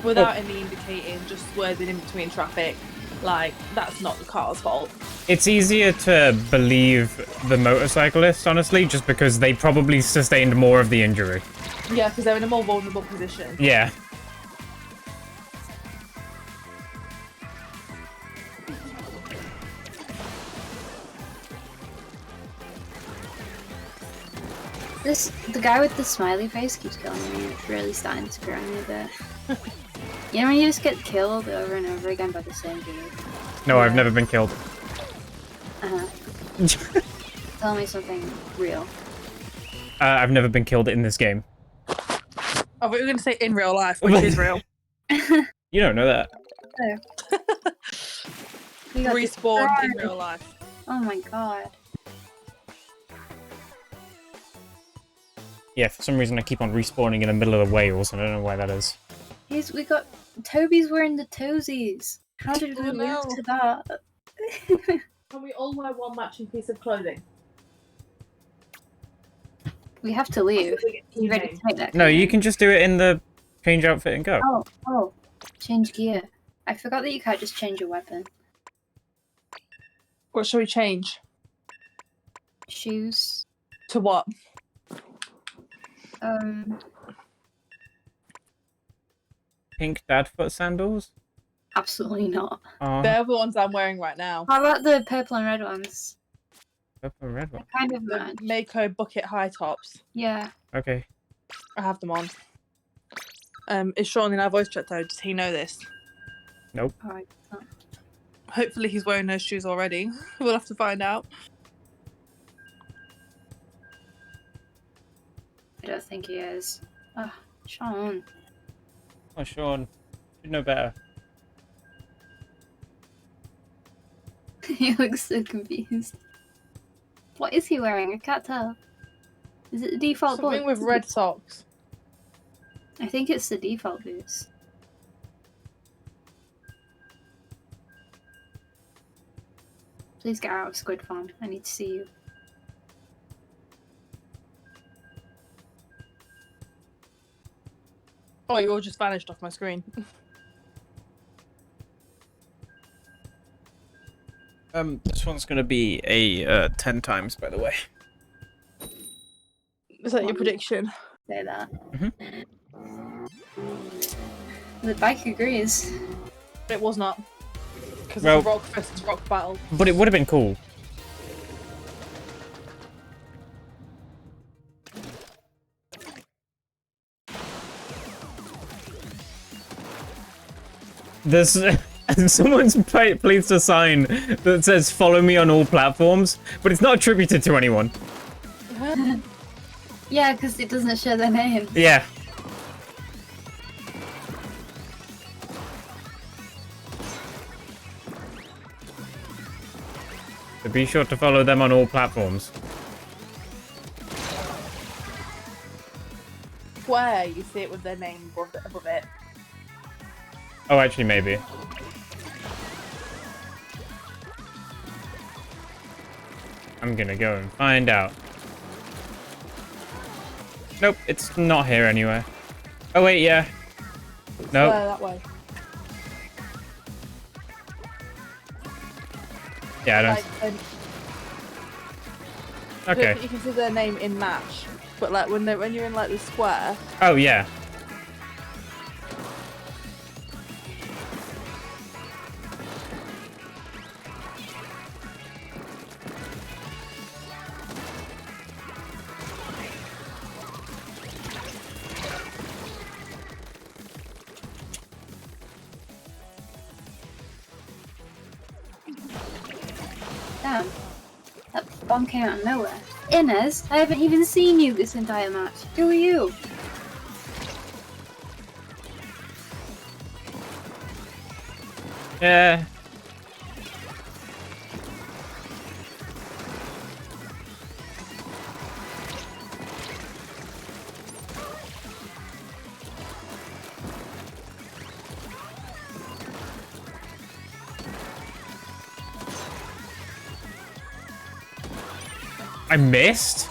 without any indicating, just swerving in between traffic, like, that's not the car's fault. It's easier to believe the motorcyclist, honestly, just because they probably sustained more of the injury. Yeah, because they're in a more vulnerable position. Yeah. the guy with the smiley face keeps killing me. It's really starting to screw me a bit. You know when you just get killed over and over again by the same dude? No, I've never been killed. Uh-huh. Tell me something real. I've never been killed in this game. Oh, but we were going to say in real life, which is real. You don't know that. We got Respawned in destroyed. real life. Oh my god. Yeah, for some reason I keep on respawning in the middle of the whales. I don't know why that is. We got Toby's wearing the toesies. How did we Oh, no. lose to that? Can we all wear one matching piece of clothing? We have to leave. You ready to take that? No, you command? can just do it in the change outfit and go. Oh, change gear. I forgot that you can't just change your weapon. What shall we change? Shoes. To what? Pink dad foot sandals? Absolutely not. Oh, They're the ones I'm wearing right now. How about the purple and red ones? purple and red one. Kind of The match. Mako bucket high tops. Yeah. Okay. I have them on. Is Sean in our voice chat though? Does he know this? Alright. Hopefully he's wearing those shoes already. We'll have to find out. I don't think he is. Oh, Sean. Oh, Sean. You know better. He looks so confused. What is he wearing? I can't tell. Is it the default Something boots? with red socks. I think it's the default boots. Please get out of Squid Farm. I need to see you. Oh, you all just vanished off my screen. This one's gonna be a 10 times, by the way. Is that your prediction? Say that. Mhm. The bike agrees. It was not. Because Well- it's a rock versus rock battle. But it would have been cool. There's someone's placed a sign that says "Follow me on all platforms," but it's not attributed to anyone. Yeah, because it doesn't show their name. Yeah. So be sure to follow them on all platforms. Where you see it with their name above it. Oh, actually, maybe. I'm gonna go and find out. Nope, it's not here anywhere. Oh, wait, yeah. Nope. Where, that way. Yeah, I don't... Okay. You can see their name in match, but like when you're in like the square. Oh, yeah. Damn. That bomb came out of nowhere. Inez, I haven't even seen you this entire match. Who are you? Yeah. I missed?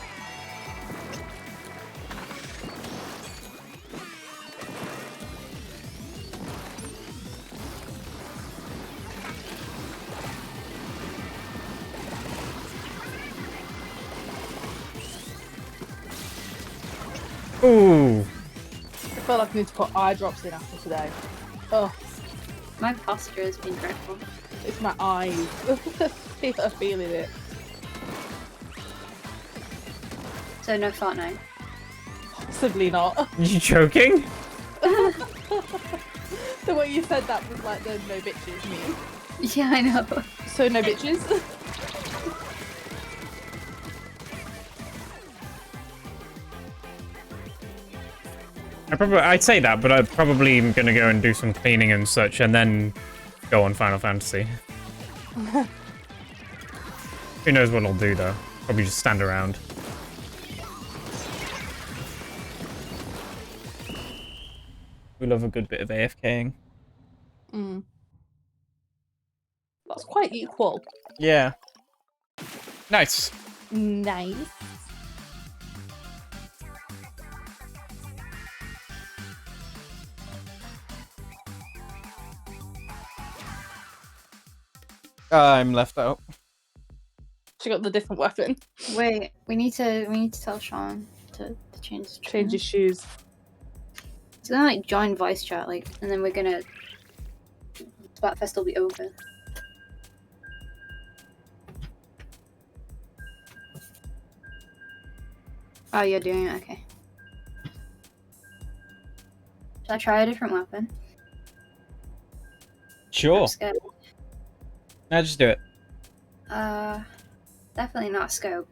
Ooh. I feel like I need to put eye drops in after today. Oh, My posture has been dreadful. it's my eyes. People are feeling it. So no Fortnite. Possibly not. You joking? The way you said that was like the no bitches meme. Yeah, I know. So no bitches. I'd say that, but I probably am gonna go and do some cleaning and such, and then go on Final Fantasy. Who knows what I'll do though? Probably just stand around. We love a good bit of AFKing. Mm. That's quite equal. Yeah. Nice. Nice. I'm left out. She got the different weapon. Wait, we need to tell Sean to change his Change his shoes. He's gonna like join voice chat, like, and then we're gonna Splatfest will be over. Oh, you're doing it, okay. Should I try a different weapon? Sure. I'm scared. No, just do it. Definitely not a scope.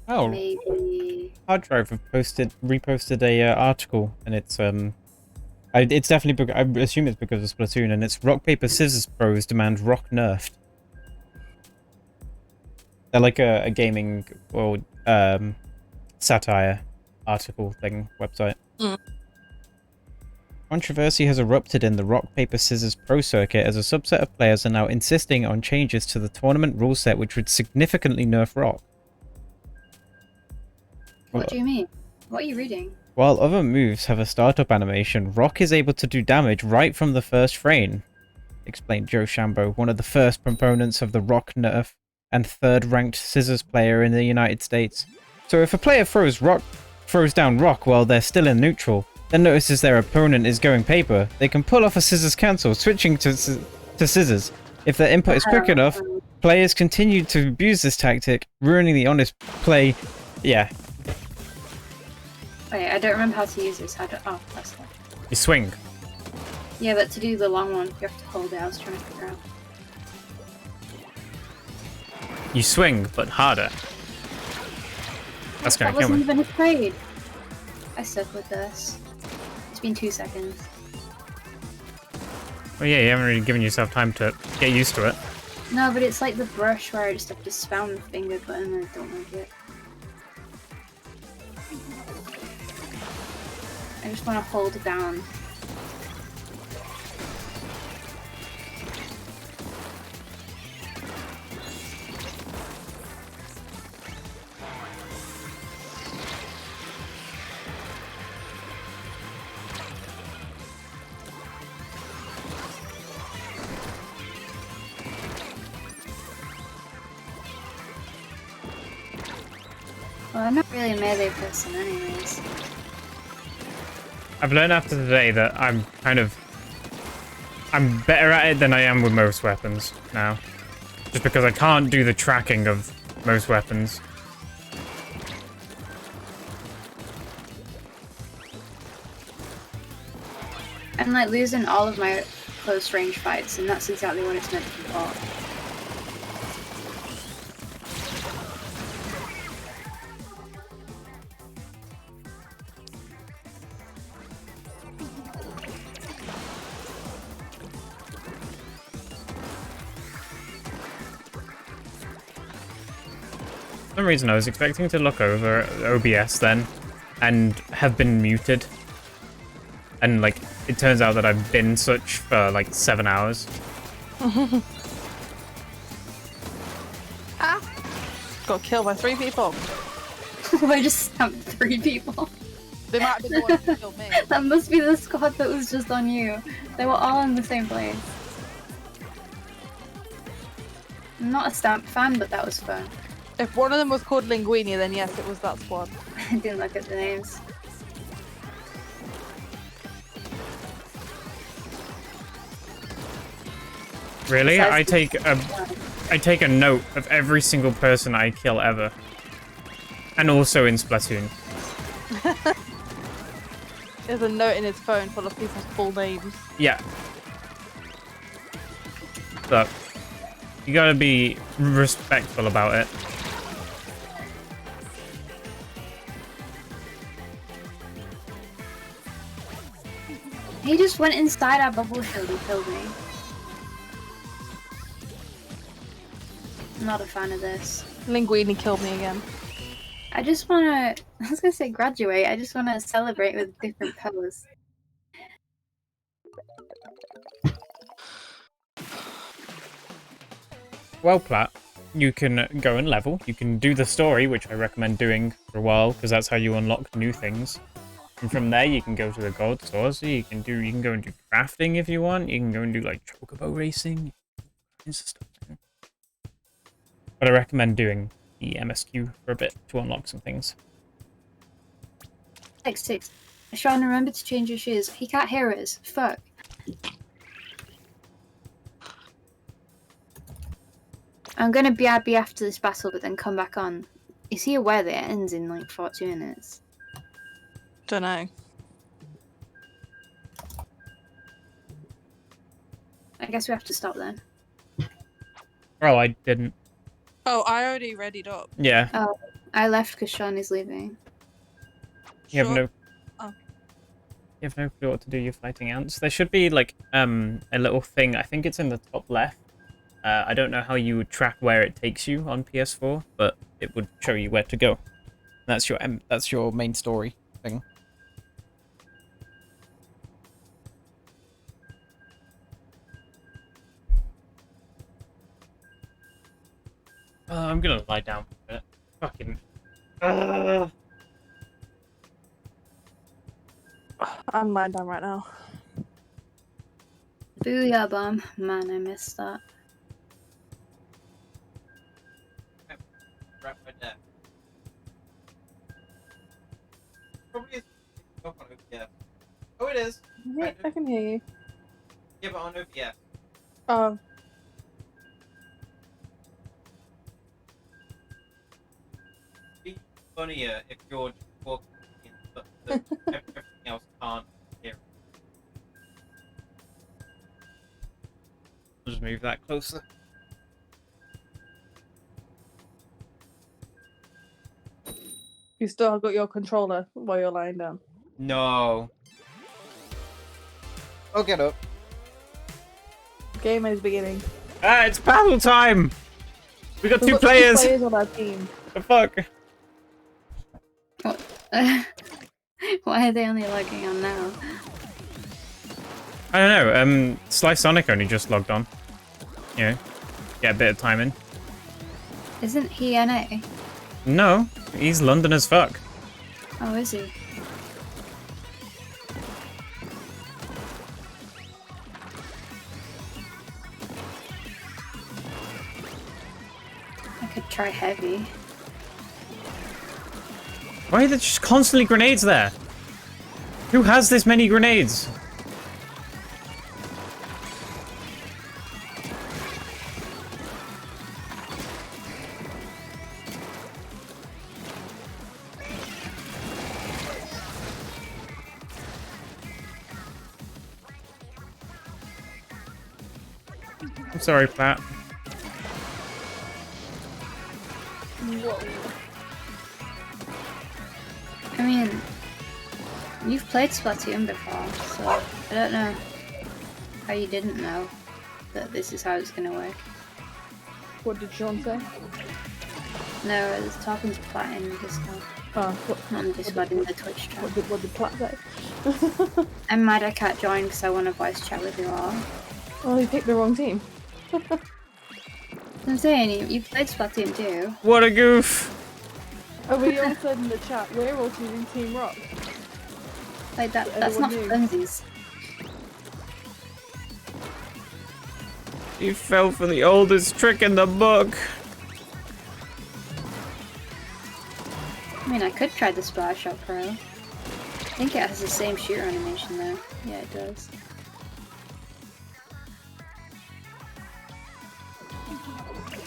Oh, Maybe. Hard Drive have reposted a article, and it's it's definitely I assume it's because of Splatoon, and it's rock paper scissors pros demand rock nerfed. They're like a gaming or satire article thing website. Mm. Controversy has erupted in the rock paper scissors pro circuit as a subset of players are now insisting on changes to the tournament rule set which would significantly nerf rock. What do you mean? What are you reading? While other moves have a startup animation, rock is able to do damage right from the first frame, explained Joe Shambo, one of the first proponents of the rock nerf and third-ranked scissors player in the United States. So if a player throws down rock while they're still in neutral, then notices their opponent is going paper, they can pull off a scissors cancel, switching to scissors. If their input is quick enough, players continue to abuse this tactic, ruining the honest play. Yeah. Wait, I don't remember how to use this. Oh, that's that. You swing. Yeah, but to do the long one, you have to hold it. I was trying to figure out. You swing, but harder. That's gonna That kill wasn't me. even a trade. I stuck with this. It's been 2 seconds. Well, yeah, you haven't really given yourself time to get used to it. No, but it's like the brush where I just have to spam the finger button and I don't like it. I just want to hold it down. Well, I'm not really a melee person anyways. I've learned after today that I'm better at it than I am with most weapons now. Just because I can't do the tracking of most weapons. I'm like losing all of my close range fights, and that's exactly what it's meant to be for. For some reason I was expecting to look over OBS then and have been muted. And like, it turns out that I've been such for like 7 hours. Ah! Got killed by 3 people. I just stamped 3 people. They might have been the one who killed me. That must be the squad that was just on you. They were all in the same place. I'm not a stamp fan, but that was fun. If one of them was called Linguini, then yes, it was that squad. I didn't look at the names. Really? Besides I take a note of every single person I kill ever. And also in Splatoon. There's a note in his phone full of people's full names. Yeah. But you gotta be respectful about it. He just went inside our bubble shield and killed me. I'm not a fan of this. Linguini killed me again. I just wanna, I was gonna say graduate, I just wanna celebrate with different pose. Well, Plat, you can go and level. You can do the story, which I recommend doing for a while, because that's how you unlock new things. And from there, you can go to the gold stores. So you can go and do crafting if you want. You can go and do like chocobo racing, kinds of stuff. But I recommend doing the MSQ for a bit to unlock some things. 6. Sean, remember to change your shoes. He can't hear us. Fuck. I'm gonna BRB after this battle, but then come back on. Is he aware that it ends in like 40 minutes? Don't know. I guess we have to stop then. Well, I didn't. Oh, I already readied up. Yeah. Oh, I left because Sean is leaving. You have Sure. no. Oh. You have no clue what to do. You're fighting ants. There should be like a little thing. I think it's in the top left. I don't know how you would track where it takes you on PS4, but it would show you where to go. That's your main story thing. I'm gonna lie down for a minute. Fucking. I'm lying down right now. Booyah bomb. Man, I missed that. Right there. Probably is up on OBS. Oh, it is. Yeah, I can hear you. Yeah, but on OBS. Oh. Be funnier if you're just walking in, but everything else can't hear. I'll just move that closer. You still got your controller while you're lying down. No. I'll get up. Game is beginning. Ah, it's battle time! We got We've two got players! 2 players on our team. The fuck? What? Why are they only logging on now? I don't know, Sly Sonic only just logged on. You know, get a bit of time in. Isn't he NA? No, he's London as fuck. Oh, is he? I could try heavy. Why are there just constantly grenades there? Who has this many grenades? I'm sorry, Pat. I mean, you've played Splatoon before, so I don't know how you didn't know that this is how it's gonna work. What did Sean say? No, I was talking to Plat in Discord. Oh, Not in Discord, in the Twitch chat. what did Platt say? I'm mad I can't join because I want to voice chat with you all. Oh, he picked the wrong team. I'm saying, you've played Splatoon too. What a goof! Oh, we all said in the chat, we're all choosing Team Rock. Like that's not Everyone funsies. You fell for the oldest trick in the book. I mean, I could try the Splash Shot Pro. I think it has the same shooter animation though. Yeah, it does.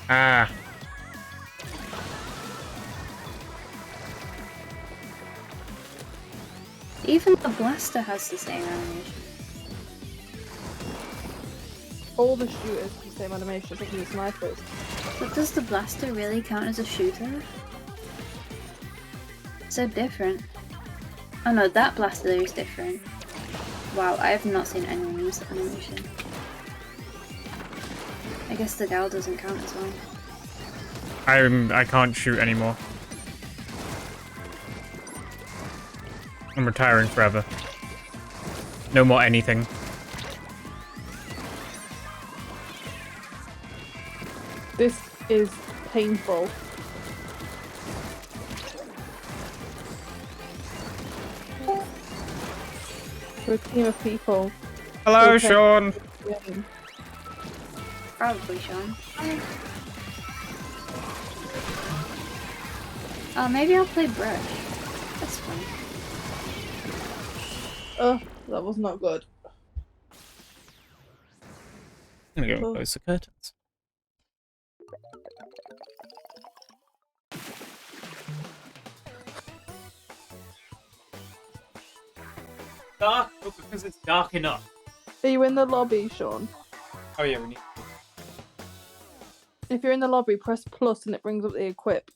Ah. Even the blaster has the same animation. All the shooters have the same animation, except the snipers. But does the blaster really count as a shooter? So different. Oh no, that blaster there is different. Wow, I have not seen anyone use that animation. I guess the gal doesn't count as well. I can't shoot anymore. I'm retiring forever. No more anything. This is painful. For a team of people. Hello, Okay. Sean. Probably Sean. Oh, maybe I'll play Brush. That's fun. Oh, that was not good. I'm gonna go Oh. close the curtains. Dark, but because it's dark enough. Are you in the lobby, Sean? Oh yeah, we need. If you're in the lobby, press plus and it brings up the equip.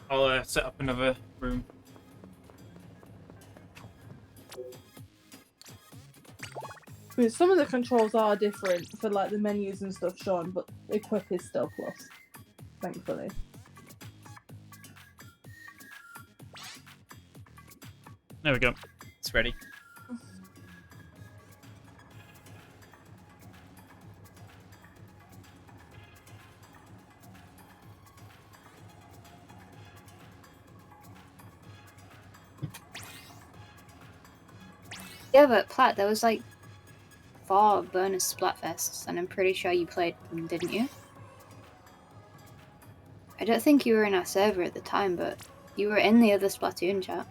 I'll set up another room. I mean, some of the controls are different for like the menus and stuff, Sean, but equip is still plus. Thankfully. There we go. It's ready. Yeah, but Plat, there was like 4 bonus Splatfests, and I'm pretty sure you played them, didn't you? I don't think you were in our server at the time, but you were in the other Splatoon chat.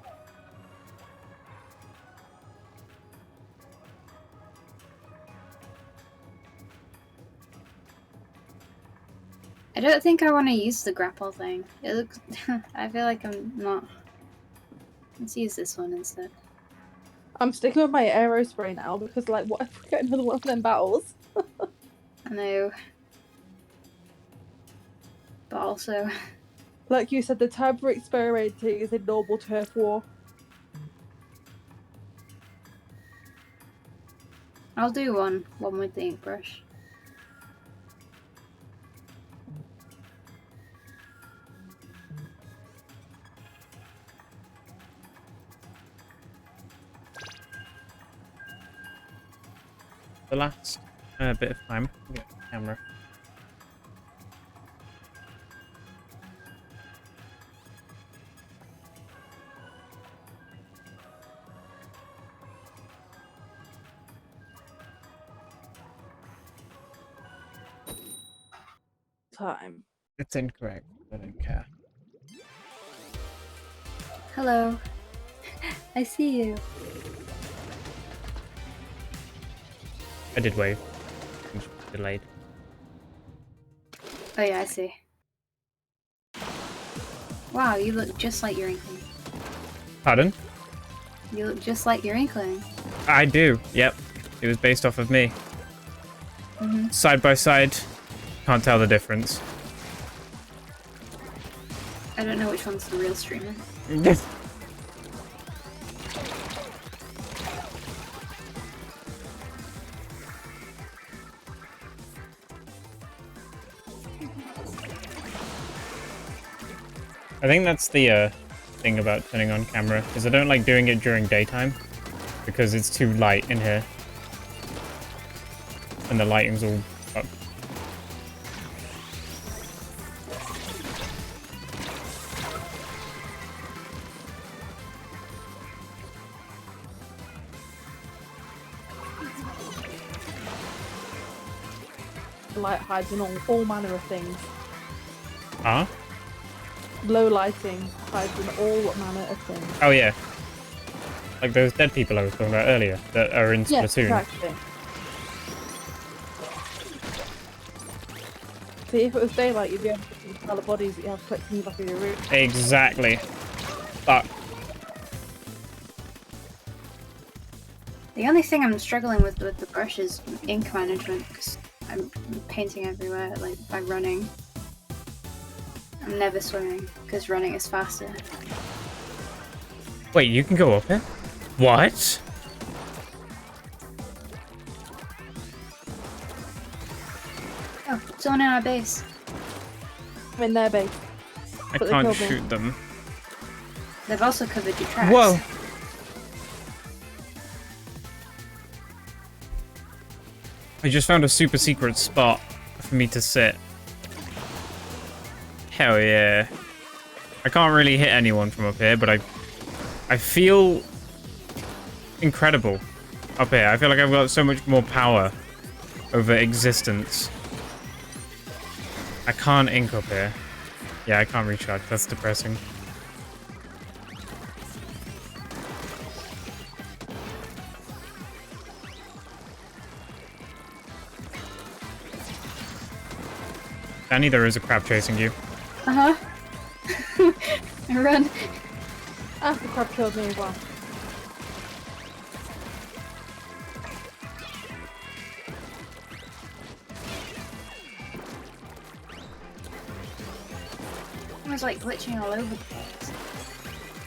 I don't think I want to use the grapple thing. It looks. I feel like I'm not. Let's use this one instead. I'm sticking with my aerospray now because, like, what if we get another one of them battles? I know. but also Like you said, the time for experimenting is in normal turf war. I'll do one with the ink brush. The last bit of time. Get the camera. Time. It's incorrect. I don't care. Hello. I see you. I did wave. It's delayed. Oh yeah, I see. Wow, you look just like your inkling. Pardon? You look just like your inkling. I do. Yep. It was based off of me. Mm-hmm. Side by side. Can't tell the difference. I don't know which one's the real streamer. I think that's the thing about turning on camera, because I don't like doing it during daytime, because it's too light in here. And the lighting's all fucked. The light hides in all manner of things. Huh? Low lighting hides in all manner of things. Oh yeah. Like those dead people I was talking about earlier that are in Yeah, Splatoon. exactly. See, if it was daylight, you'd be able to see the bodies that you have collecting in the back of your room. Exactly. Fuck. The only thing I'm struggling with the brush is ink management, because I'm painting everywhere, like, by running. I'm never swimming, because running is faster. Wait, you can go up it? What? Oh, someone in our base. I'm in their base. I But they can't killed me. shoot them. They've also covered your tracks. Whoa! I just found a super secret spot for me to sit. Hell yeah. I can't really hit anyone from up here, but I feel incredible up here. I feel like I've got so much more power over existence. I can't ink up here. Yeah, I can't recharge. That's depressing. Danny, there is a crab chasing you. Uh-huh. Run. Ah, the crab killed me as well. It was like glitching all over the place.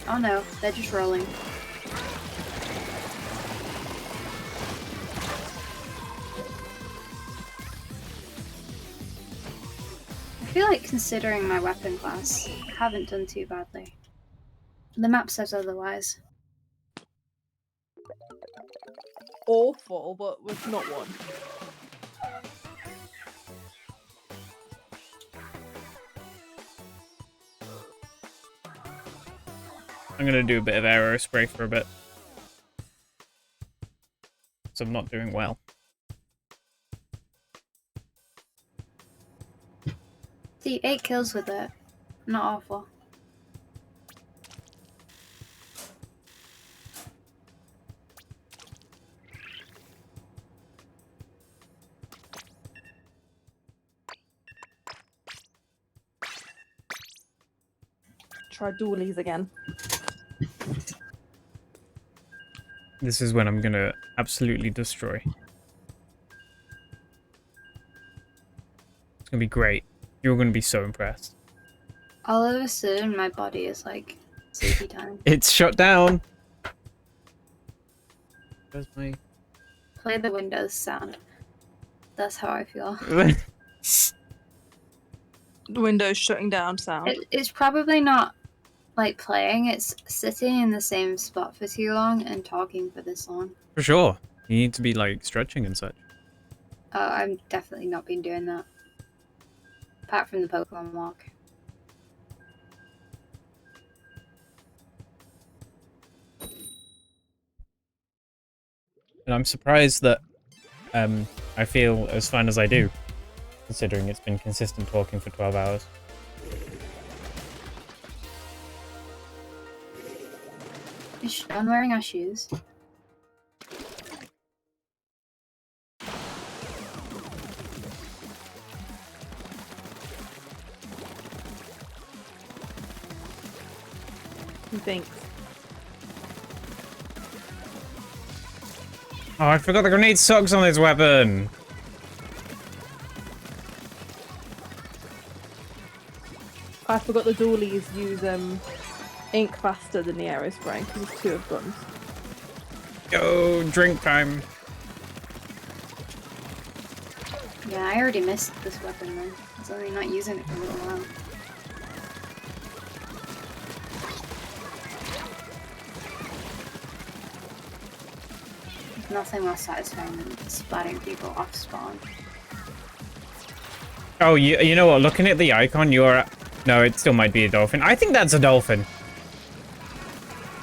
Oh no, they're just rolling. I feel like, considering my weapon class, I haven't done too badly. The map says otherwise. Awful, but we've not won. I'm gonna do a bit of arrow spray for a bit. So I'm not doing well. See, 8 kills with it. Not awful. Try dualies again. This is when I'm gonna absolutely destroy. It's gonna be great. You're gonna be so impressed. All of a sudden, my body is like sleepy time. It's shut down. Where's my... Play the Windows sound. That's how I feel. The Windows shutting down sound. It's probably not like playing, it's sitting in the same spot for too long and talking for this long. For sure. You need to be like stretching and such. I'm definitely not been doing that. Apart from the Pokemon walk. And I'm surprised that I feel as fine as I do, considering it's been consistent talking for 12 hours. Is Sean wearing our shoes? Thanks. Oh, I forgot the grenade sucks on this weapon! I forgot the dualies use ink faster than the aerospray because it's 2 of guns. Yo, drink time. Yeah, I already missed this weapon then. I was only not using it for a little while. There's nothing more satisfying than splatting people off spawn. Oh, you know what? Looking at the icon, you're... No, it still might be a dolphin. I think that's a dolphin.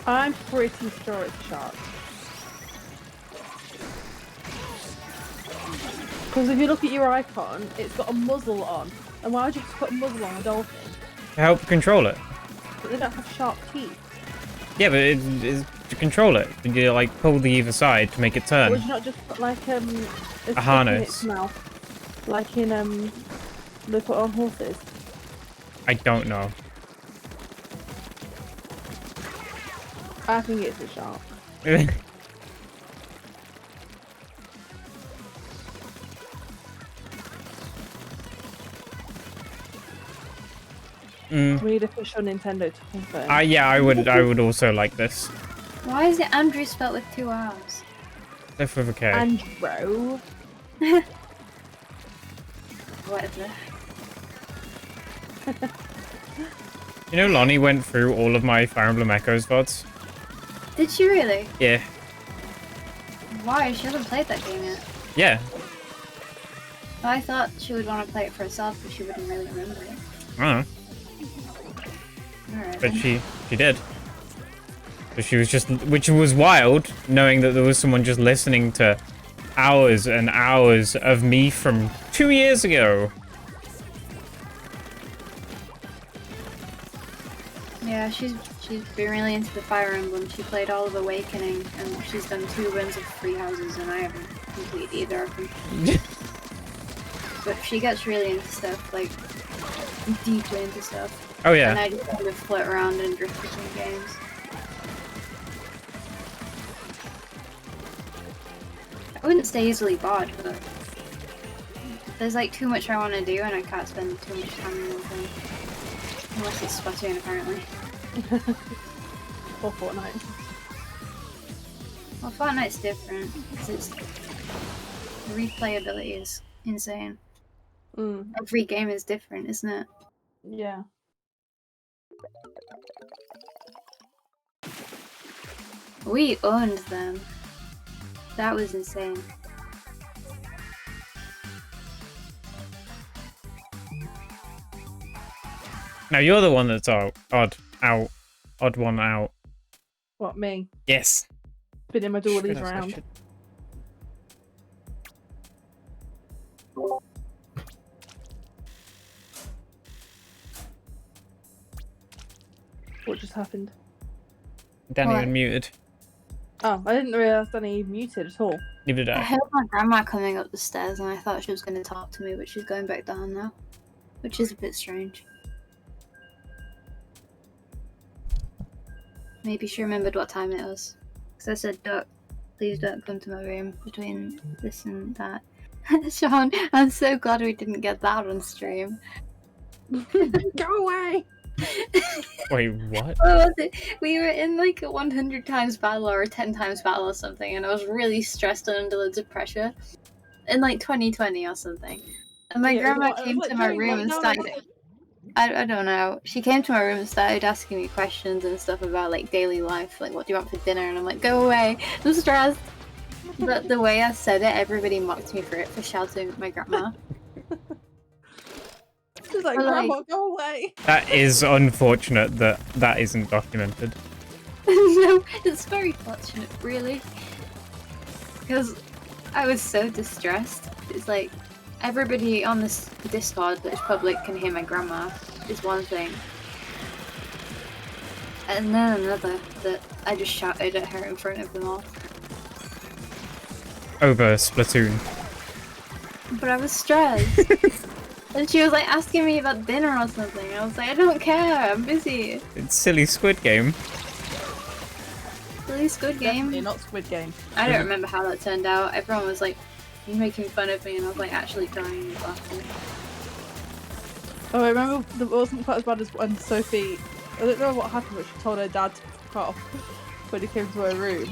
I'm pretty sure it's a shark. Because if you look at your icon, it's got a muzzle on. And why would you put a muzzle on a dolphin? To help control it. But they don't have sharp teeth. Yeah, but it's to control it. You like pull the either side to make it turn. Would you not just put like a stick harness. in its mouth? Like in they put on horses? I don't know. I think it's a shark. We need a official Nintendo to confirm. Yeah, I would also like this. Why is it Andrew spelled with 2 R's? If with a K. Andrew. Whatever. You know, Lonnie went through all of my Fire Emblem Echoes VODs. Did she really? Yeah. Why? She hasn't played that game yet. Yeah. I thought she would want to play it for herself, but she wouldn't really remember it. I don't know. Alright. But she did. So she was just, which was wild, knowing that there was someone just listening to hours and hours of me from 2 years ago. Yeah, she's been really into the Fire Emblem. She played all of Awakening, and she's done 2 runs of Free Houses, and I haven't completed either of them. But she gets really into stuff, like, deeply into stuff. Oh yeah. And I just kind of flit around and drift between games. I wouldn't stay easily bored, but there's like too much I want to do, and I can't spend too much time on one thing. Unless it's Splatoon, apparently. Or Fortnite. Well, Fortnite's different, because it's... the replayability is insane. Every game is different, isn't it? Yeah. We owned them. That was insane. Now you're the one that's odd one out. What, me? Yes. Spinning my dualies around. What just happened? Danny What? unmuted. Oh, I didn't realise Danny muted at all. Neither did I I. heard my grandma coming up the stairs, and I thought she was going to talk to me, but she's going back down now. Which is a bit strange. Maybe she remembered what time it was. Because I said, please don't come to my room between this and that. Sean, I'm so glad we didn't get that on stream. Go away! Wait, what? What was it? We were in like a 100 times battle or a 10 times battle or something, and I was really stressed and under loads of pressure in like 2020 or something. And my grandma came to my room and started. I don't know. She came to my room and started asking me questions and stuff about like daily life, like what do you want for dinner? And I'm like, go away, I'm stressed. But the way I said it, everybody mocked me for it, for shouting at my grandma. She's like, Or, like- Grandma, go away. That is unfortunate that that isn't documented. No, it's very fortunate, really. Because I was so distressed. It's like, everybody on this Discord that is public can hear my grandma, is one thing. And then another, that I just shouted at her in front of them all. Over Splatoon. But I was stressed. And she was like asking me about dinner or something. I was like, I don't care, I'm busy. It's silly Squid Game. Really Squid Game? Definitely not Squid Game. I don't remember how that turned out. Everyone was like, you're making fun of me, and I was like actually crying and laughing. Oh, I remember it wasn't quite as bad as when Sophie. I don't know what happened, but she told her dad to fuck off when he came to her room.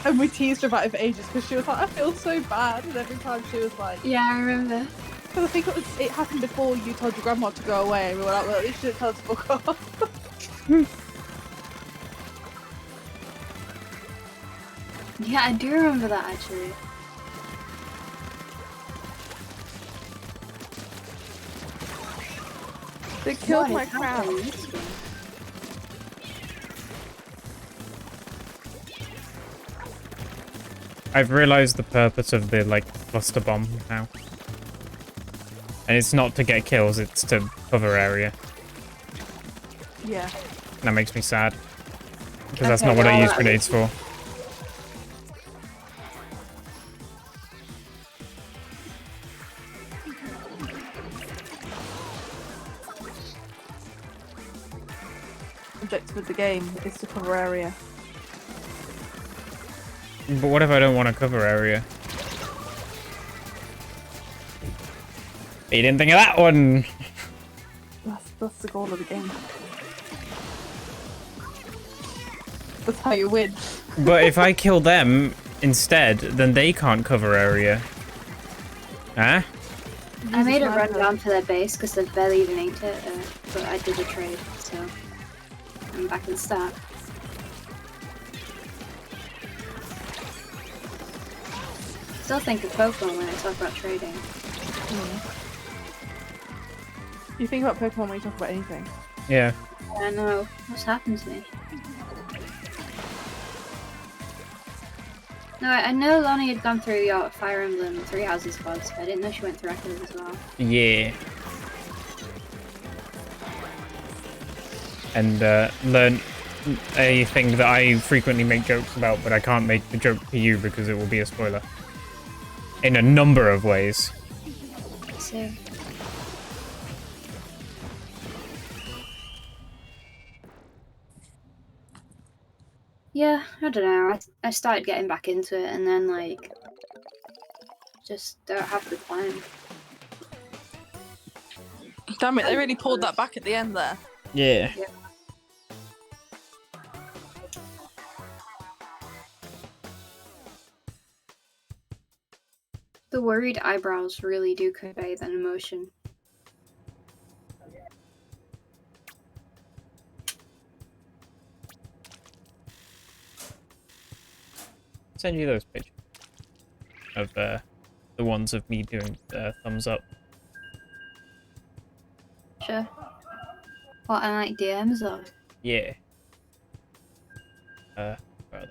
And we teased her about it for ages because she was like, I feel so bad. And every time she was like, Yeah, I remember. because I think it happened before you told your grandma to go away. And we were like, well, at least you didn't tell her to fuck off. Yeah, I do remember that actually. They killed What my is crown. happening in this game? I've realized the purpose of the, like, cluster bomb now. And it's not to get kills, it's to cover area. Yeah. That makes me sad. Because that's Okay, not what I well, use that grenades for. Objective of the game is to cover area. But what if I don't want to cover area? You didn't think of that one! That's the goal of the game. That's how you win. But if I kill them instead, then they can't cover area. Huh? I made a run down to their base because they've barely even ate it, but I did a trade, so I'm back in start. Still think of Pokemon when I talk about trading. You think about Pokemon when you talk about anything. Yeah. I know. What's happened to me? No, I know Lonnie had gone through your Fire Emblem 3 Houses squads, but I didn't know she went through Echoes as well. Yeah. And learn a thing that I frequently make jokes about, but I can't make the joke to you because it will be a spoiler. In a number of ways. So... yeah, I don't know. I started getting back into it and then, like, just don't have the time. Damn it, they really pulled that back at the end there. Yeah. The worried eyebrows really do convey that emotion. Send you those pictures of the ones of me doing thumbs up. Sure. What, and like DMs or? Yeah. Where are they?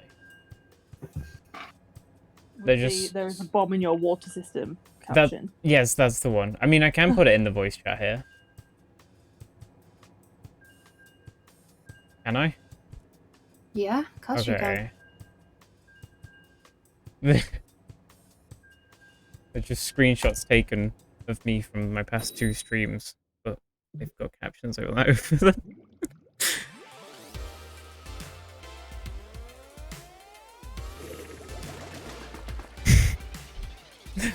They're just... There is a bomb in your water system That, caption. yes, that's the one. I mean, I can put it in the voice chat here. Can I? Yeah, of course you can. Okay. They're just screenshots taken of me from my past 2 streams, but they've got captions all over them.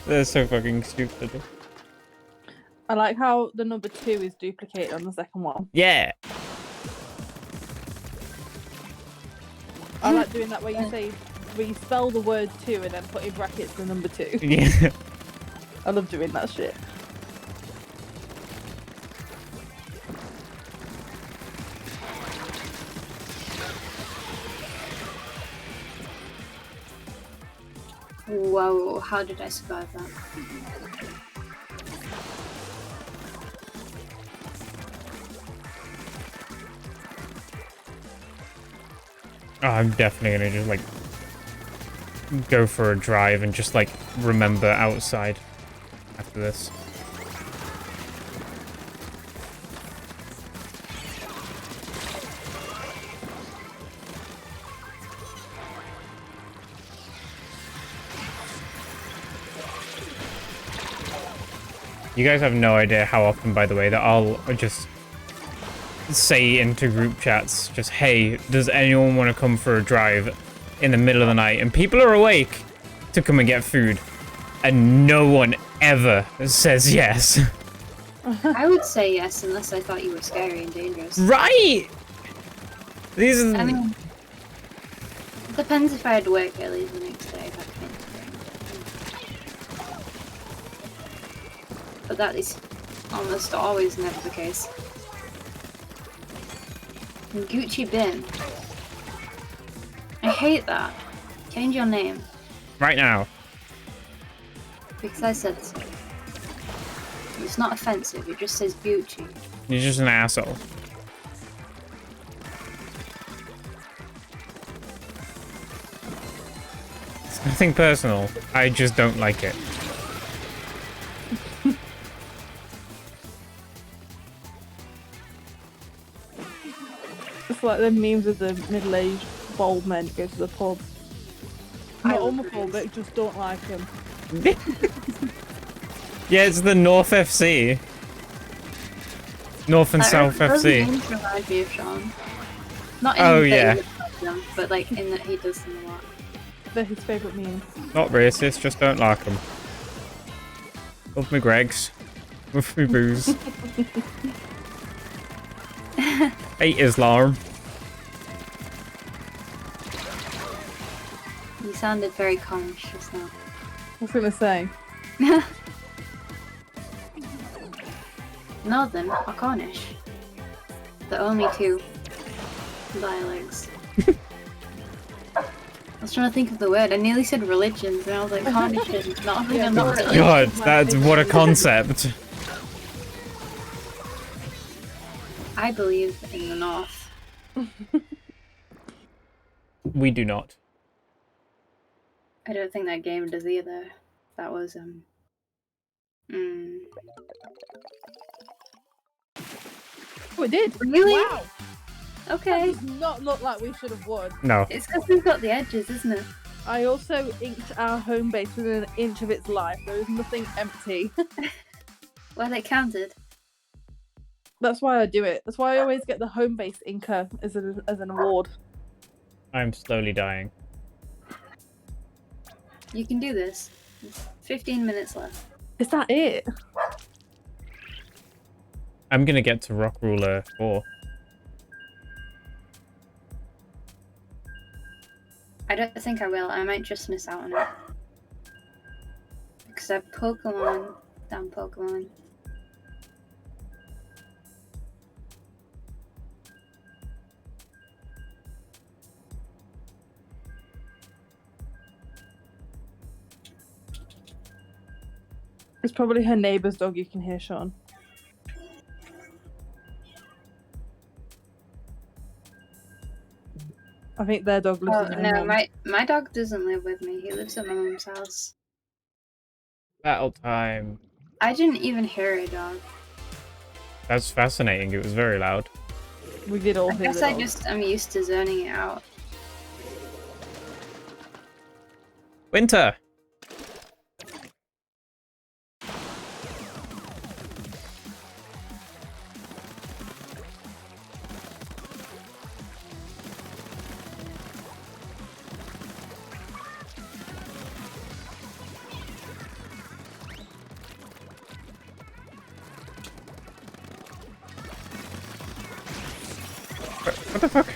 They're so fucking stupid. I like how the number 2 is duplicated on the second one. Yeah. I like doing that where you spell the word two and then put in brackets the number 2. Yeah. I love doing that shit. Whoa, how did I survive that? Oh, I'm definitely gonna just like go for a drive and just like remember outside after this. You guys have no idea how often, by the way, that I'll just say into group chats, just, hey, does anyone want to come for a drive in the middle of the night? And people are awake to come and get food. And no one ever says yes. I would say yes unless I thought you were scary and dangerous. Right! These are... I mean, it depends if I had to work early the next day. If I can. But that is almost always never the case. And Gucci Bin. I hate that. Change your name. Right now. Because I said so. It's not offensive, it just says Gucci. You're just an asshole. It's nothing personal. I just don't like it. It's like the memes of the middle-aged bald men go to the pub. Not homophobic, just don't like him. Yeah, it's the North FC. North and South FC. Those remind me of Sean. Not in Oh, that yeah. he does them, but like in that he does them a lot. They're his favourite memes. Not racist, just don't like them. Love me Gregs. Love me booze. Hate Islam. You sounded very Cornish just now. I was gonna say. Northern or Cornish? The only two dialects. I was trying to think of the word. I nearly said religions, and I was like, Cornish is not. I think I'm not religious. God, that's what a concept. I believe in the North. We do not. I don't think that game does either. That was Oh, it did. Really? Wow. Okay. That does not look like we should have won. No. It's because we've got the edges, isn't it? I also inked our home base within an inch of its life. There is nothing empty. Well, it counted. That's why I do it. That's why I always get the home base inker as an award. I'm slowly dying. You can do this. 15 minutes left. Is that it? I'm gonna get to Rock Ruler 4. I don't think I will. I might just miss out on it. Because I Pokemon. Damn Pokemon. It's probably her neighbour's dog you can hear, Sean. I think their dog lives Oh, in no, home. my dog doesn't live with me. He lives at my mom's house. Battle time. I didn't even hear a dog. That's fascinating. It was very loud. We did all I hear guess the I dog. just am used to zoning it out. Winter. What the fuck?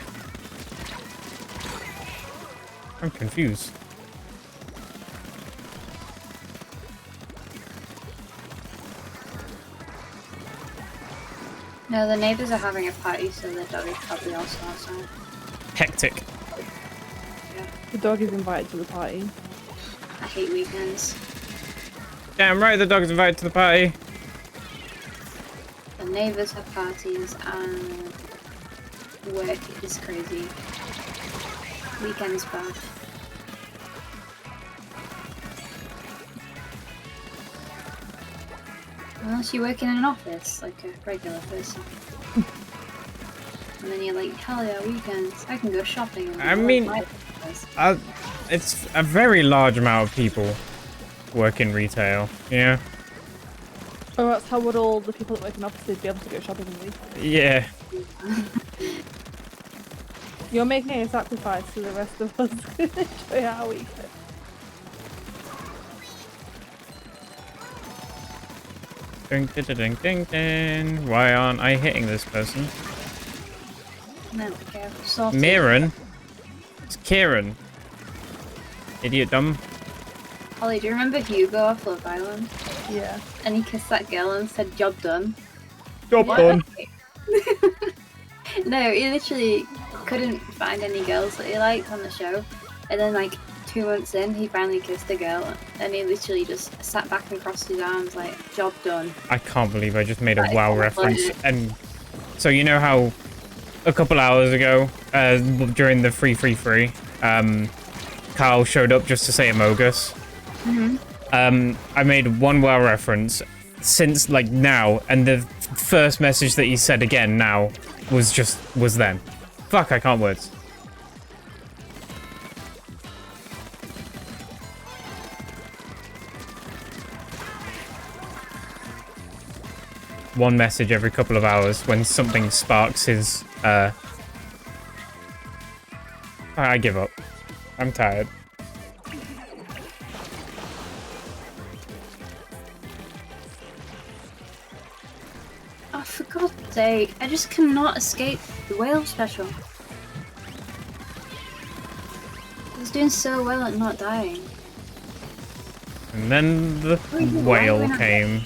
I'm confused. No, the neighbours are having a party, so the dog is probably also outside. Hectic. The dog is invited to the party. I hate weekends. Damn right, the dog's invited to the party. The neighbours have parties and work is crazy. Weekends bad. Unless you work in an office, like a regular person. And then you're like, hell yeah, weekends. I can go shopping. And I mean, it's a very large amount of people work in retail. Yeah. Or else how would all the people that work in offices be able to go shopping in the week? Yeah. You're making a sacrifice to the rest of us to enjoy our weekend. Ding, ding, ding, ding, ding. Why aren't I hitting this person? No, be careful. Salty. Mirren? It's Kieran. Idiot dumb. Holly, do you remember Hugo off Love Island? Yeah. And he kissed that girl and said, job done. Job done. No, he literally couldn't find any girls that he liked on the show. And then, like, 2 months in, he finally kissed a girl. And he literally just sat back and crossed his arms, like, job done. I can't believe I just made a That is WoW so reference. funny. And so you know how a couple hours ago, during the free, Carl showed up just to say Amogus. I made one WoW reference since like now, and the first message that he said again now was then. Fuck, I can't words. One message every couple of hours when something sparks his I give up. I'm tired. Oh, for God's sake, I just cannot escape the whale special. I was doing so well at not dying. And then the Why whale are we not came.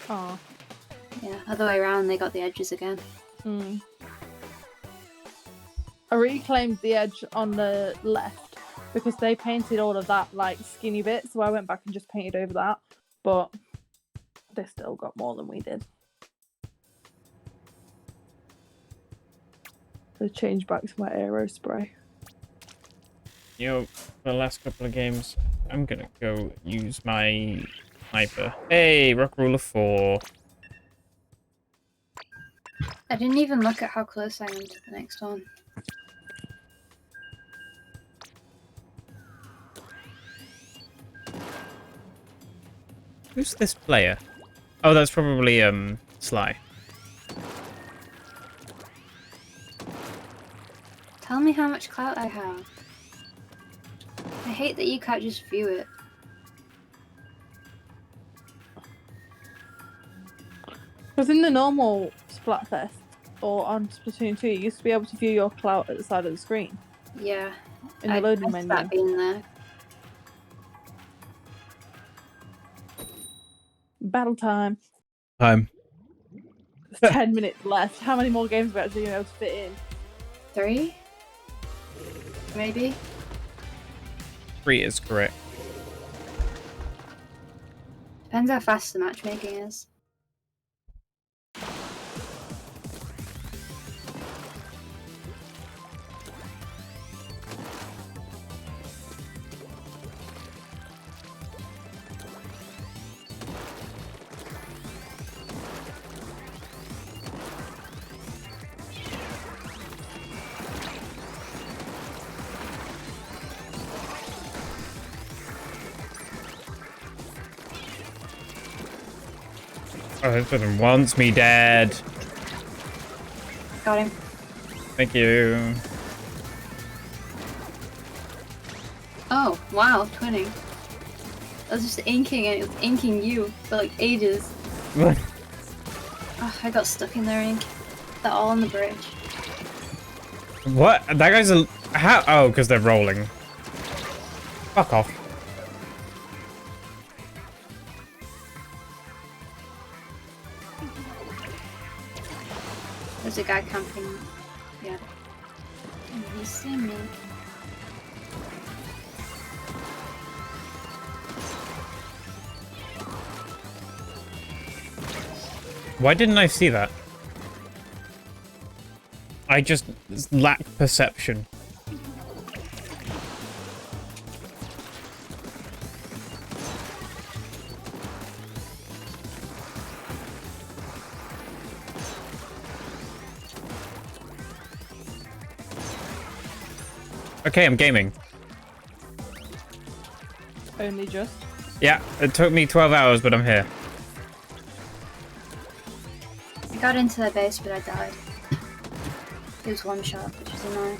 Oh. Yeah, other way around, they got the edges again. I reclaimed the edge on the left because they painted all of that like skinny bit, so I went back and just painted over that. But they still got more than we did. So change back to my aero spray. Yo, for the last couple of games, I'm gonna go use my sniper. Hey, Rock Ruler 4. I didn't even look at how close I am to the next one. Who's this player? Oh, that's probably Sly. Tell me how much clout I have. I hate that you can't just view it. Because in the normal Splatfest or on Splatoon 2, you used to be able to view your clout at the side of the screen. Yeah. In the loading menu. That being there. Battle time. Time. There's 10 minutes left. How many more games are we actually able to fit in? 3? Maybe? 3 is correct. Depends how fast the matchmaking is. Oh, this person wants me dead. Got him. Thank you. Oh, wow, twinning. I was just inking and it was inking you for like ages. Oh, I got stuck in the ring. They're all on the bridge. What? That guy's a... How? Oh, because they're rolling. Fuck off. There's a guy camping. Yeah. Oh, he's seen me. Why didn't I see that? I just lack perception. Okay, I'm gaming. Only just. Yeah, it took me 12 hours, but I'm here. I got into their base, but I died. It was one shot, which is annoying.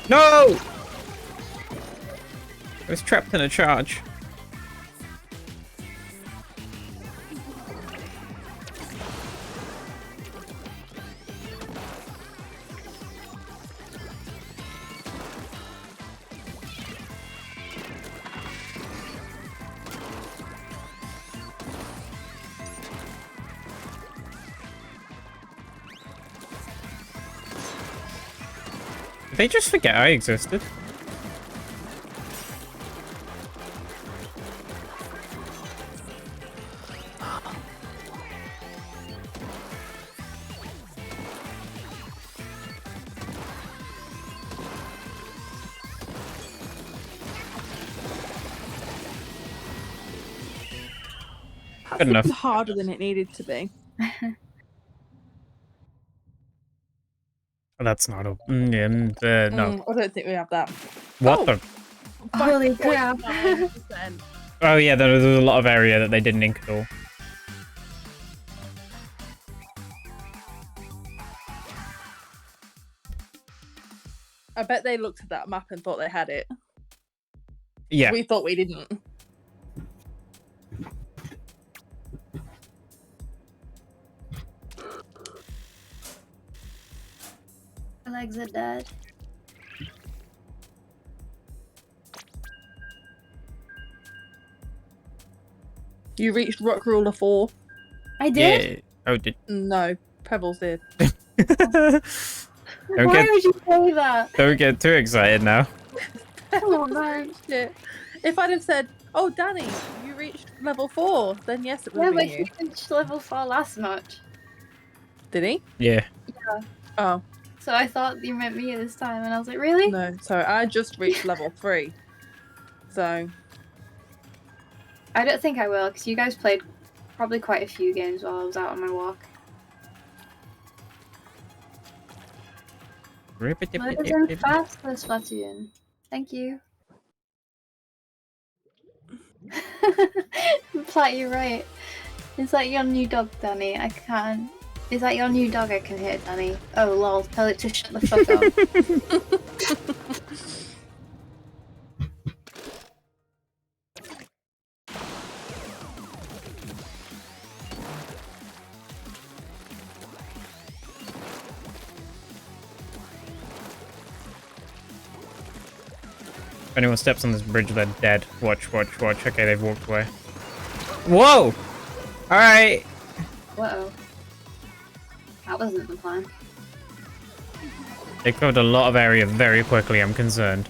No! I was trapped in a charge. Did they just forget I existed? Good enough. It was harder than it needed to be. That's not a... no. I don't think we have that. What Oh. the... Holy crap. 5.9%. Oh yeah, there was a lot of area that they didn't ink at all. I bet they looked at that map and thought they had it. Yeah. We thought we didn't. My legs are dead. You reached Rock Ruler 4. I did? Yeah. Oh, did... No, Pebbles did. Don't Why get, would you say that? don't get too excited now. Oh man. Shit. If I'd have said, "Oh, Danny, you reached level 4," then yes, it would Yeah, have but been he you. reached level 4 last match. Did he? Yeah. Oh, So I thought you meant me this time, and I was like, really? no. So I just reached level 3. So, I don't think I will, because you guys played probably quite a few games while I was out on my walk. Loads fast for Splatoon. Thank you. Plat, you're right. Is that your new dog, Danny? I can't. Is that your new dog I can hear, Danny? Oh lol, tell it to shut the fuck up. If anyone steps on this bridge, they're dead. Watch, watch, watch. Okay, they've walked away. Whoa! Alright. Whoa. That wasn't the plan. They covered a lot of area very quickly, I'm concerned.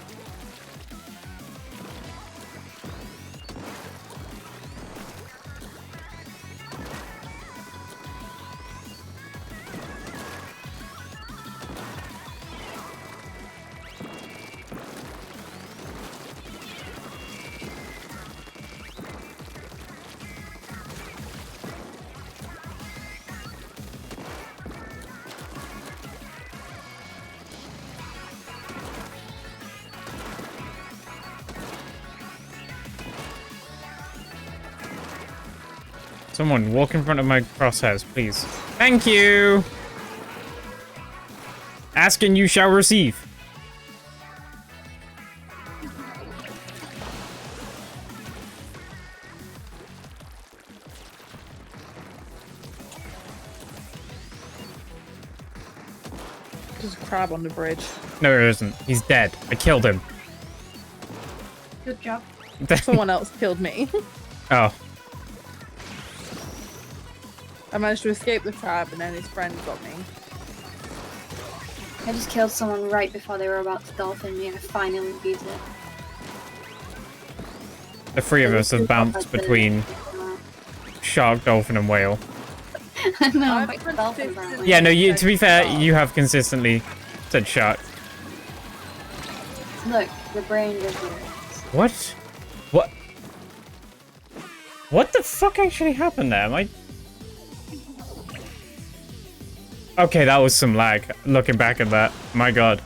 Someone walk in front of my crosshairs, please. Thank you! Ask and you shall receive. There's a crab on the bridge. No, there isn't. He's dead. I killed him. Good job. Someone else killed me. Oh. I managed to escape the crab and then his friend got me. I just killed someone right before they were about to dolphin me. I finally beat it. The three of us have bounced between shark, dolphin, and whale. No, I've but consistently- dolphin brown. Yeah, no, you. To be fair, you have consistently said shark. Look, the brain does it. What? What? What the fuck actually happened there? Am I... Okay, that was some lag. Looking back at that, my god.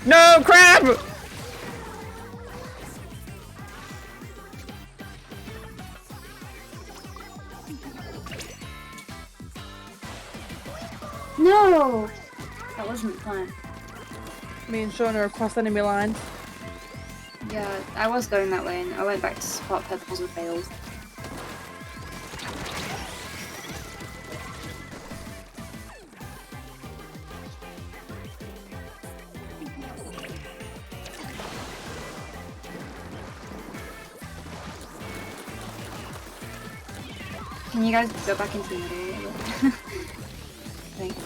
No, crab! No! That wasn't planned. Me and Sean are across enemy lines. Yeah, I was going that way and I went back to spot purples and failed. Can you guys go back into the middle? Thank you.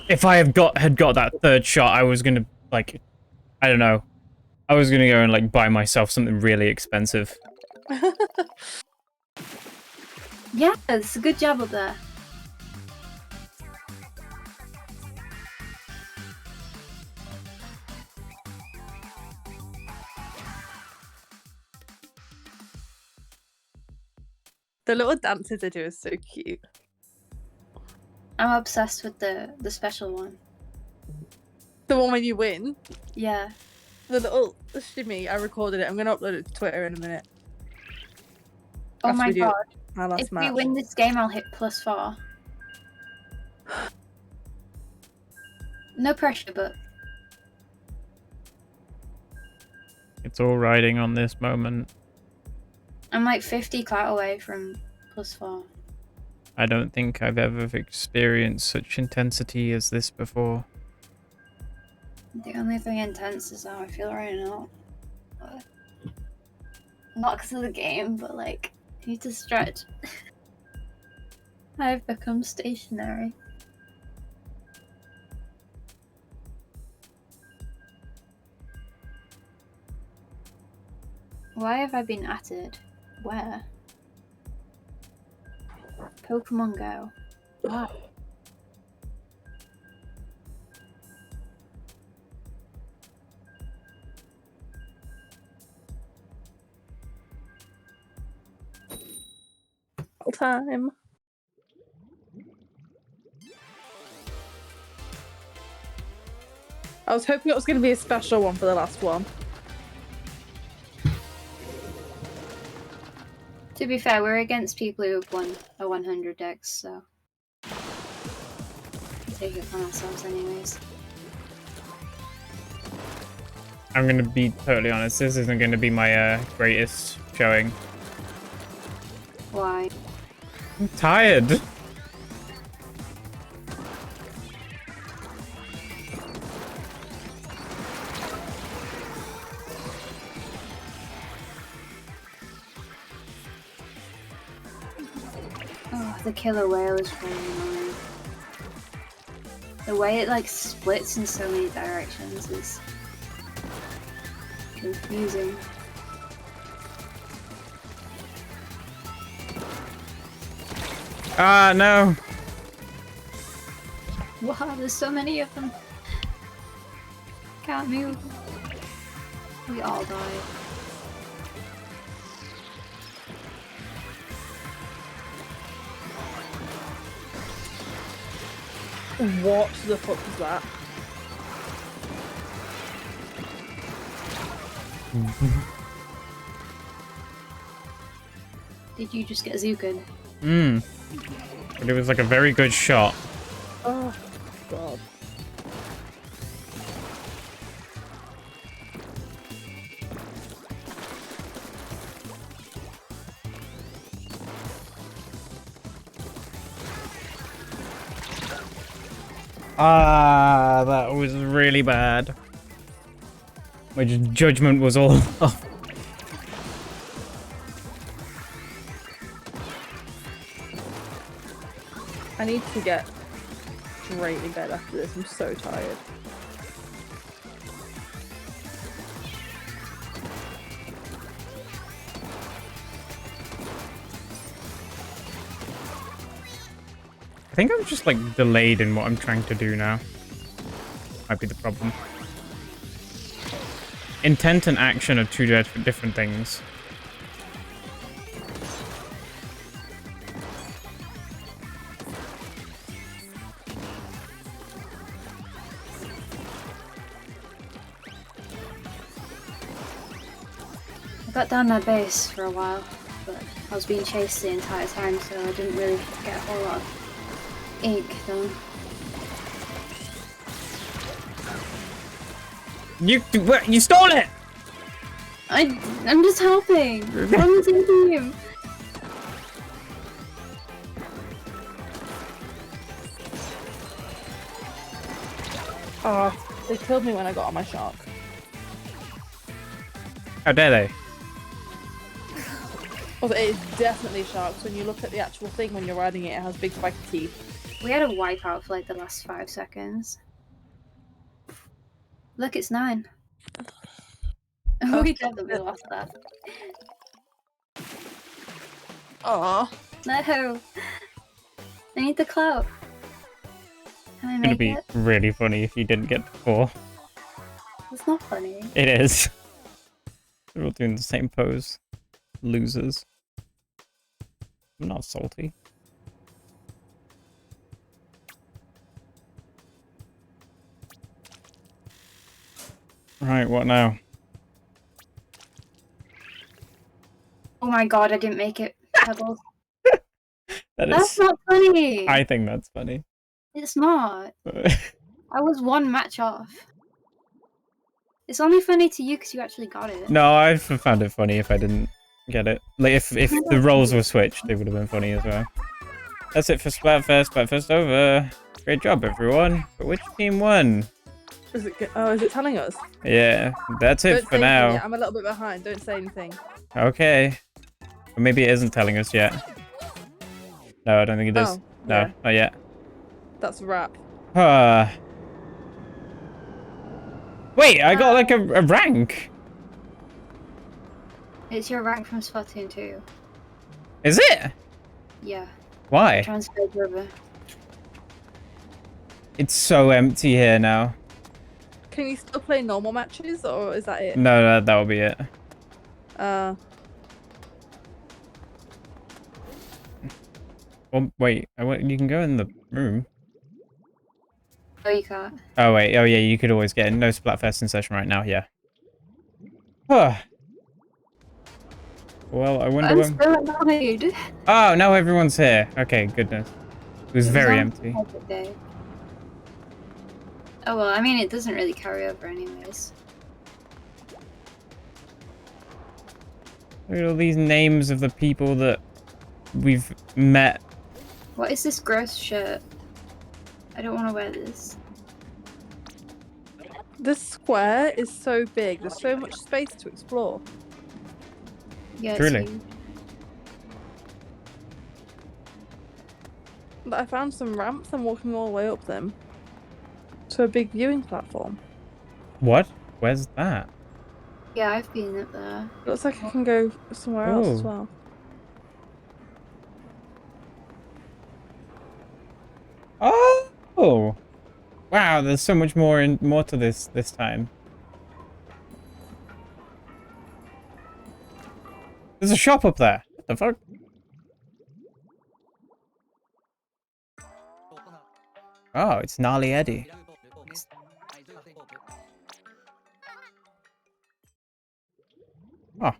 If I had got that third shot, I was gonna, like, I don't know. I was gonna go and, like, buy myself something really expensive. Yeah, it's a good job up there. The little dances they do is so cute. I'm obsessed with the special one. The one when you win. Yeah. The little shimmy, I recorded it. I'm gonna upload it to Twitter in a minute. Oh After my we do god. our last If match. we win this game, I'll hit +4. No pressure, but It's all riding on this moment. I'm like 50 clout away from +4. I don't think I've ever experienced such intensity as this before. The only thing intense is how I feel right now. Not because of the game, but like, I need to stretch. I've become stationary. Why have I been added? Where? Pokemon Go. Why? All time. I was hoping it was going to be a special one for the last one. To be fair, we're against people who have won a 100 dex, so we'll take it on ourselves anyways. I'm gonna be totally honest, this isn't gonna be my greatest showing. Why? I'm tired. Oh, the killer whale is very annoying. The way it like splits in so many directions is confusing. Ah, no. Wow, there's so many of them. Can't move. We all died. What the fuck was that? Did you just get Zukin? Hmm. But it was like a very good shot. Oh, God. Ah, that was really bad. My judgment was all off. I need to get straight in bed after this. I'm so tired. I think I'm just like delayed in what I'm trying to do now. Might be the problem. Intent and action are two different things. I got down their base for a while, but I was being chased the entire time, so I didn't really get a whole lot of ink done. You stole it! I'm just helping! I'm on the same team! Oh, they killed me when I got on my shark. How dare they? Also, it is definitely sharks. When you look at the actual thing when you're riding it, it has big spiky teeth. We had a wipeout for like the last 5 seconds. Look, it's 9. We definitely lost that. Aw. No! I need the clout. Can I It's gonna make be it? really funny if you didn't get the 4. It's not funny. It is. We're all doing the same pose. Losers. I'm not salty. Right, what now? Oh my god, I didn't make it. Pebbles. That That's is. not funny! I think that's funny. It's not. I was 1 match off. It's only funny to you because you actually got it. No, I found it funny if I didn't get it. Like, if the roles were switched, it would have been funny as well. That's it for Splatfest. Splatfest over. Great job, everyone. But which team won? Is it telling us? Yeah, that's it Don't for say anything now. yet. I'm a little bit behind. Don't say anything. Okay. Or maybe it isn't telling us yet. No, I don't think it is. Oh, No, yeah. not yet. That's a wrap. Wait, I got like a rank. It's your rank from Splatoon 2. Is it? Yeah. Why? Transferred over. It's so empty here now. Can you still play normal matches, or is that it? No, that will be it. Oh, wait. You can go in the room. Oh, you can't. Oh, wait. Oh, yeah, you could always get in. No Splatfest in session right now, yeah. Huh. Well, I wonder I'm when... still annoyed. Oh, now everyone's here. Okay, goodness. It was very empty. Day. Oh, well, I mean, it doesn't really carry over anyways. Look at all these names of the people that we've met. What is this gross shirt? I don't want to wear this. This square is so big. There's so much space to explore. Yeah, it's Really? huge. But I found some ramps and walking all the way up them to a big viewing platform. What? Where's that? Yeah, I've been up there. It looks like I can go somewhere else as Oh. well. Oh! Wow, there's so much more to this time. There's a shop up there. What the fuck? Oh, it's Gnarly Eddie. Oh,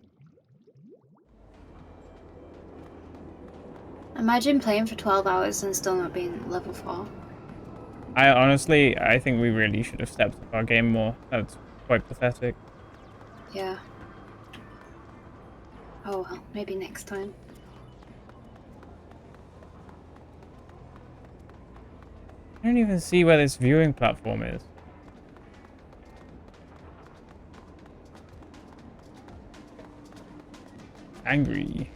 Imagine playing for 12 hours and still not being level 4. I think we really should have stepped up our game more. That's quite pathetic. Yeah. Oh well, maybe next time. I don't even see where this viewing platform is. Angry.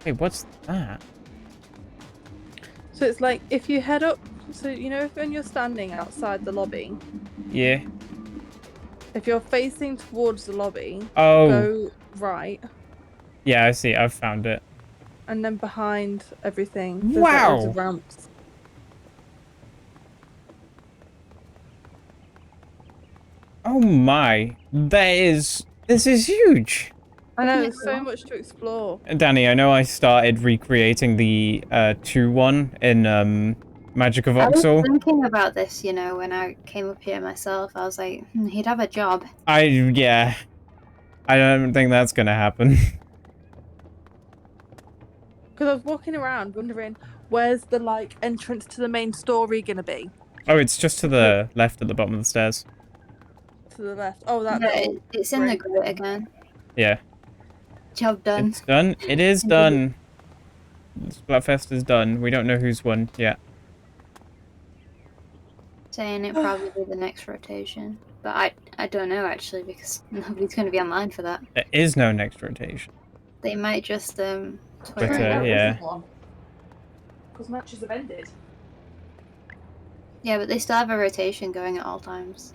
Hey, what's that? So it's like if you head up, so you know when you're standing outside the lobby, Yeah. if you're facing towards the lobby, Oh. go right, Yeah, I see. I've found it. and then behind everything, there's like loads of Wow. ramps. Oh my. This is huge. I know, there's so much to explore. Danny, I know I started recreating the 2-1 in Magic of I was Voxel. thinking about this, you know, when I came up here myself. I was like, he'd have a job. Yeah. I don't think that's gonna happen. Because I was walking around wondering, where's the like entrance to the main story gonna be? Oh, it's just to the left at the bottom of the stairs. To the left. Oh, that Yeah, little it's in the brick. grate again. Yeah. Job done. It's done. It is done. Splatfest is done. We don't know who's won yet. Saying it probably be the next rotation. But I don't know actually because nobody's going to be online for that. There is no next rotation. They might just Twitter, Twitter. yeah. Because matches have ended. Yeah, but they still have a rotation going at all times,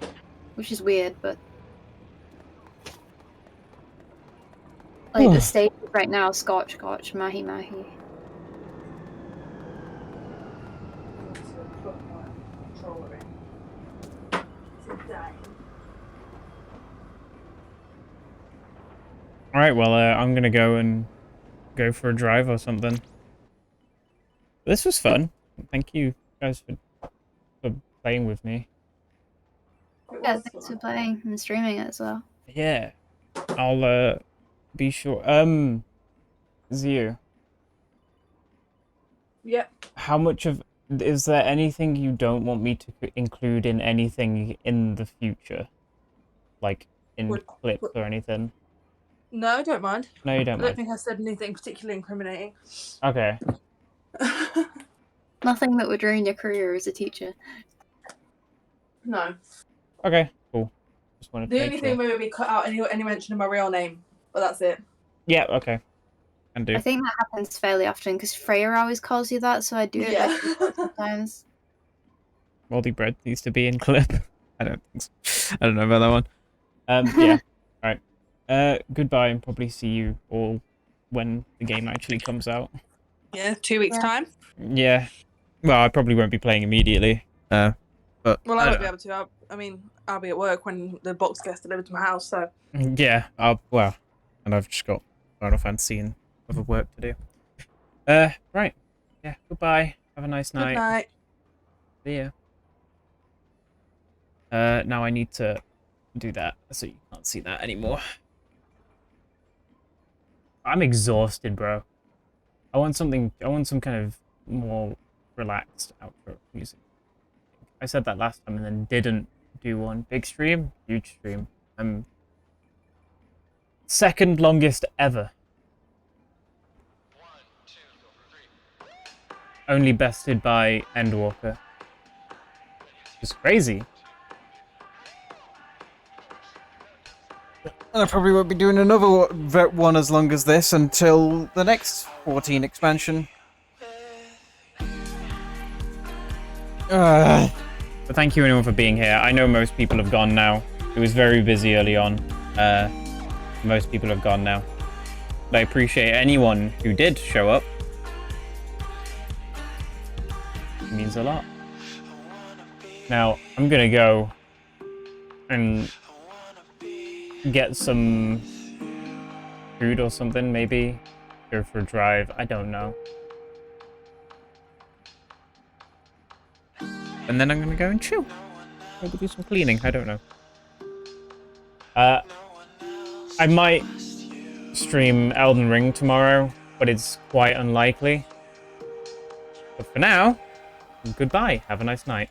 which is weird. But like the stage right now, Scotch, Mahi Mahi. Alright, well, I'm gonna go for a drive or something. This was fun. Thank you guys for playing with me. Yeah, thanks for playing and streaming it as well. Yeah. I'll be sure. Zio, Yep. how much of is there anything you don't want me to include in anything in the future? Like in clips or anything? No, I don't mind. No, you don't I don't mind. think I said anything particularly incriminating. Okay. Nothing that would ruin your career as a teacher. No. Okay, cool. Just wanted to The make only sure. thing would be cut out any mention of my real name, but that's it. Yeah, okay. Can do. I think that happens fairly often because Freya always calls you that, so I do it by default sometimes. Moldy bread needs to be in clip. I don't think so. I don't know about that one. Yeah. Alright. Goodbye and probably see you all when the game actually comes out. Yeah, 2 weeks time. Yeah. Well, I probably won't be playing immediately. But Well, I won't be able to. I'll be at work when the box gets delivered to my house, so. Yeah, well, and I've just got Final Fantasy and other work to do. Right. Yeah, goodbye. Have a nice night. Good night. See ya. Now I need to do that so you can't see that anymore. I'm exhausted, bro. I want some kind of more relaxed outro music. I said that last time and then didn't do one. Big stream, huge stream. I'm second longest ever. Only bested by Endwalker. It's crazy. And I probably won't be doing another one as long as this until the next 14 expansion. But thank you everyone for being here. I know most people have gone now. It was very busy early on. Most people have gone now. But I appreciate anyone who did show up. It means a lot. Now, I'm gonna go and get some food or something, maybe. Go for a drive, I don't know. And then I'm gonna go and chill. Maybe do some cleaning, I don't know. I might stream Elden Ring tomorrow, but it's quite unlikely. But for now, goodbye. Have a nice night.